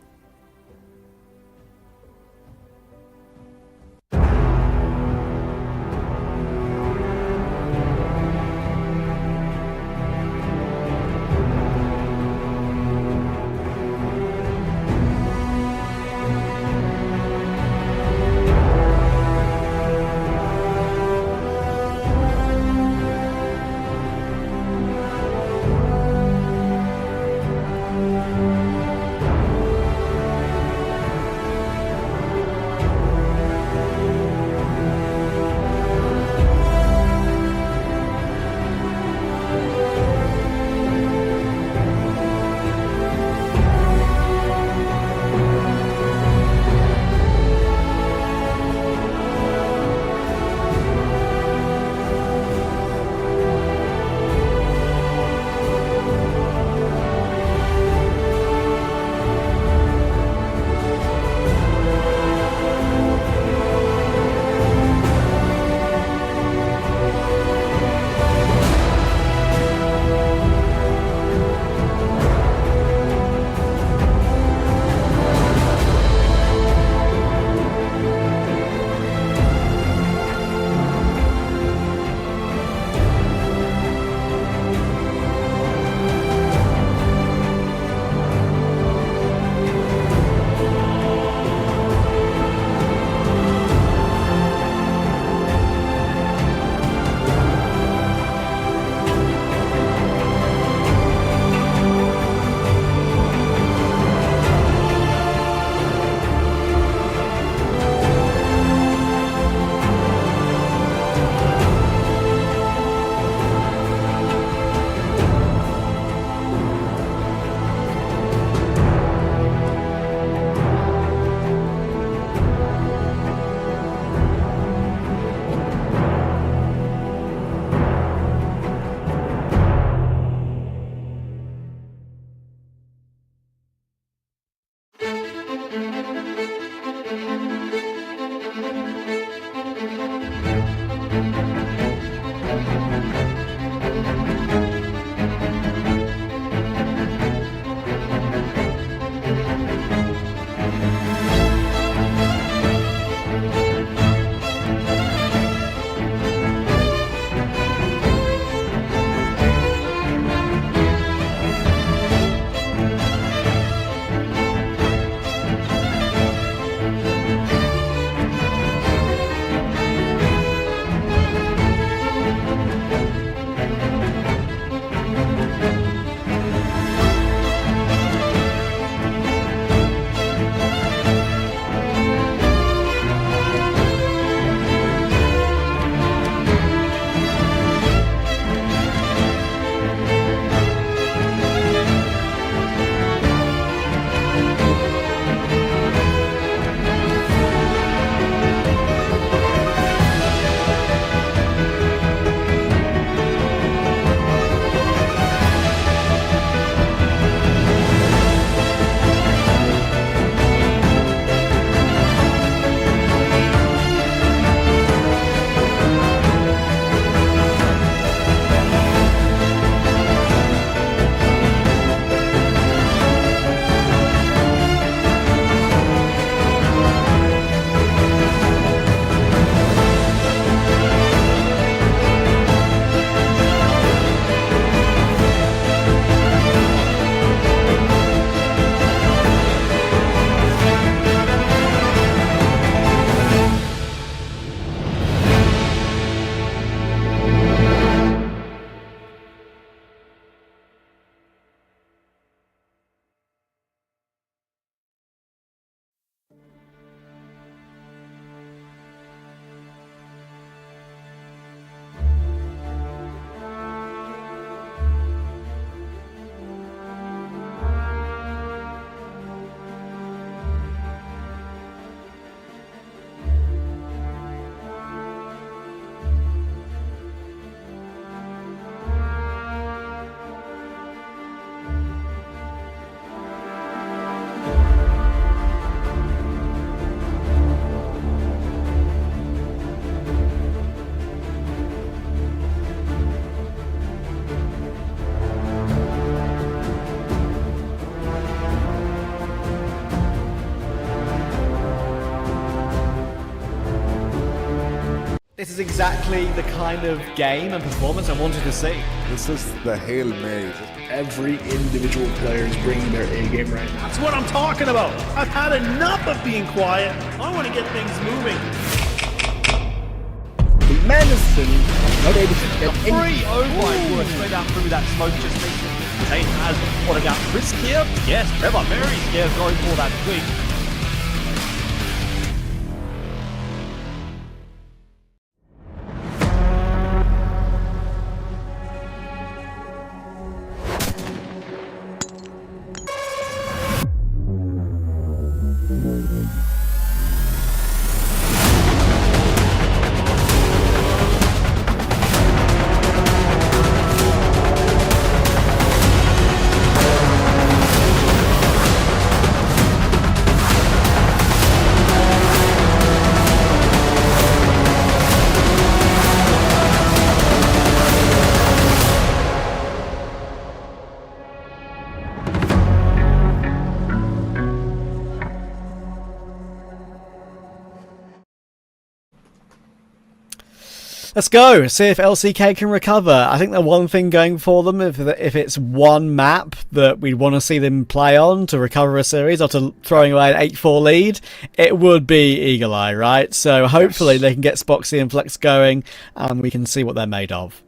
This is exactly the kind of game and performance I wanted to see. This is the Hail Mary. Every individual player is bringing their A game right now. That's what I'm talking about. I've had enough of being quiet. I want to get things moving. The Madison not able to get Free! Oh my word, straight out through that smoke just makes Zane has what about risk here? Yes, Trevor very scared going for that tweak. Let's go, see if LCK can recover. I think the one thing going for them, if it's one map that we'd want to see them play on to recover a series after throwing away an 8-4 lead, it would be Eagle Eye, right? So hopefully they can get Spoxy and Flex going and we can see what they're made of.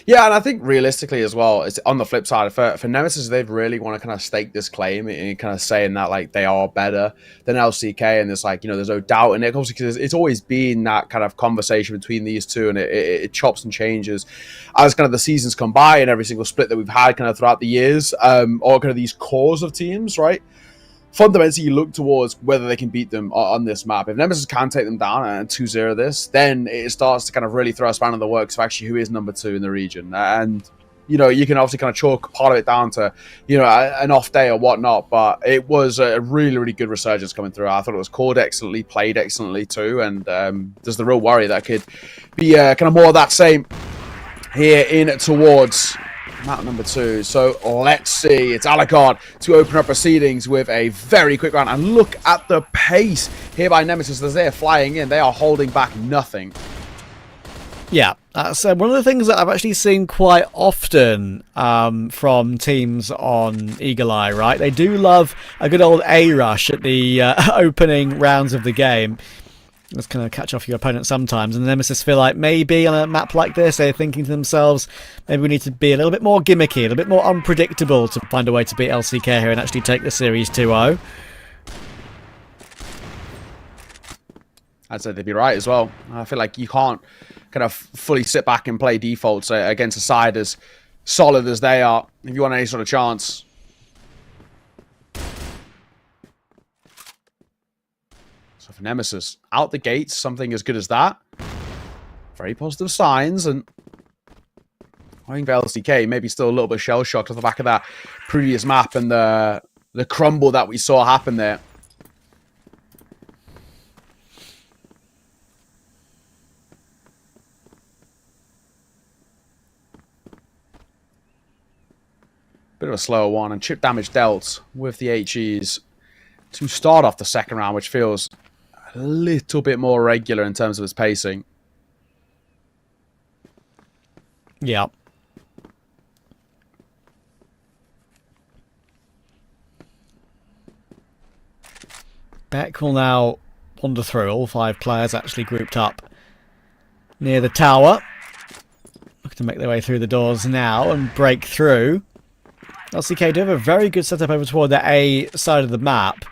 Yeah, and I think realistically as well, it's on the flip side for Nemesis, they've really want to kind of stake this claim and kind of saying that like they are better than LCK, and there's like, you know, there's no doubt in it. Obviously, because it's always been that kind of conversation between these two, and it chops and changes as kind of the seasons come by and every single split that we've had kind of throughout the years, or kind of these cores of teams, right? Fundamentally, you look towards whether they can beat them on this map. If Nemesis can take them down and 2-0 this, then it starts to kind of really throw a span in the works of actually who is number 2 in the region. And, you know, you can obviously kind of chalk part of it down to, you know, an off day or whatnot, but it was a really, really good resurgence coming through. I thought it was called excellently, played excellently too, and there's the real worry that could be kind of more of that same here in towards map number 2. So let's see. It's Alucard to open up proceedings with a very quick round. And look at the pace here by Nemesis as they're flying in. They are holding back nothing. Yeah, that's one of the things that I've actually seen quite often from teams on Eagle Eye, right? They do love a good old A-rush at the opening rounds of the game. Let's kind of catch off your opponent sometimes, and the Nemesis feel like maybe on a map like this they're thinking to themselves, maybe we need to be a little bit more gimmicky, a little bit more unpredictable to find a way to beat LCK here and actually take the series 2-0. I'd say they'd be right as well. I feel like you can't kind of fully sit back and play defaults against a side as solid as they are if you want any sort of chance. So for Nemesis, out the gates, something as good as that. Very positive signs, and I think for LCK, maybe still a little bit shell-shocked off the back of that previous map and the crumble that we saw happen there. Bit of a slower one, and chip damage dealt with the HEs to start off the second round, which feels a little bit more regular in terms of its pacing. Yeah. Beck will now wander through, all 5 players actually grouped up near the tower. Looking to make their way through the doors now and break through. LCK do have a very good setup over toward the A side of the map.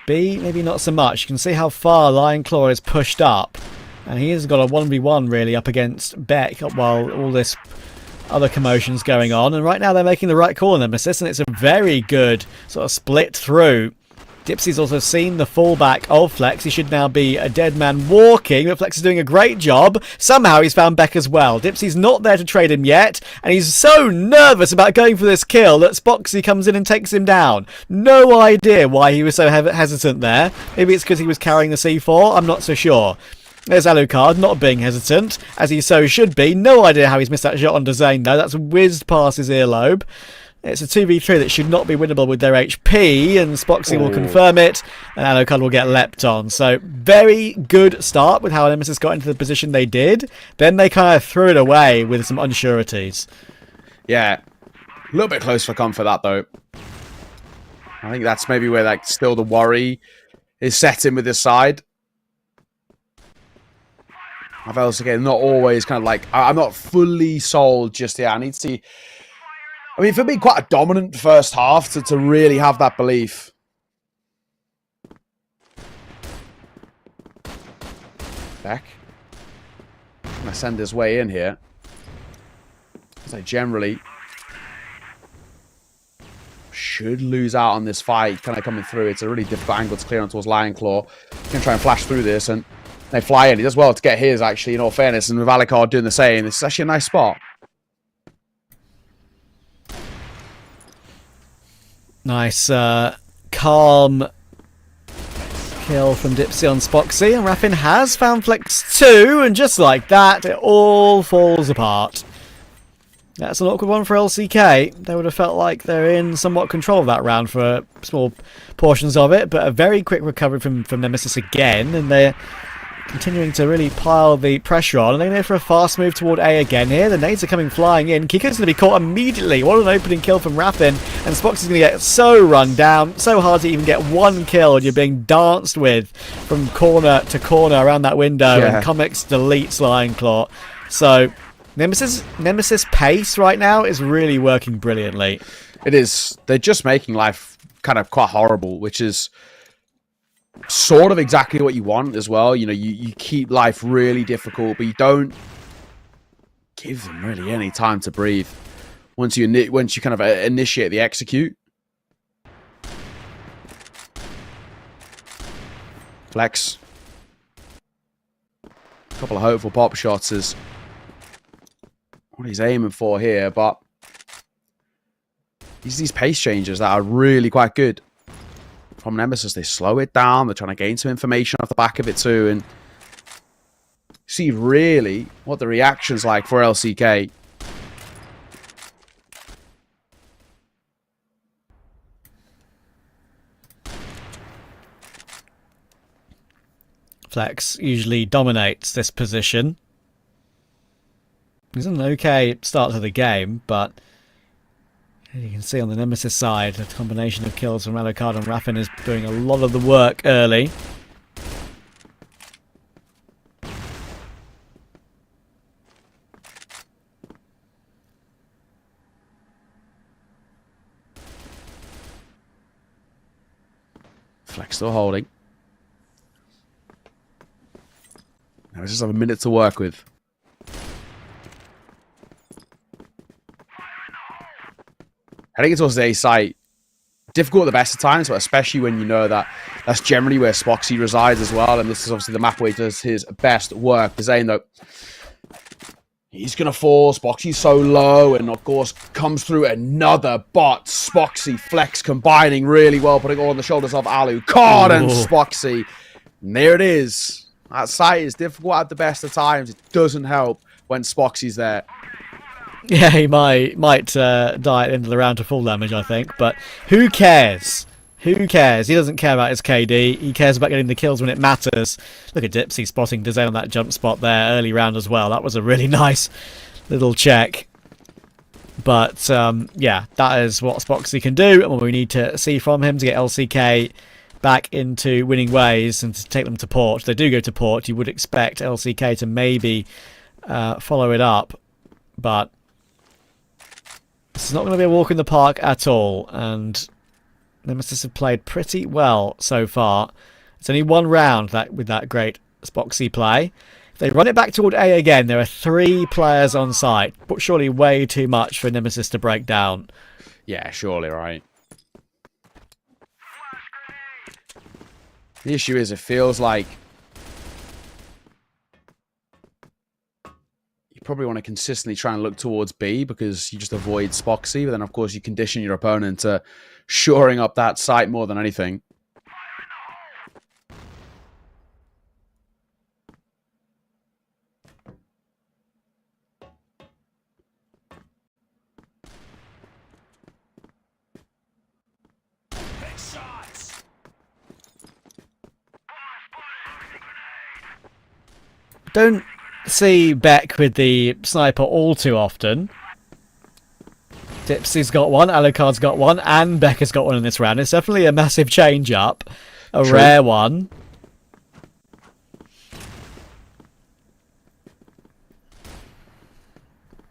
B, maybe not so much. You can see how far Lion Claw is pushed up. And he has got a 1v1 really up against Beck while all this other commotion's going on. And right now they're making the right call on Nemesis, and it's a very good sort of split through. Dipsy's also seen the fallback of Flex. He should now be a dead man walking, but Flex is doing a great job. Somehow he's found Beck as well. Dipsy's not there to trade him yet, and he's so nervous about going for this kill that Spoxy comes in and takes him down. No idea why he was so hesitant there. Maybe it's because he was carrying the C4. I'm not so sure. There's Alucard, not being hesitant, as he so should be. No idea how he's missed that shot onto Zane, though. That's whizzed past his earlobe. It's a 2v3 that should not be winnable with their HP, and Spoxy will confirm it, and Alucard will get leapt on. So, very good start with how Nemesis got into the position they did. Then they kind of threw it away with some unsureties. Yeah, a little bit close for comfort that though. I think that's maybe where like still the worry is set in with this side. I've also again not always kind of like I'm not fully sold just yet. I need to see. I mean, for me, quite a dominant first half to really have that belief. Beck. Gonna send his way in here. So generally should lose out on this fight kind of coming through. It's a really difficult angle to clear on towards Lion Claw. He's gonna try and flash through this, and they fly in. He does well to get his, actually, in all fairness, and with Alucard doing the same, this is actually a nice spot. Nice, calm kill from Dipsy on Spoxy, and Raffin has found Flex 2, and just like that, it all falls apart. That's an awkward one for LCK. They would have felt like they're in somewhat control of that round for small portions of it, but a very quick recovery from Nemesis again, and they're continuing to really pile the pressure on, and they're going for a fast move toward A again here. The nades are coming flying in. Kiko's going to be caught immediately. What an opening kill from Raffin, and Spox is going to get so run down, so hard to even get one kill, and you're being danced with from corner to corner around that window, and Comics deletes Lion Claw. So Nemesis pace right now is really working brilliantly. It is. They're just making life kind of quite horrible, which is sort of exactly what you want as well. You know, you keep life really difficult, but you don't give them really any time to breathe. Once you kind of initiate the execute. Flex. A couple of hopeful pop shots is what he's aiming for here, but these pace changes that are really quite good from Nemesis. They slow it down. They're trying to gain some information off the back of it too, and see really what the reaction's like for LCK. Flex usually dominates this position. He's an okay start to the game, but as you can see on the Nemesis side, the combination of kills from Alucard and Raffin is doing a lot of the work early. Flex still holding. Now we just have a minute to work with. Heading towards the A site, difficult at the best of times, but especially when you know that that's generally where Spoxy resides as well, and this is obviously the map where he does his best work. The Zane, though, he's going to fall. Spoxy's so low, and of course comes through another bot. Spoxy, Flex combining really well, putting all on the shoulders of Alucard and Spoxy. And there it is. That site is difficult at the best of times. It doesn't help when Spoxy's there. Yeah, he might die at the end of the round to full damage, I think. But who cares? Who cares? He doesn't care about his KD. He cares about getting the kills when it matters. Look at Dipsy spotting Dezane on that jump spot there early round as well. That was a really nice little check. But, yeah, that is what Spoxy can do and what we need to see from him to get LCK back into winning ways and to take them to port. If they do go to port, you would expect LCK to maybe follow it up. But this is not going to be a walk in the park at all, and Nemesis have played pretty well so far. It's only one round with that great Spoxy play. If they run it back toward A again, there are 3 players on site, but surely way too much for Nemesis to break down. Yeah, surely, right. The issue is it feels like probably want to consistently try and look towards B because you just avoid Spoxy, but then of course you condition your opponent to shoring up that site more than anything. Don't see Beck with the sniper all too often. Dipsy's got one, Alucard's got one, and Beck has got one in this round. It's definitely a massive change up. A rare one.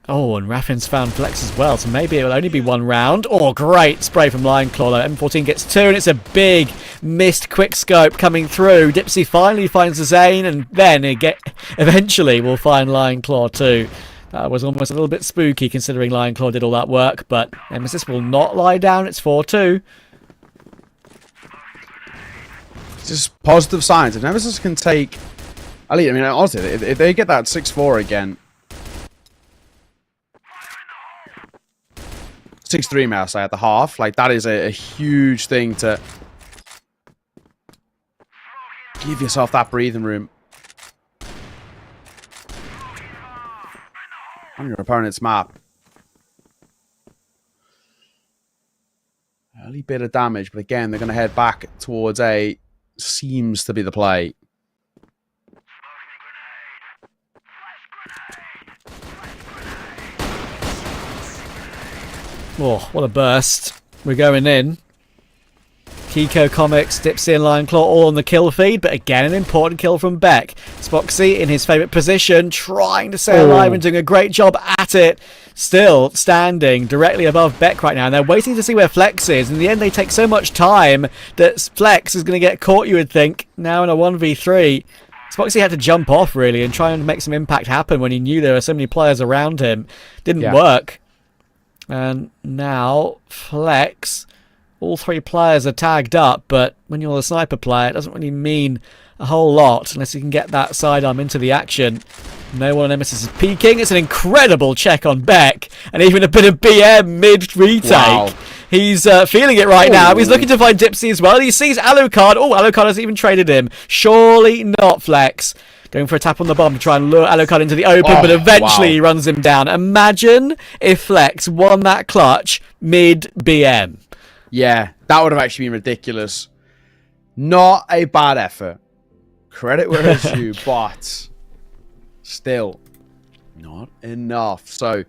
Oh, and Raffin's found Flex as well, so maybe it will only be one round. Oh, great spray from Lion Claw though. M14 gets two, and it's a big missed quick scope coming through. Dipsy finally finds the Zane, and then eventually we'll find Lion Claw too. That was almost a little bit spooky considering Lion Claw did all that work, but Nemesis will not lie down. It's 4-2. Just positive signs. If Nemesis can take... I mean, honestly, if they get that 6-4 again... 6-3 may I say at the half. Like, that is a huge thing to... give yourself that breathing room. On your opponent's map. Early bit of damage, but again, they're going to head back towards A. Seems to be the play. Oh, what a burst. We're going in. Kiko Comics, Dipsy and Lion Claw all on the kill feed, but again an important kill from Beck. Spoxy in his favourite position, trying to stay alive and doing a great job at it. Still standing directly above Beck right now, and they're waiting to see where Flex is. In the end, they take so much time that Flex is going to get caught, you would think, now in a 1v3. Spoxy had to jump off, really, and try and make some impact happen when he knew there were so many players around him. Didn't work. And now, Flex... all three players are tagged up, but when you're the sniper player, it doesn't really mean a whole lot unless you can get that sidearm into the action. No one on Nemesis is peeking. It's an incredible check on Beck, and even a bit of BM mid-retake. Wow. He's feeling it right now. He's looking to find Dipsy as well. He sees Alucard. Oh, Alucard has even traded him. Surely not Flex. Going for a tap on the bomb to try and lure Alucard into the open, but eventually he runs him down. Imagine if Flex won that clutch mid-BM. Yeah, that would have actually been ridiculous. Not a bad effort. Credit where it's due, but still not enough. So,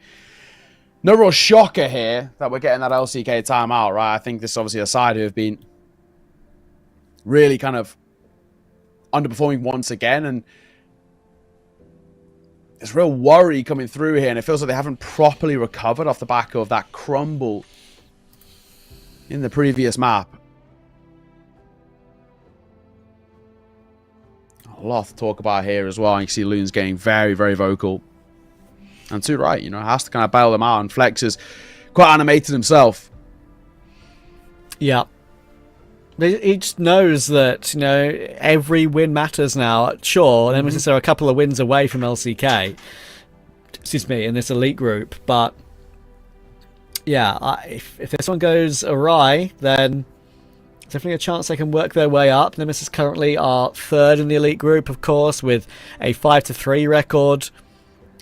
no real shocker here that we're getting that LCK timeout, right? I think this is obviously a side who have been really kind of underperforming once again, and there's real worry coming through here, and it feels like they haven't properly recovered off the back of that crumble in the previous map. A lot to talk about here as well. You can see Loon's getting very, very vocal. And too right, you know, has to kind of bail them out. And Flex is quite animated himself. Yeah. He just knows that, you know, every win matters now. Sure, Nemesis are a couple of wins away from LCK. Excuse me, in this elite group. But yeah, if this one goes awry, then definitely a chance they can work their way up. Nemesis currently are third in the elite group, of course, with a 5-3 record.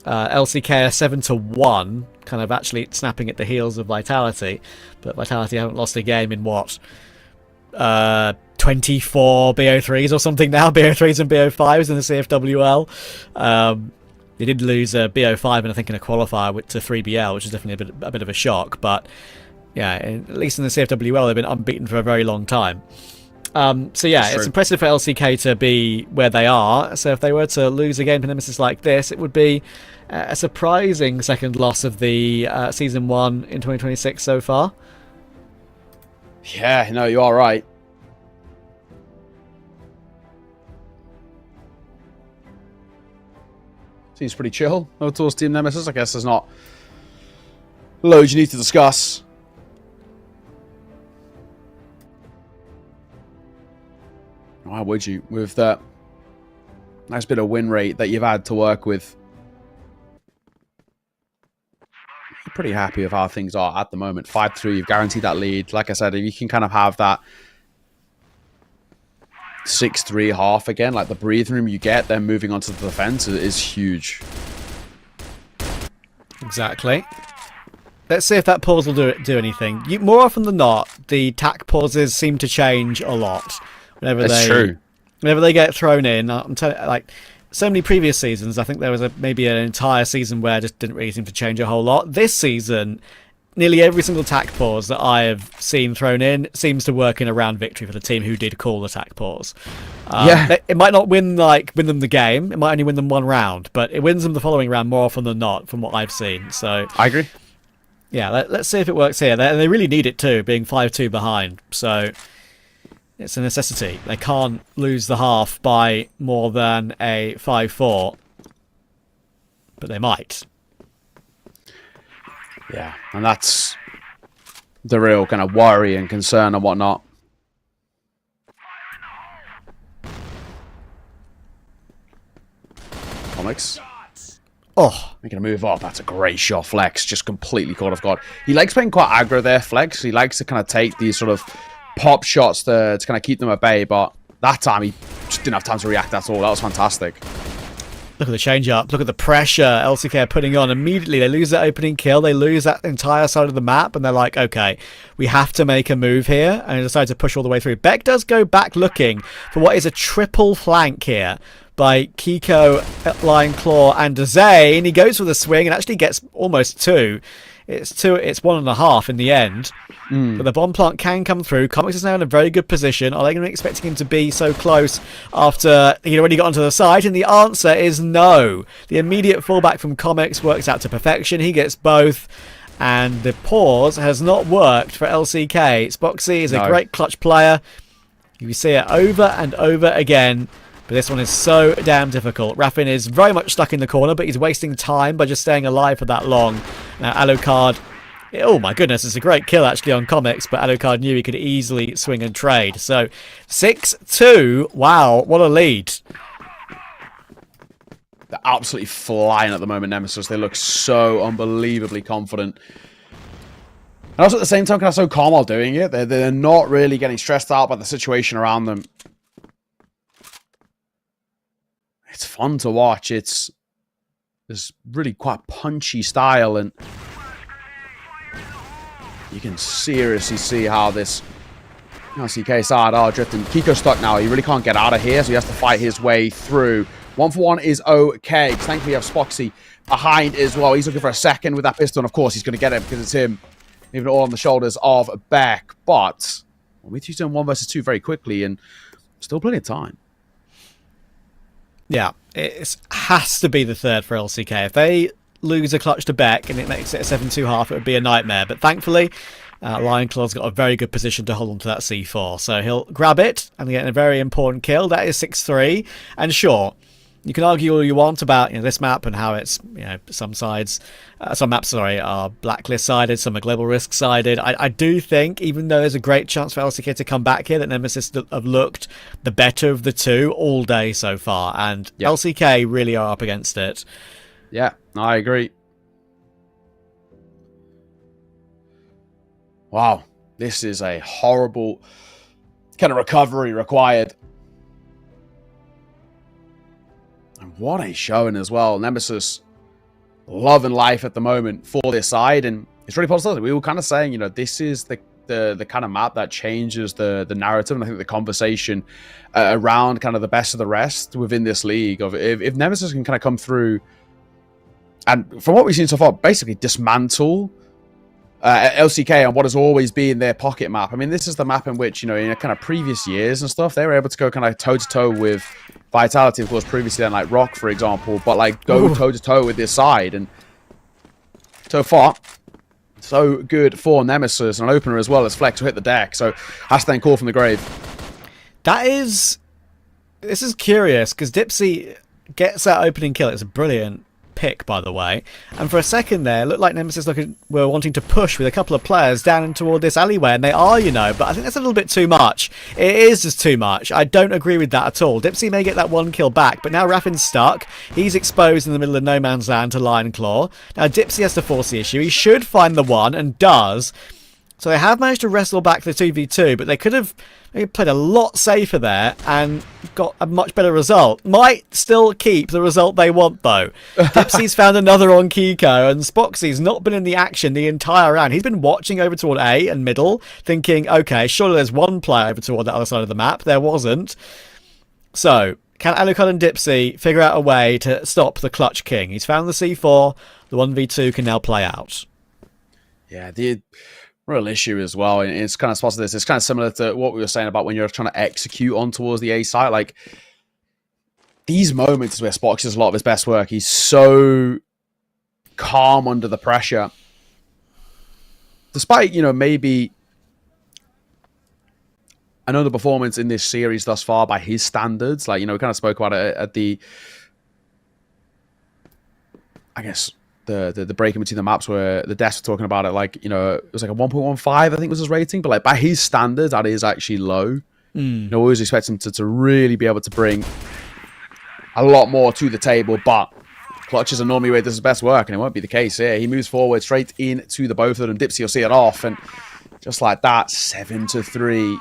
LCK are 7-1, kind of actually snapping at the heels of Vitality. But Vitality haven't lost a game in what? 24 BO3s or something now. BO3s and BO5s in the CFWL. They did lose a BO5 and I think in a qualifier to 3BL, which is definitely a bit of a shock. But yeah, at least in the CFWL, they've been unbeaten for a very long time. So yeah, it's impressive for LCK to be where they are. So if they were to lose a game to Nemesis like this, it would be a surprising second loss of the Season 1 in 2026 so far. Yeah, no, you are right. Seems pretty chill towards Team Nemesis. I guess there's not loads you need to discuss. Why would you? With that nice bit of win rate that you've had to work with. I'm pretty happy with how things are at the moment. 5-3, you've guaranteed that lead. Like I said, if you can kind of have that 6-3 half again, like the breathing room you get, then moving on to the defense is huge. Exactly. Let's see if that pause will do anything. More often than not, the tack pauses seem to change a lot. Whenever they get thrown in, I'm telling you, like so many previous seasons, I think there was maybe an entire season where it just didn't really seem to change a whole lot. This season, nearly every single attack pause that I have seen thrown in seems to work in a round victory for the team who did call attack pause. It might not win them the game. It might only win them one round, but it wins them the following round more often than not, from what I've seen. So I agree. Yeah, let's see if it works here. They really need it too, being 5-2 behind. So it's a necessity. They can't lose the half by more than a 5-4, but they might. Yeah, and that's the real kind of worry and concern and whatnot. Comics. Oh, making a move up. That's a great shot. Flex just completely caught off guard. He likes playing quite aggro there, Flex. He likes to kind of take these sort of pop shots to kind of keep them at bay, but that time he just didn't have time to react at all. That was fantastic. Look at the change up. Look at the pressure LCK are putting on. Immediately they lose that opening kill. They lose that entire side of the map, and they're like, okay, we have to make a move here. And they decide to push all the way through. Beck does go back looking for what is a triple flank here by Kiko, Lion Claw, and Zane. He goes for the swing and actually gets almost two. It's 1.5 in the end. But the bomb plant can come through. Comics is now in a very good position. Are they going to be expecting him to be so close after he'd already got onto the site? And the answer is no. The immediate fallback from Comics works out to perfection. He gets both. And the pause has not worked for LCK. Spoxy is a great clutch player. You see it over and over again. But this one is so damn difficult. Raffin is very much stuck in the corner, but he's wasting time by just staying alive for that long. Now, Alucard, oh my goodness, it's a great kill actually on Comics, but Alucard knew he could easily swing and trade. So, 6-2, wow, what a lead. They're absolutely flying at the moment, Nemesis. They look so unbelievably confident. And also at the same time, kind of so calm while doing it. They're not really getting stressed out by the situation around them. It's fun to watch. It's really quite punchy style, and you can seriously see how this LCK side are drifting. Kiko's stuck now. He really can't get out of here, so he has to fight his way through. 1-for-1 is okay, because thankfully you have Spoxy behind as well. He's looking for a second with that pistol, and of course he's going to get it because it's him. Leaving it all on the shoulders of Beck. But we two turn 1 versus 2 very quickly, and still plenty of time. Yeah, it has to be the third for LCK. If they lose a clutch to Beck and it makes it a 7-2 half, it would be a nightmare. But thankfully, Lion Claw's got a very good position to hold on to that C4. So he'll grab it and get a very important kill. That is 6-3. And sure, you can argue all you want about this map and how it's some maps are blacklist sided, some are global risk sided. I do think, even though there's a great chance for LCK to come back here, that Nemesis have looked the better of the two all day so far, and LCK really are up against it. Yeah, I agree. Wow, this is a horrible kind of recovery required. And what a showing as well. Nemesis loving life at the moment for this side, and it's really positive. We were kind of saying, this is the kind of map that changes the narrative, and I think the conversation around kind of the best of the rest within this league. Of if Nemesis can kind of come through, and from what we've seen so far, basically dismantle LCK on what has always been their pocket map. I mean, this is the map in which, in kind of previous years and stuff, they were able to go kind of toe-to-toe with Vitality, of course, previously, then like Rock, for example, but like go toe-to-toe with this side. And so far, so good for Nemesis, and an opener as well as Flex will hit the deck. So has to then call from the grave. This is curious, because Dipsy gets that opening kill. It's a brilliant pick, by the way, and for a second there it looked like Nemesis were wanting to push with a couple of players down and toward this alleyway, and they are, but I think that's a little bit too much. It is just too much. I don't agree with that at all. Dipsy may get that one kill back, but now Raffin's stuck. He's exposed in the middle of no man's land to Lion Claw. Now Dipsy has to force the issue. He should find the one, and does. So they have managed to wrestle back the 2v2, but they could have played a lot safer there and got a much better result. Might still keep the result they want, though. Dipsy's found another on Kiko, and Spoxy's not been in the action the entire round. He's been watching over toward A and middle, thinking, okay, surely there's one player over toward the other side of the map. There wasn't. So, can Alucard and Dipsy figure out a way to stop the Clutch King? He's found the C4. The 1v2 can now play out. Yeah, the real issue as well, and it's kind of spots of this. It's kind of similar to what we were saying about when you're trying to execute on towards the A site. Like, these moments where Spox does a lot of his best work. He's so calm under the pressure. Despite, maybe another performance in this series thus far by his standards. Like, we kind of spoke about it at the, I guess, the break in between the maps where the devs were talking about it. Like, it was like a 1.15, I think was his rating. But like by his standards, that is actually low. Always expect him to really be able to bring a lot more to the table, but Clutch is a normally way does his best work, and it won't be the case here. He moves forward straight into the both of them. Dipsy will see it off, and just like that, 7-3.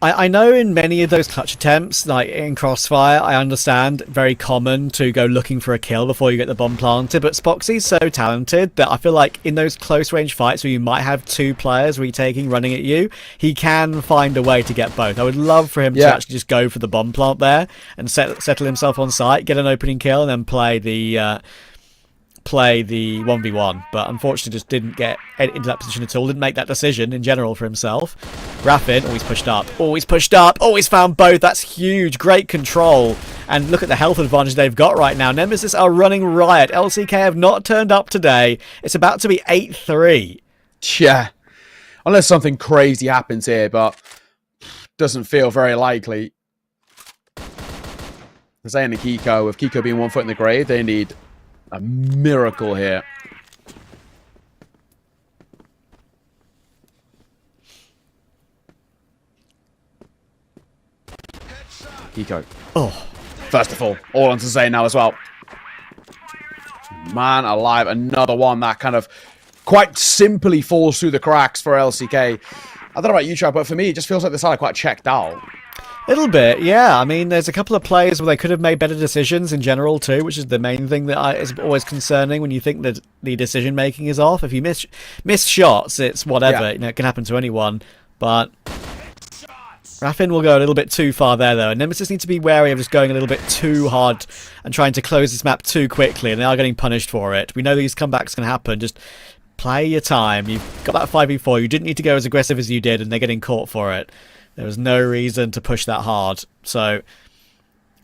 I know in many of those clutch attempts, like in Crossfire, I understand, very common to go looking for a kill before you get the bomb planted, but Spoxy's so talented that I feel like in those close range fights where you might have two players retaking, running at you, he can find a way to get both. I would love for him to actually just go for the bomb plant there and settle himself on site, get an opening kill, and then play the 1v1, but unfortunately just didn't get into that position at all, didn't make that decision in general for himself. Raffin, always pushed up, always found both. That's huge, great control, and look at the health advantage they've got right now. Nemesis are running riot. LCK have not turned up today. It's about to be 8-3. Yeah, unless something crazy happens here, but doesn't feel very likely. They're saying to Kiko, with Kiko being 1 foot in the grave, they need a miracle here. Kiko. Oh. First of all on to say now as well. Man alive, another one that kind of quite simply falls through the cracks for LCK. I don't know about you, Chad, but for me, it just feels like this side are quite checked out. A little bit, yeah. I mean, there's a couple of plays where they could have made better decisions in general too, which is the main thing that is always concerning when you think that the decision making is off. If you miss shots, it's whatever. It can happen to anyone. But Raffin will go a little bit too far there, though. And Nemesis need to be wary of just going a little bit too hard and trying to close this map too quickly, and they are getting punished for it. We know these comebacks can happen. Just play your time. You've got that 5v4. You didn't need to go as aggressive as you did, and they're getting caught for it. There was no reason to push that hard. So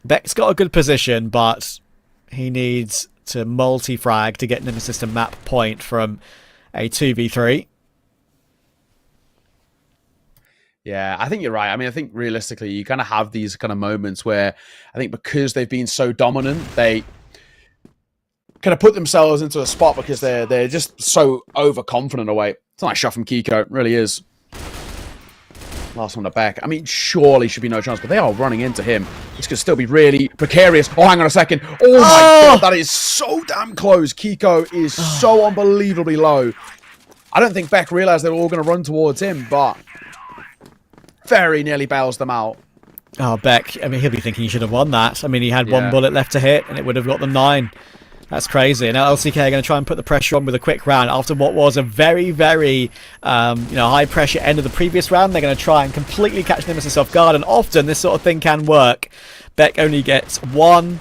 Beck's got a good position, but he needs to multi-frag to get Nemesis to map point from a 2v3. Yeah, I think you're right. I mean, I think realistically, you kind of have these kind of moments where I think because they've been so dominant, they kind of put themselves into a spot because they're just so overconfident away. It's a nice shot from Kiko. It really is. Last one to back. I mean, surely should be no chance, but they are running into him. This could still be really precarious. Oh, hang on a second. Oh my god, that is so damn close. Kiko is so unbelievably low. I don't think Beck realized they were all going to run towards him, but very nearly bails them out. Oh, Beck, I mean, he'll be thinking he should have won that. I mean, he had one bullet left to hit, and it would have got them 9. That's crazy. Now LCK are going to try and put the pressure on with a quick round after what was a very, very high pressure end of the previous round. They're going to try and completely catch Nemesis off guard, and often this sort of thing can work. Beck only gets 1.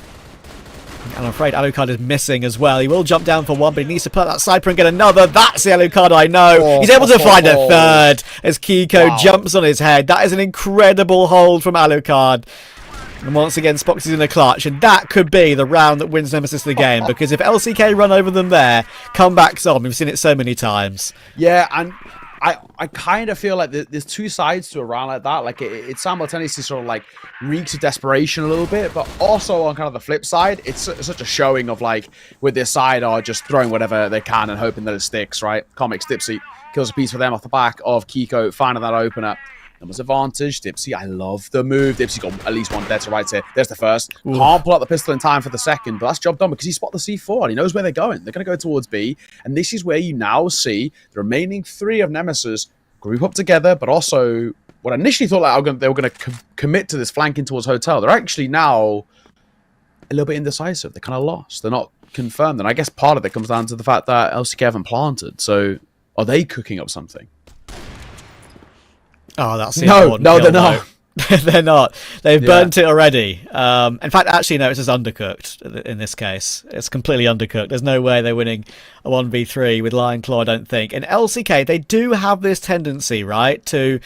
And I'm afraid Alucard is missing as well. He will jump down for 1, but he needs to put that sniper and get another. That's the Alucard I know. He's able to find a third as Kiko jumps on his head. That is an incredible hold from Alucard. And once again, Spox is in a clutch, and that could be the round that wins Nemesis the game, because if LCK run over them there, comebacks on. We've seen it so many times. Yeah, and I kind of feel like there's two sides to a round like that. Like, it simultaneously sort of like reeks of desperation a little bit, but also on kind of the flip side, it's such a showing of like, with this side are just throwing whatever they can and hoping that it sticks, right? Comics, Dipsy kills a piece for them off the back of Kiko finding that opener. Numbers advantage. Dipsy, I love the move. Dipsy got at least 1 dead to right here. There's the first. Ooh. Can't pull out the pistol in time for the second, but that's job done because he spotted the C4 and he knows where they're going. They're going to go towards B, and this is where you now see the remaining 3 of Nemesis group up together, but also what I initially thought like they were going to commit to this flanking towards Hotel. They're actually now a little bit indecisive. They're kind of lost. They're not confirmed, and I guess part of it comes down to the fact that LCK haven't planted. So are they cooking up something? Oh, that's the no, they're not. They're not. They've burnt it already. In fact, actually, no, it's just undercooked in this case. It's completely undercooked. There's no way they're winning a 1v3 with Lion Claw, I don't think. In LCK, they do have this tendency, right, to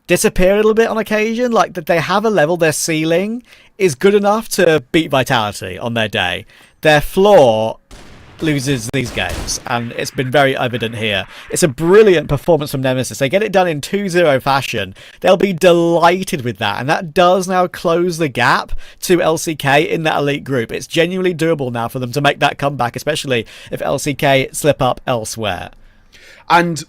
disappear a little bit on occasion. Like, that they have a level, their ceiling is good enough to beat Vitality on their day. Their floor loses these games, and it's been very evident here. It's a brilliant performance from Nemesis. They get it done in 2-0 fashion. They'll be delighted with that, and that does now close the gap to LCK in that elite group. It's genuinely doable now for them to make that comeback, especially if LCK slip up elsewhere. And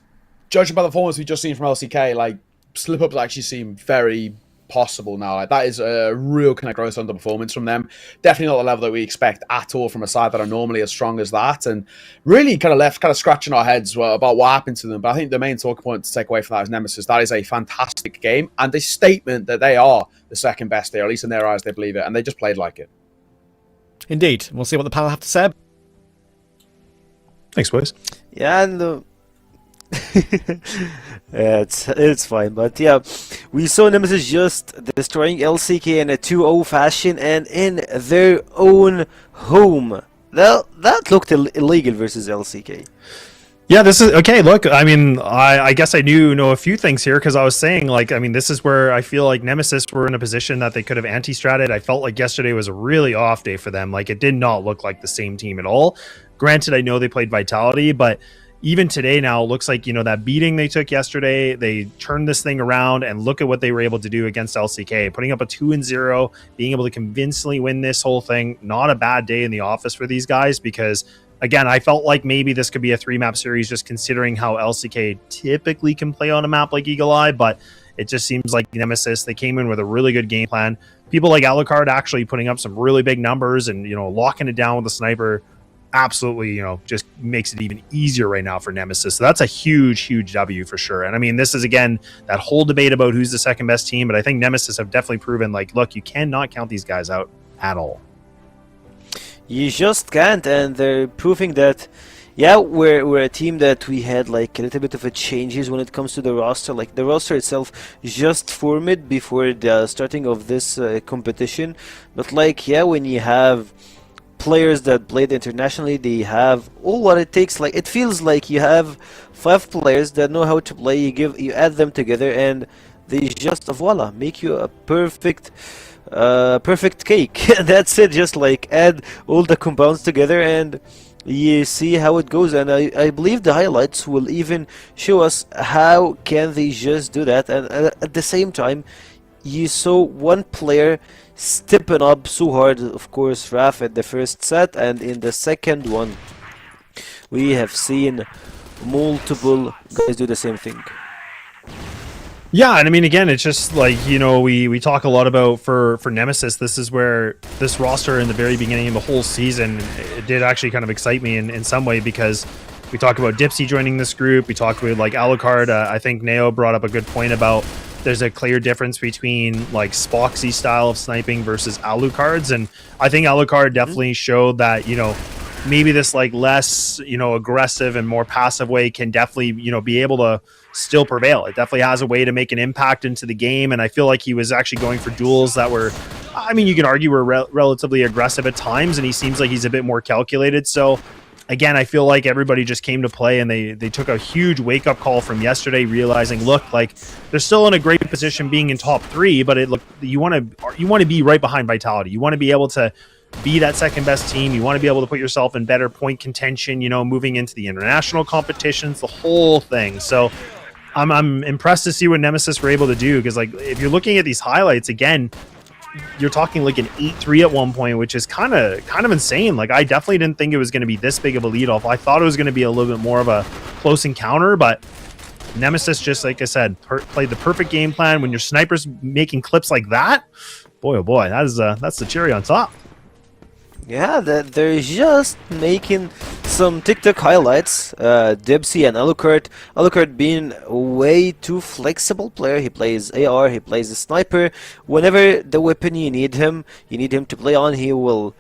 judging by the performance we've just seen from LCK, like, slip-ups actually seem very possible now. Like, that is a real kind of gross underperformance from them. Definitely not the level that we expect at all from a side that are normally as strong as that, and really kind of left scratching our heads about what happened to them. But I think the main talking point to take away from that is Nemesis. That is a fantastic game and a statement that they are the second best there, at least in their eyes they believe it, and they just played like it. Indeed. We'll see what the panel have to say. Thanks, boys. Yeah, and yeah, it's fine, but yeah, we saw Nemesis just destroying LCK in a 2-0 fashion and in their own home. That looked illegal versus LCK. Yeah, this is okay. Look, I mean, I guess I know a few things here, because I was saying, like, I mean, this is where I feel like Nemesis were in a position that they could have anti-stratted. I felt like yesterday was a really off day for them. Like, it did not look like the same team at all. Granted, I know they played Vitality, but even today now, it looks like, you know, that beating they took yesterday, they turned this thing around, and look at what they were able to do against LCK, putting up a 2-0, being able to convincingly win this whole thing. Not a bad day in the office for these guys, because again, I felt like maybe this could be a 3-map series, just considering how LCK typically can play on a map like Eagle Eye, but it just seems like Nemesis, they came in with a really good game plan. People like Alucard actually putting up some really big numbers and, you know, locking it down with the sniper. Absolutely, you know, just makes it even easier right now for Nemesis. So that's a huge W for sure. And I mean, this is, again, that whole debate about who's the second best team, but I think Nemesis have definitely proven, like, look, you cannot count these guys out at all. You just can't, and they're proving that, yeah, we're a team that we had like a little bit of a changes when it comes to the roster. Like, the roster itself just formed before the starting of this competition. But like, yeah, when you have players that played internationally, they have all what it takes. Like, it feels like you have 5 players that know how to play. You add them together, and they just voila, make you a perfect cake. That's it. Just like add all the compounds together, and you see how it goes. And I believe the highlights will even show us how can they just do that. And at the same time, you saw one player stepping up so hard, of course, Raf at the first set, and in the second one we have seen multiple guys do the same thing. Yeah, and I mean, again, it's just like, you know, we talk a lot about for Nemesis, this is where this roster in the very beginning of the whole season, it did actually kind of excite me in some way, because we talk about Dipsy joining this group, we talk about like Alucard. I think Neo brought up a good point about there's a clear difference between like Spoxy style of sniping versus Alucard's, and I think Alucard definitely showed that, you know, maybe this like less, you know, aggressive and more passive way can definitely, you know, be able to still prevail. It definitely has a way to make an impact into the game, and I feel like he was actually going for duels that were, I mean, you can argue were relatively aggressive at times, and he seems like he's a bit more calculated. So again, I feel like everybody just came to play, and they took a huge wake-up call from yesterday, realizing, look, like, they're still in a great position being in top 3, but you want to be right behind Vitality. You want to be able to be that second best team. You want to be able to put yourself in better point contention, you know, moving into the international competitions, the whole thing. So I'm impressed to see what Nemesis were able to do, because like, if you're looking at these highlights again, you're talking like an 8-3 at one point, which is kind of insane. Like, I definitely didn't think it was going to be this big of a lead off. I thought it was going to be a little bit more of a close encounter, but Nemesis, just like I said, played the perfect game plan. When your sniper's making clips like that, boy oh boy, that's the cherry on top. Yeah, they're just making some TikTok highlights. Dipsy and Alucard. Alucard being a way too flexible player. He plays AR, he plays a sniper. Whenever the weapon you need him to play on, he will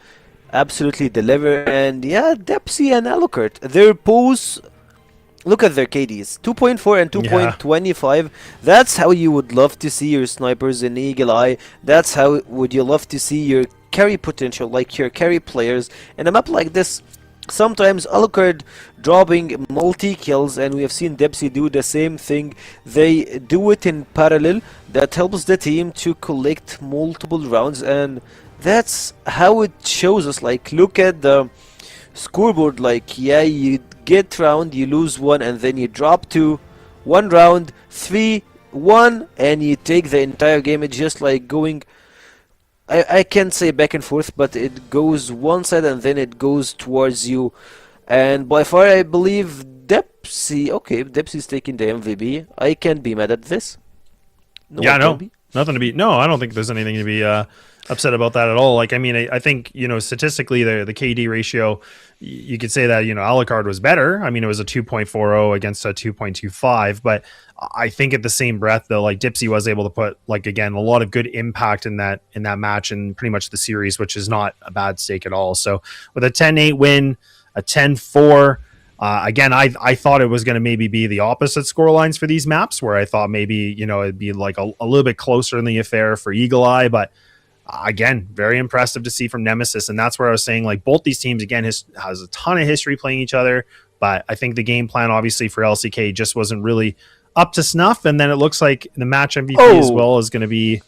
absolutely deliver. And yeah, Dipsy and Alucard, their pose Look at their KDs, 2.4 and 2.25. That's how you would love to see your snipers in Eagle Eye. That's how would you love to see your carry potential, like your carry players in a map like this. Sometimes Alucard dropping multi-kills, and we have seen Depsy do the same thing. They do it in parallel. That helps the team to collect multiple rounds, and that's how it shows us. Like, look at the scoreboard. Like, yeah, you get round, you lose one, and then you drop to 1 round, 3-1, and you take the entire game. It's just like going, I can't say back and forth, but it goes one side and then it goes towards you. And by far, I believe Depsy, okay, Depsy's taking the MVP. I can't be mad at this. No, nothing to be. No, I don't think there's anything to be upset about that at all. Like, I mean, I think, you know, statistically, the KD ratio, you could say that, you know, Alucard was better. I mean, it was a 2.40 against a 2.25, but I think at the same breath, though, like, Dipsy was able to put, like, again, a lot of good impact in that match and pretty much the series, which is not a bad stake at all. So with a 10-8 win, a 10-4, again, I thought it was going to maybe be the opposite score lines for these maps, where I thought maybe, you know, it'd be like a little bit closer in the affair for Eagle Eye, but again, very impressive to see from Nemesis. And that's where I was saying, like, both these teams, again, has a ton of history playing each other, but I think the game plan, obviously, for LCK just wasn't really up to snuff. And then it looks like the match MVP as well is going to be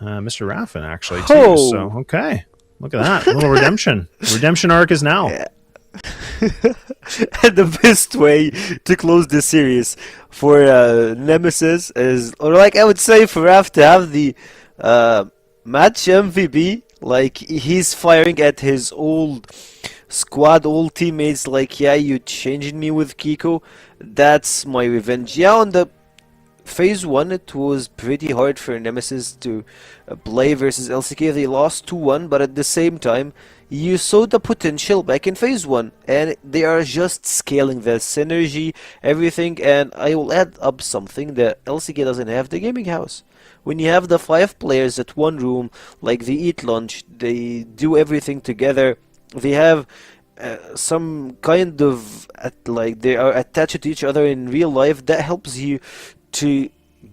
Mr. Raffin, actually, too. So, okay. Look at that. A little redemption. Redemption arc is now. Yeah. The best way to close this series for Nemesis is, or like I would say for Raf to have the match MVP, like he's firing at his old squad, old teammates, like, yeah, you changed me with Kiko, that's my revenge. Yeah, on the phase 1 it was pretty hard for Nemesis to play versus LCK. They lost 2-1, but at the same time you saw the potential back in phase 1, and they are just scaling the synergy, everything. And I will add up something that LCK doesn't have: the gaming house. When you have the 5 players at one room, like they eat lunch, they do everything together, they have some kind of like they are attached to each other in real life, that helps you to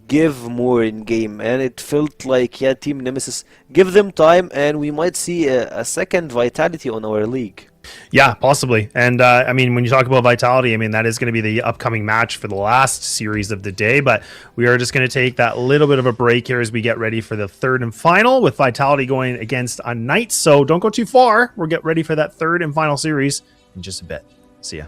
give more in game. And it felt like, yeah, Team Nemesis, give them time and we might see a second Vitality on our league. Yeah, possibly. And I mean, when you talk about Vitality, I mean, that is going to be the upcoming match for the last series of the day, but we are just going to take that little bit of a break here as we get ready for the third and final, with Vitality going against unKnights. So don't go too far. We'll get ready for that third and final series in just a bit. See ya.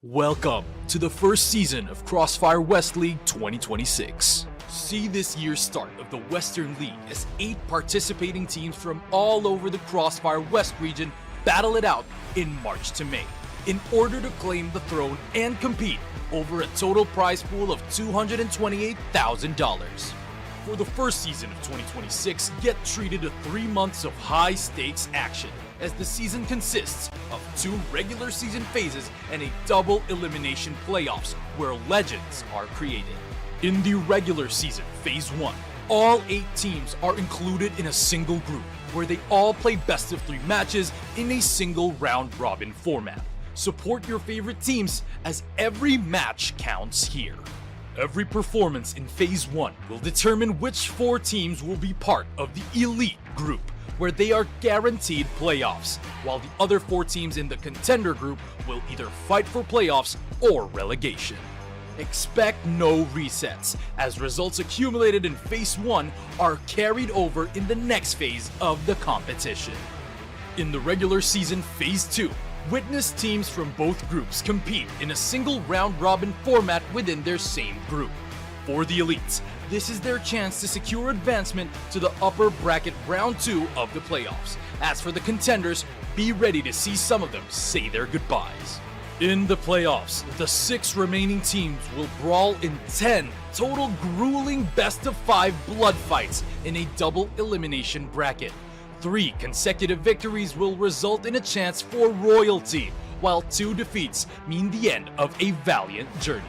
Welcome to the first season of CrossFire West League 2026. See this year's start of the Western League as 8 participating teams from all over the CrossFire West region battle it out in March to May in order to claim the throne and compete over a total prize pool of $228,000. For the first season of 2026, get treated to 3 months of high-stakes action, as the season consists of 2 regular season phases and a double elimination playoffs where legends are created. In the regular season, Phase 1, all 8 teams are included in a single group where they all play best of 3 matches in a single round-robin format. Support your favorite teams, as every match counts here. Every performance in Phase 1 will determine which 4 teams will be part of the Elite group, where they are guaranteed playoffs, while the other 4 teams in the Contender group will either fight for playoffs or relegation. Expect no resets, as results accumulated in Phase 1 are carried over in the next phase of the competition. In the regular season Phase 2, Witness teams from both groups compete in a single round-robin format within their same group. For the elites, this is their chance to secure advancement to the upper bracket round 2 of the playoffs. As for the contenders, be ready to see some of them say their goodbyes. In the playoffs, the 6 remaining teams will brawl in 10 total grueling best-of-5 blood fights in a double elimination bracket. 3 consecutive victories will result in a chance for royalty, while 2 defeats mean the end of a valiant journey.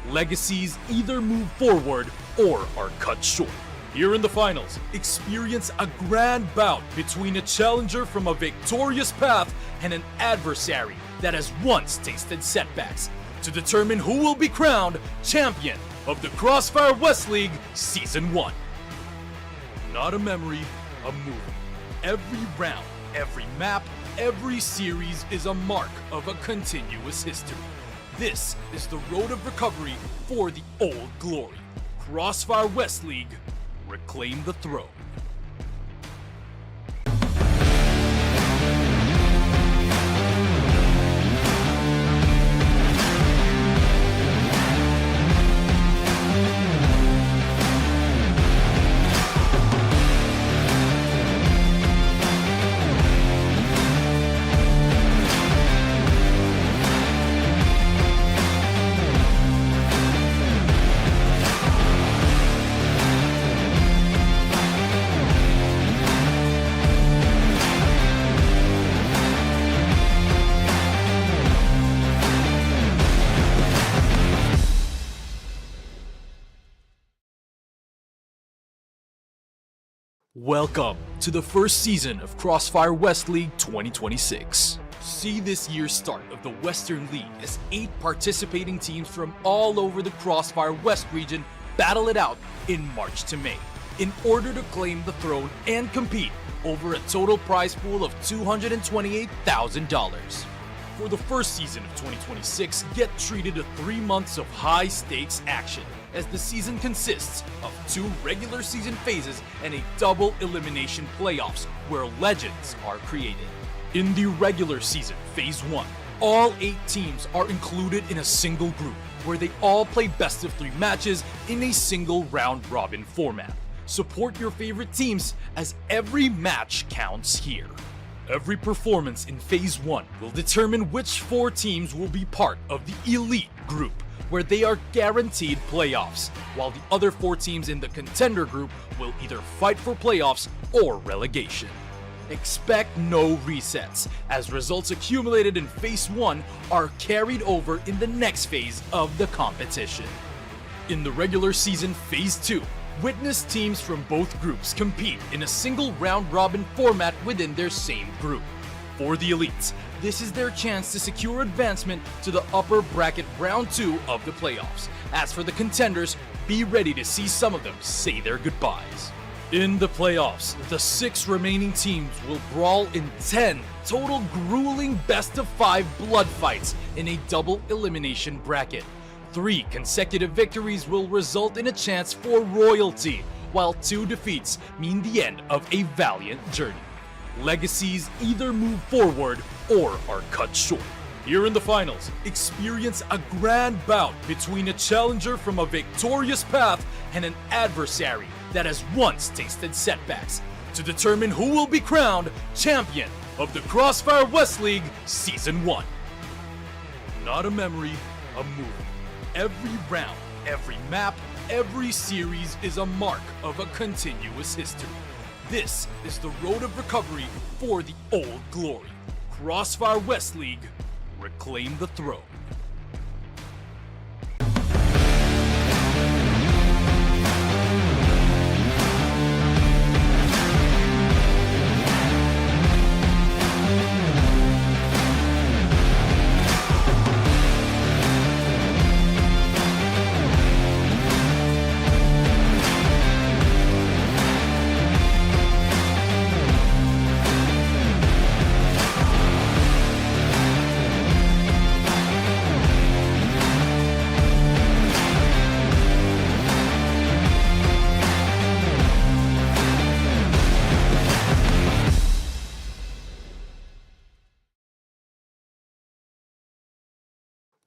Legacies either move forward or are cut short. Here in the finals, experience a grand bout between a challenger from a victorious path and an adversary that has once tasted setbacks to determine who will be crowned champion of the CrossFire West League Season 1. Not a memory, a movie. Every round, every map, every series is a mark of a continuous history. This is the road of recovery for the old glory. CrossFire West League, reclaim the throne. Welcome to the first season of CrossFire West League 2026. See this year's start of the Western League as 8 participating teams from all over the CrossFire West region battle it out in March to May in order to claim the throne and compete over a total prize pool of $228,000. For the first season of 2026, get treated to 3 months of high-stakes action, as the season consists of 2 regular season phases and a double elimination playoffs where legends are created. In the regular season, Phase 1, all 8 teams are included in a single group where they all play best of 3 matches in a single round-robin format. Support your favorite teams as every match counts here. Every performance in Phase 1 will determine which 4 teams will be part of the Elite group, where they are guaranteed playoffs, while the other 4 teams in the Contender group will either fight for playoffs or relegation. Expect no resets, as results accumulated in Phase 1 are carried over in the next phase of the competition. In the regular season Phase 2, witness teams from both groups compete in a single round-robin format within their same group. For the elites, this is their chance to secure advancement to the upper bracket round 2 of the playoffs. As for the contenders, be ready to see some of them say their goodbyes. In the playoffs, the 6 remaining teams will brawl in 10 total grueling best-of-5 blood fights in a double elimination bracket. 3 consecutive victories will result in a chance for royalty, while 2 defeats mean the end of a valiant journey. Legacies either move forward or are cut short. Here in the finals, experience a grand bout between a challenger from a victorious path and an adversary that has once tasted setbacks to determine who will be crowned champion of the CrossFire West League Season 1. Not a memory, a movie. Every round, every map, every series is a mark of a continuous history. This is the road of recovery for the old glory. CrossFire West League, reclaim the throne.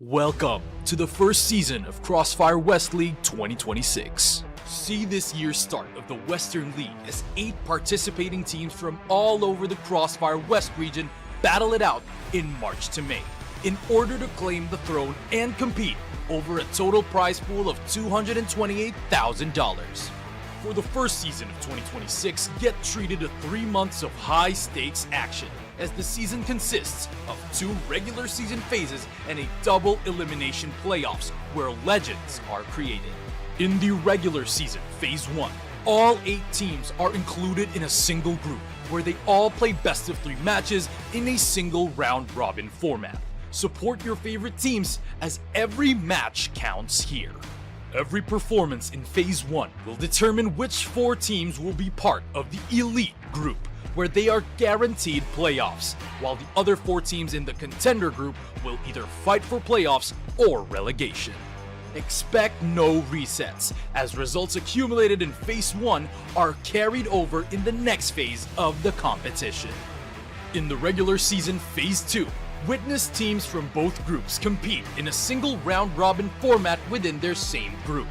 Welcome to the first season of CrossFire West League 2026. See this year's start of the Western League as 8 participating teams from all over the CrossFire West region battle it out in March to May in order to claim the throne and compete over a total prize pool of $228,000. For the first season of 2026, get treated to 3 months of high-stakes action, as the season consists of 2 regular season phases and a double elimination playoffs where legends are created. In the regular season, Phase 1, all 8 teams are included in a single group where they all play best of 3 matches in a single round-robin format. Support your favorite teams as every match counts here. Every performance in Phase 1 will determine which 4 teams will be part of the Elite group, where they are guaranteed playoffs, while the other 4 teams in the Contender group will either fight for playoffs or relegation. Expect no resets, as results accumulated in Phase 1 are carried over in the next phase of the competition. In the regular season Phase 2, witness teams from both groups compete in a single round-robin format within their same group.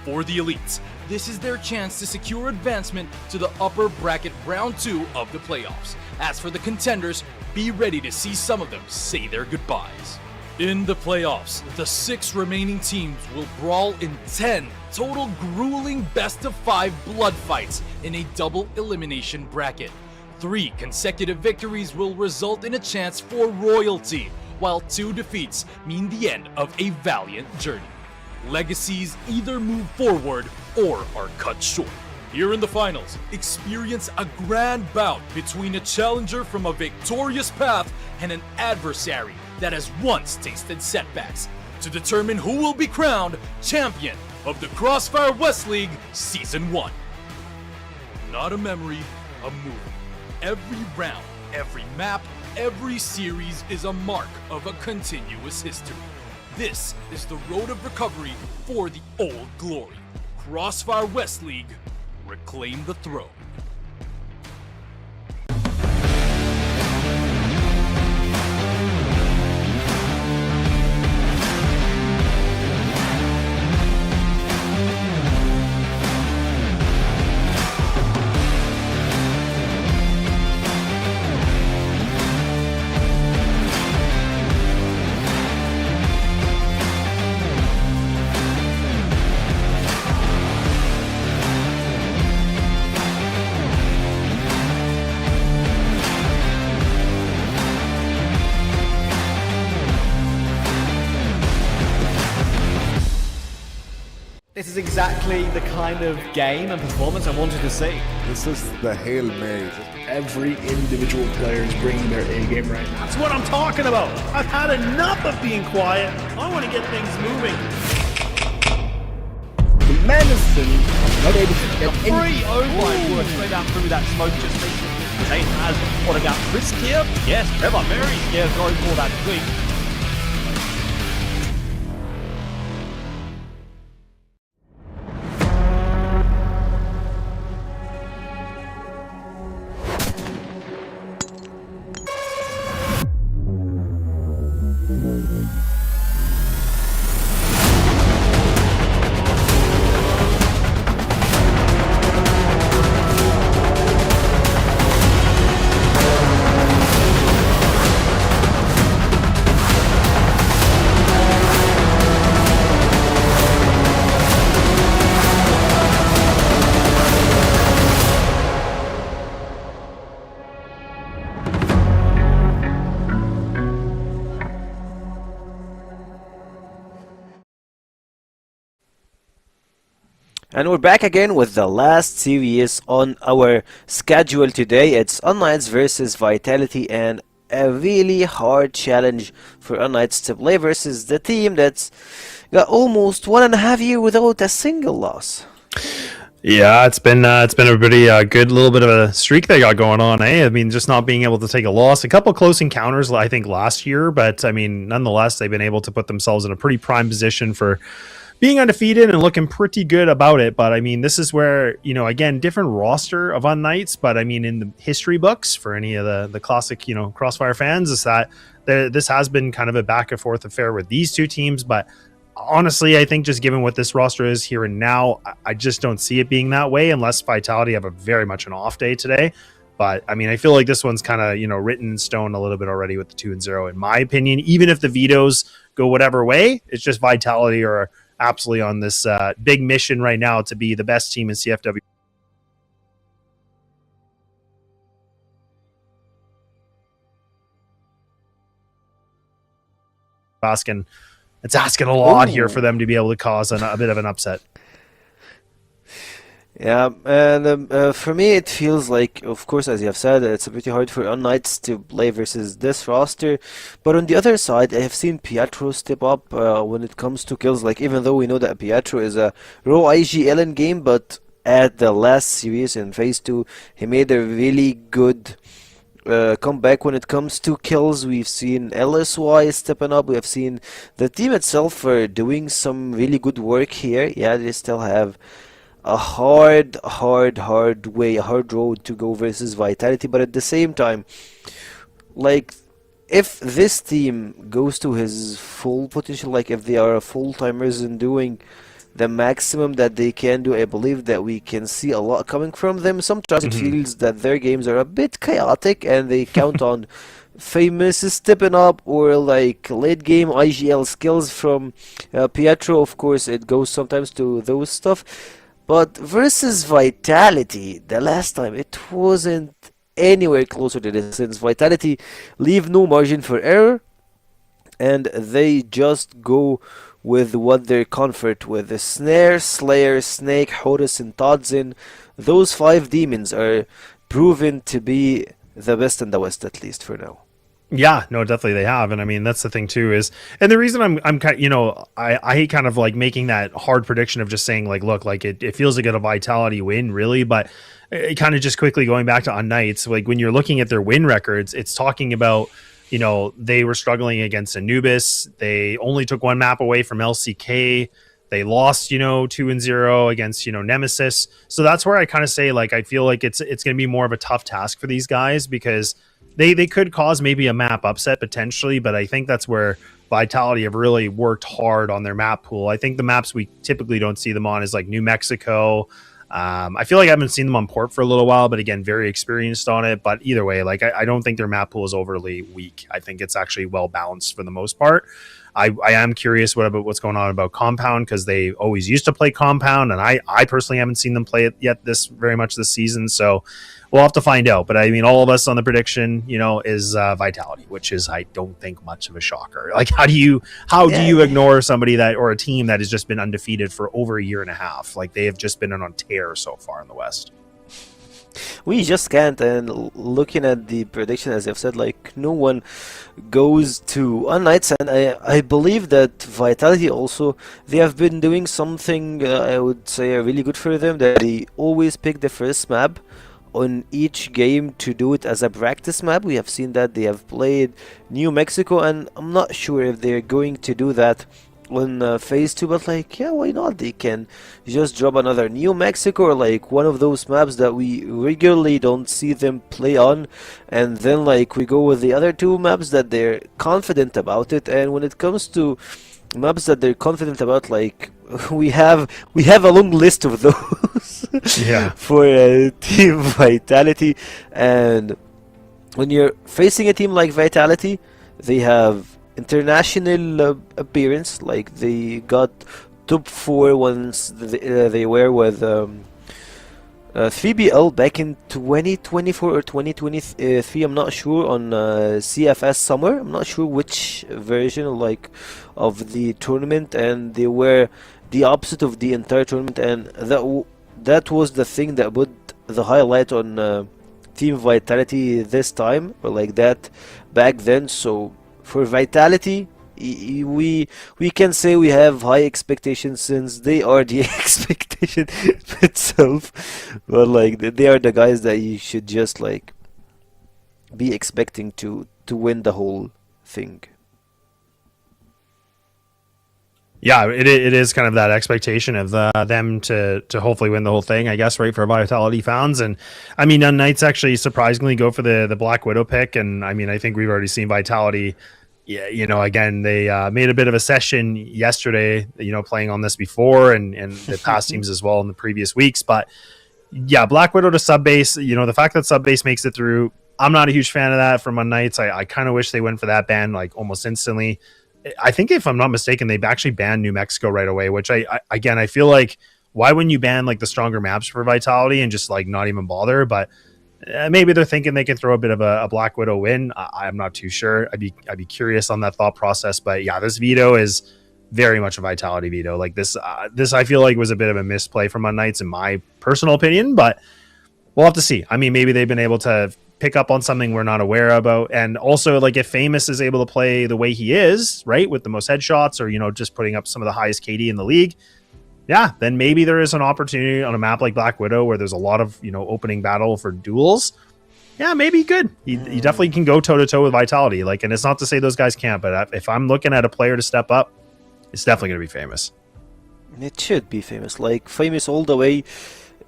For the elites, this is their chance to secure advancement to the upper bracket round 2 of the playoffs. As for the contenders, be ready to see some of them say their goodbyes. In the playoffs, the 6 remaining teams will brawl in 10 total grueling best-of-5 blood fights in a double elimination bracket. 3 consecutive victories will result in a chance for royalty, while 2 defeats mean the end of a valiant journey. Legacies either move forward or are cut short. Here in the finals, experience a grand bout between a challenger from a victorious path and an adversary that has once tasted setbacks to determine who will be crowned champion of the CrossFire West League Season 1. Not a memory, a movie. Every round, every map, every series is a mark of a continuous history. This is the road of recovery for the old glory. CrossFire West League, reclaim the throne. This is exactly the kind of game and performance I wanted to see. This is the Hail Mary. Every individual player is bringing their A game right now. That's what I'm talking about. I've had enough of being quiet. I want to get things moving. The Menacin not able to get Free! Oh my word, straight out through that smoke just recently. Zane has spotting out Frisk here. Yes, Trevor very scared going for that quick. And we're back again with the last series on our schedule today. It's unKnights versus Vitality, and a really hard challenge for unKnights to play versus the team that's got almost 1.5 years without a single loss. Yeah, it's been a pretty good little bit of a streak they got going on, eh? I mean, just not being able to take a loss. A couple close encounters, I think, last year, but I mean, nonetheless, they've been able to put themselves in a pretty prime position for being undefeated and looking pretty good about it. But I mean, this is where, you know, again, different roster of unKnights, but I mean, in the history books for any of the classic, you know, CrossFire fans, is that this has been kind of a back and forth affair with these two teams. But honestly, I think just given what this roster is here and now, I just don't see it being that way unless Vitality have a very much an off day today. But I mean, I feel like this one's kind of, you know, written in stone a little bit already with the 2-0, in my opinion. Even if the vetoes go whatever way, it's just Vitality are absolutely on this big mission right now to be the best team in CFW. It's asking a lot here for them to be able to cause a bit of an upset. Yeah, and for me it feels like, of course, as you have said, it's pretty hard for unKnights to play versus this roster. But on the other side, I have seen Pietro step up when it comes to kills. Like, even though we know that Pietro is a raw IGL in game, but at the last series in Phase 2, he made a really good comeback when it comes to kills. We've seen LSY stepping up. We have seen the team itself doing some really good work here. Yeah, they still have a hard road to go versus Vitality, but at the same time, like, if this team goes to his full potential, like if they are full-timers and doing the maximum that they can do, I believe that we can see a lot coming from them. Sometimes it feels that their games are a bit chaotic and they count on famous stepping up or like late game IGL skills from Pietro. Of course, it goes sometimes to those stuff. But versus Vitality, the last time, it wasn't anywhere closer to this, since Vitality leave no margin for error, and they just go with what their comfort with. The Snare, Slayer, Snake, Horus, and Todzin. Those 5 demons are proven to be the best in the West, at least for now. Yeah, no, definitely they have. And I mean, that's the thing too is, and the reason I'm kind, you know, I hate kind of like making that hard prediction of just saying like, look, like it feels like a Vitality win really, but it kind of just quickly going back to unKnights, like when you're looking at their win records, it's talking about, you know, they were struggling against Anubis. They only took 1 map away from LCK. They lost, you know, 2-0 against, you know, Nemesis. So that's where I kind of say, like, I feel like it's going to be more of a tough task for these guys because they could cause maybe a map upset potentially, but I think that's where Vitality have really worked hard on their map pool. I think the maps we typically don't see them on is like New Mexico. I feel like I haven't seen them on port for a little while, but again, very experienced on it. But either way, like I don't think their map pool is overly weak. I think it's actually well balanced for the most part. I am curious about what's going on about Compound, because they always used to play Compound, and I personally haven't seen them play it yet very much this season. So we'll have to find out. But I mean, all of us on the prediction, you know, is Vitality, which is, I don't think, much of a shocker. Like, how do you ignore somebody that, or a team that has just been undefeated for over a year and a half? Like, they have just been on tear so far in the West. We just can't. And looking at the prediction, as I've said, like, no one goes to unKnights, and I believe that Vitality also, they have been doing something I would say really good for them, that they always pick the first map on each game to do it as a practice map. We have seen that they have played New Mexico, and I'm not sure if they're going to do that on Phase 2, but like, yeah, why not? They can just drop another New Mexico, or like one of those maps that we regularly don't see them play on, and then like we go with the other 2 maps that they're confident about it. And when it comes to maps that they're confident about, like, we have a long list of those Yeah. for Team Vitality. And when you're facing a team like Vitality, they have international appearance, like they got top 4 once they were with 3BL back in 2024 or 2023, I'm not sure, on CFS Summer. I'm not sure which version of the tournament, and they were the opposite of the entire tournament, and that was the thing that put the highlight on Team Vitality this time, or like that back then. So for Vitality, we can say we have high expectations, since they are the expectation itself. But like, they are the guys that you should just like be expecting to win the whole thing. Yeah, it is kind of that expectation of them to hopefully win the whole thing, I guess, right, for Vitality fans. And I mean, unKnights actually surprisingly go for the Black Widow pick. And I mean, I think we've already seen Vitality. Yeah, again, they made a bit of a session yesterday, playing on this before and the past teams as well in the previous weeks. But yeah, Black Widow to sub base, the fact that sub base makes it through, I'm not a huge fan of that from unKnights. I kind of wish they went for that ban like almost instantly. I think if I'm not mistaken, they've actually banned New Mexico right away, which I feel like, why wouldn't you ban like the stronger maps for Vitality and just like not even bother? But maybe they're thinking they can throw a bit of a Black Widow win. I'm not too sure. I'd be curious on that thought process. But yeah, this veto is very much a Vitality veto. Like this I feel like was a bit of a misplay from unKnights in my personal opinion, but we'll have to see. I mean, maybe they've been able to pick up on something we're not aware about. And also, like, if Famous is able to play the way he is, right, with the most headshots or, just putting up some of the highest KD in the league, yeah, then maybe there is an opportunity on a map like Black Widow where there's a lot of, opening battle for duels. Yeah, maybe good. He definitely can go toe-to-toe with Vitality. Like, and it's not to say those guys can't, but if I'm looking at a player to step up, it's definitely going to be Famous. It should be Famous. Like, Famous all the way.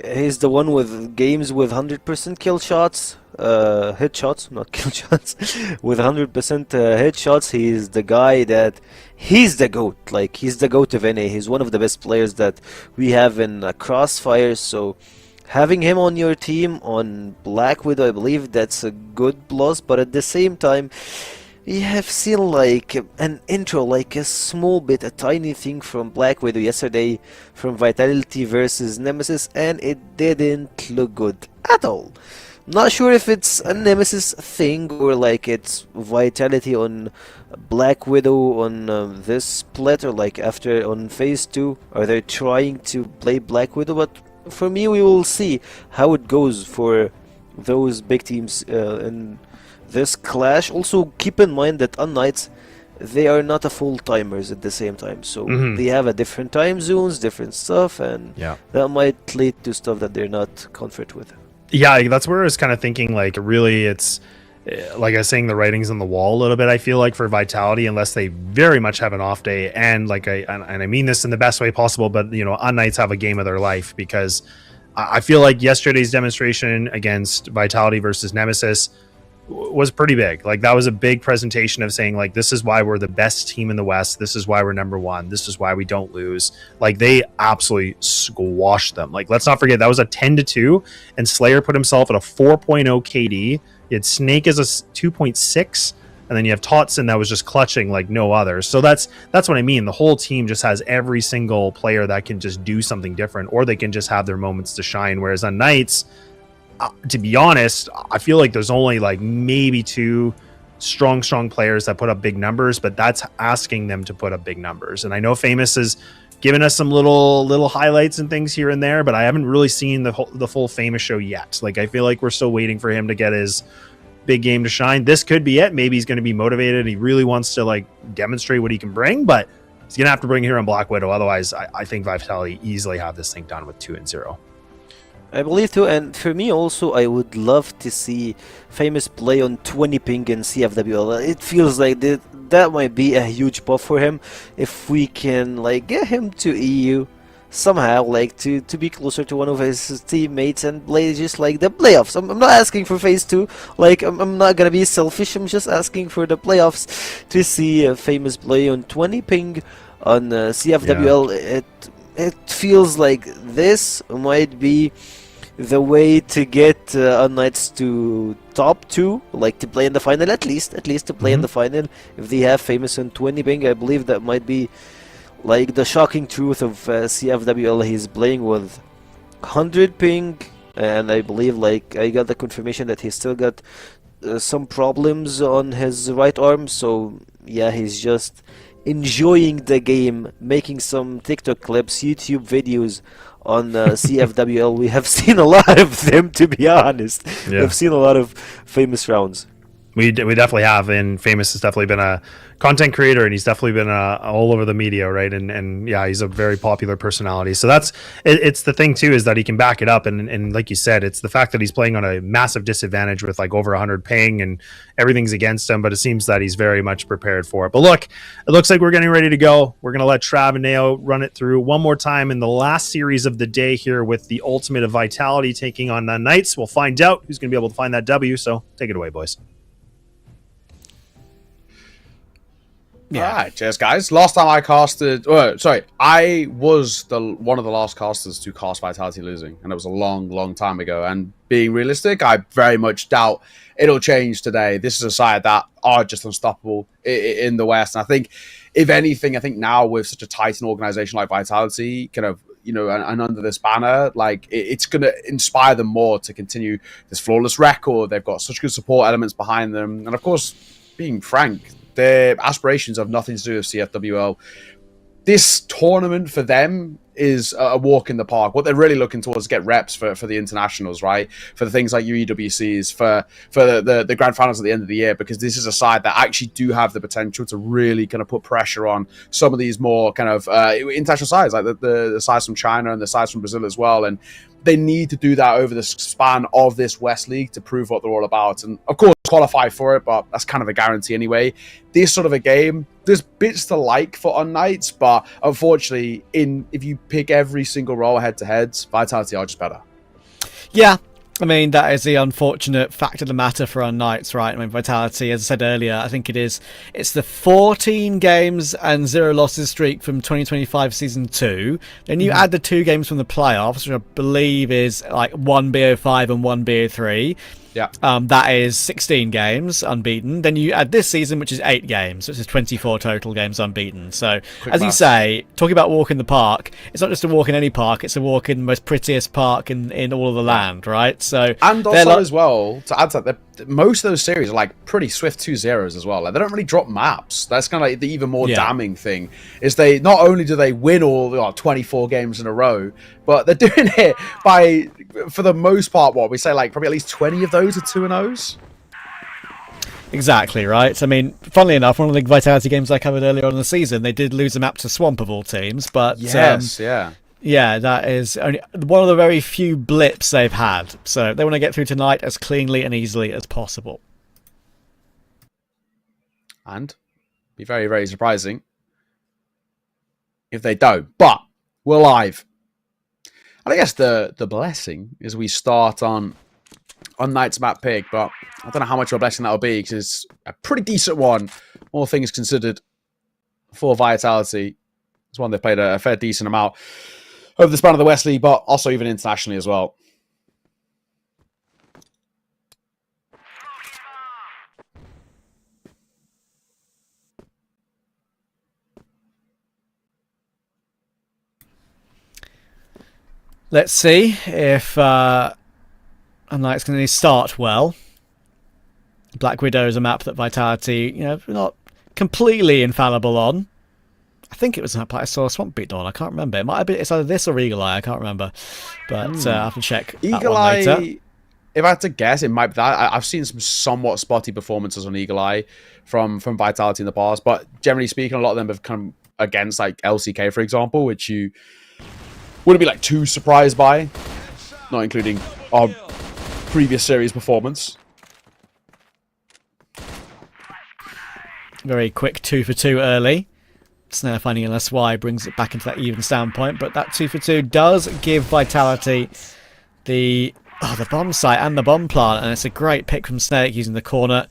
He's the one with games with 100% kill shots, headshots, not kill shots, with 100% headshots. He's the guy he's the GOAT. Like, he's the GOAT of NA. He's one of the best players that we have in CrossFire. So having him on your team on Black Widow, I believe that's a good plus. But at the same time, we have seen like an intro, like a small bit, a tiny thing from Black Widow yesterday from Vitality versus Nemesis, and it didn't look good at all. Not sure if it's a Nemesis thing or like it's Vitality on Black Widow on this split, or like after on phase 2, are they trying to play Black Widow? But for me, we will see how it goes for those big teams in this clash. Also, keep in mind that unKnights, they are not a full-timers at the same time, so they have a different time zones, different stuff, and that might lead to stuff that they're not comfortable with. Yeah, that's where I was kind of thinking, like, really it's like I was saying, the writing's on the wall a little bit, I feel like, for Vitality, unless they very much have an off day. And like I mean this in the best way possible, but unKnights have a game of their life, because I feel like yesterday's demonstration against Vitality versus Nemesis was pretty big. Like, that was a big presentation of saying, like, this is why we're the best team in the West. This is why we're number one. This is why we don't lose. Like, they absolutely squashed them. Like, let's not forget, that was a 10-2, and Slayer put himself at a 4.0 KD. You had Snake as a 2.6, and then you have Totson that was just clutching like no other. So that's what I mean. The whole team just has every single player that can just do something different, or they can just have their moments to shine. Whereas on Knights, to be honest, I feel like there's only like maybe 2 strong players that put up big numbers, but that's asking them to put up big numbers. And I know Famous has given us some little highlights and things here and there, but I haven't really seen the full Famous show yet. Like, I feel like we're still waiting for him to get his big game to shine. This could be it. Maybe he's going to be motivated. He really wants to like demonstrate what he can bring, but he's going to have to bring it here on Black Widow. Otherwise, I think Vitality easily have this thing done with 2-0. I believe too, and for me also, I would love to see Famous play on 20 ping in CFWL. It feels like that might be a huge buff for him if we can like get him to EU somehow, like to be closer to one of his teammates and play just like the playoffs. I'm not asking for phase 2, like I'm not gonna be selfish, I'm just asking for the playoffs to see Famous play on 20 ping on CFWL. It feels like this might be the way to get unKnights to top 2, like to play in the final, at least to play in the final. If they have Famous on 20 ping, I believe that might be like the shocking truth of CFWL. He's playing with 100 ping, and I believe like I got the confirmation that he still got some problems on his right arm. So yeah, he's just enjoying the game, making some TikTok clips, YouTube videos on CFWL. We have seen a lot of them, to be honest. We've seen a lot of Famous rounds. We definitely have, and Famous has definitely been a content creator, and he's definitely been all over the media, right? And yeah, he's a very popular personality. So it's the thing too, is that he can back it up, and like you said, it's the fact that he's playing on a massive disadvantage with like over 100 ping and everything's against him, but it seems that he's very much prepared for it. But look, it looks like we're getting ready to go. We're gonna let Trav and Nao run it through one more time in the last series of the day here with the Ultimate of Vitality taking on the Knights. We'll find out who's gonna be able to find that W. So take it away, boys. Yeah. All right, cheers, guys. Last time I casted... I was one of the last casters to cast Vitality losing, and it was a long, long time ago. And being realistic, I very much doubt it'll change today. This is a side that are just unstoppable in the West. And I think, if anything, now with such a titan organization like Vitality, kind of, and under this banner, like, it's going to inspire them more to continue this flawless record. They've got such good support elements behind them. And of course, being frank, their aspirations have nothing to do with CFWL. This tournament for them is a walk in the park. What they're really looking towards is get reps for the internationals, right? For the things like UEWCs, for the grand finals at the end of the year, because this is a side that actually do have the potential to really kind of put pressure on some of these more kind of international sides, like the sides from China and the sides from Brazil as well. And they need to do that over the span of this West League to prove what they're all about. And of course, qualify for it, but that's kind of a guarantee anyway. This sort of a game, there's bits to like for unKnights, but unfortunately, if you pick every single role head-to-heads, Vitality are just better. Yeah, I mean, that is the unfortunate fact of the matter for unKnights, right? I mean, Vitality, as I said earlier, I think it's the 14 games and 0 losses streak from 2025 Season 2. Then you add the 2 games from the playoffs, which I believe is like 1 BO5 and 1 BO3. Yeah. That is 16 games unbeaten. Then you add this season, which is 8 games, which is 24 total games unbeaten. So, as you say, talking about walk in the park, it's not just a walk in any park, it's a walk in the most prettiest park in all of the land, right? So, and also as well, to add to that, most of those series are like pretty swift 2-0s as well. Like, they don't really drop maps. That's kind of like the even more damning thing, is they not only do they win all 24 games in a row, but they're doing it by, for the most part, what we say, like probably at least 20 of those are 2-0s. Exactly, right? I mean, funnily enough, one of the Vitality games I covered earlier on in the season, they did lose a map to Swamp of all teams, but yeah, that is only one of the very few blips they've had. So they want to get through tonight as cleanly and easily as possible. And be very, very surprising if they don't. But we're live. And I guess the blessing is we start on unKnights map pick, but I don't know how much of a blessing that'll be, because it's a pretty decent one, all things considered, for Vitality. It's one they've played a fair decent amount over the span of the West League, but also even internationally as well. Let's see if unKnights can start well. Black Widow is a map that Vitality, not completely infallible on. I think it was a map I saw Swamp beat on. I can't remember. It might have been. It's either this or Eagle Eye. I can't remember. But I have to check Eagle Eye. Later. If I had to guess, it might be that. I've seen some somewhat spotty performances on Eagle Eye from Vitality in the past, but generally speaking, a lot of them have come against like LCK, for example, which you wouldn't be like too surprised by, not including our previous series performance. Very quick 2 for 2 early. Snare finding an SY brings it back into that even standpoint, but that 2 for 2 does give Vitality the bomb site and the bomb plant, and it's a great pick from Snake using the corner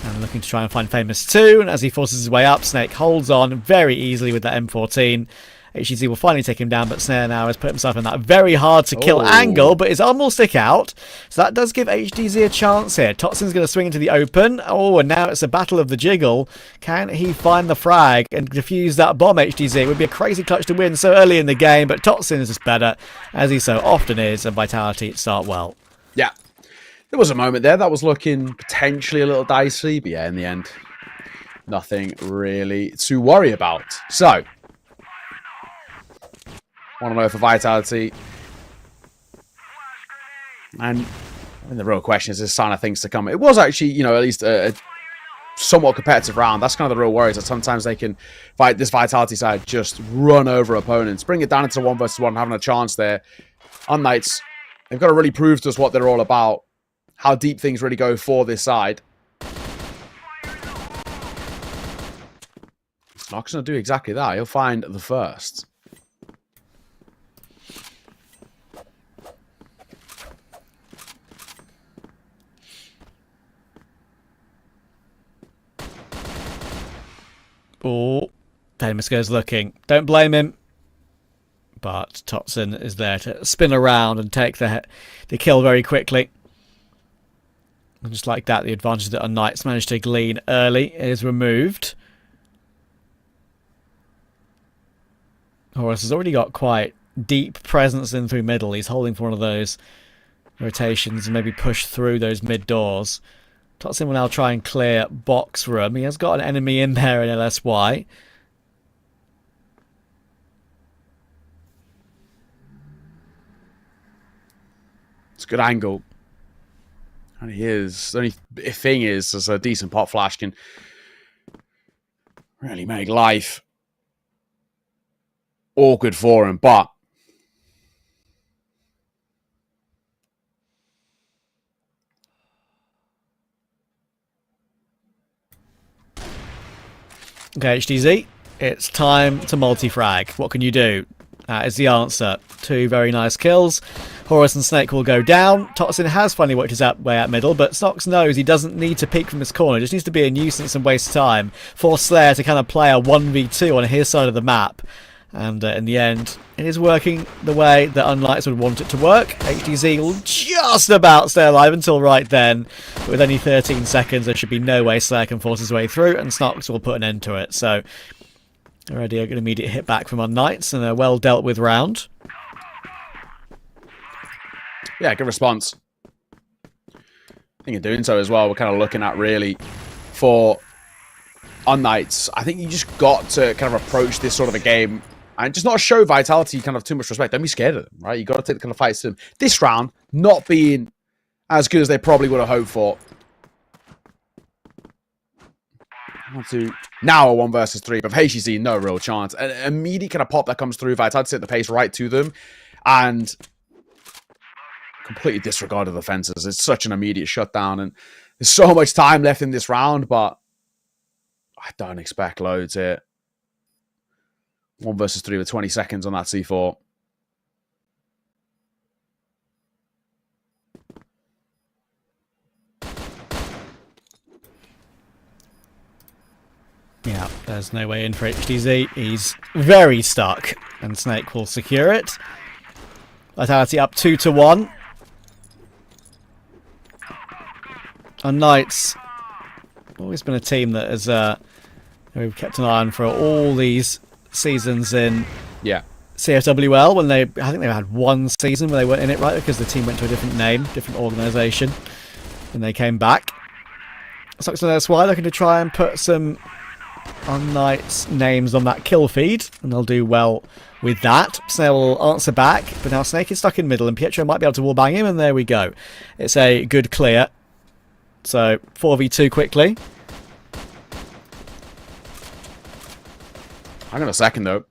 and looking to try and find Famous 2. And as he forces his way up, Snake holds on very easily with that M14. HGZ will finally take him down, but Snare now has put himself in that very hard to kill angle, but his arm will stick out. So that does give HGZ a chance here. Totsen's going to swing into the open. And now it's a battle of the jiggle. Can he find the frag and defuse that bomb, HGZ? It would be a crazy clutch to win so early in the game, but Totsen is just better, as he so often is, and Vitality start well. Yeah. There was a moment there that was looking potentially a little dicey, but yeah, in the end, nothing really to worry about. So, want to know for Vitality. And And the real question is sign of things to come. It was actually, you know, at least a somewhat competitive round. That's kind of the real worry, is that sometimes they can fight this Vitality side, just run over opponents, bring it down into 1 versus 1, having a chance there. unKnights, they've got to really prove to us what they're all about, how deep things really go for this side. Snock's going to do exactly that. He'll find the first. Oh, Nemesis goes looking. Don't blame him. But Totson is there to spin around and take the kill very quickly. And just like that, the advantage that unKnights managed to glean early is removed. Horus has already got quite deep presence in through middle. He's holding for one of those rotations and maybe push through those mid doors. Totson will now try and clear box room. He has got an enemy in there in LSY. It's a good angle. And he is. The only thing is a decent pop flash can really make life awkward for him, but okay, HDZ, it's time to multi-frag. What can you do? That is the answer. 2 very nice kills. Horus and Snake will go down. Totson has finally worked his way out middle, but Snox knows he doesn't need to peek from this corner. He just needs to be a nuisance and waste time. Force Slayer to kind of play a 1v2 on his side of the map. And in the end, it is working the way that unKnights would want it to work. HDZ will just about stay alive until right then. But with only 13 seconds, there should be no way Slayer can force his way through, and Snox will put an end to it. So, already an immediate hit back from unKnights, and a well dealt with round. yeah, good response. I think in doing so as well, we're kind of looking at really for unKnights. I think you just got to kind of approach this sort of a game and just not show Vitality kind of too much respect. Don't be scared of them, right? You got to take the kind of fights to them. This round, not being as good as they probably would have hoped for. Now a 1 versus 3, but HCZ, no real chance. An immediate kind of pop that comes through, Vitality set the pace right to them, and completely disregarded the fences. It's such an immediate shutdown, and there's so much time left in this round, but I don't expect loads here. 1 versus 3 with 20 seconds on that C4. Yeah, there's no way in for HDZ. He's very stuck, and Snake will secure it. Vitality up 2-1. unKnights, always been a team that has we've kept an eye on for all these seasons in CFWL. When I think they had one season where they weren't in it, right, because the team went to a different name, different organisation, and they came back. So that's why they're going to try and put some unKnights names on that kill feed, and they'll do well with that. Snake will answer back, but now Snake is stuck in middle, and Pietro might be able to wallbang him, and there we go. It's a good clear. So 4v2 quickly. I'm going to second though.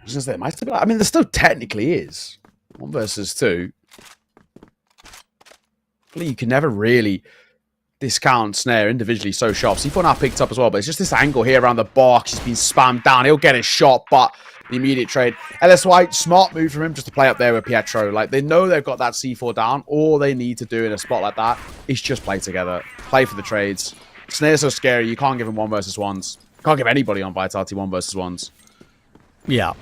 There might still be, I mean, there still technically is 1 versus 2. You can never really discount Snare individually so sharp. C4 now picked up as well, but it's just this angle here around the box. He's been spammed down. He'll get his shot, but the immediate trade. LSY, smart move from him just to play up there with Pietro. Like, they know they've got that C4 down. All they need to do in a spot like that is just play together. Play for the trades. Snare's so scary, you can't give him 1 versus 1s. Can't give anybody on Vitality 1 versus 1s. Yeah.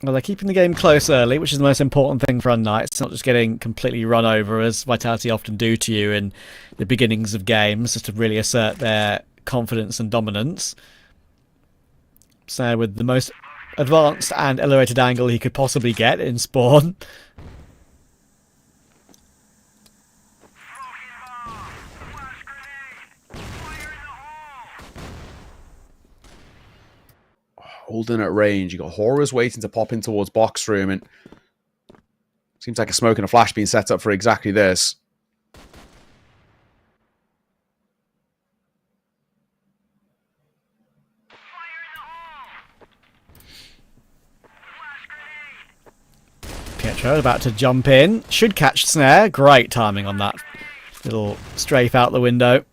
Well, they're keeping the game close early, which is the most important thing for unKnights. It's not just getting completely run over, as Vitality often do to you in the beginnings of games, just to really assert their confidence and dominance. So with the most advanced and elevated angle he could possibly get in spawn. holding at range. You got Horus waiting to pop in towards box room, and seems like a smoke and a flash being set up for exactly this. Pietro about to jump in. Should catch Snare. Great timing on that little strafe out the window.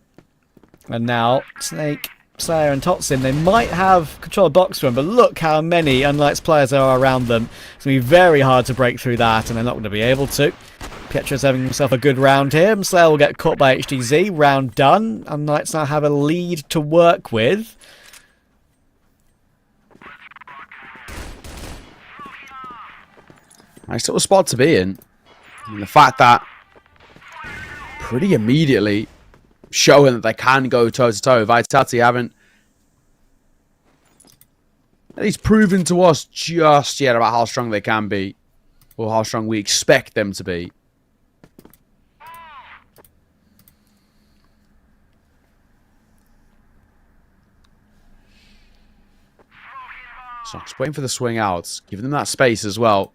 And now Snake, Slayer and Totsin, they might have control of box room, but look how many unKnights players there are around them. It's going to be very hard to break through that, and they're not going to be able to. Pietro's having himself a good round here. Slayer will get caught by HDZ. Round done. unKnights now have a lead to work with. Nice little spot to be in. And the fact that pretty immediately showing that they can go toe-to-toe. Vitality haven't at least proven to us just yet about how strong they can be, or how strong we expect them to be. So just waiting for the swing outs, giving them that space as well.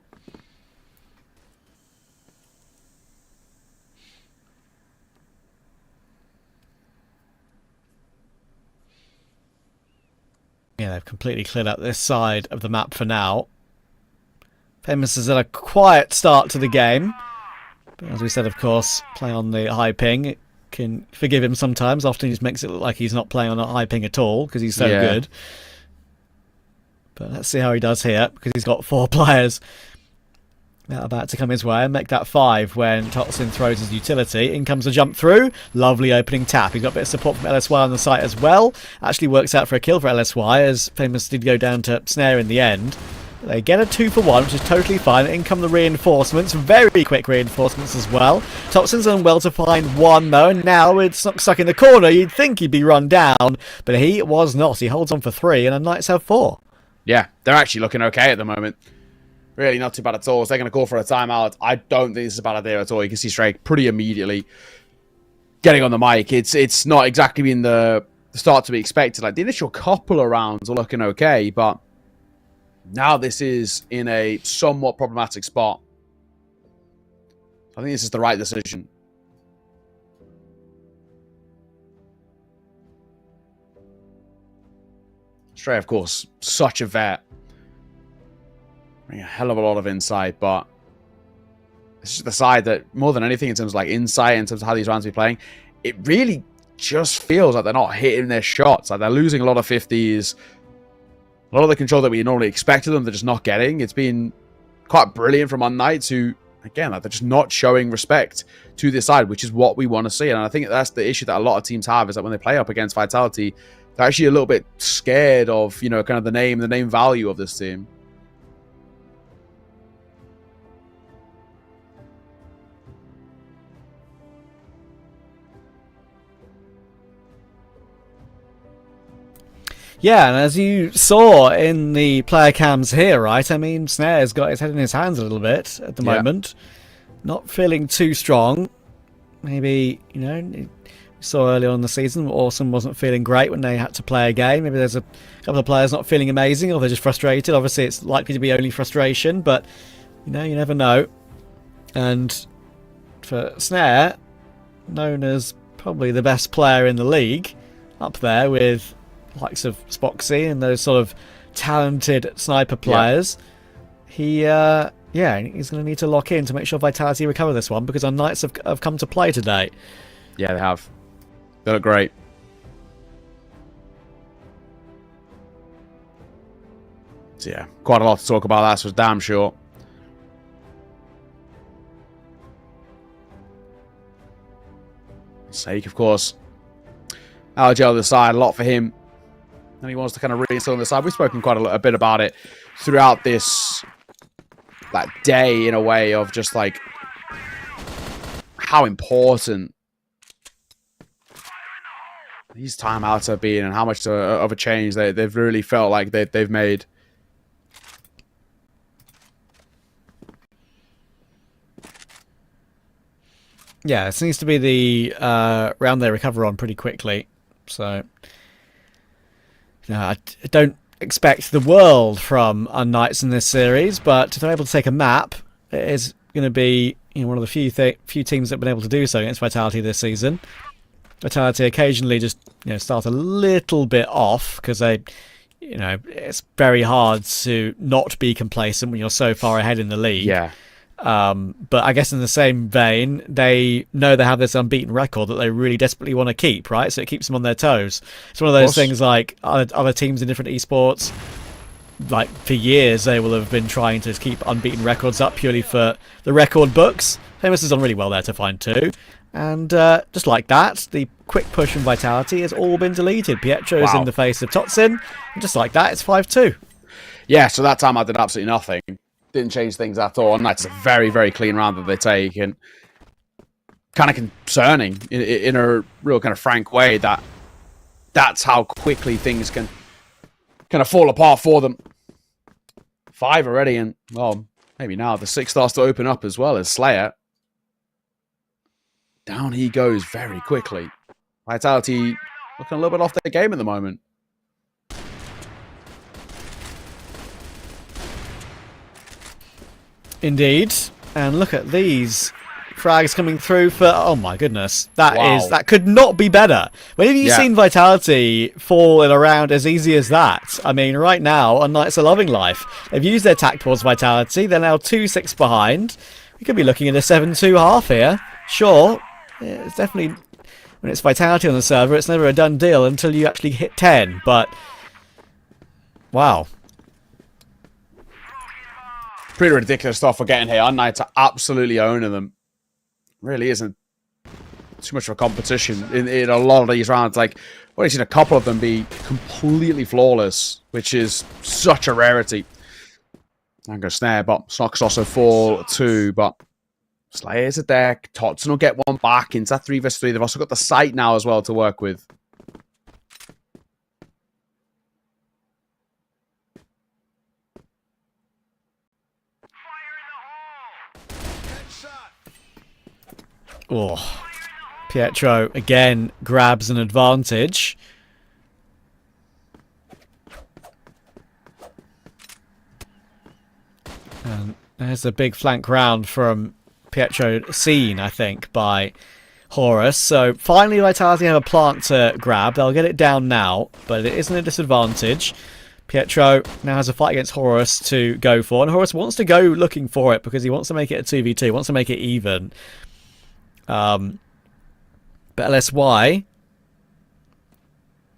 Yeah, they've completely cleared out this side of the map for now. Famous has had a quiet start to the game. But as we said, of course, playing on the high ping, it can forgive him sometimes. Often he just makes it look like he's not playing on a high ping at all because he's so good. But let's see how he does here, because he's got 4 players about to come his way and make that 5 when Totsin throws his utility. In comes a jump through. Lovely opening tap. He's got a bit of support from LSY on the site as well. Actually works out for a kill for LSY, as Famous did go down to Snare in the end. They get a 2 for 1, which is totally fine. In come the reinforcements. Very quick reinforcements as well. Totsin's done well to find 1 though, and now it's stuck in the corner. You'd think he'd be run down, but he was not. He holds on for 3, and unKnights have 4. Yeah, they're actually looking okay at the moment. Really not too bad at all. So they're going to call for a timeout. I don't think this is a bad idea at all. You can see Strake pretty immediately getting on the mic. It's not exactly been the start to be expected. Like, the initial couple of rounds are looking okay, but now this is in a somewhat problematic spot. I think this is the right decision. Stray, of course, such a vet. A hell of a lot of insight, but it's just the side that, more than anything, in terms of like insight, in terms of how these rounds be playing, it really just feels like they're not hitting their shots. Like, they're losing a lot of 50s. A lot of the control that we normally expected them, they're just not getting. It's been quite brilliant from unKnights, who, again, like, they're just not showing respect to this side, which is what we want to see. And I think that's the issue that a lot of teams have, is that when they play up against Vitality, they're actually a little bit scared of, you know, kind of the name value of this team. Yeah, and as you saw in the player cams here, right, I mean, Snare's got his head in his hands a little bit at the moment. Not feeling too strong. Maybe, you know, we saw earlier on in the season, Awesome wasn't feeling great when they had to play a game. Maybe there's a couple of players not feeling amazing, or they're just frustrated. Obviously, it's likely to be only frustration, but, you know, you never know. And for Snare, known as probably the best player in the league, up there with likes of Spoxy and those sort of talented sniper players, he's going to need to lock in to make sure Vitality recover this one, because unKnights have come to play today. Yeah, they have. They look great. So yeah, quite a lot to talk about. That was damn sure. Sake, of course. LJ on the side, a lot for him. And he wants to kind of reinstall on the side. We've spoken quite a bit about it throughout this day, in a way, of just like how important these timeouts have been, and how much of a change they've really felt like they've made. Yeah, this needs to be the round they recover on pretty quickly. So, no, I don't expect the world from unKnights in this series, but if they're able to take a map, it is going to be one of the few teams that have been able to do so against Vitality this season. Vitality occasionally just start a little bit off because they, it's very hard to not be complacent when you're so far ahead in the league. Yeah. But I guess in the same vein, they know they have this unbeaten record that they really desperately want to keep, right? So it keeps them on their toes. It's one of those things like other teams in different esports, like for years, they will have been trying to keep unbeaten records up purely for the record books. Famous has done really well there to find 2. And just like that, the quick push from Vitality has all been deleted. Pietro is in the face of Totsin, and just like that, it's 5-2. Yeah, so that time I did absolutely nothing. Didn't change things at all. And that's a very, very clean round that they take. And kind of concerning in a real kind of frank way that that's how quickly things can kind of fall apart for them. 5 already, and, well, maybe now the 6 starts to open up as well as Slayer. Down he goes very quickly. Vitality looking a little bit off their game at the moment. Indeed. And look at these frags coming through for... Oh my goodness. That could not be better. When have you seen Vitality fall in a round as easy as that? I mean, right now, unKnights are loving life. They've used their tack towards Vitality. They're now 2-6 behind. We could be looking at a 7-2 half here. Sure. Yeah, it's definitely... When it's Vitality on the server, it's never a done deal until you actually hit 10. But... Wow. Pretty ridiculous stuff we're getting here. unKnights are absolutely owning them. Really isn't too much of a competition in a lot of these rounds. Like, well, you've seen a couple of them be completely flawless, which is such a rarity. I'm going to snare, but Snocks also fall too. But Slayer's a deck. Totson will get one back into that 3v3. They've also got the sight now as well to work with. Oh, Pietro again grabs an advantage. And there's a big flank round from Pietro seen, I think, by Horus. So finally Vitality have a plant to grab. They'll get it down now, but it isn't a disadvantage. Pietro now has a fight against Horus to go for, and Horus wants to go looking for it because he wants to make it a 2v2, wants to make it even. But LSY,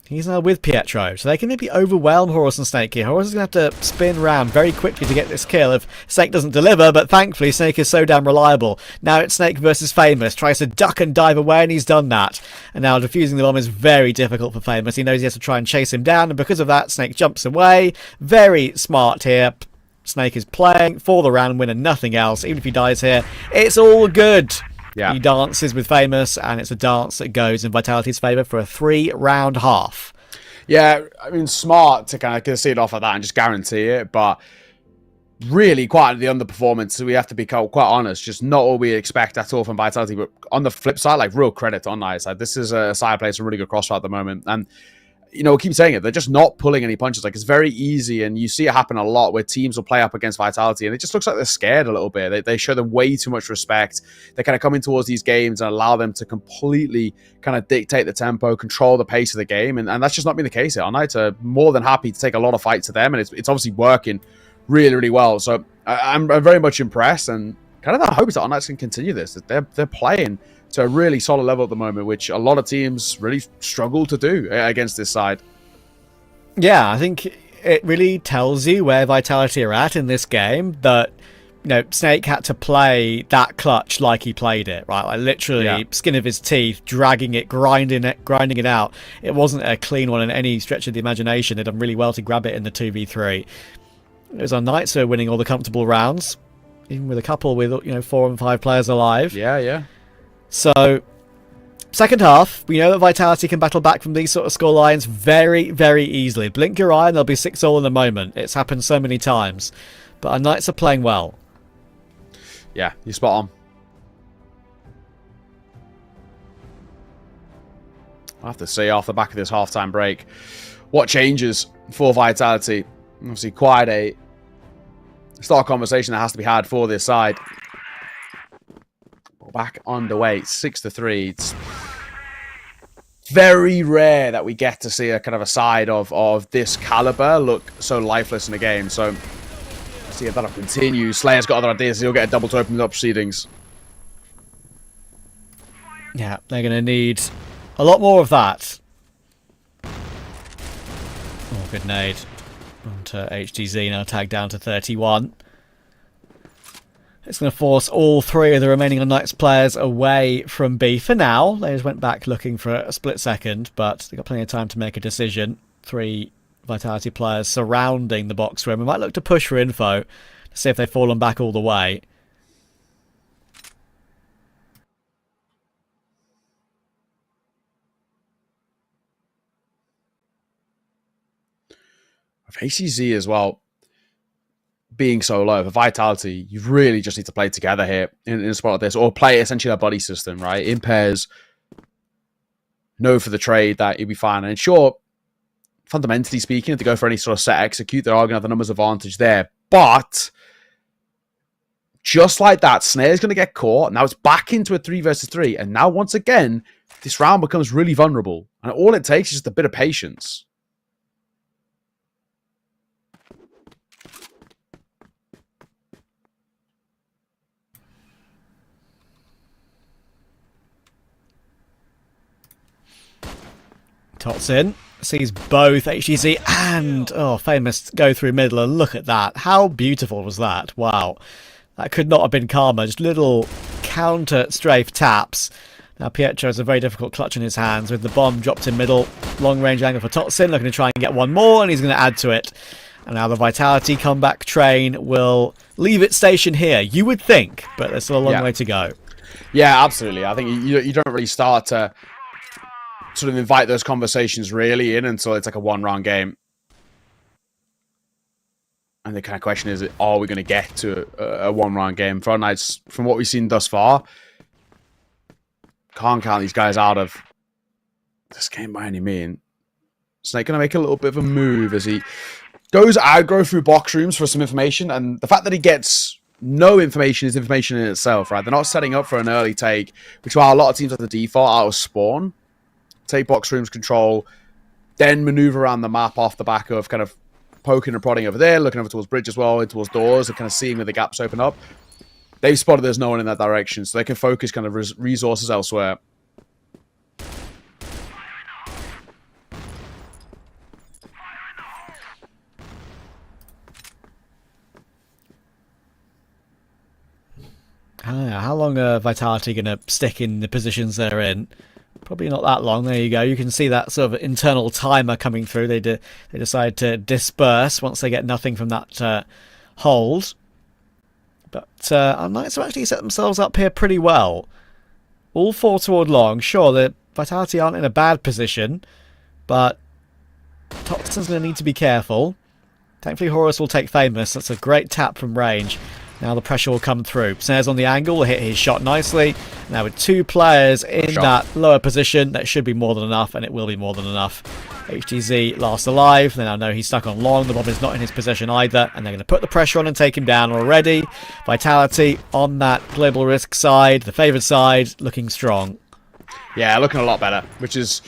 he's now with Pietro, so they can maybe overwhelm Horus and Snake here. Horus is going to have to spin around very quickly to get this kill if Snake doesn't deliver, but thankfully Snake is so damn reliable. Now it's Snake versus Famous, tries to duck and dive away, and he's done that. And now defusing the bomb is very difficult for Famous. He knows he has to try and chase him down, and because of that, Snake jumps away. Very smart here. Snake is playing for the round win and nothing else. Even if he dies here, it's all good. Yeah. He dances with Famous, and it's a dance that goes in Vitality's favour for a 3-round half. Yeah, I mean, smart to kind of see it off like that and just guarantee it, but really quite the underperformance, so we have to be quite honest, just not what we expect at all from Vitality. But on the flip side, like, real credit to unKnights. Like, this is a side plays a really good crossfire at the moment, and you know, we keep saying it, they're just not pulling any punches. Like, it's very easy, and you see it happen a lot where teams will play up against Vitality, and it just looks like they're scared a little bit. They show them way too much respect. They kind of come in towards these games and allow them to completely kind of dictate the tempo, control the pace of the game, and that's just not been the case here. unKnights are more than happy to take a lot of fights to them, and it's obviously working really, really well. So I'm very much impressed, and kind of the hope is that unKnights can continue this, that they're playing to a really solid level at the moment, which a lot of teams really struggle to do against this side. Yeah, I think it really tells you where Vitality are at in this game, that, you know, Snake had to play that clutch like he played it, right? Like, literally, skin of his teeth, dragging it, grinding it out. It wasn't a clean one in any stretch of the imagination. They'd done really well to grab it in the 2v3. It was unKnights who were winning all the comfortable rounds, even with a couple with, you know, 4 and 5 players alive. Yeah. So, second half, we know that Vitality can battle back from these sort of score lines very, very easily. Blink your eye and they'll be 6-all in a moment. It's happened so many times. But unKnights are playing well. Yeah, you're spot on. I'll have to say, off the back of this halftime break, what changes for Vitality. Obviously, quite a stark conversation that has to be had for this side. Back underway, 6-3. It's very rare that we get to see a kind of a side of this caliber look so lifeless in a game. So, let's see if that'll continue. Slayer's got other ideas. He'll get a double to open up proceedings. Yeah, they're going to need a lot more of that. Oh, good nade. Onto HTZ, now tagged down to 31. It's going to force all three of the remaining unKnights players away from B for now. They just went back looking for a split second, but they've got plenty of time to make a decision. 3 Vitality players surrounding the box room. We might look to push for info to see if they've fallen back all the way. With HCZ as well being so low, for Vitality, you really just need to play together here in a spot like this, or play essentially a buddy system, right? In pairs, know for the trade that you'll be fine. And sure, fundamentally speaking, if they go for any sort of set execute, they're all going to have the numbers advantage there. But just like that, Snare's going to get caught. Now it's back into a 3 versus 3. And now, once again, this round becomes really vulnerable. And all it takes is just a bit of patience. Totsin sees both HGZ and Famous go through middle, and look at that. How beautiful was that? Wow. That could not have been calmer. Just little counter strafe taps. Now Pietro has a very difficult clutch in his hands with the bomb dropped in middle. Long range angle for Totsin, looking to try and get one more, and he's going to add to it. And now the Vitality comeback train will leave its station here, you would think, but there's still a long way to go. Yeah, absolutely. I think you don't really start to sort of invite those conversations really in until it's like a one-round game. And the kind of question is, are we going to get to a one-round game? For unKnights, from what we've seen thus far, can't count these guys out of this game by any means. Snake going to make a little bit of a move as he goes aggro through box rooms for some information. And the fact that he gets no information is information in itself, right? They're not setting up for an early take, which is why a lot of teams have the default out of spawn. Take box rooms control, then maneuver around the map off the back of kind of poking and prodding over there, looking over towards bridge as well, towards doors, and kind of seeing where the gaps open up. They've spotted there's no one in that direction, so they can focus kind of resources elsewhere. How long are Vitality going to stick in the positions they're in? Probably not that long. There you go. You can see that sort of internal timer coming through. They decide to disperse once they get nothing from that hold. But unKnights have actually set themselves up here pretty well. All 4 toward long. Sure, the Vitality aren't in a bad position, but Totsin's going to need to be careful. Thankfully, Horus will take Famous. That's a great tap from range. Now the pressure will come through. Snares on the angle, will hit his shot nicely. Now with 2 players in that lower position, that should be more than enough, and it will be more than enough. HTZ last alive. They now know he's stuck on long. The bomb is not in his possession either, and they're going to put the pressure on and take him down already. Vitality on that global risk side, the favoured side, looking strong. Yeah, looking a lot better, which is,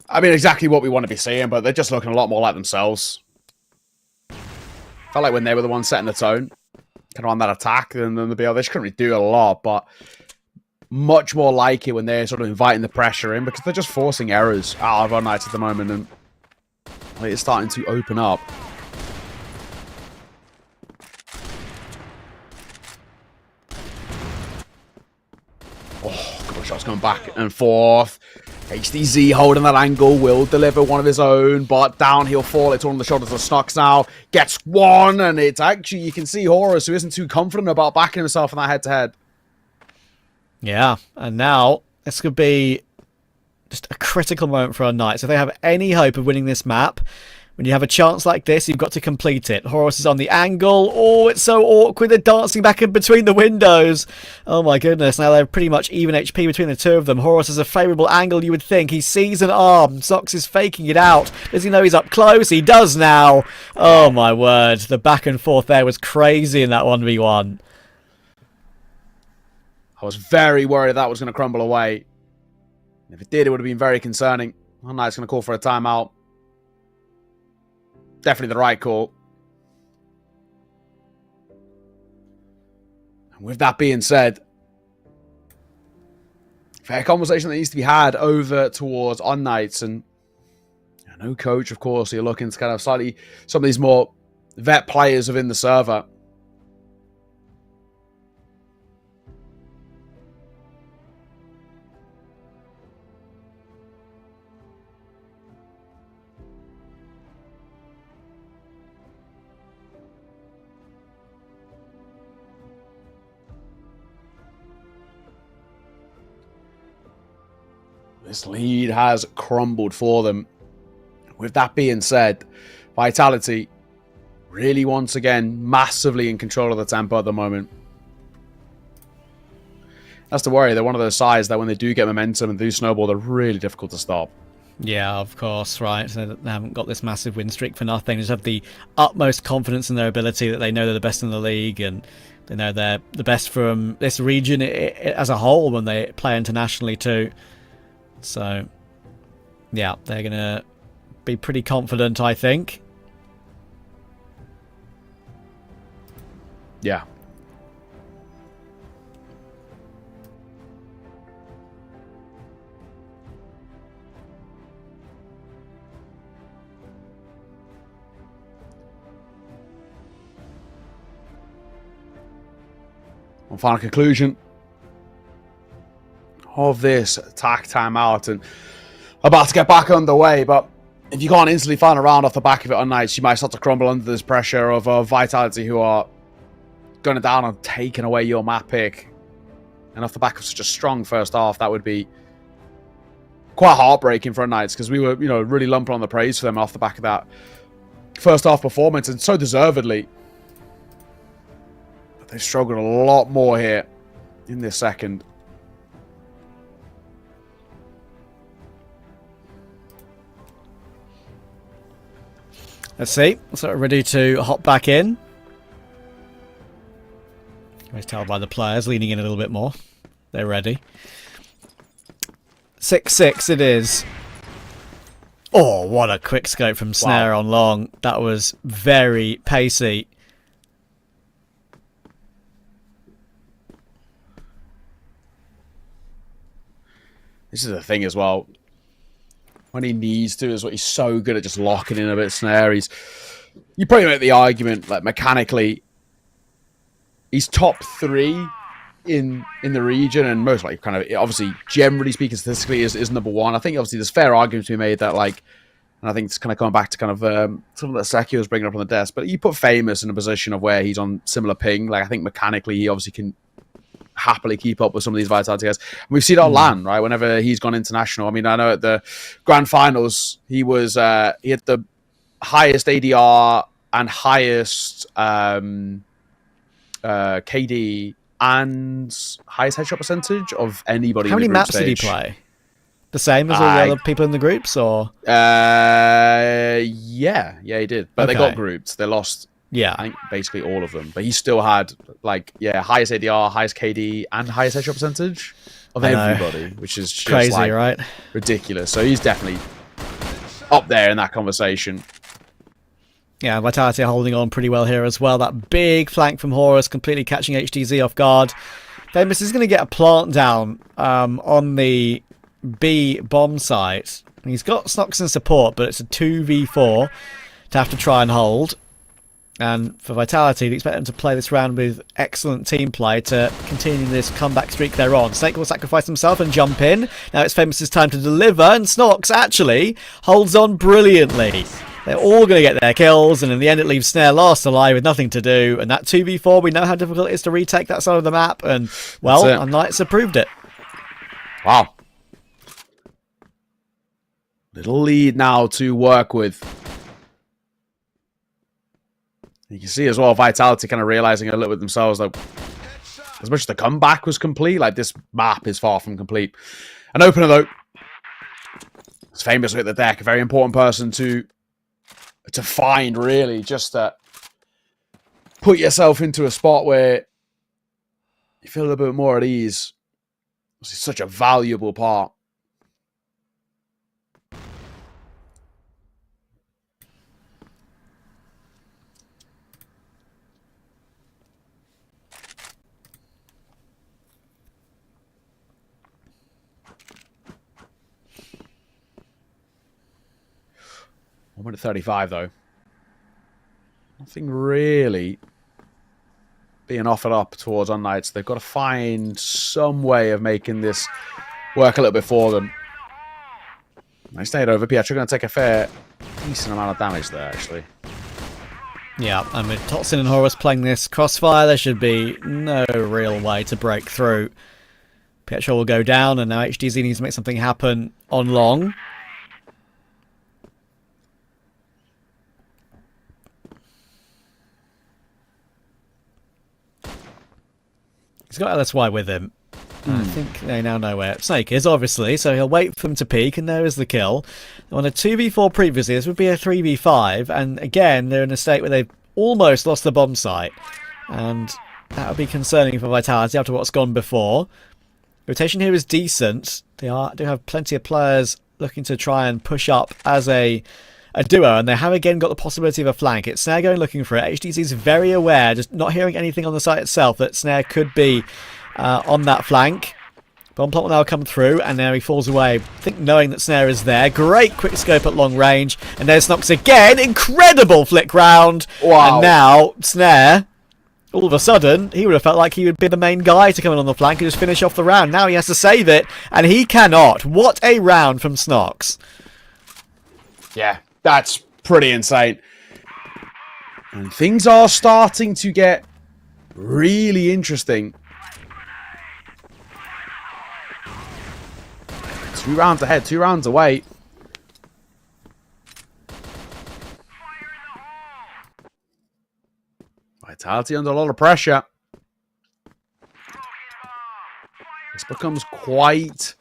I mean, exactly what we want to be seeing, but they're just looking a lot more like themselves. Felt like when they were the ones setting the tone, kind of on that attack, and then the BL, they just couldn't really do a lot, but much more like it when they're sort of inviting the pressure in, because they're just forcing errors out of unKnights at the moment, and it's starting to open up. Oh, couple of shots going back and forth. HDZ holding that angle, will deliver one of his own, but down he'll fall. It's on the shoulders of Snox now. Gets one, and it's actually, you can see Horus, who isn't too confident about backing himself in that head-to-head. Yeah, and now this could be just a critical moment for unKnights. If they have any hope of winning this map, When you have a chance like this, you've got to complete it. Horus is on the angle. Oh, it's so awkward. They're dancing back in between the windows. Oh my goodness. Now they're pretty much even HP between the two of them. Horus has a favourable angle, you would think. He sees an arm. Sox is faking it out. Does he know he's up close? He does now. Oh my word. The back and forth there was crazy in that 1v1. I was very worried that was going to crumble away. If it did, it would have been very concerning. unKnights going to call for a timeout. Definitely the right call. And with that being said, fair conversation that needs to be had over towards unKnights. And no coach, of course, you're looking to kind of slightly some of these more vet players within the server. This lead has crumbled for them. With that being said, Vitality really once again massively in control of the tempo at the moment. That's the worry. They're one of those sides that when they do get momentum and do snowball, they're really difficult to stop. Yeah, of course, right. So they haven't got this massive win streak for nothing. They just have the utmost confidence in their ability that they know they're the best in the league and they know they're the best from this region as a whole when they play internationally too. So, yeah, they're going to be pretty confident, I think. Yeah. One final conclusion of this attack timeout and about to get back underway, but if you can't instantly find a round off the back of it unKnights, you might start to crumble under this pressure of Vitality, who are going down and taking away your map pick. And off the back of such a strong first half, that would be quite heartbreaking for unKnights, because we were, really lumping on the praise for them off the back of that first half performance, and so deservedly. But they struggled a lot more here in this second. Let's see. So ready to hop back in. You can tell by the players leaning in a little bit more. They're ready. 6-6 it is. Oh, what a quick scope from Snare on long. That was very pacey. This is the thing as well. When he needs to, is what he's so good at, just locking in a bit of Snare. You probably make the argument, like, mechanically, he's top 3 in the region, and most likely, kind of, obviously, generally speaking, statistically, is number 1. I think, obviously, there's fair arguments to be made that, like, and I think it's kind of coming back to kind of something that Seki was bringing up on the desk, but you put Famous in a position of where he's on similar ping. Like, I think mechanically, he obviously can happily keep up with some of these Vitality guys. And we've seen it on LAN, right? Whenever he's gone international. I mean, I know at the grand finals, he had the highest ADR and highest KD and highest headshot percentage of anybody. How in the many group maps stage. did he play? The same as all the other people in the groups, or? Yeah, he did. But they got grouped. They lost. Yeah, I think basically all of them. But he still had, like, highest ADR, highest KD, and highest headshot percentage of everybody, which is just crazy, like, right? Ridiculous. So he's definitely up there in that conversation. Yeah, Vitality holding on pretty well here as well. That big flank from Horus completely catching HTZ off guard. Famous is going to get a plant down on the B bomb site. He's got Snox in support, but it's a 2v4 to have to try and hold. And for Vitality, they expect them to play this round with excellent team play to continue this comeback streak they're on. Snake will sacrifice himself and jump in. Now it's Famous' time to deliver, and Snox actually holds on brilliantly. They're all going to get their kills, and in the end it leaves Snare last alive with nothing to do. And that 2v4, we know how difficult it is to retake that side of the map, and, well, unKnights have proved it. Wow. Little lead now to work with. You can see as well Vitality kind of realizing a little bit themselves, like, as much as the comeback was complete, like, this map is far from complete. An opener, though. It's Famous with the deck. A very important person to find, really, just to put yourself into a spot where you feel a little bit more at ease. It's such a valuable part. One minute 35, though. Nothing really being offered up towards unKnights. They've got to find some way of making this work a little bit for them. Nice stayed over. Pietro going to take a fair, decent amount of damage there, actually. Yeah, and with Toxin and Horus playing this Crossfire, there should be no real way to break through. Pietro will go down, and now HDZ needs to make something happen on long. He's got LSY with him. I think they now know where Snake is, obviously, so he'll wait for them to peek, and there is the kill. On a 2v4 previously, this would be a 3v5, and again, they're in a state where they've almost lost the bomb site. And that would be concerning for Vitality after what's gone before. Rotation here is decent. They do have plenty of players looking to try and push up as a duo, and they have again got the possibility of a flank. It's Snare going looking for it. HDZ is very aware, just not hearing anything on the site itself, that Snare could be on that flank. Bomb plot will now come through, and now he falls away, I think knowing that Snare is there. Great quick scope at long range, and there's Snox again. Incredible flick round. Wow. And now Snare, all of a sudden, he would have felt like he would be the main guy to come in on the flank and just finish off the round. Now he has to save it, and he cannot. What a round from Snox. Yeah, that's pretty insane. And things are starting to get really interesting. 2 rounds ahead, 2 rounds away. Vitality under a lot of pressure. This becomes quite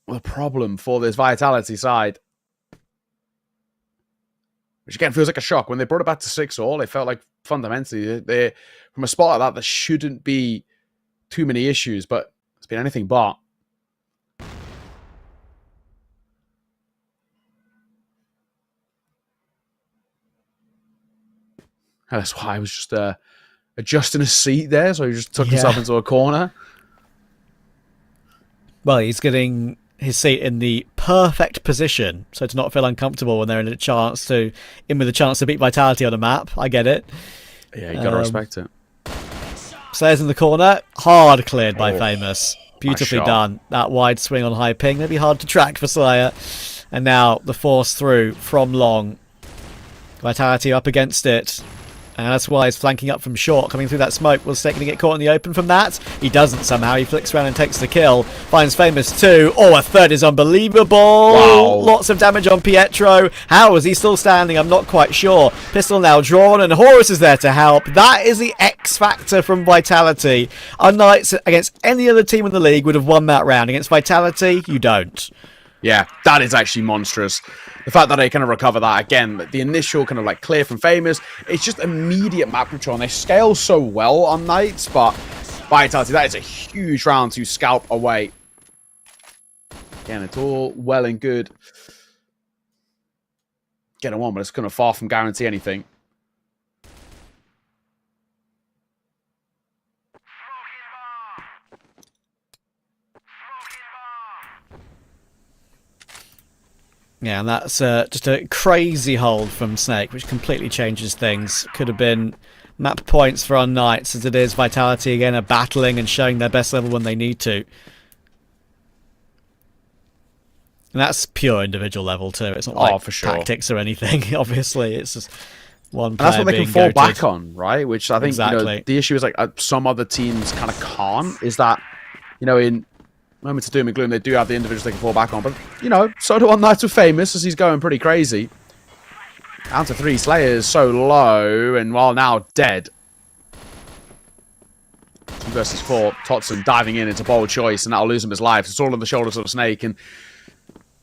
a problem for this Vitality side. Which again feels like a shock. When they brought it back to 6-all, it felt like fundamentally, they from a spot like that, there shouldn't be too many issues, but it's been anything but. That's why I was just adjusting a seat there, so he just took himself into a corner. Well, he's getting his seat in the perfect position, so to not feel uncomfortable when they're in with a chance to beat Vitality on a map. I get it. Yeah, you gotta respect it. Slayer's in the corner, hard cleared by Famous. Beautifully nice done. That wide swing on high ping, maybe hard to track for Slayer. And now the force through from long. Vitality up against it. And that's why he's flanking up from short, coming through that smoke. Will Snake going to get caught in the open from that? He doesn't somehow. He flicks around and takes the kill. Finds Famous too. Oh, a third is unbelievable. Wow. Lots of damage on Pietro. How is he still standing? I'm not quite sure. Pistol now drawn, and Horus is there to help. That is the X factor from Vitality. unKnights against any other team in the league would have won that round. Against Vitality, you don't. Yeah, that is actually monstrous. The fact that they kind of recover that again, the initial kind of like clear from Famous, it's just immediate map control. And they scale so well on Knights, but Vitality, that is a huge round to scalp away. Again, it's all well and good. Get one, but it's kind of far from guarantee anything. Yeah, and that's just a crazy hold from Snake, which completely changes things. Could have been map points for unKnights, as it is Vitality again are battling and showing their best level when they need to. And that's pure individual level too. It's not like for sure. tactics or anything. Obviously, it's just one player. And that's what they can fall back on, right? Which I think exactly. The issue is like some other teams kind of can't. Is that in moments of doom and gloom, they do have the individuals they can fall back on. But, so do unKnights with Famous, as he's going pretty crazy. Down to 3. Slayer's so low, and while now dead. 2 versus 4. Totson diving in. It's a bold choice, and that'll lose him his life. It's all on the shoulders of Snake, and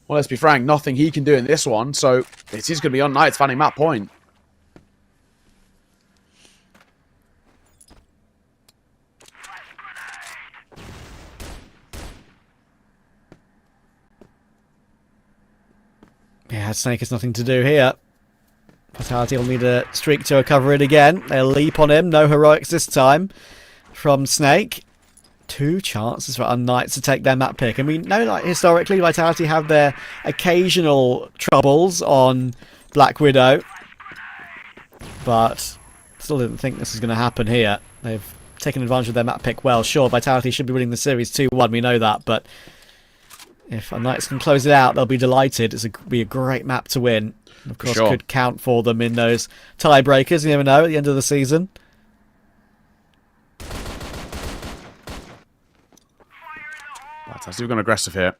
well, let's be frank, nothing he can do in this one, so it is going to be unKnights finding map point. Yeah, Snake has nothing to do here. Vitality will need a streak to recover it again. They'll leap on him. No heroics this time from Snake. 2 chances for unKnights to take their map pick. And we know, like, historically, Vitality have their occasional troubles on Black Widow. But still didn't think this was going to happen here. They've taken advantage of their map pick well. Sure, Vitality should be winning the series 2-1. We know that, but if unKnights can close it out, they'll be delighted. It's be a great map to win. Of course, could count for them in those tiebreakers. You never know at the end of the season. Fantastic. We've gone aggressive here.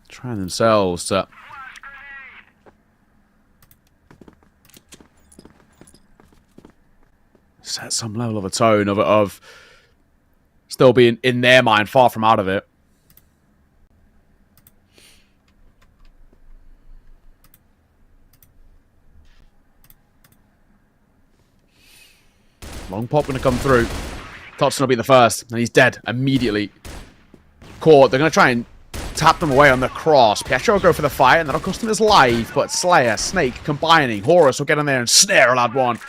Trying themselves to set some level of a tone of still being, in their mind, far from out of it. Long pop going to come through. Totson will be the first, and he's dead immediately. Caught. They're going to try and tap them away on the cross. Pietro will go for the fight, and that'll cost him his life. But Slayer, Snake combining. Horus will get in there and snare lad one.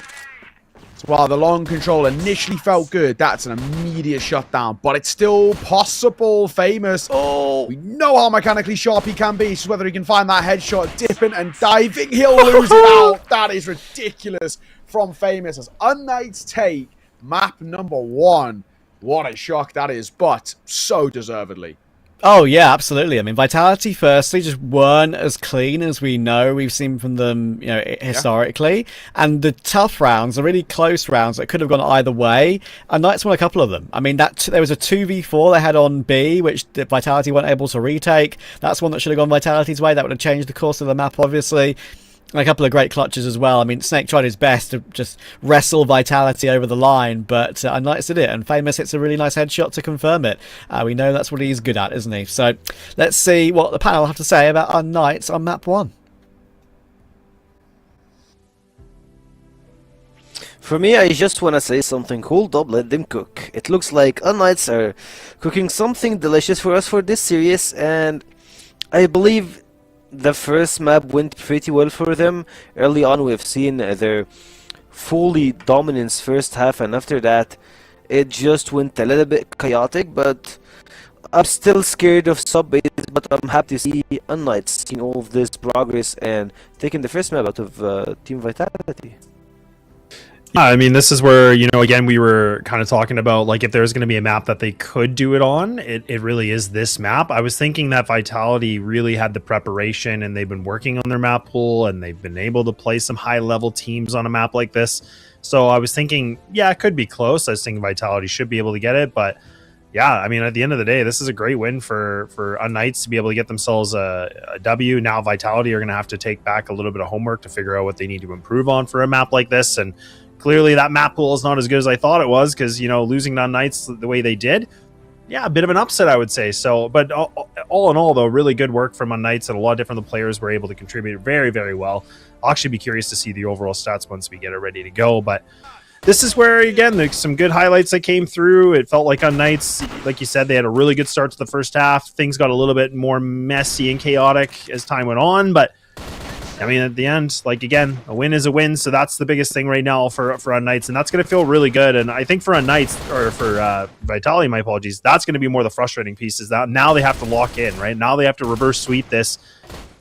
So while the long control initially felt good, that's an immediate shutdown. But it's still possible. Famous. Oh, we know how mechanically sharp he can be. It's just whether he can find that headshot, dipping and diving. He'll lose it out. That is ridiculous from Famous as unKnights take map number 1. What a shock that is, but so deservedly. Oh, yeah, absolutely. I mean, Vitality, firstly, just weren't as clean as we know. We've seen from them, you know, historically. Yeah. And the tough rounds, the really close rounds that could have gone either way, unKnights won a couple of them. I mean, there was a 2v4 they had on B, which Vitality weren't able to retake. That's one that should have gone Vitality's way. That would have changed the course of the map, obviously. And a couple of great clutches as well. I mean, Snake tried his best to just wrestle Vitality over the line, but unKnights did it, and Famous hits a really nice headshot to confirm it. We know that's what he's good at, isn't he? So let's see what the panel have to say about unKnights on map 1. For me, I just want to say something. Hold up, let them cook. It looks like unKnights are cooking something delicious for us for this series, and I believe the first map went pretty well for them. Early on, we've seen their fully dominance first half, and after that, it just went a little bit chaotic. But I'm still scared of sub-base, but I'm happy to see unKnights seeing all of this progress and taking the first map out of Team Vitality. Yeah, I mean, this is where, you know, again, we were kind of talking about, like, if there's going to be a map that they could do it on, it really is this map. I was thinking that Vitality really had the preparation, and they've been working on their map pool, and they've been able to play some high-level teams on a map like this. So I was thinking, yeah, it could be close. I was thinking Vitality should be able to get it, but yeah, I mean, at the end of the day, this is a great win for unKnights to be able to get themselves a W. Now Vitality are going to have to take back a little bit of homework to figure out what they need to improve on for a map like this, and clearly that map pool is not as good as I thought it was, because, you know, losing to unKnights the way they did, yeah, a bit of an upset, I would say. So, but all in all, though, really good work from unKnights, and a lot of different players were able to contribute very, very well. I'll actually be curious to see the overall stats once we get it ready to go, but this is where, again, there's some good highlights that came through. It felt like unKnights, like you said, they had a really good start to the first half. Things got a little bit more messy and chaotic as time went on, but I mean, at the end, like, again, a win is a win, so that's the biggest thing right now for unKnights, and that's going to feel really good. And I think for unKnights, or for Vitality, my apologies, that's going to be more the frustrating piece, is that now they have to lock in, right? Now they have to reverse sweep this,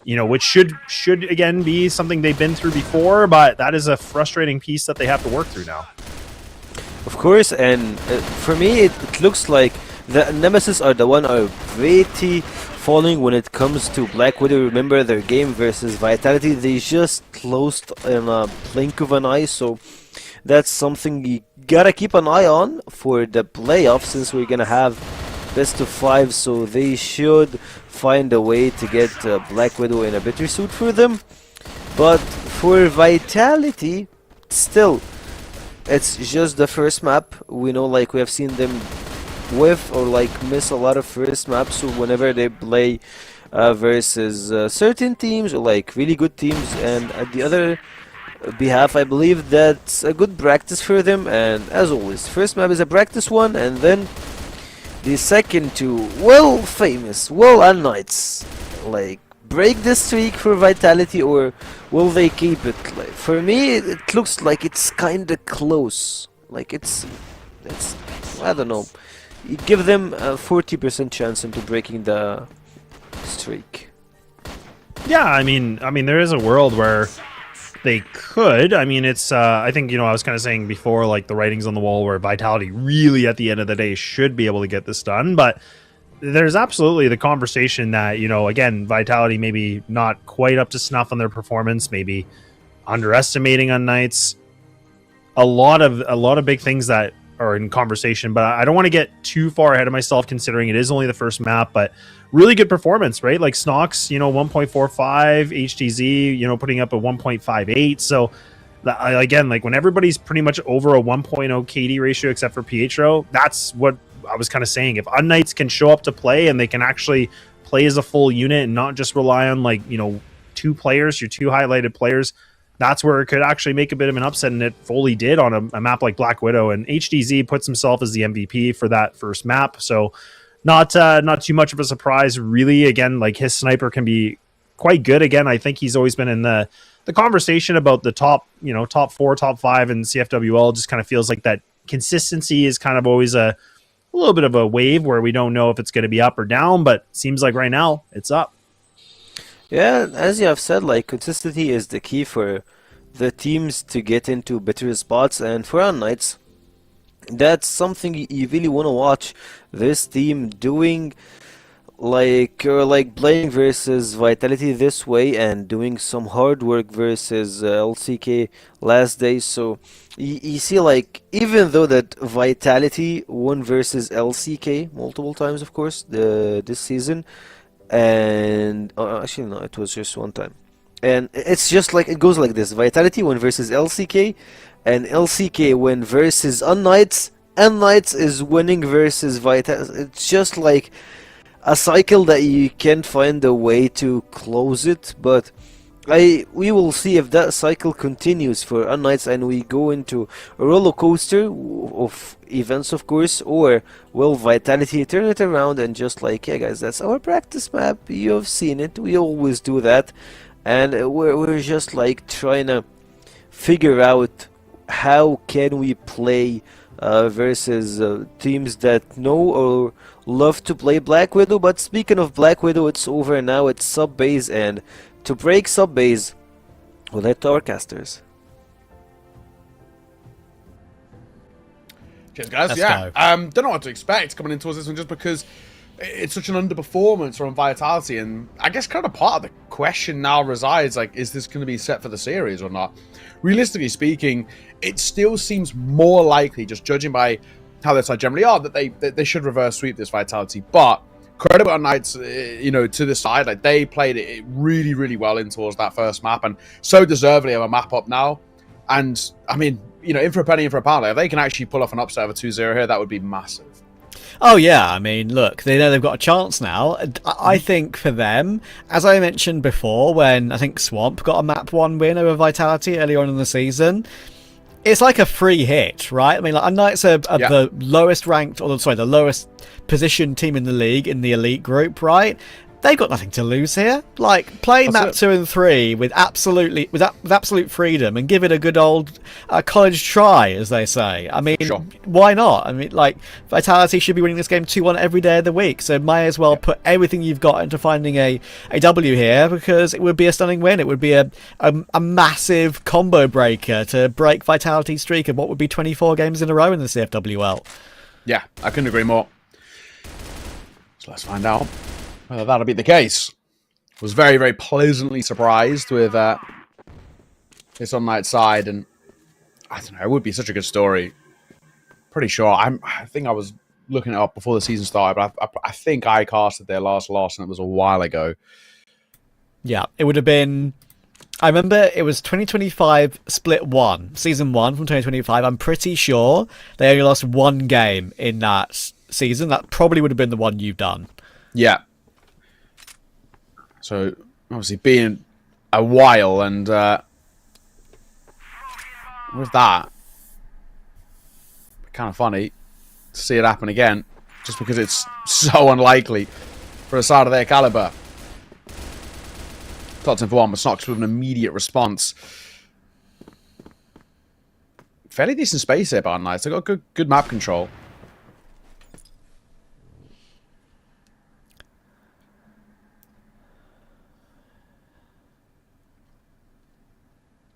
you know, which should again be something they've been through before, but that is a frustrating piece that they have to work through now. Of course, and for me, it looks like the Nemesis are the one are pretty falling when it comes to Black Widow. Remember their game versus Vitality, they just closed in a blink of an eye, so that's something you gotta keep an eye on for the playoffs, since we're gonna have best of 5, so they should find a way to get Black Widow in a better suit for them. But for Vitality, still, it's just the first map. We know, like, we have seen them whiff or like miss a lot of first maps, so whenever they play versus certain teams or like really good teams, and at the other behalf, I believe that's a good practice for them. And as always, first map is a practice one, and then the second two, well, famous, well, unKnights, like, break the streak for Vitality, or will they keep it? Like, for me, it looks like it's kinda close. Like, it's I don't know. You give them a 40% chance into breaking the streak. Yeah, I mean, there is a world where they could. I mean, it's I think, I was kind of saying before, like, the writing's on the wall where Vitality really at the end of the day should be able to get this done, but there's absolutely the conversation that, again, Vitality maybe not quite up to snuff on their performance, maybe underestimating unKnights. A lot of big things that are in conversation, but I don't want to get too far ahead of myself considering it is only the first map. But really good performance, right? Like Snox, 1.45, HTZ, putting up a 1.58. So again, like when everybody's pretty much over a 1.0 KD ratio except for Pietro, that's what I was kind of saying. If unKnights can show up to play and they can actually play as a full unit and not just rely on like, two players, your two highlighted players, that's where it could actually make a bit of an upset, and it fully did on a map like Black Widow. And HDZ puts himself as the MVP for that first map, so not too much of a surprise, really. Again, like his sniper can be quite good. Again, I think he's always been in the conversation about the top 4, top 5 in CFWL. Just kind of feels like that consistency is kind of always a little bit of a wave where we don't know if it's going to be up or down, but seems like right now it's up. Yeah, as you have said, like, consistency is the key for the teams to get into better spots, and for unKnights, that's something you really want to watch this team doing, like playing versus Vitality this way and doing some hard work versus LCK last day. So you see, like, even though that Vitality won versus LCK multiple times, of course, this season, and actually no, it was just one time, and it's just like it goes like this: Vitality won versus LCK, and LCK win versus unKnights. unKnights is winning versus Vitality. It's just like a cycle that you can't find a way to close it. But we will see if that cycle continues for unKnights and we go into a roller coaster of events, of course, or will Vitality turn it around and just like, yeah guys, that's our practice map, you have seen it, we always do that, and we're just like trying to figure out how can we play versus teams that know or love to play Black Widow. But speaking of Black Widow, it's over now, it's sub base, and to break sub base, we'll head to our casters. Cheers, guys. Let's yeah, go. don't know what to expect coming in towards this one, just because it's such an underperformance from Vitality, and I guess kind of part of the question now resides, like, is this going to be set for the series or not? Realistically speaking, it still seems more likely, just judging by how their side generally are, that they should reverse sweep this Vitality. But credit to unKnights, to the side, like, they played it really, really well in towards that first map, and so deservedly of a map up now. And I mean, in for a penny, in for a pound, like, if they can actually pull off an upset of a 2-0 here, that would be massive. Oh yeah, I mean, look, they know they've got a chance now. I think for them, as I mentioned before, when I think Swamp got a map 1 win over Vitality earlier on in the season, it's like a free hit, right? I mean, like, unKnights are the lowest ranked, or sorry, the lowest positioned team in the league in the elite group, right? They've got nothing to lose here. Like, play map 2 and 3 with absolute freedom and give it a good old college try, as they say. I mean, why not? I mean, like, Vitality should be winning this game 2-1 every day of the week, so might as well put everything you've got into finding a W here, because it would be a stunning win. It would be a massive combo breaker to break Vitality's streak of what would be 24 games in a row in the CFWL. Yeah, I couldn't agree more. So let's find out whether that'll be the case. Was very, very pleasantly surprised with this unKnights side, and I don't know, it would be such a good story. Pretty sure. I think I was looking it up before the season started, but I think I casted their last loss, and it was a while ago. Yeah, it would have been... I remember it was 2025 Split 1, Season 1 from 2025. I'm pretty sure they only lost one game in that season. That probably would have been the one you've done. Yeah. So, obviously, being a while, and with that, kind of funny to see it happen again, just because it's so unlikely for a side of their caliber. Tots in for one, but Snox with an immediate response. Fairly decent space here by unKnights. They've got good map control.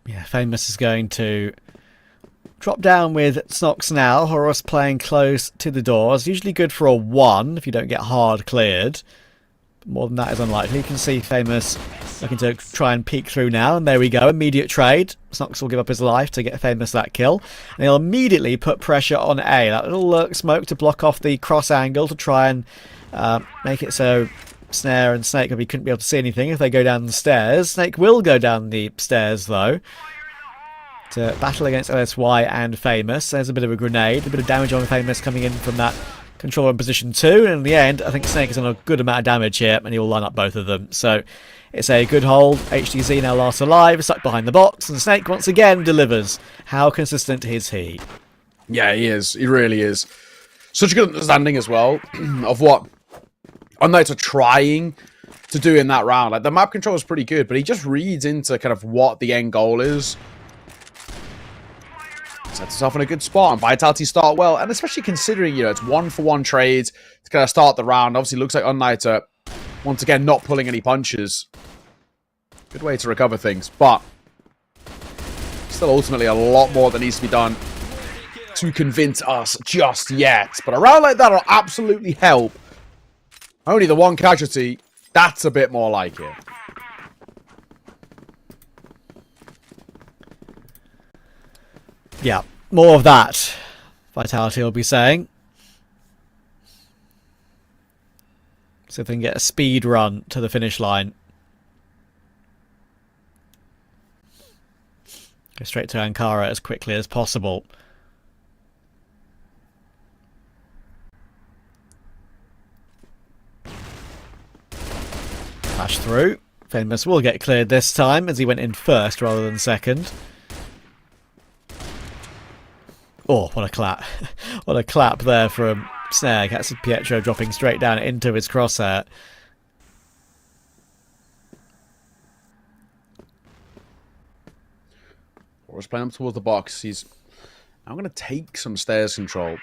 Yeah, Famous is going to drop down with Snox now. Horus playing close to the doors. Usually good for a 1 if you don't get hard cleared. But more than that is unlikely. You can see Famous looking to try and peek through now. And there we go. Immediate trade. Snox will give up his life to get Famous that kill. And he'll immediately put pressure on A. That little smoke to block off the cross angle to try and make it so Snare and Snake couldn't be able to see anything if they go down the stairs. Snake will go down the stairs though to battle against LSY and Famous. There's a bit of a grenade, a bit of damage on Famous coming in from that controller in position 2, and in the end I think Snake has done a good amount of damage here and he will line up both of them. So it's a good hold. HTZ now last alive, stuck behind the box, and Snake once again delivers. How consistent is he? Yeah, he is. He really is. Such a good understanding as well of what unKnights are trying to do in that round. Like, the map control is pretty good, but he just reads into kind of what the end goal is. Sets himself in a good spot, and Vitality start well, and especially considering, it's 1-for-1 trades to kind of start the round. Obviously, looks like unKnights are once again not pulling any punches. Good way to recover things, but still ultimately a lot more that needs to be done to convince us just yet. But a round like that will absolutely help. Only the one casualty, that's a bit more like it. Yeah, more of that, Vitality will be saying. So if they can get a speed run to the finish line. Go straight to Ankara as quickly as possible. Flash through. Famous will get cleared this time as he went in first rather than second. Oh, what a clap. What a clap there from Snare. That's Pietro dropping straight down into his crosshair. Horus playing up towards the box. He's now going to take some stairs control.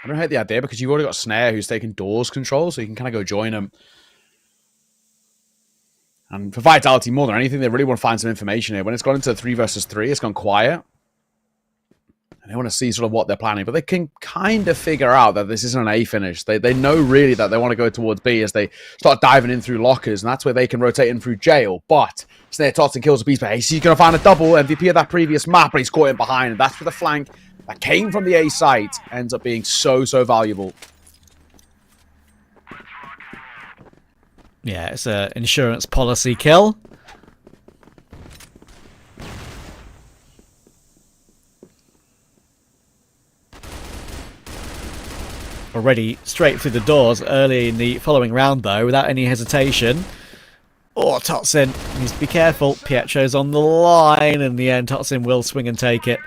I don't hate the idea because you've already got Snare who's taking doors control, so you can kind of go join him. And for Vitality, more than anything, they really want to find some information here. When it's gone into 3 versus 3, it's gone quiet. And they want to see sort of what they're planning. But they can kind of figure out that this isn't an A finish. They know really that they want to go towards B as they start diving in through lockers. And that's where they can rotate in through jail. But Snare tots and kills a piece. But Ace, he's going to find a double MVP of that previous map. But he's caught in behind. And that's where the flank that came from the A site ends up being so valuable. Yeah, it's an insurance policy kill. Already straight through the doors early in the following round, though, without any hesitation. Oh, Totsin needs to be careful. Pietro's on the line. In the end, Totsin will swing and take it.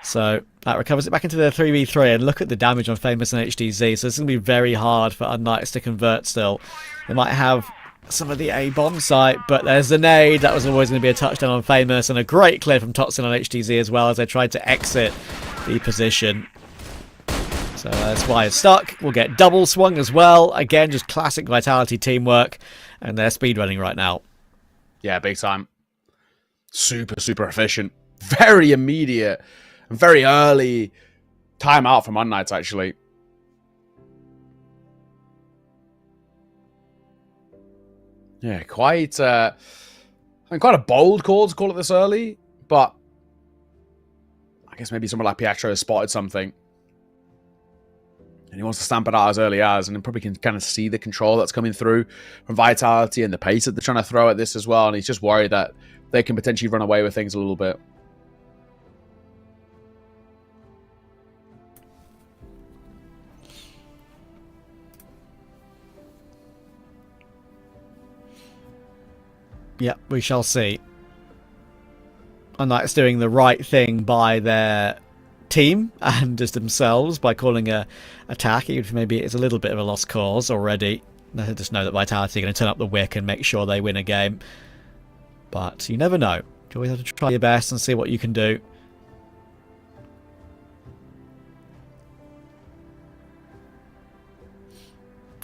So that recovers it back into the 3v3. And look at the damage on Famous and HDZ. So it's going to be very hard for unKnights to convert still. They might have some of the A bomb site, but there's the nade. That was always going to be a touchdown on Famous. And a great clear from Totsin on HDZ as well as they tried to exit the position. So that's why it's stuck. We'll get double swung as well. Again, just classic Vitality teamwork. And they're speedrunning right now. Yeah, big time. Super efficient. Very immediate. Very early timeout from unKnights, actually. Yeah, quite a bold call to call it this early. But I guess maybe someone like Pietro has spotted something. And he wants to stamp it out as early as, and then probably can kind of see the control that's coming through from Vitality and the pace that they're trying to throw at this as well. And he's just worried that they can potentially run away with things a little bit. Yeah, we shall see. unKnights doing the right thing by their team and just themselves by calling a attack, even if maybe it's a little bit of a lost cause already. They just know that Vitality are going to turn up the wick and make sure they win a game. But you never know. You always have to try your best and see what you can do.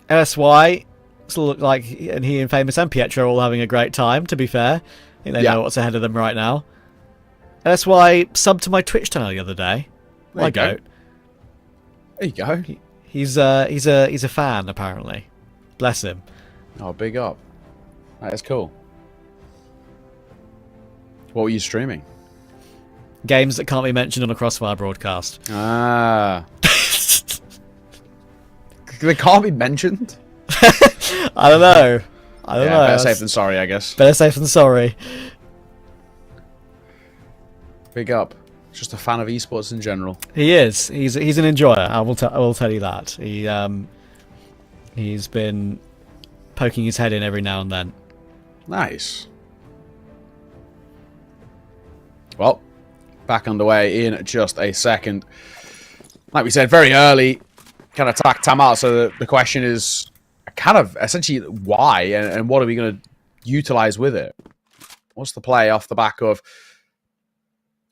LSY still look like and he and Famous and Pietro are all having a great time, to be fair. I think they know what's ahead of them right now. LSY subbed to my Twitch channel the other day. There you go. There you go. He's a fan, apparently. Bless him. Oh, big up. That is cool. What were you streaming? Games that can't be mentioned on a CrossFire broadcast. Ah. They can't be mentioned? I don't know. I don't know. Better safe than sorry, I guess. Better safe than sorry. Big up. Just a fan of esports in general. He is. He's an enjoyer. I will tell you that. He's been poking his head in every now and then. Nice. Well, back underway in just a second. Like we said, very early kind of time out. So the question is kind of essentially why and what are we going to utilize with it? What's the play off the back of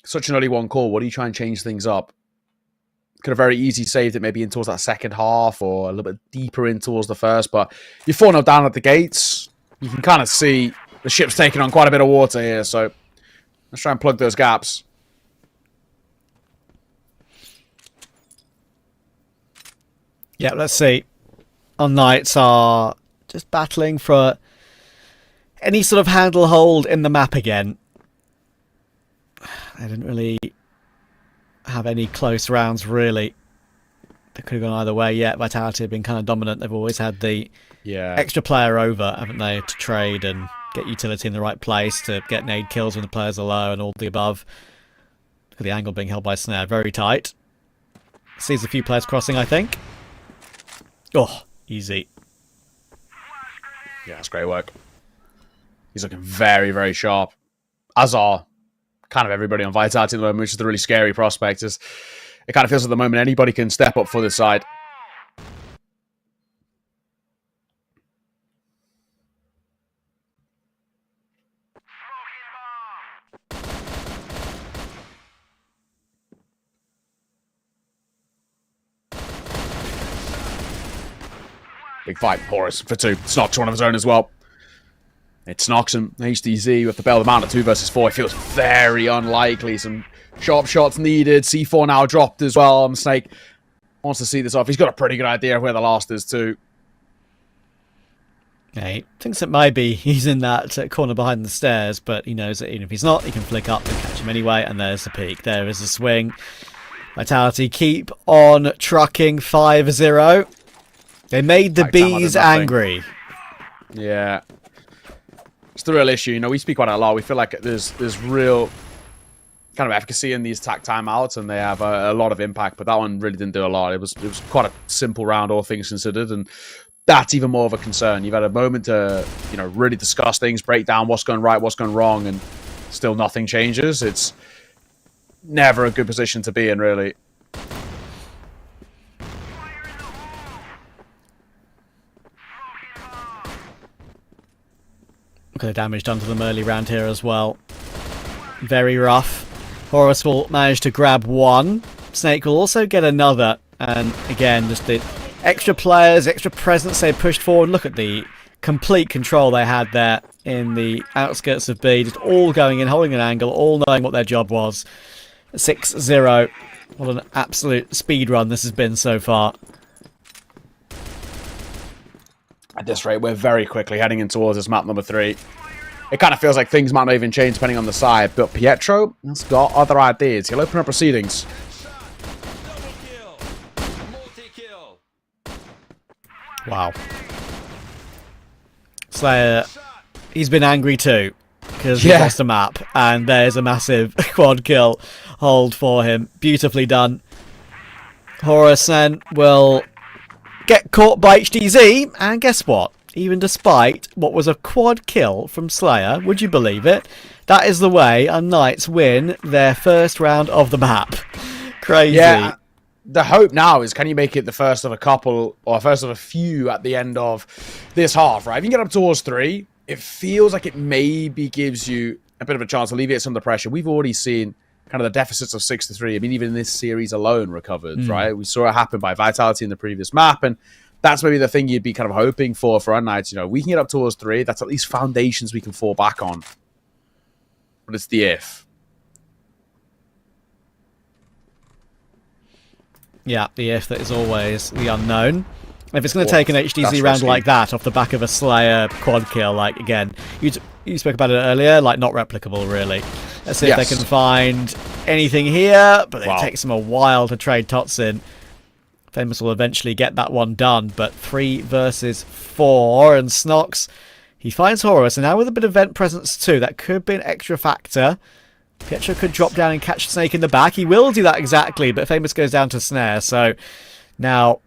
such an early one call? What do you try and change things up? Could have very easy saved it maybe in towards that second half or a little bit deeper in towards the first, but you're 4-0 down at the gates. You can kind of see the ship's taking on quite a bit of water here, so let's try and plug those gaps. Yeah, let's see. unKnights are just battling for any sort of handle hold in the map again. They didn't really have any close rounds, really. They could have gone either way yet. Vitality have been kind of dominant. They've always had the extra player over, haven't they, to trade and get utility in the right place, to get nade kills when the players are low and all the above. Look at the angle being held by Snare. Very tight. Sees a few players crossing, I think. Oh, easy. Yeah, that's great work. He's looking very, very sharp. As are kind of everybody on Vitality at the moment, which is the really scary prospect. It kind of feels at the moment anybody can step up for this side. Big fight. Horus for 2. Snox one of his own as well. It's Snox and HDZ with the Bell of the Mount at 2 versus 4. It feels very unlikely. Some sharp shots needed. C4 now dropped as well. Snake wants to see this off. He's got a pretty good idea of where the last is too. Yeah, he thinks it might be he's in that corner behind the stairs, but he knows that even if he's not, he can flick up and catch him anyway. And there's the peak. There is the swing. Vitality keep on trucking 5-0. They made the bees angry. Yeah. It's the real issue. You know, we speak about it a lot. We feel like there's real kind of efficacy in these attack timeouts, and they have a lot of impact, but that one really didn't do a lot. It was quite a simple round, all things considered, and that's even more of a concern. You've had a moment to, you know, really discuss things, break down what's going right, what's going wrong, and still nothing changes. It's never a good position to be in, really. Look at the damage done to them early round here as well. Very rough. Horus will manage to grab one. Snake will also get another. And again, just the extra players, extra presence they pushed forward. Look at the complete control they had there in the outskirts of B. Just all going in, holding an angle, all knowing what their job was. 6-0. What an absolute speed run this has been so far. At this rate, we're very quickly heading in towards this map number 3. It kind of feels like things might not even change depending on the side, but Pietro has got other ideas. He'll open up proceedings. Wow. Slayer, he's been angry too, because he lost a map, and there's a massive quad kill hold for him. Beautifully done. Horus then will get caught by HDZ, and guess what? Even despite what was a quad kill from Slayer, would you believe it? That is the way unKnights win their first round of the map. Crazy. Yeah. The hope now is, can you make it the first of a couple or first of a few at the end of this half, right? If you can get up towards 3, it feels like it maybe gives you a bit of a chance to alleviate some of the pressure. We've already seen kind of the deficits of 6-3. I mean, even in this series alone recovered, right? We saw it happen by Vitality in the previous map, and that's maybe the thing you'd be kind of hoping for unKnights. You know, we can get up towards 3. That's at least foundations we can fall back on. But it's the if. Yeah, the if that is always the unknown. If it's going to take an HDZ round like that off the back of a Slayer quad kill, like, again, you spoke about it earlier, like, not replicable, really. Let's see if they can find anything here, but it takes them a while to trade Tots in. Famous will eventually get that one done, but 3 versus 4, and Snox, he finds Horus, and now with a bit of vent presence too, that could be an extra factor. Pietro could drop down and catch Snake in the back. He will do that exactly, but Famous goes down to Snare. So now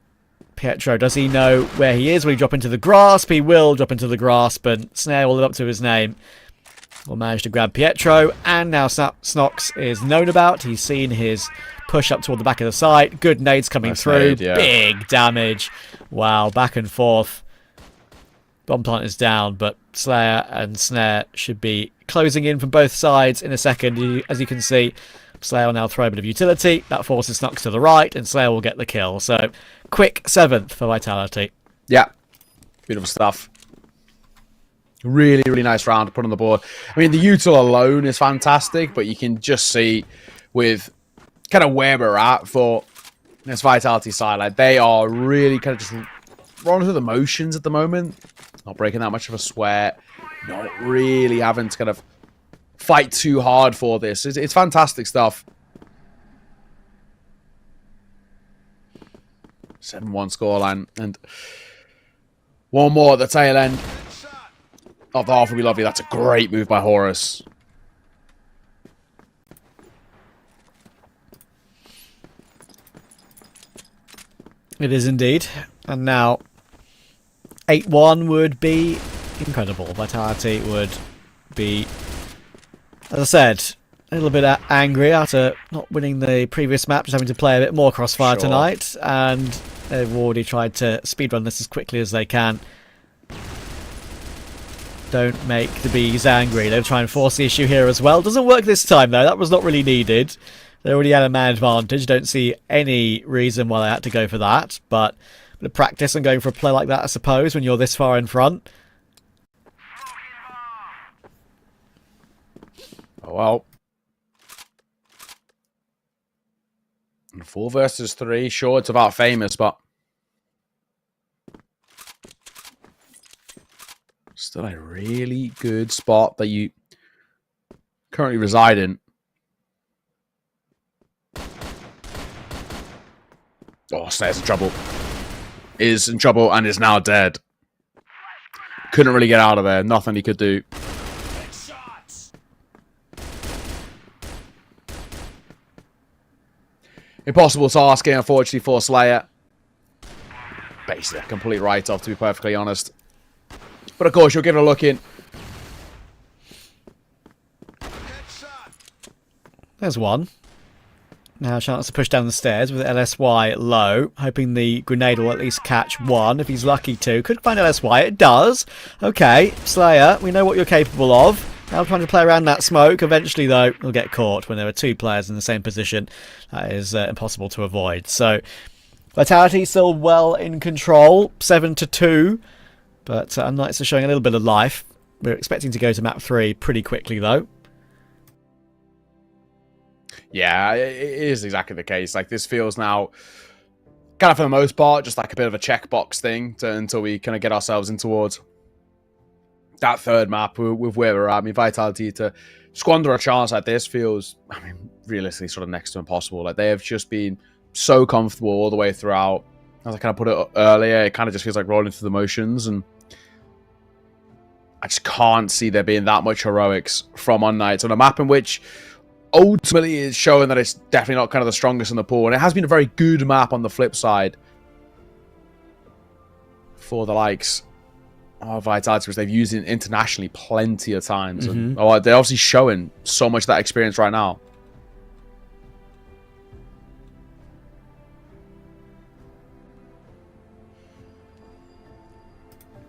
Pietro, does he know where he is? Will he drop into the grasp? He will drop into the grasp, and Snare will live up to his name. Will manage to grab Pietro, and now Snox is known about. He's seen his push up toward the back of the site. Good nades coming through. Big damage. Wow, back and forth. Bomb plant is down, but Slayer and Snare should be closing in from both sides in a second. As you can see, Slayer will now throw a bit of utility. That forces Snox to the right, and Slayer will get the kill. So, quick 7th for Vitality. Yeah. Beautiful stuff. Really, really nice round to put on the board. I mean, the util alone is fantastic, but you can just see with kind of where we're at for this Vitality side, like, they are really kind of just running through the motions at the moment. Not breaking that much of a sweat. Not really having to kind of fight too hard for this. It's fantastic stuff. 7-1 scoreline. And one more at the tail end of the half would be lovely. That's a great move by Horus. It is indeed. And now 8-1 would be incredible. Vitality would be, as I said, a little bit angry after not winning the previous map, just having to play a bit more Crossfire tonight, and they've already tried to speedrun this as quickly as they can. Don't make the bees angry. They'll try and force the issue here as well. Doesn't work this time, though. That was not really needed. They already had a man advantage. Don't see any reason why they had to go for that, but the practice and going for a play like that, I suppose, when you're this far in front. Oh, well. 4 versus 3. Sure, it's about Famous, but still a really good spot that you currently reside in. Oh, Snare's in trouble. Is in trouble and is now dead. Couldn't really get out of there. Nothing he could do. Impossible task here, unfortunately, for Slayer. Basically, a complete write-off, to be perfectly honest. But of course, you'll give it a look in. There's one. Now a chance to push down the stairs with LSY low, hoping the grenade will at least catch one, if he's lucky to. Could find LSY, it does. Okay, Slayer, we know what you're capable of. Now trying to play around that smoke. Eventually, though, he'll get caught when there are 2 players in the same position. That is impossible to avoid. So, Vitality still well in control, 7-2. But unKnights are showing a little bit of life. We're expecting to go to map 3 pretty quickly, though. Yeah, it is exactly the case. Like, this feels now, kind of for the most part, just like a bit of a checkbox thing until we kind of get ourselves in towards that 3rd map with where we're at. I mean, Vitality to squander a chance like this feels, I mean, realistically sort of next to impossible. Like, they have just been so comfortable all the way throughout. as I kind of put it earlier, it kind of just feels like rolling through the motions, and I just can't see there being that much heroics from unKnights on a map in which ultimately is showing that it's definitely not kind of the strongest in the pool, and it has been a very good map on the flip side for the likes of Vitality, which they've used it internationally plenty of times. And they're obviously showing so much of that experience right now.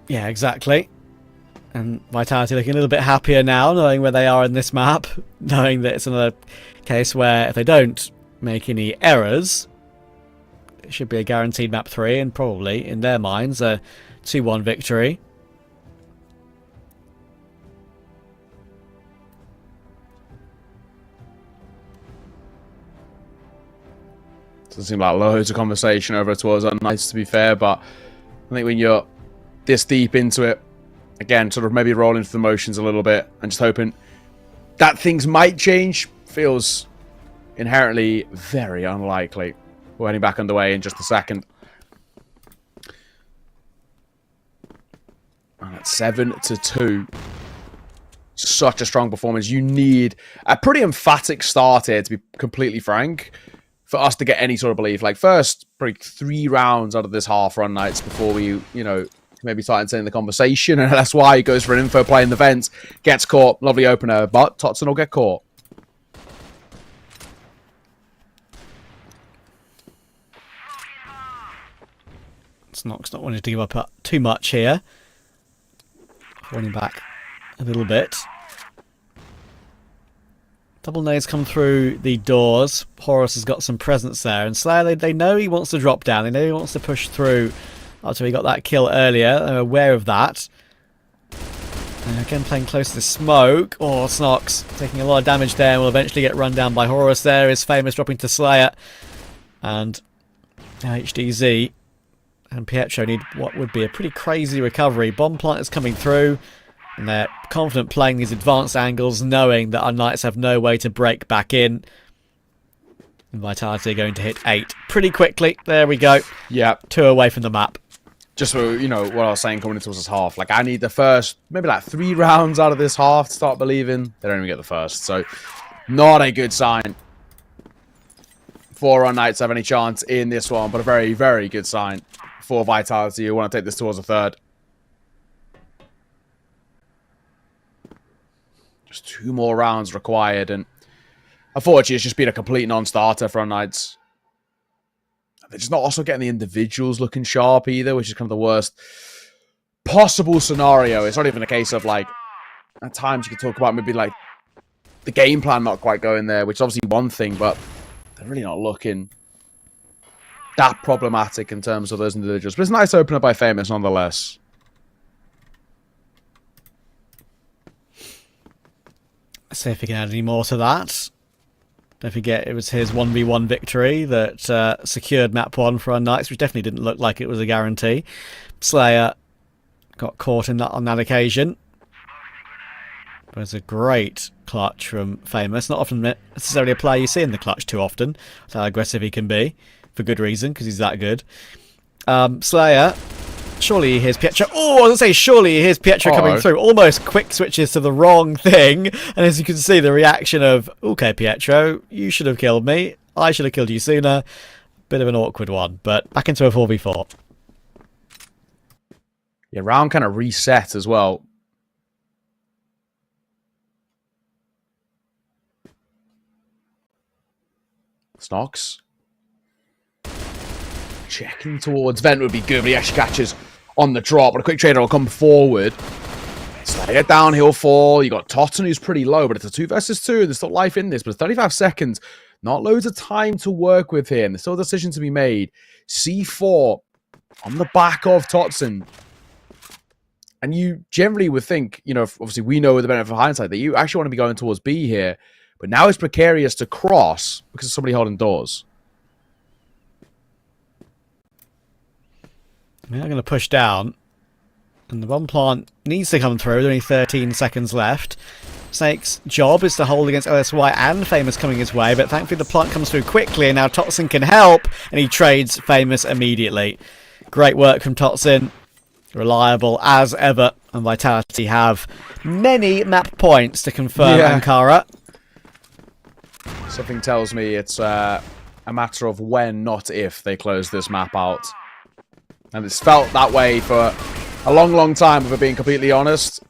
Yeah, exactly. And Vitality looking a little bit happier now, knowing where they are in this map, knowing that it's another case where if they don't make any errors, it should be a guaranteed map 3, and probably, in their minds, a 2-1 victory. Doesn't seem like loads of conversation over towards unKnights, to be fair, but I think when you're this deep into it, again, sort of maybe rolling through the motions a little bit and just hoping that things might change feels inherently very unlikely. We're heading back underway in just a second. And at 7-2. Such a strong performance. You need a pretty emphatic start here, to be completely frank, for us to get any sort of belief. Like, first, probably 3 rounds out of this half for unKnights before we, maybe start entertaining the conversation, and that's why he goes for an info play in the vents, gets caught, lovely opener, but Totson will get caught. Snock's not wanting to give up too much here. Running back a little bit. Double nades come through the doors. Horus has got some presence there, and Slayer, they know he wants to drop down, they know he wants to push through after he got that kill earlier. They're aware of that. And again, playing close to the smoke. Oh, Snox taking a lot of damage there and will eventually get run down by Horus. There is Famous dropping to Slayer. And HDZ and Pietro need what would be a pretty crazy recovery. Bomb plant is coming through, and they're confident playing these advanced angles, knowing that unKnights have no way to break back in. And Vitality are going to hit 8 pretty quickly. There we go. Yeah. 2 away from the map. Just for, what I was saying coming into this half. Like, I need the first, maybe like 3 rounds out of this half to start believing. They don't even get the first. So, not a good sign for unKnights to have any chance in this one. But a very, very good sign for Vitality, who want to take this towards a third. Just 2 more rounds required. And unfortunately, it's just been a complete non-starter for unKnights. They're just not also getting the individuals looking sharp either, which is kind of the worst possible scenario. It's not even a case of, like, at times you could talk about maybe, like, the game plan not quite going there, which is obviously one thing, but they're really not looking that problematic in terms of those individuals. But it's nice to open up by Famous nonetheless. Let's see if we can add any more to that. Don't forget, it was his 1v1 victory that secured map 1 for unKnights, which definitely didn't look like it was a guarantee. Slayer got caught in that on that occasion. It was a great clutch from Famous. Not often necessarily a player you see in the clutch too often. That's how aggressive he can be, for good reason, because he's that good. Slayer, surely he hears Pietro. Oh, I was going to say, surely he hears Pietro coming through. Almost quick switches to the wrong thing. And as you can see, the reaction of, okay, Pietro, you should have killed me. I should have killed you sooner. Bit of an awkward one, but back into a 4v4. Yeah, round kind of reset as well. Snox. Checking towards Vent would be good, but he actually catches on the drop. But a quick trader will come forward. Slayer downhill fall. You got Totten, who's pretty low, but it's a 2 versus 2. There's still life in this, but 35 seconds. Not loads of time to work with him. There's still a decision to be made. C4 on the back of Totson. And you generally would think, obviously we know with the benefit of hindsight that you actually want to be going towards B here. But now it's precarious to cross because of somebody holding doors. They're going to push down. And the bomb plant needs to come through. There's only 13 seconds left. Snake's job is to hold against LSY and Famous coming his way, but thankfully the plant comes through quickly, and now Totsin can help, and he trades Famous immediately. Great work from Totsin. Reliable as ever, and Vitality have many map points to confirm Ankara. Something tells me it's a matter of when, not if, they close this map out. And it's felt that way for a long, long time, if we're being completely honest.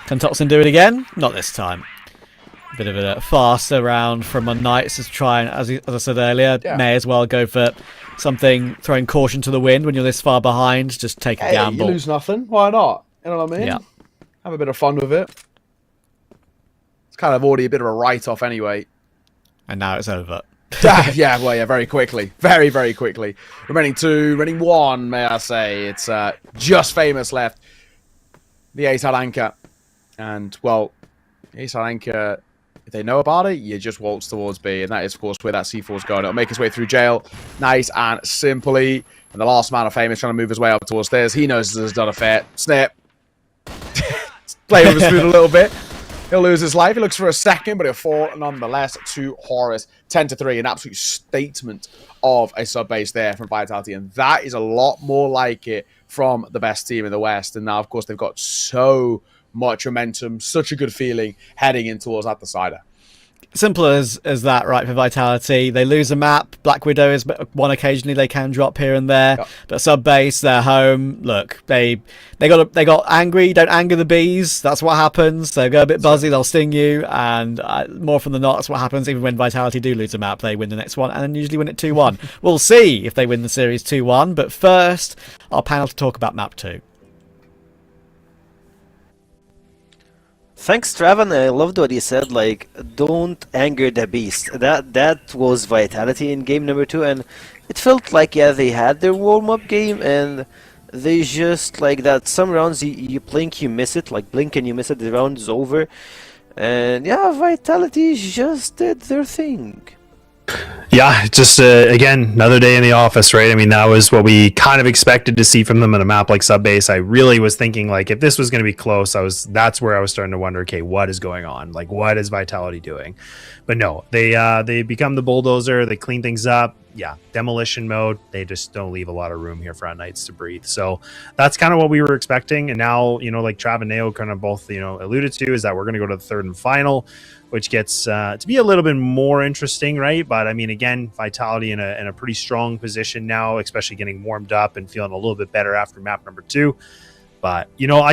Can Totsin do it again? Not this time. Bit of a faster round from unKnights to try and, as I said earlier, may as well go for something, throwing caution to the wind when you're this far behind. Just take a gamble. You lose nothing. Why not? You know what I mean? Yeah. Have a bit of fun with it. It's kind of already a bit of a write-off anyway. And now it's over. yeah, very quickly. Very, very quickly. Remaining 2, remaining 1, may I say. It's just Famous left. The ace-out anchor. And, well, ace-out anchor, if they know about it, you just waltz towards B. And that is, of course, where that C4's going. It'll make his way through jail. Nice and simply. And the last man of Famous trying to move his way up towards stairs. He knows this has done a fair snip. Play with his food a little bit. He'll lose his life. He looks for a second, but he'll fall nonetheless to Horus. 10-3, an absolute statement of a sub-base there from Vitality. And that is a lot more like it from the best team in the West. And now, of course, they've got so much momentum, such a good feeling heading in towards that decider. Simple as that, right, for Vitality. They lose a map. Black Widow is one occasionally they can drop here and there. Yep. But sub-base, they're home. Look, they got angry. Don't anger the bees. That's what happens. They go a bit buzzy, they'll sting you. And more often than not, that's what happens. Even when Vitality do lose a map, they win the next one and then usually win it 2-1. We'll see if they win the series 2-1. But first, our panel to talk about map 2. Thanks, Travan. I loved what he said, like, don't anger the beast. That was Vitality in game number 2, and it felt like, yeah, they had their warm-up game, and they just, like, that some rounds you blink, you miss it, like, blink and you miss it, the round is over. And, yeah, Vitality just did their thing. Yeah, just again, another day in the office, right? I mean, that was what we kind of expected to see from them in a map like Subbase. I really was thinking, like, if this was going to be close, that's where I was starting to wonder, okay, what is going on? Like, what is Vitality doing? But no, they become the bulldozer, they clean things up. Yeah, demolition mode. They just don't leave a lot of room here for unKnights to breathe. So that's kind of what we were expecting. And now, you know, like Trav and Neo kind of both, you know, alluded to, is that we're going to go to the third and final, which gets to be a little bit more interesting, right? But I mean, again, Vitality in a pretty strong position now, especially getting warmed up and feeling a little bit better after map number 2. But, you know,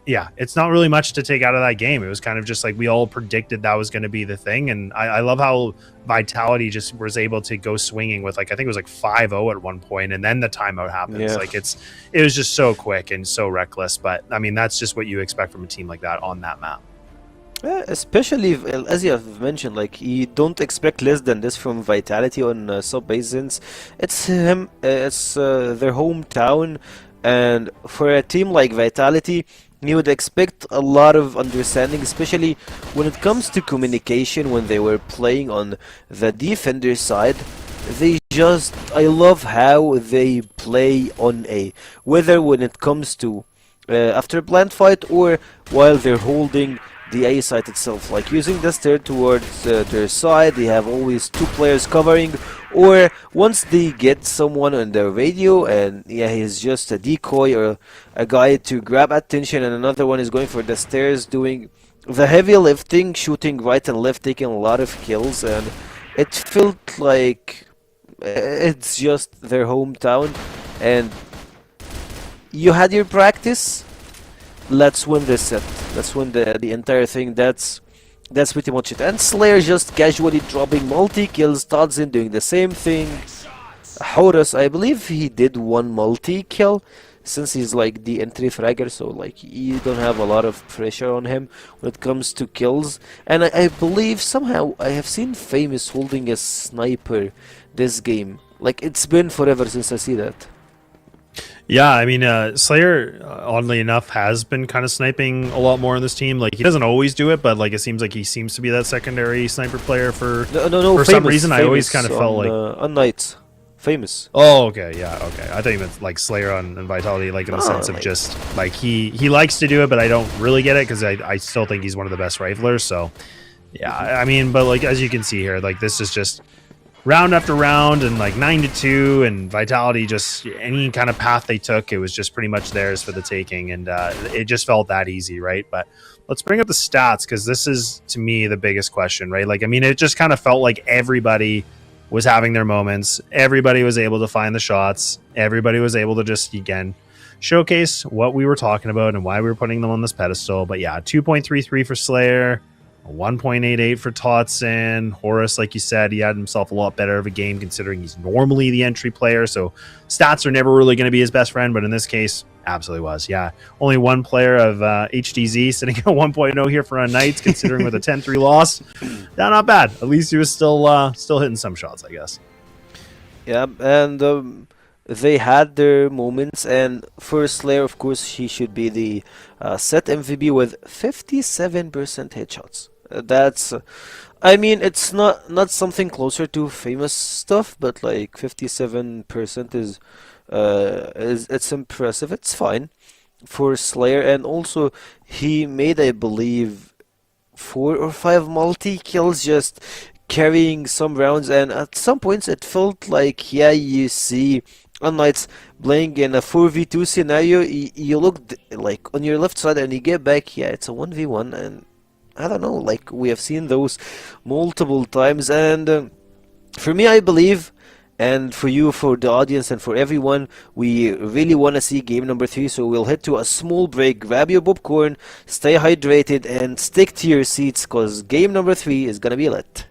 yeah, it's not really much to take out of that game. It was kind of just like we all predicted that was going to be the thing. And I love how Vitality just was able to go swinging with, like, I think it was like 5-0 at one point, and then the timeout happens. Yeah. Like, it was just so quick and so reckless. But I mean, that's just what you expect from a team like that on that map. Especially, as you have mentioned, like, you don't expect less than this from Vitality on sub-basins. It's their hometown, and for a team like Vitality, you would expect a lot of understanding, especially when it comes to communication. When they were playing on the defender side, I love how they play on A, whether when it comes to after a plant fight or while they're holding the A site itself, like using the stair towards their side. They have always 2 players covering, or once they get someone on their radio and yeah, he's just a decoy or a guy to grab attention, and another one is going for the stairs doing the heavy lifting, shooting right and left, taking a lot of kills. And it felt like it's just their hometown, and you had your practice. Let's win this set. Let's win the entire thing. That's pretty much it. And Slayer just casually dropping multi-kills. Tadzin doing the same thing. Horus, I believe he did 1 multi-kill, since he's like the entry fragger, so like you don't have a lot of pressure on him when it comes to kills. And I believe somehow I have seen Famous holding a sniper this game. Like, it's been forever since I see that. Yeah, I mean, Slayer, oddly enough, has been kind of sniping a lot more on this team. Like, he doesn't always do it, but like it seems like he seems to be that secondary sniper player for For some reason. I always kind of felt like unKnights. Famous. Oh, okay, yeah, okay. I thought you meant like Slayer and Vitality, like in the sense of like- just like he likes to do it, but I don't really get it because I still think he's one of the best riflers. So yeah, I mean, but like as you can see here, like this is just round after round and like 9-2, and Vitality just any kind of path they took, it was just pretty much theirs for the taking, and it just felt that easy, right? But let's bring up the stats because this is to me the biggest question, right? Like I mean, it just kind of felt like everybody was having their moments. Everybody was able to find the shots. Everybody was able to just, again, showcase what we were talking about and why we were putting them on this pedestal. But yeah, 2.33 for Slayer, 1.88 for Totson. Horus, like you said, he had himself a lot better of a game considering he's normally the entry player. So stats are never really going to be his best friend, but in this case, absolutely was. Yeah, only one player of HDZ sitting at 1.0 here for unKnights, considering with a 10-3 loss. Yeah, not bad. At least he was still hitting some shots, I guess. Yeah, and they had their moments, and for Slayer, of course, he should be the set MVP with 57% headshots. That's, I mean, it's not something closer to famous stuff, but like 57% is it's impressive. It's fine for Slayer, and also he made, I believe, 4 or 5 multi kills just carrying some rounds, and at some points it felt like, yeah, you see unKnights playing in a 4v2 scenario, you look like on your left side and you get back, yeah, it's a 1v1, and I don't know, like we have seen those multiple times, and for me, I believe, and for you, for the audience, and for everyone, we really want to see game number 3, so we'll head to a small break, grab your popcorn, stay hydrated, and stick to your seats, because game number 3 is gonna be lit.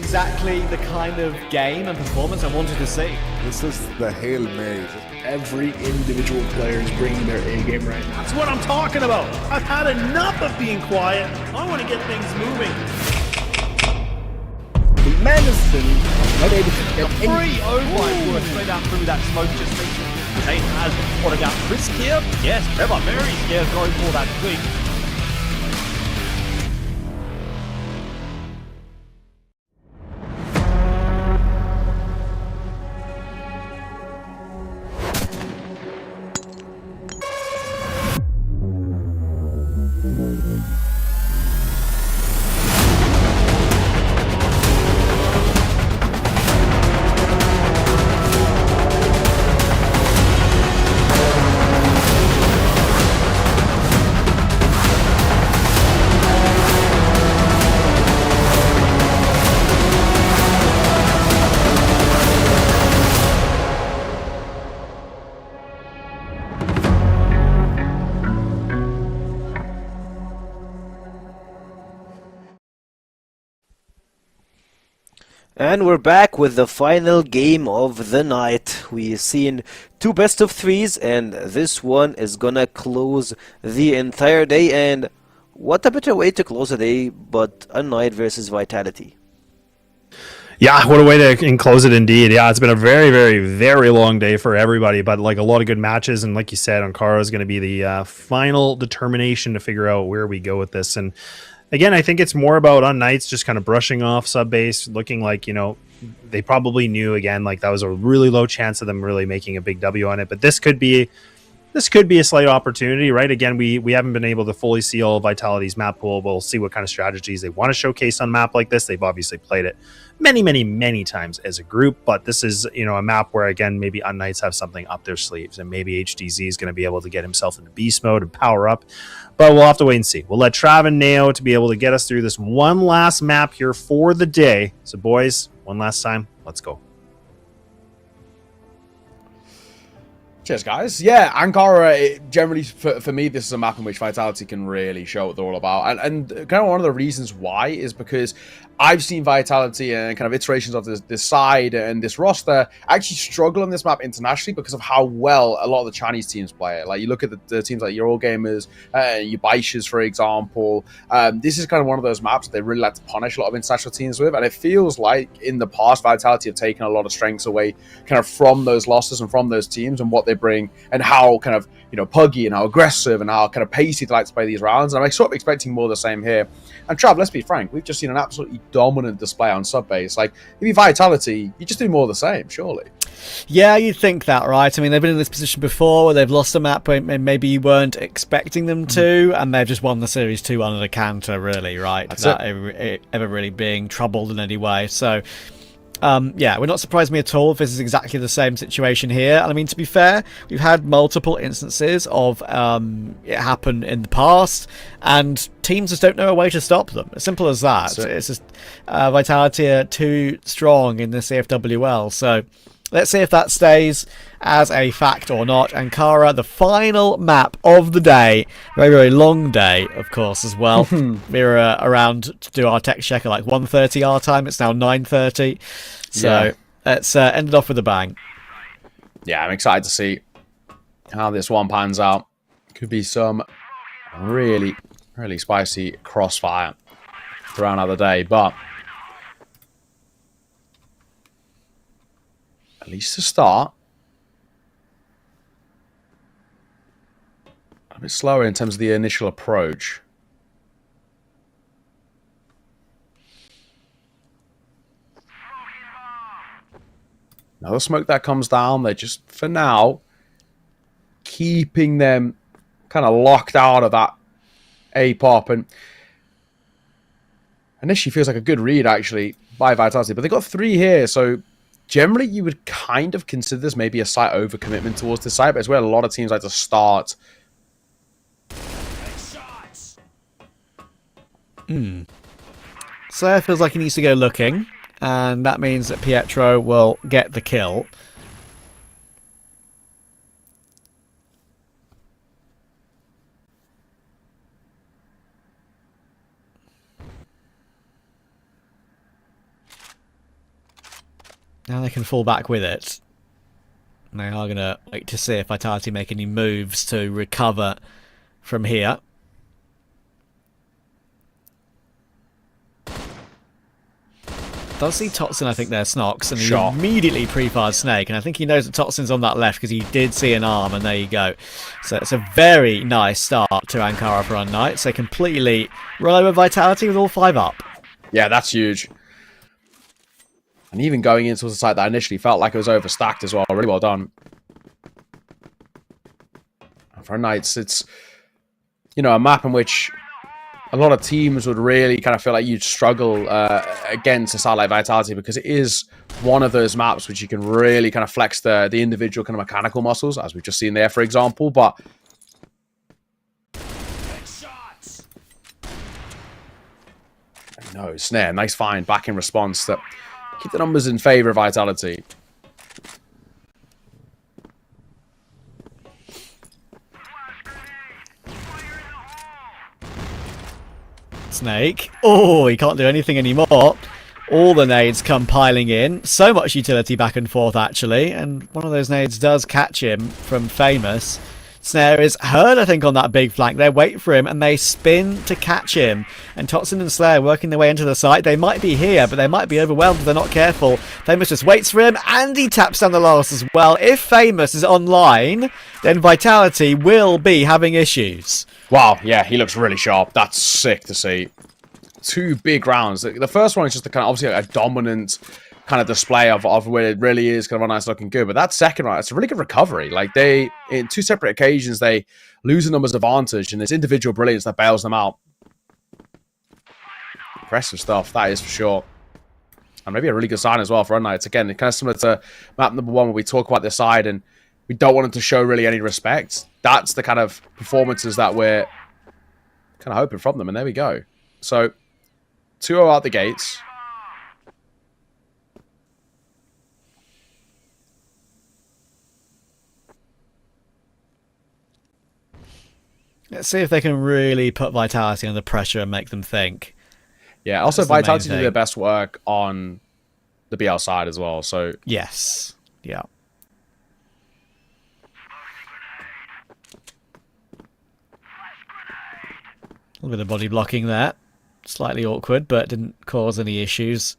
exactly the kind of game and performance I wanted to see. This is the Hail Mary. Every individual player is bringing their A game right now. That's what I'm talking about. I've had enough of being quiet. I want to get things moving. The Madison not able to get Free! Oh my word, straight out through that smoke just reaching. Zane has spotted out Risk here. Yes, Trevor very scared going for that quick. And we're back with the final game of the night. We've seen two best of threes, and this one is gonna close the entire day. And what a better way to close a day but unKnight versus Vitality. Yeah, what a way to enclose it indeed. Yeah, it's been a very, very, very long day for everybody, but like a lot of good matches. And like you said, Ankara is going to be the final determination to figure out where we go with this. And again, I think it's more about unKnights just kind of brushing off sub base, looking like, you know, they probably knew again, like that was a really low chance of them really making a big W on it. But this could be a slight opportunity, right? Again, we haven't been able to fully see all of Vitality's map pool. We'll see what kind of strategies they want to showcase on a map like this. They've obviously played it many, many, many times as a group, but this is, you know, a map where again maybe unKnights have something up their sleeves, and maybe HDZ is going to be able to get himself into beast mode and power up. But we'll have to wait and see. We'll let Trav and Nao to be able to get us through this one last map here for the day. So boys, one last time, let's go. Cheers, guys. Yeah, Ankara, generally, for me, this is a map in which Vitality can really show what they're all about. And kind of one of the reasons why is because I've seen Vitality and kind of iterations of this side and this roster actually struggle on this map internationally because of how well a lot of the Chinese teams play it. Like, you look at the teams like Eurogamers, your Baishas, for example. This is kind of one of those maps that they really like to punish a lot of international teams with. And it feels like in the past, Vitality have taken a lot of strengths away kind of from those losses and from those teams and what they bring and how kind of, you know, puggy and how aggressive and how kind of pacey they like to play these rounds. And I'm sort of expecting more of the same here. And Trav, let's be frank, we've just seen an absolutely dominant display on sub base. Like, if you Vitality, you just do more of the same, surely. Yeah, you'd think that, right? I mean, they've been in this position before where they've lost a map when maybe you weren't expecting them to, and they've just won the Series 2 under the counter, really, right? Without ever really being troubled in any way. So, yeah, we're not surprised me at all if this is exactly the same situation here. And I mean, to be fair, we've had multiple instances of it happen in the past, and teams just don't know a way to stop them. As simple as that. It's just Vitality are too strong in the CFWL. So let's see if that stays as a fact or not. Ankara, the final map of the day. Very, very long day, of course, as well. We were around to do our tech check at like 1:30 our time. It's now 9:30. So let's end it off with a bang. Yeah, I'm excited to see how this one pans out. Could be some really, really spicy crossfire throughout another day, but at least to start, a bit slower in terms of the initial approach. Another smoke that comes down. They're just, for now, keeping them kind of locked out of that A-pop. And initially feels like a good read, actually, by Vitality. But they got 3 here, so generally you would kind of consider this maybe a slight overcommitment towards this side, but it's where a lot of teams like to start. So it feels like he needs to go looking, and that means that Pietro will get the kill. Now they can fall back with it. They are going to wait to see if Vitality make any moves to recover from here. Does see Totson, I think, there, Snox, and he immediately pre-fired Snake, and I think he knows that Totson's on that left because he did see an arm, and there you go. So it's a very nice start to unKnights for unKnights. They completely run over Vitality with all 5 up. Yeah, that's huge. And even going into the site that initially felt like it was overstacked as well. Really well done. And for unKnights, it's, you know, a map in which a lot of teams would really kind of feel like you'd struggle against a side like Vitality, because it is one of those maps which you can really kind of flex the individual kind of mechanical muscles, as we've just seen there, for example. But no, Snare, nice find back in response to keep the numbers in favor of Vitality. Snake. Oh, he can't do anything anymore. All the nades come piling in. So much utility back and forth, actually. And one of those nades does catch him from Famous. Snare is heard, I think, on that big flank. They wait for him, and they spin to catch him. And Totson and Slayer working their way into the site. They might be here, but they might be overwhelmed if they're not careful. Famous just waits for him, and he taps down the last as well. If Famous is online, then Vitality will be having issues. Wow, yeah, he looks really sharp. That's sick to see. 2 big rounds. The first one is just a kind of obviously a dominant kind of display of where it really is kind of unKnights looking good. But that second round, it's a really good recovery. Like, they, in 2 separate occasions, they lose a numbers advantage, and it's individual brilliance that bails them out. Impressive stuff, that is for sure. And maybe a really good sign as well for unKnights. Again, kind of similar to map number 1, where we talk about this side and we don't want them to show really any respect. That's the kind of performances that we're kind of hoping from them, and there we go. So, 2-0 out the gates. Let's see if they can really put Vitality under pressure and make them think. Yeah, also Vitality do their best work on the BL side as well, so... Yes, yeah. A little bit of body blocking there. Slightly awkward, but didn't cause any issues.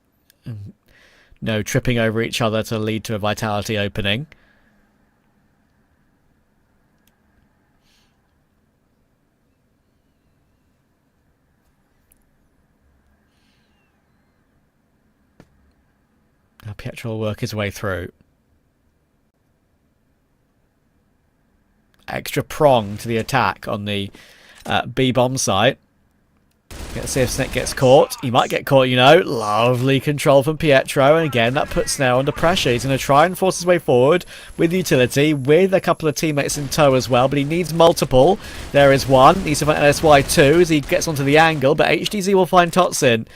No tripping over each other to lead to a Vitality opening. Now Pietro will work his way through. Extra prong to the attack on the B-bomb site. Let's see if Snake gets caught. He might get caught, you know. Lovely control from Pietro. And again, that puts Snare under pressure. He's going to try and force his way forward with utility, with a couple of teammates in tow as well. But he needs multiple. There is one. Needs to find LSY2 as he gets onto the angle. But HDZ will find Totson.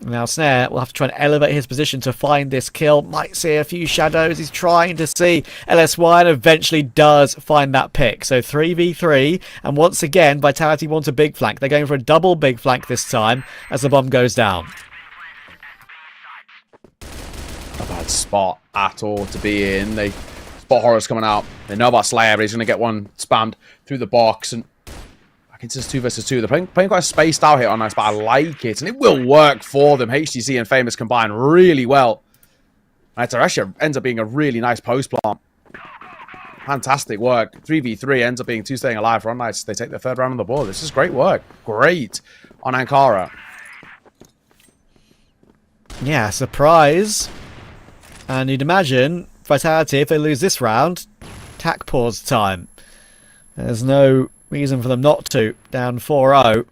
Now Snare will have to try and elevate his position to find this kill. Might see a few shadows. He's trying to see LSY and eventually does find that pick. So 3v3. And once again, Vitality wants a big flank. They're going for a double big flank this time as the bomb goes down. Not a bad spot at all to be in. They spot Horror's coming out. They know about Slayer, but he's going to get one spammed through the box. And it's just 2 versus 2. They're playing quite spaced out here on unKnights, but I like it. And it will work for them. HTC and Famous combine really well. And it actually ends up being a really nice post plant. Fantastic work. 3v3 ends up being 2 staying alive for unKnights. They take the 3rd round on the board. This is great work. Great on Ankara. Yeah, surprise. And you'd imagine Vitality, if they lose this round, tack pause time. There's no reason for them not to. Down 4-0.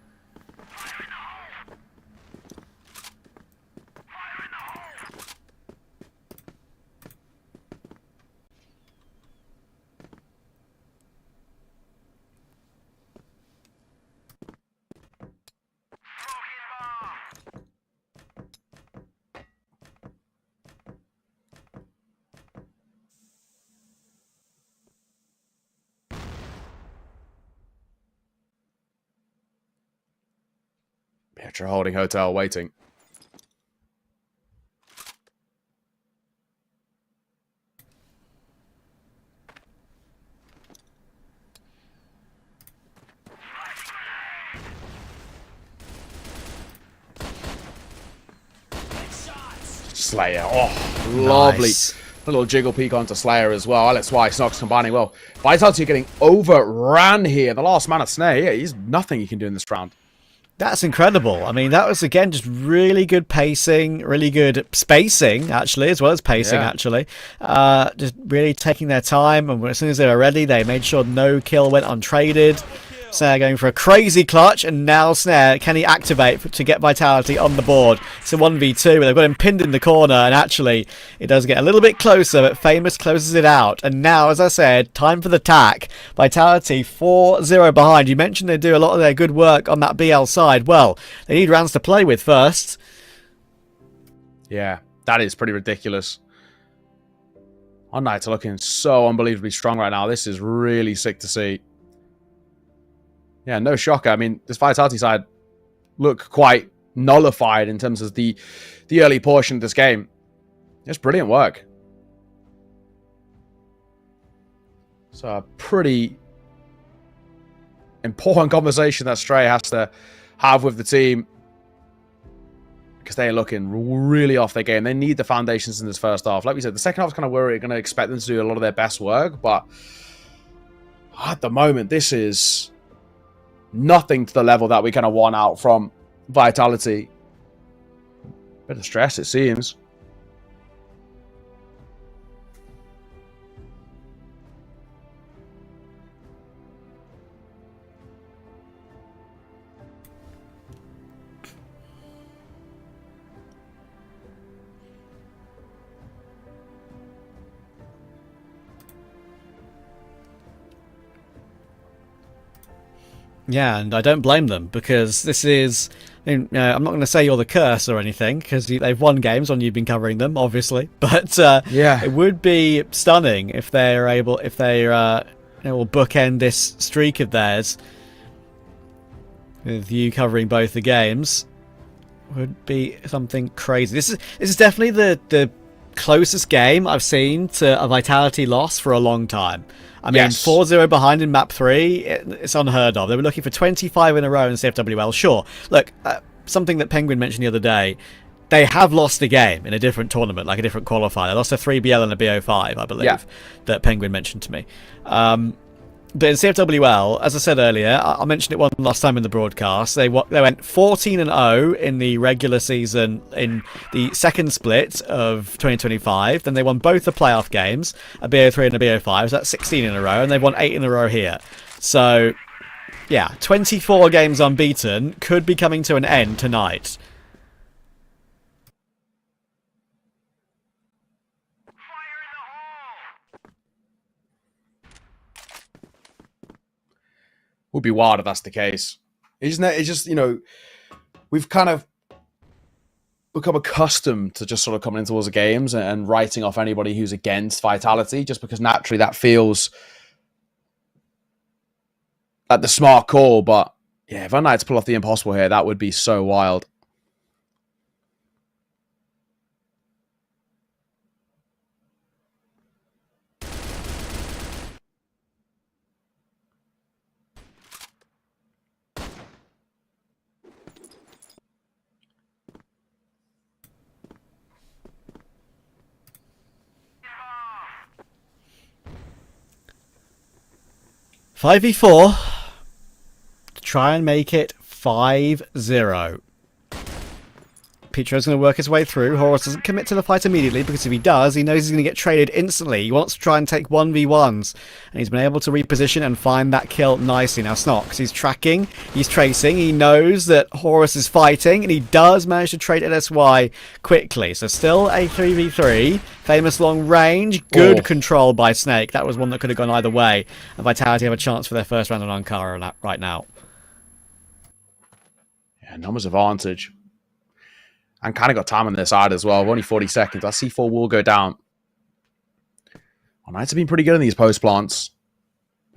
Petra holding hotel, waiting. Slayer. Oh, lovely. Nice. A little jiggle peek onto Slayer as well. That's why Snox combining well. Vitality getting overran here. The last man of Snare, yeah, he's nothing he can do in this round. That's incredible. I mean, that was, again, just really good pacing, really good spacing, actually, as well as pacing, actually. Just really taking their time, and as soon as they were ready, they made sure no kill went untraded. Snare going for a crazy clutch, and now Snare, can he activate to get Vitality on the board? It's a 1v2, but they've got him pinned in the corner, and actually, it does get a little bit closer, but Famous closes it out. And now, as I said, time for the tack. Vitality 4-0 behind. You mentioned they do a lot of their good work on that BL side. Well, they need rounds to play with first. Yeah, that is pretty ridiculous. unKnights are looking so unbelievably strong right now. This is really sick to see. Yeah, no shocker. I mean, this Vitality side look quite nullified in terms of the early portion of this game. It's brilliant work. So a pretty important conversation that Stray has to have with the team, because they're looking really off their game. They need the foundations in this first half. Like we said, the second half is kind of where we're going to expect them to do a lot of their best work, but at the moment, this is nothing to the level that we kind of want out from Vitality. Bit of stress, it seems. Yeah, and I don't blame them, because this is... I'm not going to say you're the curse or anything, because they've won games when you've been covering them, obviously. But yeah, it would be stunning if they're able, if they will bookend this streak of theirs with you covering both the games. Would be something crazy. This is definitely the closest game I've seen to a Vitality loss for a long time. I mean, 4-0 behind in map 3, it's unheard of. They were looking for 25 in a row in CFWL. Sure, look, something that Penguin mentioned the other day, they have lost a game in a different tournament, like a different qualifier. They lost a 3BL and a BO5, I believe, that Penguin mentioned to me. But in CFWL, as I said earlier, I mentioned it one last time in the broadcast, they went 14-0 in the regular season in the second split of 2025. Then they won both the playoff games, a BO3 and a BO5, so that's 16 in a row, and they've won 8 in a row here. So, yeah, 24 games unbeaten could be coming to an end tonight. Would be wild if that's the case. It's just, you know, we've kind of become accustomed to just sort of coming into towards the games and writing off anybody who's against Vitality, just because naturally that feels like the smart call. But yeah, if unKnights pull off the impossible here, that would be so wild. Five v 4 to try and make it 5-0. Petro's going to work his way through. Horus doesn't commit to the fight immediately, because if he does, he knows he's going to get traded instantly. He wants to try and take 1v1s, and he's been able to reposition and find that kill nicely. Now Snox, he's tracking, he's tracing, he knows that Horus is fighting, and he does manage to trade LSY quickly. So still a 3v3. Famous long range, good control by Snake. That was one that could have gone either way. And Vitality have a chance for their first round on Ankara right now. Yeah, numbers advantage. And kind of got time on their side as well. Only 40 seconds. Our C4 will go down. unKnights have been pretty good in these post plants.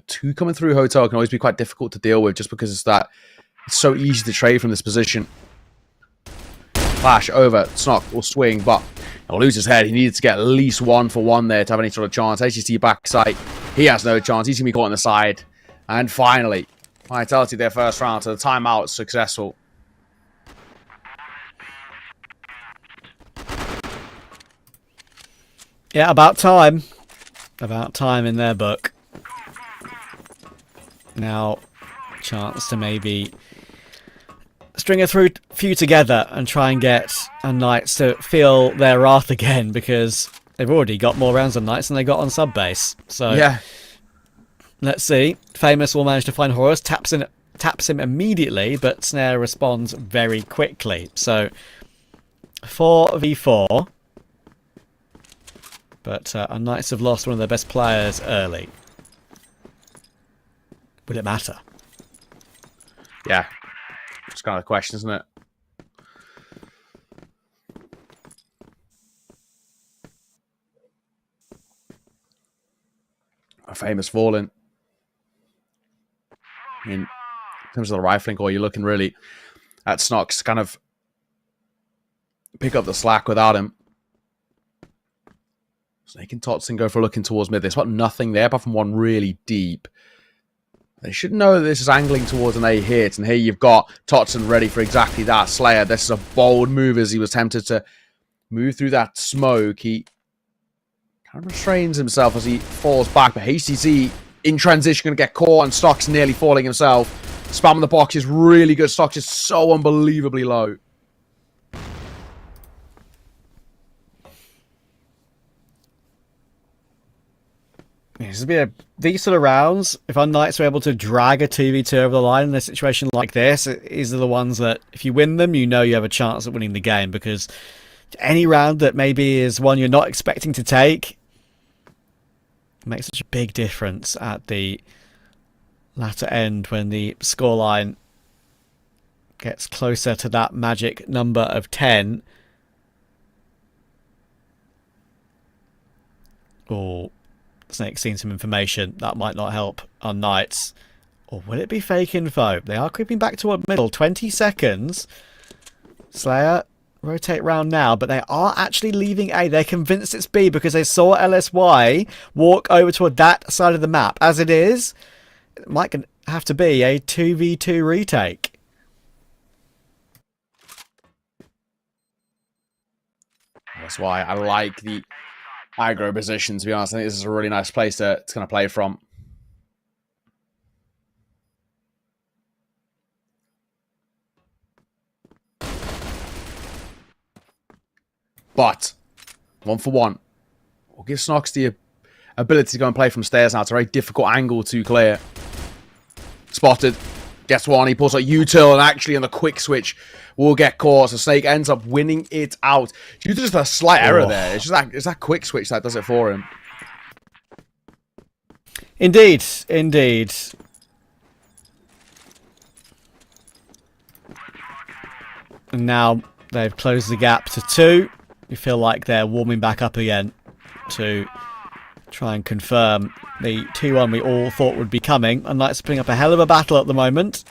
2 coming through Hotel can always be quite difficult to deal with, just because it's so easy to trade from this position. Flash over. Snock will swing, but he'll lose his head. He needed to get at least 1 for 1 there to have any sort of chance. HCT backside. He has no chance. He's going to be caught on the side. And finally, Vitality their first round. So the timeout successful. Yeah, about time. About time in their book. Now, chance to maybe string a few together and try and get unKnights to feel their wrath again, because they've already got more rounds on Knights than they got on sub base. So Yeah. let's see. Famous will manage to find Horus, taps him immediately, but Snare responds very quickly. So 4v4. But unKnights have lost one of their best players early. Would it matter? Yeah. It's kind of the question, isn't it? A famous falling. I mean, in terms of the rifling core, you're looking really at Snox to kind of pick up the slack without him. Snake and Totson go for looking towards mid. There's about nothing there apart from one really deep. They should know that this is angling towards an A hit, and here you've got Totson ready for exactly that. Slayer, this is a bold move as he was tempted to move through that smoke. He kind of restrains himself as he falls back, but HCZ in transition going to get caught, and Stock's nearly falling himself. Spamming the box is really good. Stock's is so unbelievably low. This would be these sort of rounds, if unKnights are able to drag a 2v2 over the line in a situation like this, these are the ones that, if you win them, you know you have a chance at winning the game, because any round that maybe is one you're not expecting to take makes such a big difference at the latter end when the scoreline gets closer to that magic number of 10. Oh, Snake's seen some information. That might not help unKnights. Or will it be fake info? They are creeping back toward middle. 20 seconds. Slayer, rotate round now, but they are actually leaving A. They're convinced it's B because they saw LSY walk over toward that side of the map. As it is, it might have to be a 2v2 retake. That's why I like the aggro position, to be honest. I think this is a really nice place to kind of play from. But 1-for-1 will give Snox the ability to go and play from stairs now. It's a very difficult angle to clear. Spotted. Gets one. He pulls a U-turn, and actually on the quick switch will get caught. So Snake ends up winning it out. Due to just a slight error there. It's just that quick switch that does it for him. Indeed. Indeed. And now they've closed the gap to 2. You feel like they're warming back up again to try and confirm the 2-1 we all thought would be coming. unKnights putting up a hell of a battle at the moment.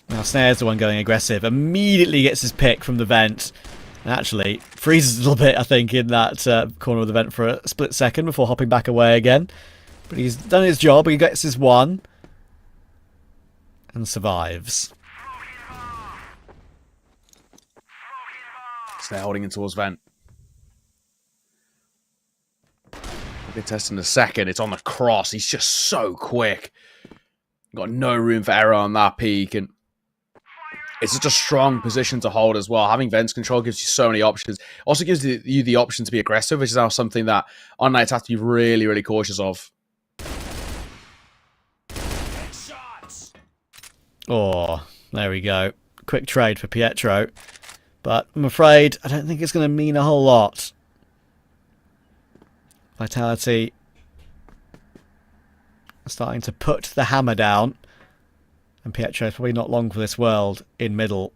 Now Snare's the one going aggressive. Immediately gets his pick from the vent. And actually freezes a little bit, I think, in that corner of the vent for a split second before hopping back away again. But he's done his job. He gets his 1. And survives. Snare holding in towards vent. Good test in a second. It's on the cross. He's just so quick. Got no room for error on that peak, and it's such a strong position to hold as well. Having Vents control gives you so many options. Also gives you the option to be aggressive, which is now something that unKnights have to be really, really cautious of. Oh, there we go. Quick trade for Pietro. But I'm afraid I don't think it's going to mean a whole lot. Vitality starting to put the hammer down. And Pietro is probably not long for this world in middle.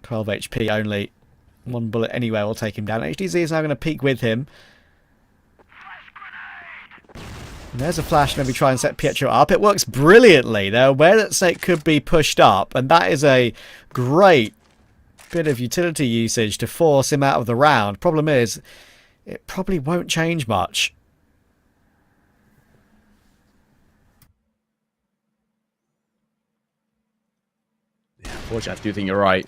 12 HP only. 1 bullet anywhere will take him down. HDZ is now going to peek with him. And there's a flash, maybe try and set Pietro up. It works brilliantly. They're aware that Snake could be pushed up. And that is a great bit of utility usage to force him out of the round. Problem is, it probably won't change much. Yeah, unfortunately, I do think you're right.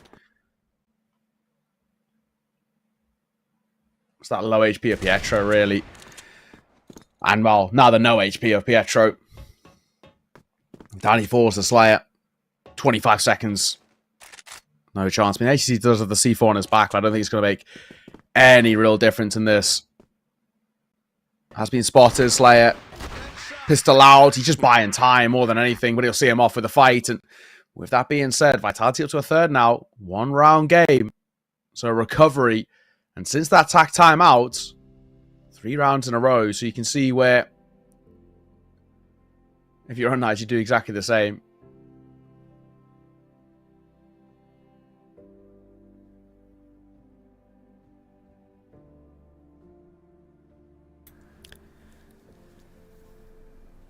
It's that low HP of Pietro, really. And, well, now the no HP of Pietro. Danny falls the Slayer. 25 seconds. No chance. I mean, HC does have the C4 on his back, but I don't think it's going to make any real difference in this. Has been spotted, Slayer. Pistol out. He's just buying time more than anything, but he'll see him off with a fight. And with that being said, Vitality up to a third now. 1 round game. So recovery. And since that tack time out, 3 rounds in a row. So you can see where, if you're unKnights, you do exactly the same.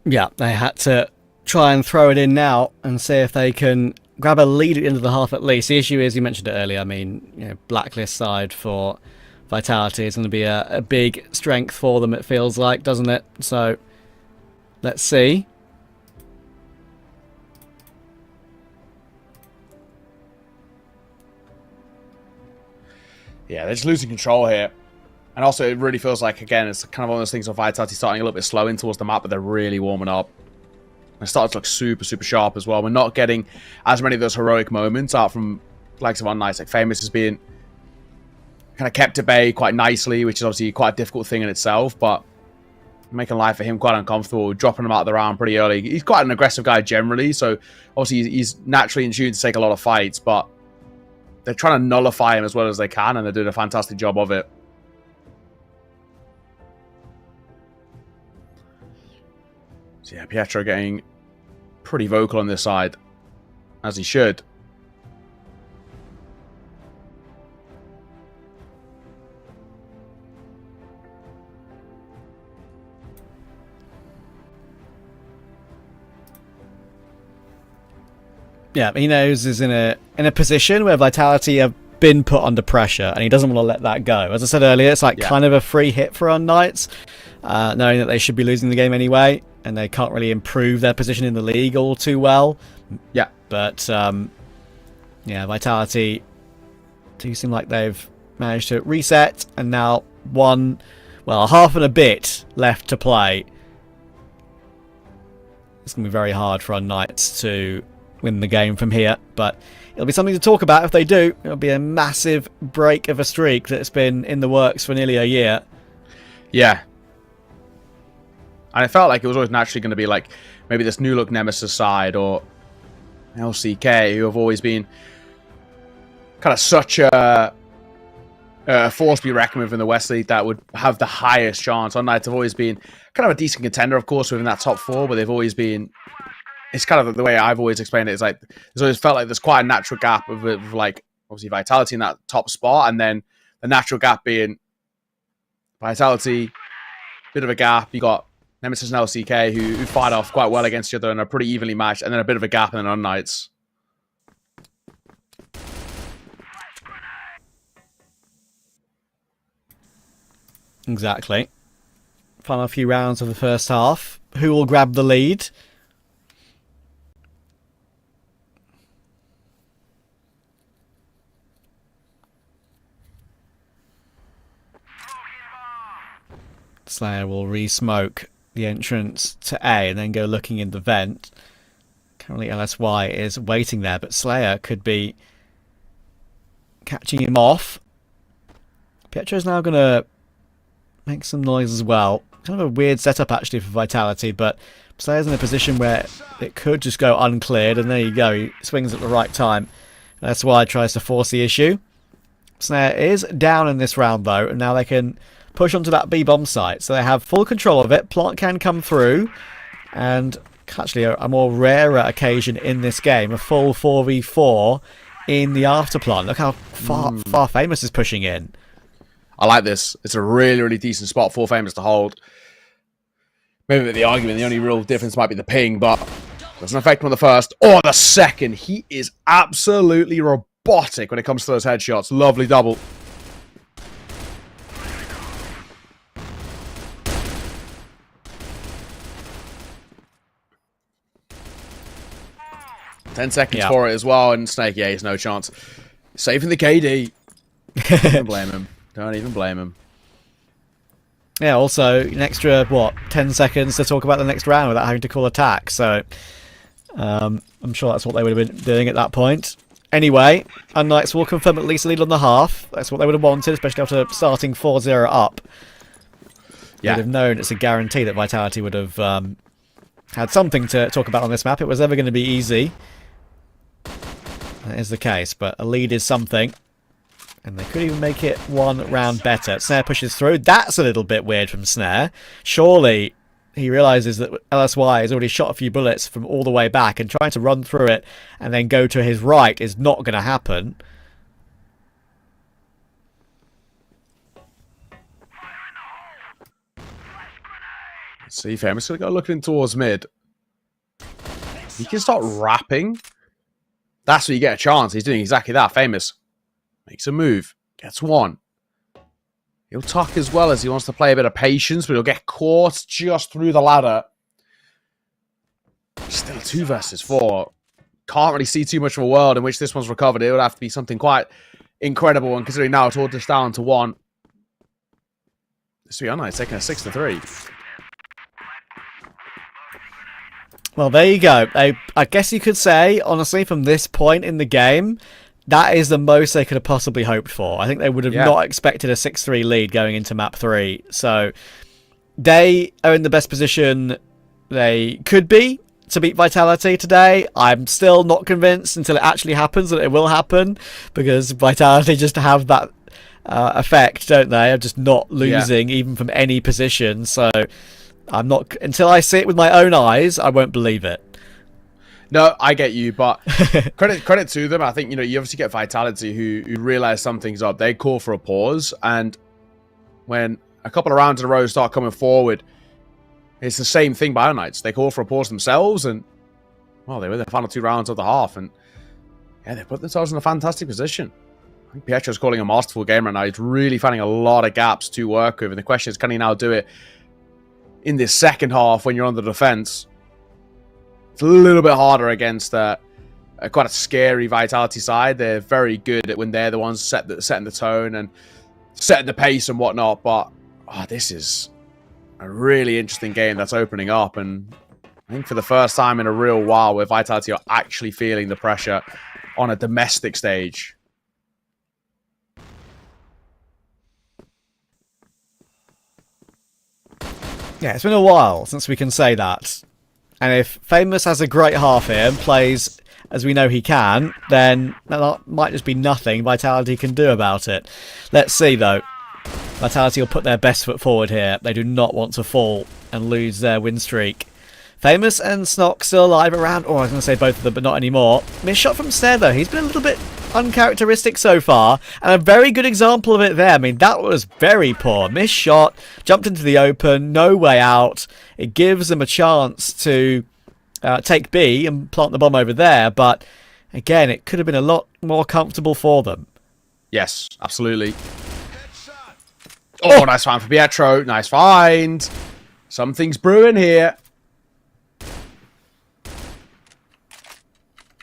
Yeah, they had to try and throw it in now and see if they can grab a lead at the end of the half at least. The issue is, you mentioned it earlier, I mean, you know, blacklist side for Vitality is going to be a big strength for them, it feels like, doesn't it? So, let's see. Yeah, they're just losing control here. And also, it really feels like, again, it's kind of one of those things of Vitality starting a little bit slow in towards the map, but they're really warming up. They're starting to look super, super sharp as well. We're not getting as many of those heroic moments out from the likes of unKnights. Like, Famous is being kind of kept at bay quite nicely, which is obviously quite a difficult thing in itself, but making life for him quite uncomfortable, dropping him out of the round pretty early. He's quite an aggressive guy generally, so obviously he's naturally in tune to take a lot of fights, but they're trying to nullify him as well as they can, and they're doing a fantastic job of it. So yeah, Pietro getting pretty vocal on this side, as he should. Yeah, he knows he's in a position where Vitality have been put under pressure, and he doesn't want to let that go. As I said earlier, it's like kind of a free hit for unKnights, knowing that they should be losing the game anyway, and they can't really improve their position in the league all too well. Yeah. But, yeah, Vitality do seem like they've managed to reset, and now half and a bit left to play. It's going to be very hard for unKnights to win the game from here, but it'll be something to talk about if they do. It'll be a massive break of a streak that's been in the works for nearly a year. Yeah. And it felt like it was always naturally going to be like maybe this new look Nemesis side or LCK, who have always been kind of such a force to be reckoned with in the West League that would have the highest chance. unKnights have always been kind of a decent contender, of course, within that top 4, but they've always been... It's kind of the way I've always explained it. It's like there's always felt like there's quite a natural gap of like obviously Vitality in that top spot, and then the natural gap being Vitality, bit of a gap. You got Nemesis and LCK who fight off quite well against each other and are pretty evenly matched, and then a bit of a gap, and then unKnights. Exactly. Final few rounds of the first half. Who will grab the lead? Slayer will re-smoke the entrance to A and then go looking in the vent. Currently LSY is waiting there, but Slayer could be catching him off. Pietro's now going to make some noise as well. Kind of a weird setup actually for Vitality, but Slayer's in a position where it could just go uncleared, and there you go, he swings at the right time. LSY tries to force the issue. Slayer is down in this round though, and now they can push onto that B-bomb site, so they have full control of it. Plant can come through, and actually a more rarer occasion in this game, a full 4v4 in the afterplant. Look how far Famous is pushing in. I like this. It's a really, really decent spot for Famous to hold. Maybe the argument, the only real difference might be the ping, but doesn't affect him on the first or the second. He is absolutely robotic when it comes to those headshots. Lovely double. Ten seconds for it as well, and Snake, yeah, he's no chance. Saving the KD. Don't even blame him. Don't even blame him. Yeah, also an extra, 10 seconds to talk about the next round without having to call attack. So I'm sure that's what they would have been doing at that point. Anyway, unKnights will confirm at least a lead on the half. That's what they would have wanted, especially after starting 4-0 up. Yeah. They'd have known it's a guarantee that Vitality would have had something to talk about on this map. It was never going to be easy. That is the case, but a lead is something. And they could even make it one round better. Snare pushes through. That's a little bit weird from Snare. Surely he realises that LSY has already shot a few bullets from all the way back, and trying to run through it and then go to his right is not going to happen. See, Famous going to go looking towards mid. He can start rapping. That's where you get a chance. He's doing exactly that. Famous makes a move, gets one. He'll tuck as well as he wants to play a bit of patience, but he'll get caught just through the ladder. Still 2 versus 4. Can't really see too much of a world in which this one's recovered. It would have to be something quite incredible, and considering now it's all just down to 1. This will be unKnights taking a 6-3. Well, there you go. I guess you could say, honestly, from this point in the game, that is the most they could have possibly hoped for. I think they would have not expected a 6-3 lead going into map 3. So they are in the best position they could be to beat Vitality today. I'm still not convinced until it actually happens that it will happen, because Vitality just have that effect, don't they, of just not losing even from any position. So I'm not, until I see it with my own eyes, I won't believe it. No, I get you, but credit to them. I think, you obviously get Vitality who realize something's up. They call for a pause, and when a couple of rounds in a row start coming forward, it's the same thing by unKnights. They call for a pause themselves, and, well, they win the final 2 rounds of the half, and yeah, they put themselves in a fantastic position. I think Pietro's calling a masterful game right now. He's really finding a lot of gaps to work with, and the question is, can he now do it in this second half when you're on the defense? It's a little bit harder against quite a scary Vitality side. They're very good at when they're the ones setting the tone and setting the pace and whatnot. But this is a really interesting game that's opening up. And I think for the first time in a real while where Vitality are actually feeling the pressure on a domestic stage. Yeah, it's been a while since we can say that. And if Famous has a great half here and plays as we know he can, then that might just be nothing Vitality can do about it. Let's see, though. Vitality will put their best foot forward here. They do not want to fall and lose their win streak. Famous and Snock still alive around... Oh, I was going to say both of them, but not anymore. Missed shot from Snare, though. He's been a little bit uncharacteristic so far, and a very good example of it there. I mean, that was very poor. Missed shot, jumped into the open, no way out. It gives them a chance to take B and plant the bomb over there, but again, it could have been a lot more comfortable for them. Yes, absolutely. Oh, nice find for Pietro. Nice find. Something's brewing here.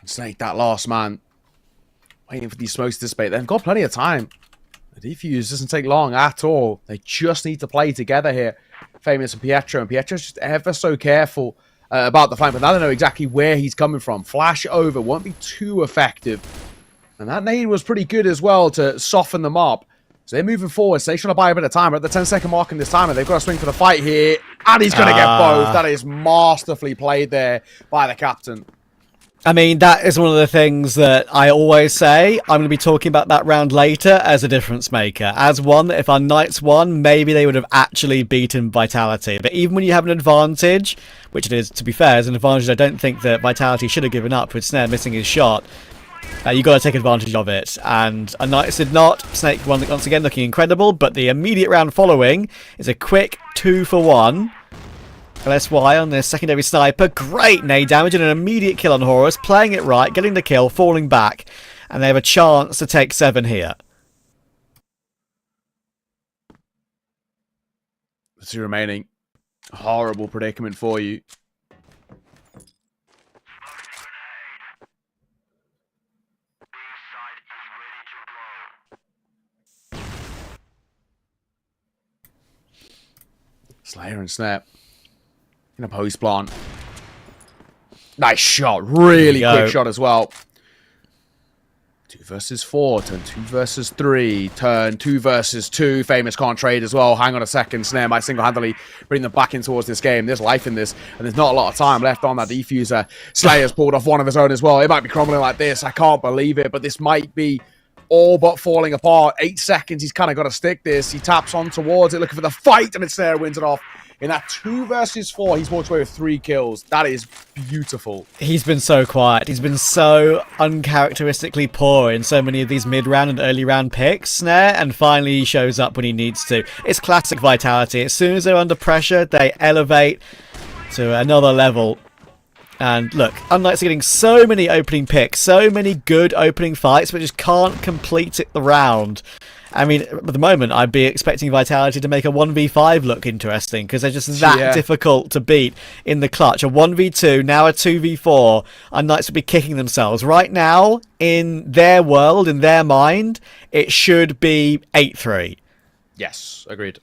Snake that last man. Waiting for these smokes to dissipate. They've got plenty of time. The defuse doesn't take long at all. They just need to play together here. Famous and Pietro's just ever so careful about the flank, but now they know exactly where he's coming from. Flash over, won't be too effective. And that nade was pretty good as well to soften them up. So they're moving forward. So they're trying to buy a bit of time. We're at the 10-second mark in this time, and they've got to swing for the fight here. And he's going to get both. That is masterfully played there by the captain. I mean, that is one of the things that I always say. I'm going to be talking about that round later as a difference maker. As one, if unKnights won, maybe they would have actually beaten Vitality. But even when you have an advantage, which it is, to be fair, is an advantage I don't think that Vitality should have given up with Snare missing his shot, you got to take advantage of it. And unKnights did not. Snake once again looking incredible, but the immediate round following is a quick 2-for-1. LSY on their secondary sniper. Great nade damage and an immediate kill on Horus. Playing it right, getting the kill, falling back. And they have a chance to take 7 here. The 2 remaining. Horrible predicament for you. Slayer and Snap in a post plant. Nice shot. Really quick shot as well. 2 versus 4. Turn 2 versus 3. Turn 2 versus 2. Famous can't trade as well. Hang on a second. Snare might single-handedly bring them back in towards this game. There's life in this, and there's not a lot of time left on that defuser. Slayer's pulled off one of his own as well. It might be crumbling like this. I can't believe it, but this might be all but falling apart. 8 seconds. He's kind of got to stick this. He taps on towards it, looking for the fight, and it's Snare wins it off. In that 2 versus 4, he's walked away with 3 kills. That is beautiful. He's been so quiet. He's been so uncharacteristically poor in so many of these mid-round and early-round picks, Snare, and finally he shows up when he needs to. It's classic Vitality. As soon as they're under pressure, they elevate to another level. And look, unKnights are getting so many opening picks, so many good opening fights, but just can't complete it the round. I mean, at the moment, I'd be expecting Vitality to make a 1v5 look interesting, because they're just that difficult to beat in the clutch. A 1v2, now a 2v4, unKnights would be kicking themselves. Right now, in their world, in their mind, it should be 8-3. Yes, agreed.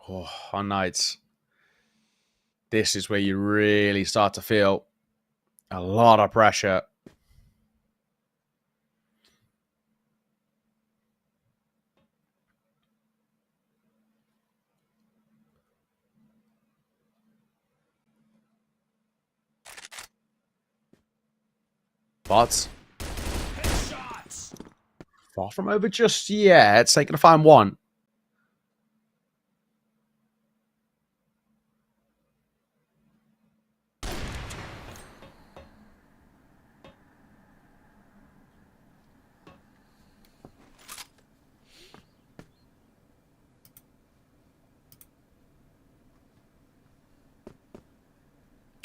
Oh, unKnights. This is where you really start to feel a lot of pressure. But far from over just yet. It's taking to find one.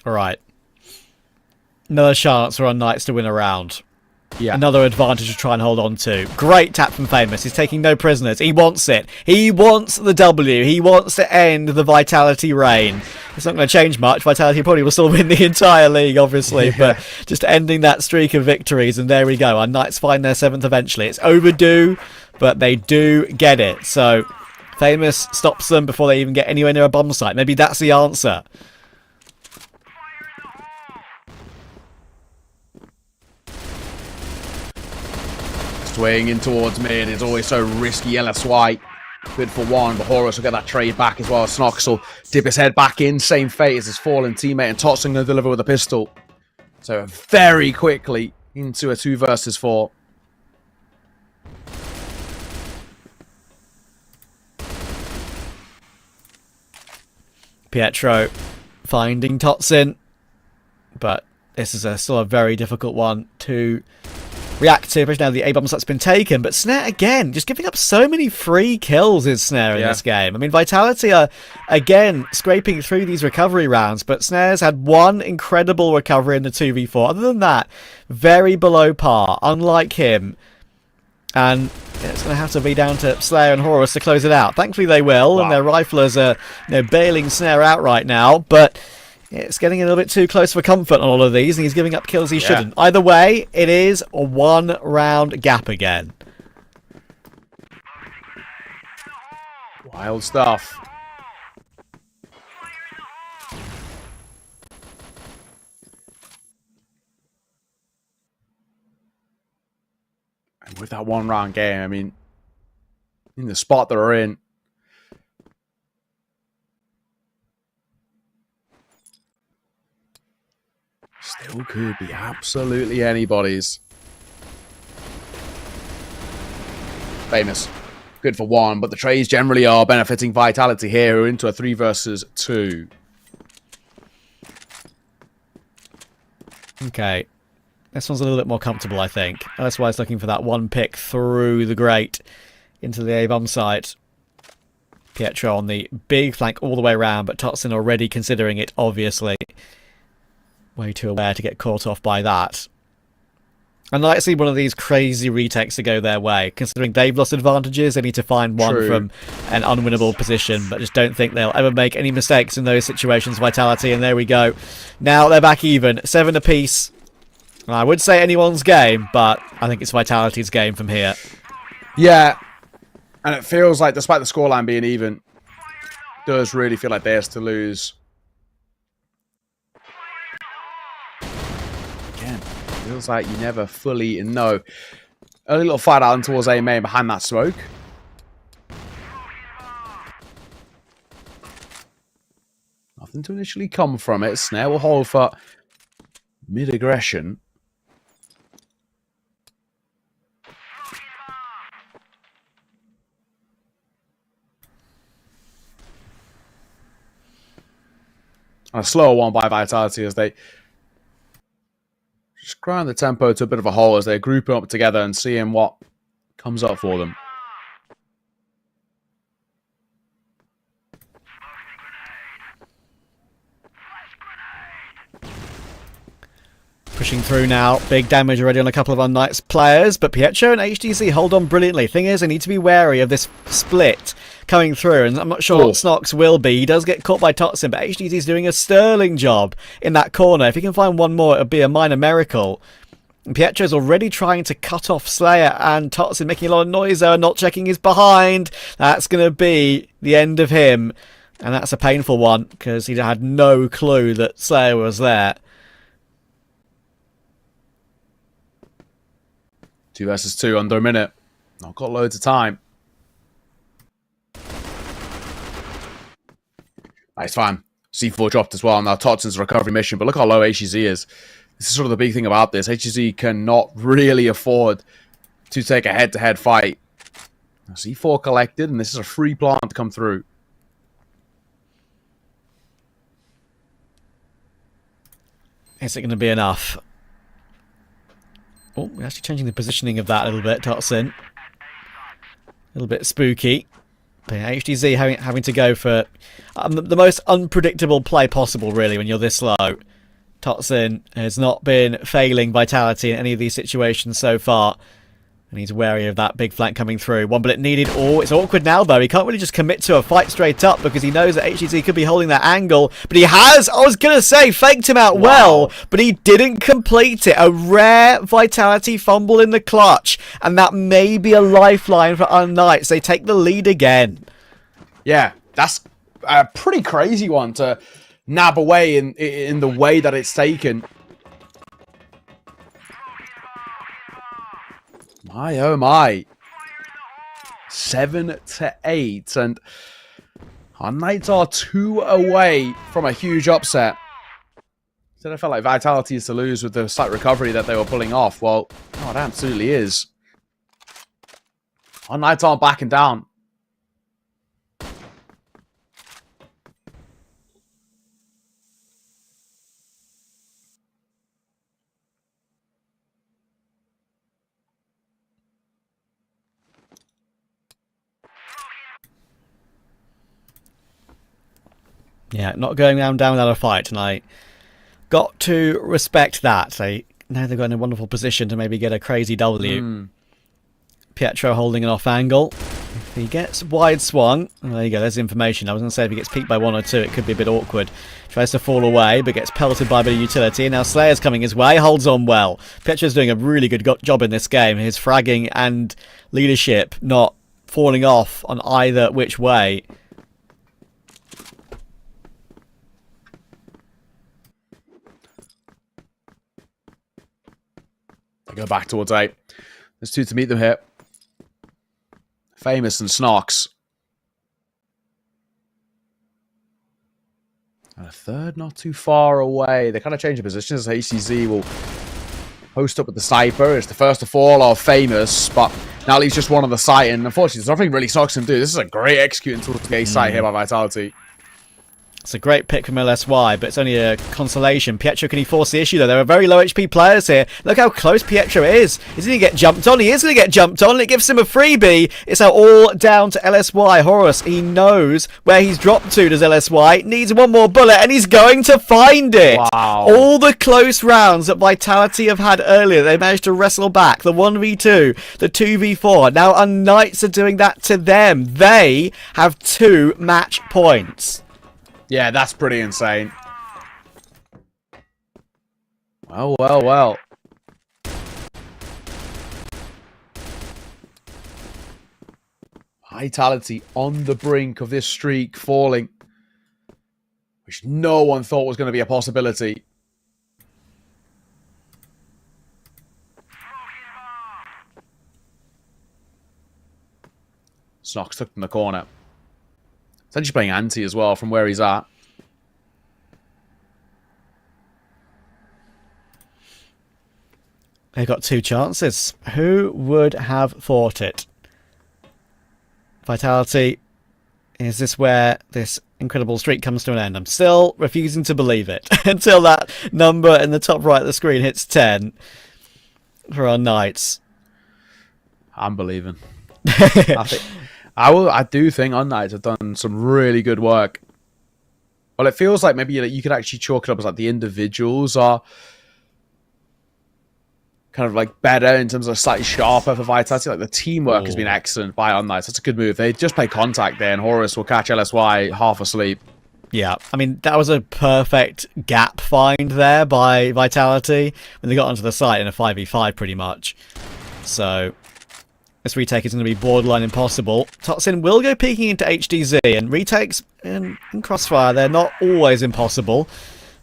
All right. Another chance for unKnights to win a round. Yeah. Another advantage to try and hold on to. Great tap from Famous. He's taking no prisoners. He wants it. He wants the W. He wants to end the Vitality reign. It's not going to change much. Vitality probably will still win the entire league, obviously. But just ending that streak of victories. And there we go. unKnights find their 7th eventually. It's overdue, but they do get it. So Famous stops them before they even get anywhere near a bomb site. Maybe that's the answer. Swaying in towards mid. It's always so risky. LSY good for one, but Horus will get that trade back as well. Snox will dip his head back in. Same fate as his fallen teammate, and Totson going to deliver with a pistol. So very quickly into a 2 versus 4. Pietro finding Totsin, but this is still a very difficult one to react to, especially now the A-bomb site's been taken. But Snare, again, just giving up so many free kills is Snare in this game. I mean, Vitality are, again, scraping through these recovery rounds, but Snare's had one incredible recovery in the 2v4. Other than that, very below par, unlike him. And it's going to have to be down to Slayer and Horus to close it out. Thankfully they will, and their riflers are bailing Snare out right now, but it's getting a little bit too close for comfort on all of these, and he's giving up kills he shouldn't. Either way, it is a 1-round gap again. Wild stuff. And with that 1-round game, I mean, in the spot they're in, still could be absolutely anybody's. Famous. Good for one, but the trades generally are benefiting Vitality here, who are into a 3 versus 2. Okay. This one's a little bit more comfortable, I think. That's why it's looking for that one pick through the grate into the A-bomb site. Pietro on the big flank all the way around, but Totsin already considering it, obviously. Way too aware to get caught off by that. I'd like to see one of these crazy retakes to go their way. Considering they've lost advantages, they need to find one from an unwinnable position, but just don't think they'll ever make any mistakes in those situations. Vitality, and there we go. Now they're back even. 7 apiece. I would say anyone's game, but I think it's Vitality's game from here. Yeah. And it feels like, despite the scoreline being even, it does really feel like theirs to lose. Again, feels like you never fully know. Early little fight out towards A main behind that smoke. Nothing to initially come from it. Snare will hold for mid-aggression. A slower one by Vitality as they just grind the tempo to a bit of a hole as they're grouping up together and seeing what comes up for them. Pushing through now. Big damage already on a couple of unKnights players, but Pietro and HTC hold on brilliantly. Thing is, I need to be wary of this split coming through, and I'm not sure what Snox will be. He does get caught by Totson, but HTC is doing a sterling job in that corner. If he can find one more, it would be a minor miracle. And Pietro's already trying to cut off Slayer, and Totson making a lot of noise there, not checking his behind. That's going to be the end of him, and that's a painful one, because he had no clue that Slayer was there. 2 versus 2 under a minute. Not got loads of time. Nice, fine. C4 dropped as well. Now Totson's recovery mission, but look how low HGZ is. This is sort of the big thing about this. HGZ cannot really afford to take a head-to-head fight. Now, C4 collected, and this is a free plant to come through. Is it going to be enough? Oh, we're actually changing the positioning of that a little bit, Totson. A little bit spooky. But yeah, HDZ having to go for the most unpredictable play possible, really, when you're this low. Totson has not been failing Vitality in any of these situations so far. And he's wary of that big flank coming through. 1 bullet needed. Oh, it's awkward now, though. He can't really just commit to a fight straight up because he knows that HTC could be holding that angle. But he has, I was going to say, faked him out well, but he didn't complete it. A rare Vitality fumble in the clutch. And that may be a lifeline for unKnights. They take the lead again. Yeah, that's a pretty crazy one to nab away in the way that it's taken. My, oh my. 7-8. And unKnights are 2 away from a huge upset. Instead, I felt like Vitality is to lose with the slight recovery that they were pulling off. Well, oh, it absolutely is. unKnights aren't backing down. Yeah, not going down without a fight tonight. Got to respect that. Now they've got in a wonderful position to maybe get a crazy W. Pietro holding an off angle. If he gets wide swung, well, there you go, there's information. I was going to say if he gets peeked by 1 or 2, it could be a bit awkward. Tries to fall away, but gets pelted by a bit of utility. And now Slayer's coming his way, holds on well. Pietro's doing a really good job in this game. His fragging and leadership not falling off on either which way. They go back towards 8. There's 2 to meet them here. Famous and Snox. And a third not too far away. They kind of change the positions. HCZ will host up with the sniper. It's the first to fall of Famous, but now leaves just one on the site. And unfortunately, there's nothing really Snox can do. This is a great executing towards the A site here by Vitality. It's a great pick from LSY, but it's only a consolation. Pietro, can he force the issue, though? There are very low HP players here. Look how close Pietro is. Is he going to get jumped on? He is going to get jumped on. It gives him a freebie. It's now all down to LSY. Horus, he knows where he's dropped to, does LSY. Needs one more bullet, and he's going to find it. Wow. All the close rounds that Vitality have had earlier, they managed to wrestle back. The 1v2, the 2v4. Now unKnights are doing that to them. They have 2 match points. Yeah, that's pretty insane. Well, well, well. Vitality on the brink of this streak falling, which no one thought was going to be a possibility. Snox tucked in the corner. Essentially playing anti as well from where he's at. They've got 2 chances. Who would have thought it? Vitality. Is this where this incredible streak comes to an end? I'm still refusing to believe it until that number in the top right of the screen hits 10 for unKnights. I'm believing. I do think unKnights have done some really good work. Well, it feels like maybe you could actually chalk it up as like the individuals are kind of like better in terms of slightly sharper for Vitality. Like the teamwork has been excellent by unKnights. That's a good move. They just play contact there, and Horus will catch LSY half asleep. Yeah, I mean, that was a perfect gap find there by Vitality when they got onto the site in a 5v5 pretty much. So this retake is going to be borderline impossible. Totsin will go peeking into HDZ, and retakes in CrossFire, they're not always impossible,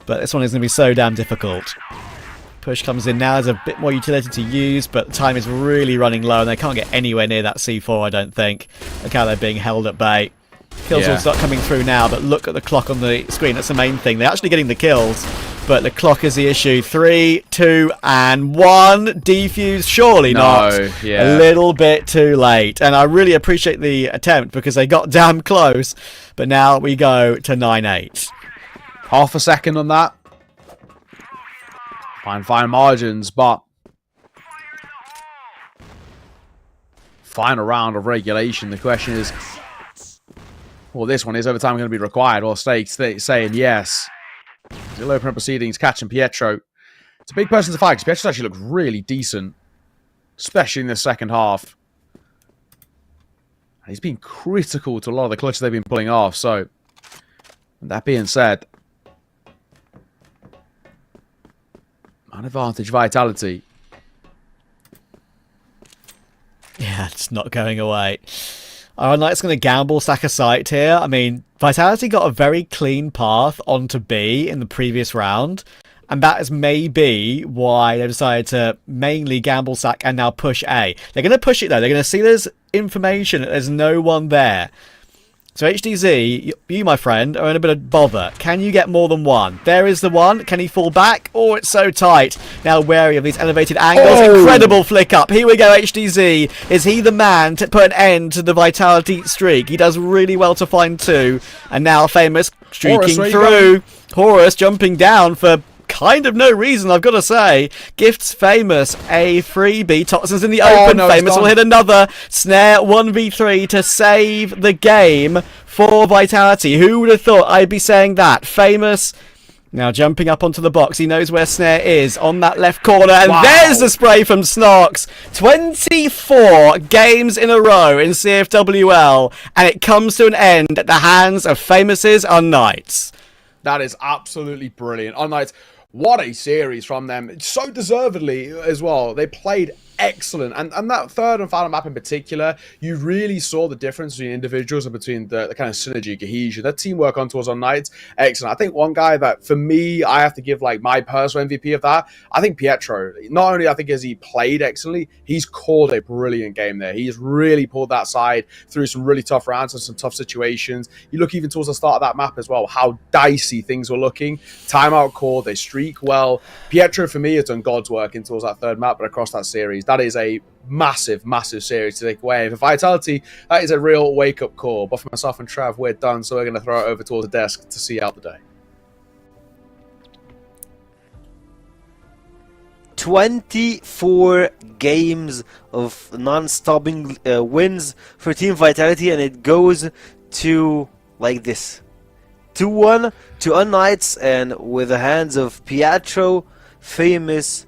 but this one is going to be so damn difficult. Push comes in now, there's a bit more utility to use, but time is really running low and they can't get anywhere near that C4, I don't think. Look how they're being held at bay. Kills will start coming through now, but look at the clock on the screen, that's the main thing. They're actually getting the kills, but the clock is the issue. 3, 2, and 1. Defuse, surely not. A little bit too late. And I really appreciate the attempt because they got damn close, but now we go to 9-8. Half a second on that. Fine margins, but final round of regulation. The question is, well, this one is overtime going to be required, or Snake saying yes. He'll open up proceedings, catching Pietro. It's a big person to fight because Pietro's actually looked really decent, especially in the second half. And he's been critical to a lot of the clutches they've been pulling off. So, that being said, man advantage Vitality. Yeah, it's not going away. unKnights going to gamble stack a site here. I mean, Vitality got a very clean path onto B in the previous round, and that is maybe why they decided to mainly gamble stack and now push A. They're going to push it though. They're going to see there's information that there's no one there. So HDZ, you, my friend, are in a bit of bother. Can you get more than one? There is the one. Can he fall back? Oh, it's so tight. Now wary of these elevated angles. Incredible flick up. Here we go, HDZ. Is he the man to put an end to the Vitality streak? He does really well to find 2. And now Famous streaking through. Horus jumping down for kind of no reason, I've got to say. Gifts Famous a freebie. Totsin's in the open. Famous will hit another snare 1v3 to save the game for Vitality. Who would have thought I'd be saying that? Famous now jumping up onto the box. He knows where snare is on that left corner, and there's the spray from Snox. 24 games in a row in CFWL, and it comes to an end at the hands of Famous's unKnights. That is absolutely brilliant. unKnights, what a series from them. So deservedly as well. They played excellent. And that third and final map in particular, you really saw the difference between individuals and between the kind of synergy, cohesion. That teamwork on towards unKnights, excellent. I think one guy that, for me, I have to give like my personal MVP of that, I think Pietro. Not only I think has he played excellently, he's called a brilliant game there. He's really pulled that side through some really tough rounds and some tough situations. You look even towards the start of that map as well, how dicey things were looking. Timeout called, they streak well. Pietro, for me, has done God's work in towards that third map, but across that series, that is a massive series to take away. For Vitality, that is a real wake-up call. But for myself and Trav, we're done, so we're going to throw it over towards the desk to see out the day. 24 games of non-stopping wins for Team Vitality, and it goes to like this. 2-1 to unKnights, and with the hands of Pietro, Famous,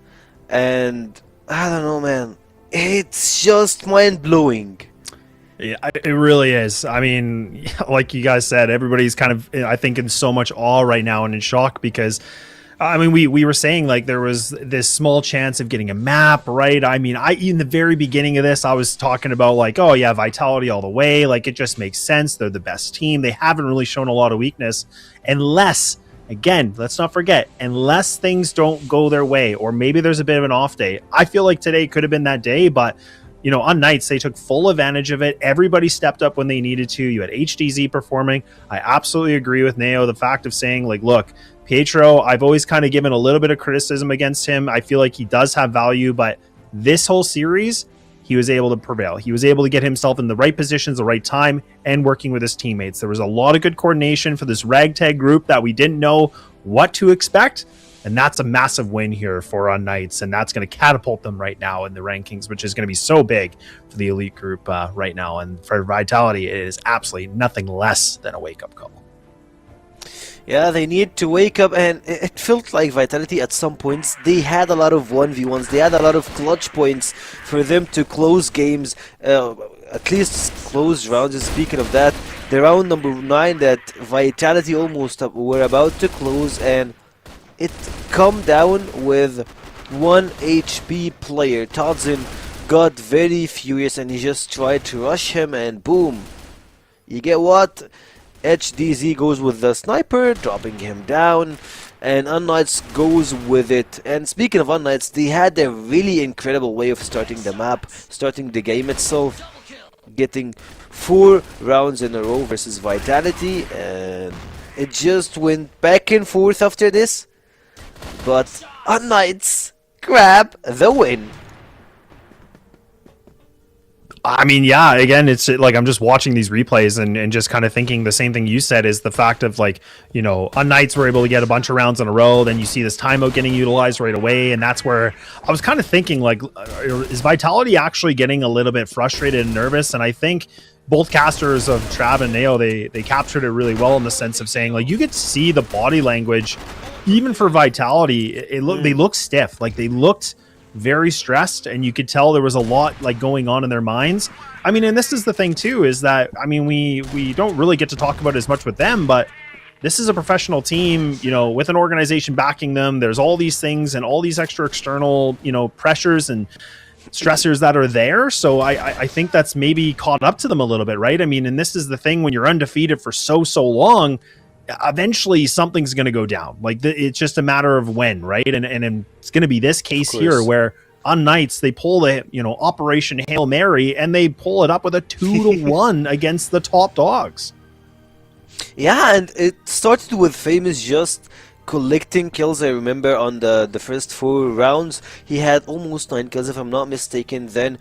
and I don't know, man. It's just mind-blowing. Yeah, it really is. I mean, like you guys said, everybody's kind of, I think, in so much awe right now and in shock because I mean, we were saying like there was this small chance of getting a map, right? I mean, in the very beginning of this, I was talking about like, oh yeah, Vitality all the way. Like it just makes sense. They're the best team. They haven't really shown a lot of weakness, unless, again, let's not forget, unless things don't go their way, or maybe there's a bit of an off day. I feel like today could have been that day, but you know, unKnights, they took full advantage of it. Everybody stepped up when they needed to. You had HDZ performing. I absolutely agree with Neo. The fact of saying like, look, Pietro, I've always kind of given a little bit of criticism against him. I feel like he does have value, but this whole series, he was able to prevail. He was able to get himself in the right positions, the right time, and working with his teammates. There was a lot of good coordination for this ragtag group that we didn't know what to expect, and that's a massive win here for unKnights, and that's going to catapult them right now in the rankings, which is going to be so big for the elite group right now. And for Vitality, it is absolutely nothing less than a wake-up call. Yeah, they need to wake up, and it felt like Vitality at some points, they had a lot of 1v1s, they had a lot of clutch points for them to close games, at least close rounds. And speaking of that, the round number 9 that Vitality almost were about to close, and it come down with 1 HP player. Todson got very furious and he just tried to rush him, and boom, you get what? HDZ goes with the sniper, dropping him down, and unKnights goes with it. And speaking of unKnights, they had a really incredible way of starting the map, starting the game itself, getting 4 rounds in a row versus Vitality, and it just went back and forth after this, but unKnights grab the win. I mean, yeah, again, it's like I'm just watching these replays and just kind of thinking the same thing you said, is the fact of like, you know, unKnights were able to get a bunch of rounds in a row. Then you see this timeout getting utilized right away. And that's where I was kind of thinking, like, is Vitality actually getting a little bit frustrated and nervous? And I think both casters of Trav and Neo, they captured it really well in the sense of saying, like, you could see the body language, even for Vitality, they looked stiff. Like, they looked very stressed, and you could tell there was a lot like going on in their minds. I mean, and this is the thing too, is that, I mean, we don't really get to talk about it as much with them, but this is a professional team, you know, with an organization backing them. There's all these things and all these extra external, you know, pressures and stressors that are there. So I think that's maybe caught up to them a little bit, right? I mean, and this is the thing, when you're undefeated for so long, eventually something's going to go down. Like it's just a matter of when, right? And it's going to be this case here where unKnights, they pull the, you know, Operation Hail Mary, and they pull it up with a 2-1 against the top dogs. Yeah, and it started with Famous just collecting kills. I remember on the first 4 rounds, he had almost 9 kills if I'm not mistaken. Then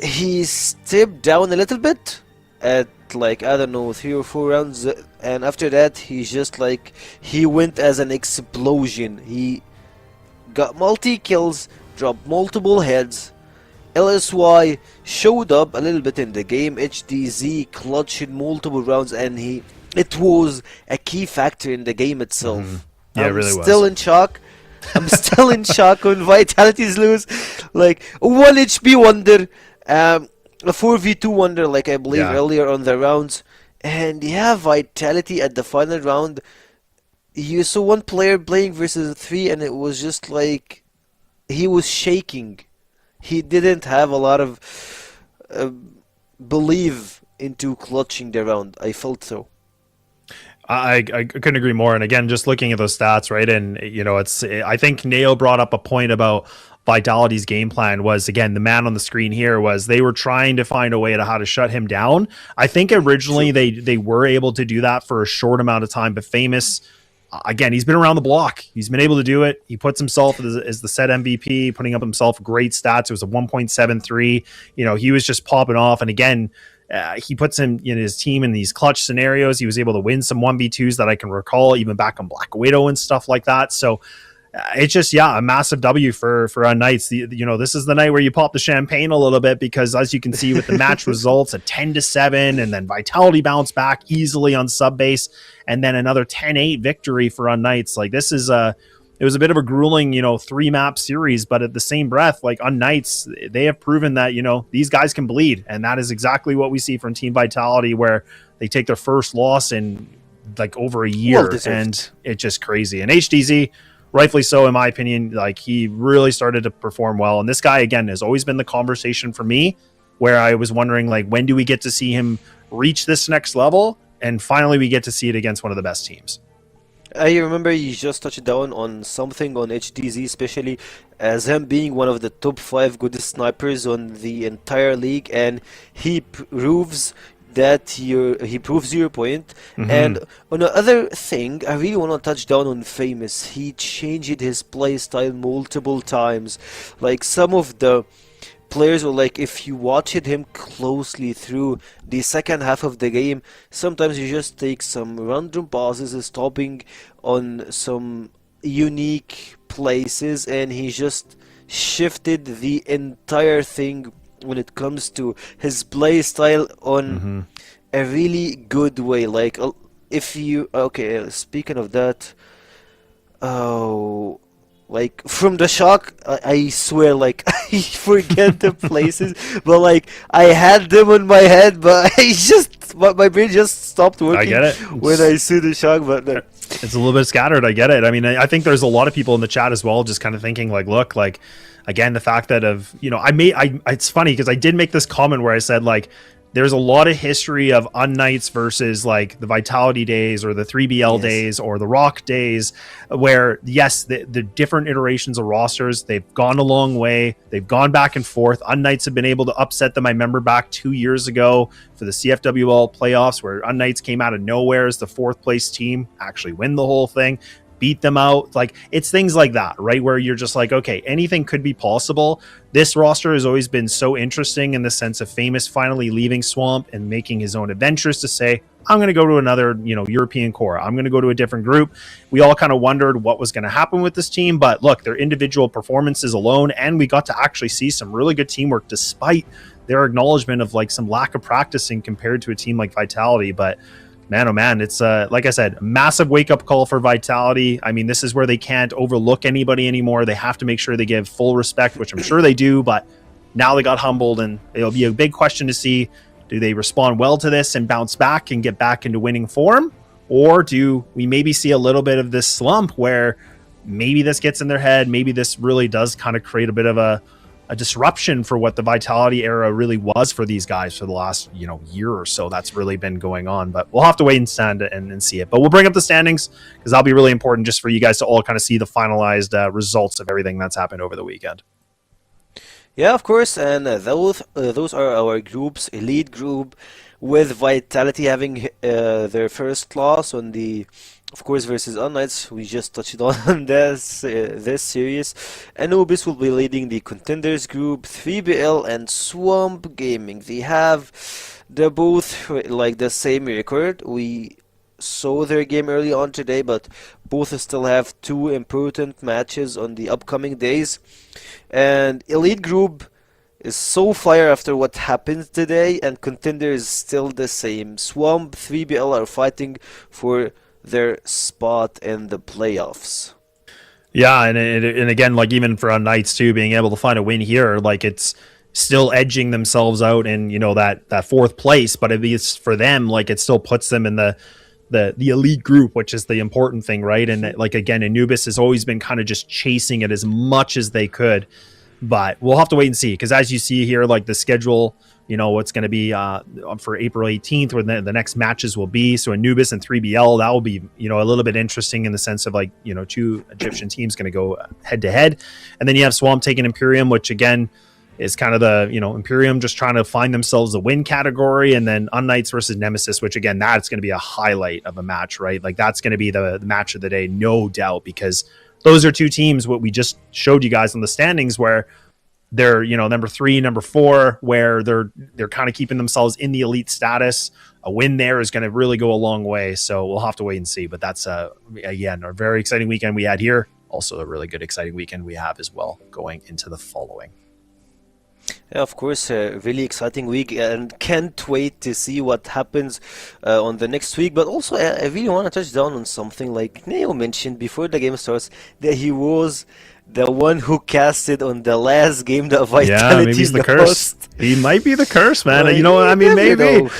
he stepped down a little bit at, like, I don't know, 3 or 4 rounds, and after that he just, like, he went as an explosion. He got multi kills, dropped multiple heads. LSY showed up a little bit in the game. HDZ clutched multiple rounds, and it was a key factor in the game itself. Yeah, it really was. Still in shock. I'm still in shock when Vitality's lose. Like, 1 HP wonder, a 4v2 wonder, like I believe earlier on the rounds. And yeah, Vitality at the final round, you saw one player playing versus 3, and it was just like he was shaking. He didn't have a lot of belief into clutching the round. I felt so. I couldn't agree more. And again, just looking at those stats, right? And, you know, I think Neo brought up a point about Vitality's game plan was, again, the man on the screen here was they were trying to find a way to how to shut him down. I think originally they were able to do that for a short amount of time, but Famous, again, he's been around the block. He's been able to do it. He puts himself as the set MVP, putting up himself great stats. It was a 1.73. You know, he was just popping off. And again, he puts him in his team in these clutch scenarios. He was able to win some 1v2s that I can recall, even back on Black Widow and stuff like that. So it's just, a massive W for unKnights. You know, this is the night where you pop the champagne a little bit, because as you can see with the match results, a 10-7, and then Vitality bounced back easily on sub base, and then another 10-8 victory for unKnights. Like, this is it was a bit of a grueling, 3-map series, but at the same breath, like, unKnights, they have proven that, these guys can bleed. And that is exactly what we see from Team Vitality, where they take their first loss in like over a year, and it's just crazy. And HDZ, rightfully so, in my opinion. Like, he really started to perform well. And this guy, again, has always been the conversation for me, where I was wondering, like, when do we get to see him reach this next level? And finally, we get to see it against one of the best teams. I remember you just touched down on something on HDZ, especially as him being one of the top 5 goodest snipers on the entire league, and he proves your point. And on the other thing, I really want to touch down on Famous. He changed his play style multiple times. Like, some of the players, or like, if you watched him closely through the second half of the game, sometimes you just take some random pauses, stopping on some unique places, and he just shifted the entire thing when it comes to his play style on a really good way. Like, if you speaking of that, like, from the shock, I swear, like, I forget the places, but like, I had them on my head, but my brain just stopped working. I get it. When I see the shock, but it's a little bit scattered. I get it. I mean, I think there's a lot of people in the chat as well, just kind of thinking, like, look, like, again, the fact that it's funny because I did make this comment where I said, like, there's a lot of history of unKnights versus like the Vitality days or the 3BL days or the Rock days, where yes, the different iterations of rosters, they've gone a long way. They've gone back and forth. unKnights have been able to upset them. I remember back 2 years ago for the CFWL playoffs where unKnights came out of nowhere as the 4th place team, actually win the whole thing, beat them out. Like, it's things like that, right? Where you're just like, okay, anything could be possible. This roster has always been so interesting in the sense of Famous finally leaving Swamp and making his own adventures to say, I'm going to go to another, European core. I'm going to go to a different group. We all kind of wondered what was going to happen with this team, but look, their individual performances alone, and we got to actually see some really good teamwork despite their acknowledgement of like some lack of practicing compared to a team like Vitality. But man, oh man, it's like I said, a massive wake-up call for Vitality. I mean, this is where they can't overlook anybody anymore. They have to make sure they give full respect, which I'm sure they do, but now they got humbled, and it'll be a big question to see, do they respond well to this and bounce back and get back into winning form? Or do we maybe see a little bit of this slump where maybe this gets in their head, maybe this really does kind of create a bit of a disruption for what the Vitality era really was for these guys for the last year or so that's really been going on. But we'll have to wait and stand and see it. But we'll bring up the standings because that'll be really important just for you guys to all kind of see the finalized results of everything that's happened over the weekend. yeah, of course, and those are our groups. Elite group with Vitality having their first loss on the, of course, versus unKnights. We just touched on this series. Anubis will be leading the Contenders group. 3BL and Swamp Gaming, they're both like the same record. We saw their game early on today, but both still have 2 important matches on the upcoming days. And Elite group is so fire after what happened today, and Contender is still the same. Swamp, 3BL are fighting for their spot in the playoffs. Yeah, and again, like even for unKnights too, being able to find a win here, like it's still edging themselves out in that 4th place, but at least for them, like it still puts them in the elite group, which is the important thing, right? And like again, Anubis has always been kind of just chasing it as much as they could, but we'll have to wait and see, because as you see here, like the schedule, what's going to be for April 18th, where the next matches will be. So Anubis and 3BL, that will be, a little bit interesting in the sense of like, 2 Egyptian teams going to go head to head. And then you have Swamp taking Imperium, which again is kind of the, Imperium just trying to find themselves a win category. And then unKnights versus Nemesis, which again, that's going to be a highlight of a match, right? Like that's going to be the match of the day, no doubt, because those are 2 teams, what we just showed you guys on the standings, where they're number 3, number 4, where they're kind of keeping themselves in the elite status. A win there is going to really go a long way, so we'll have to wait and see. But that's again a very exciting weekend we had here, also a really good exciting weekend we have as well going into the following. Yeah, of course, a really exciting week, and can't wait to see what happens on the next week. But also, I really want to touch down on something like Neo mentioned before the game starts, that he was The one who casted on the last game the Vitality maybe he's the curse. lost. He might be the curse, man. Well, You know what I you mean? never Maybe. know.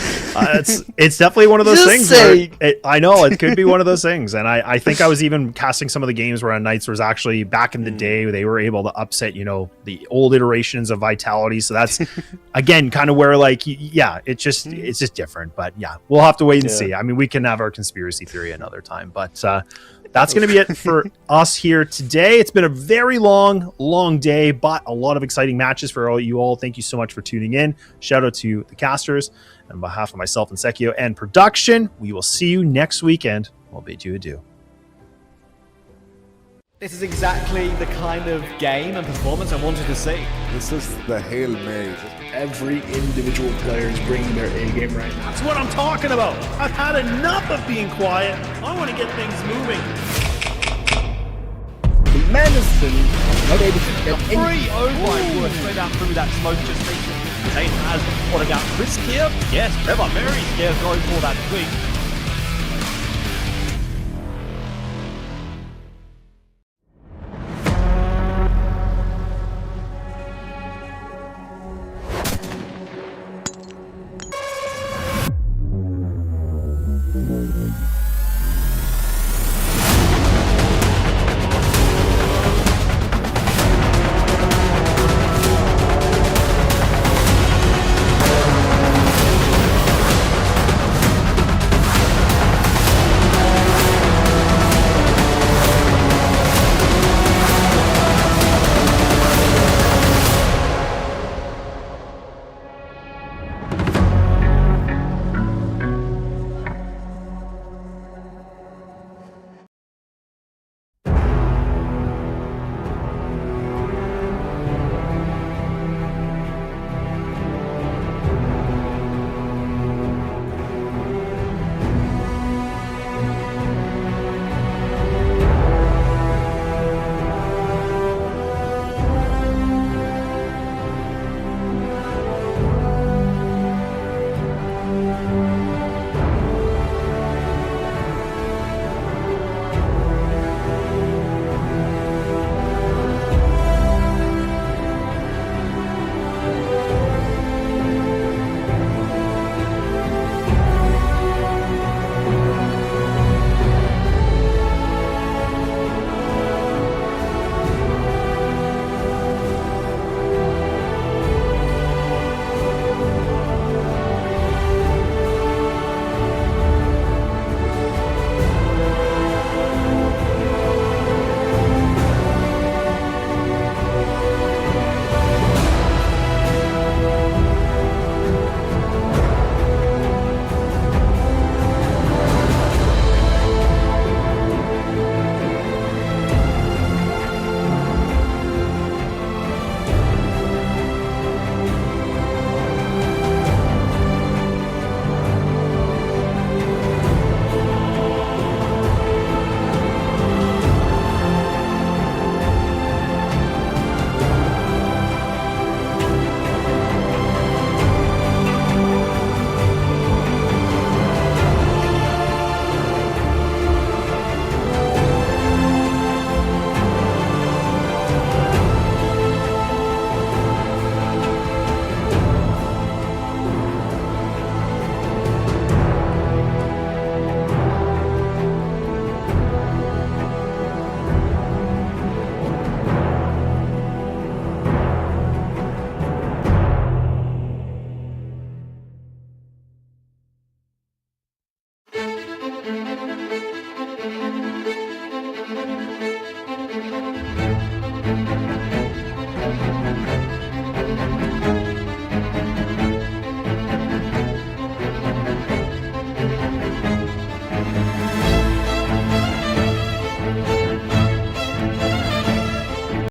It's definitely one of those Just things. saying. I know it could be one of those things, and I think I was even casting some of the games where unKnights was actually back in the day they were able to upset the old iterations of Vitality. So that's again kind of where it's just different. But yeah, we'll have to wait and see. I mean, we can have our conspiracy theory another time, but. That's going to be it for us here today. It's been a very long day, but a lot of exciting matches for all you all. Thank you so much for tuning in. Shout out to the casters. And on behalf of myself and Sekio and production, we will see you next weekend. We'll bid you adieu. This is exactly the kind of game and performance I wanted to see. This is the Hail Mary. Every individual player is bringing their A game right now. That's what I'm talking about. I've had enough of being quiet. I want to get things moving. The Madison not able to get any. Oh my word, straight out through that smoke just recently. Zane has spotted out Chris here. Yes, Trevor very scared going for that tweak.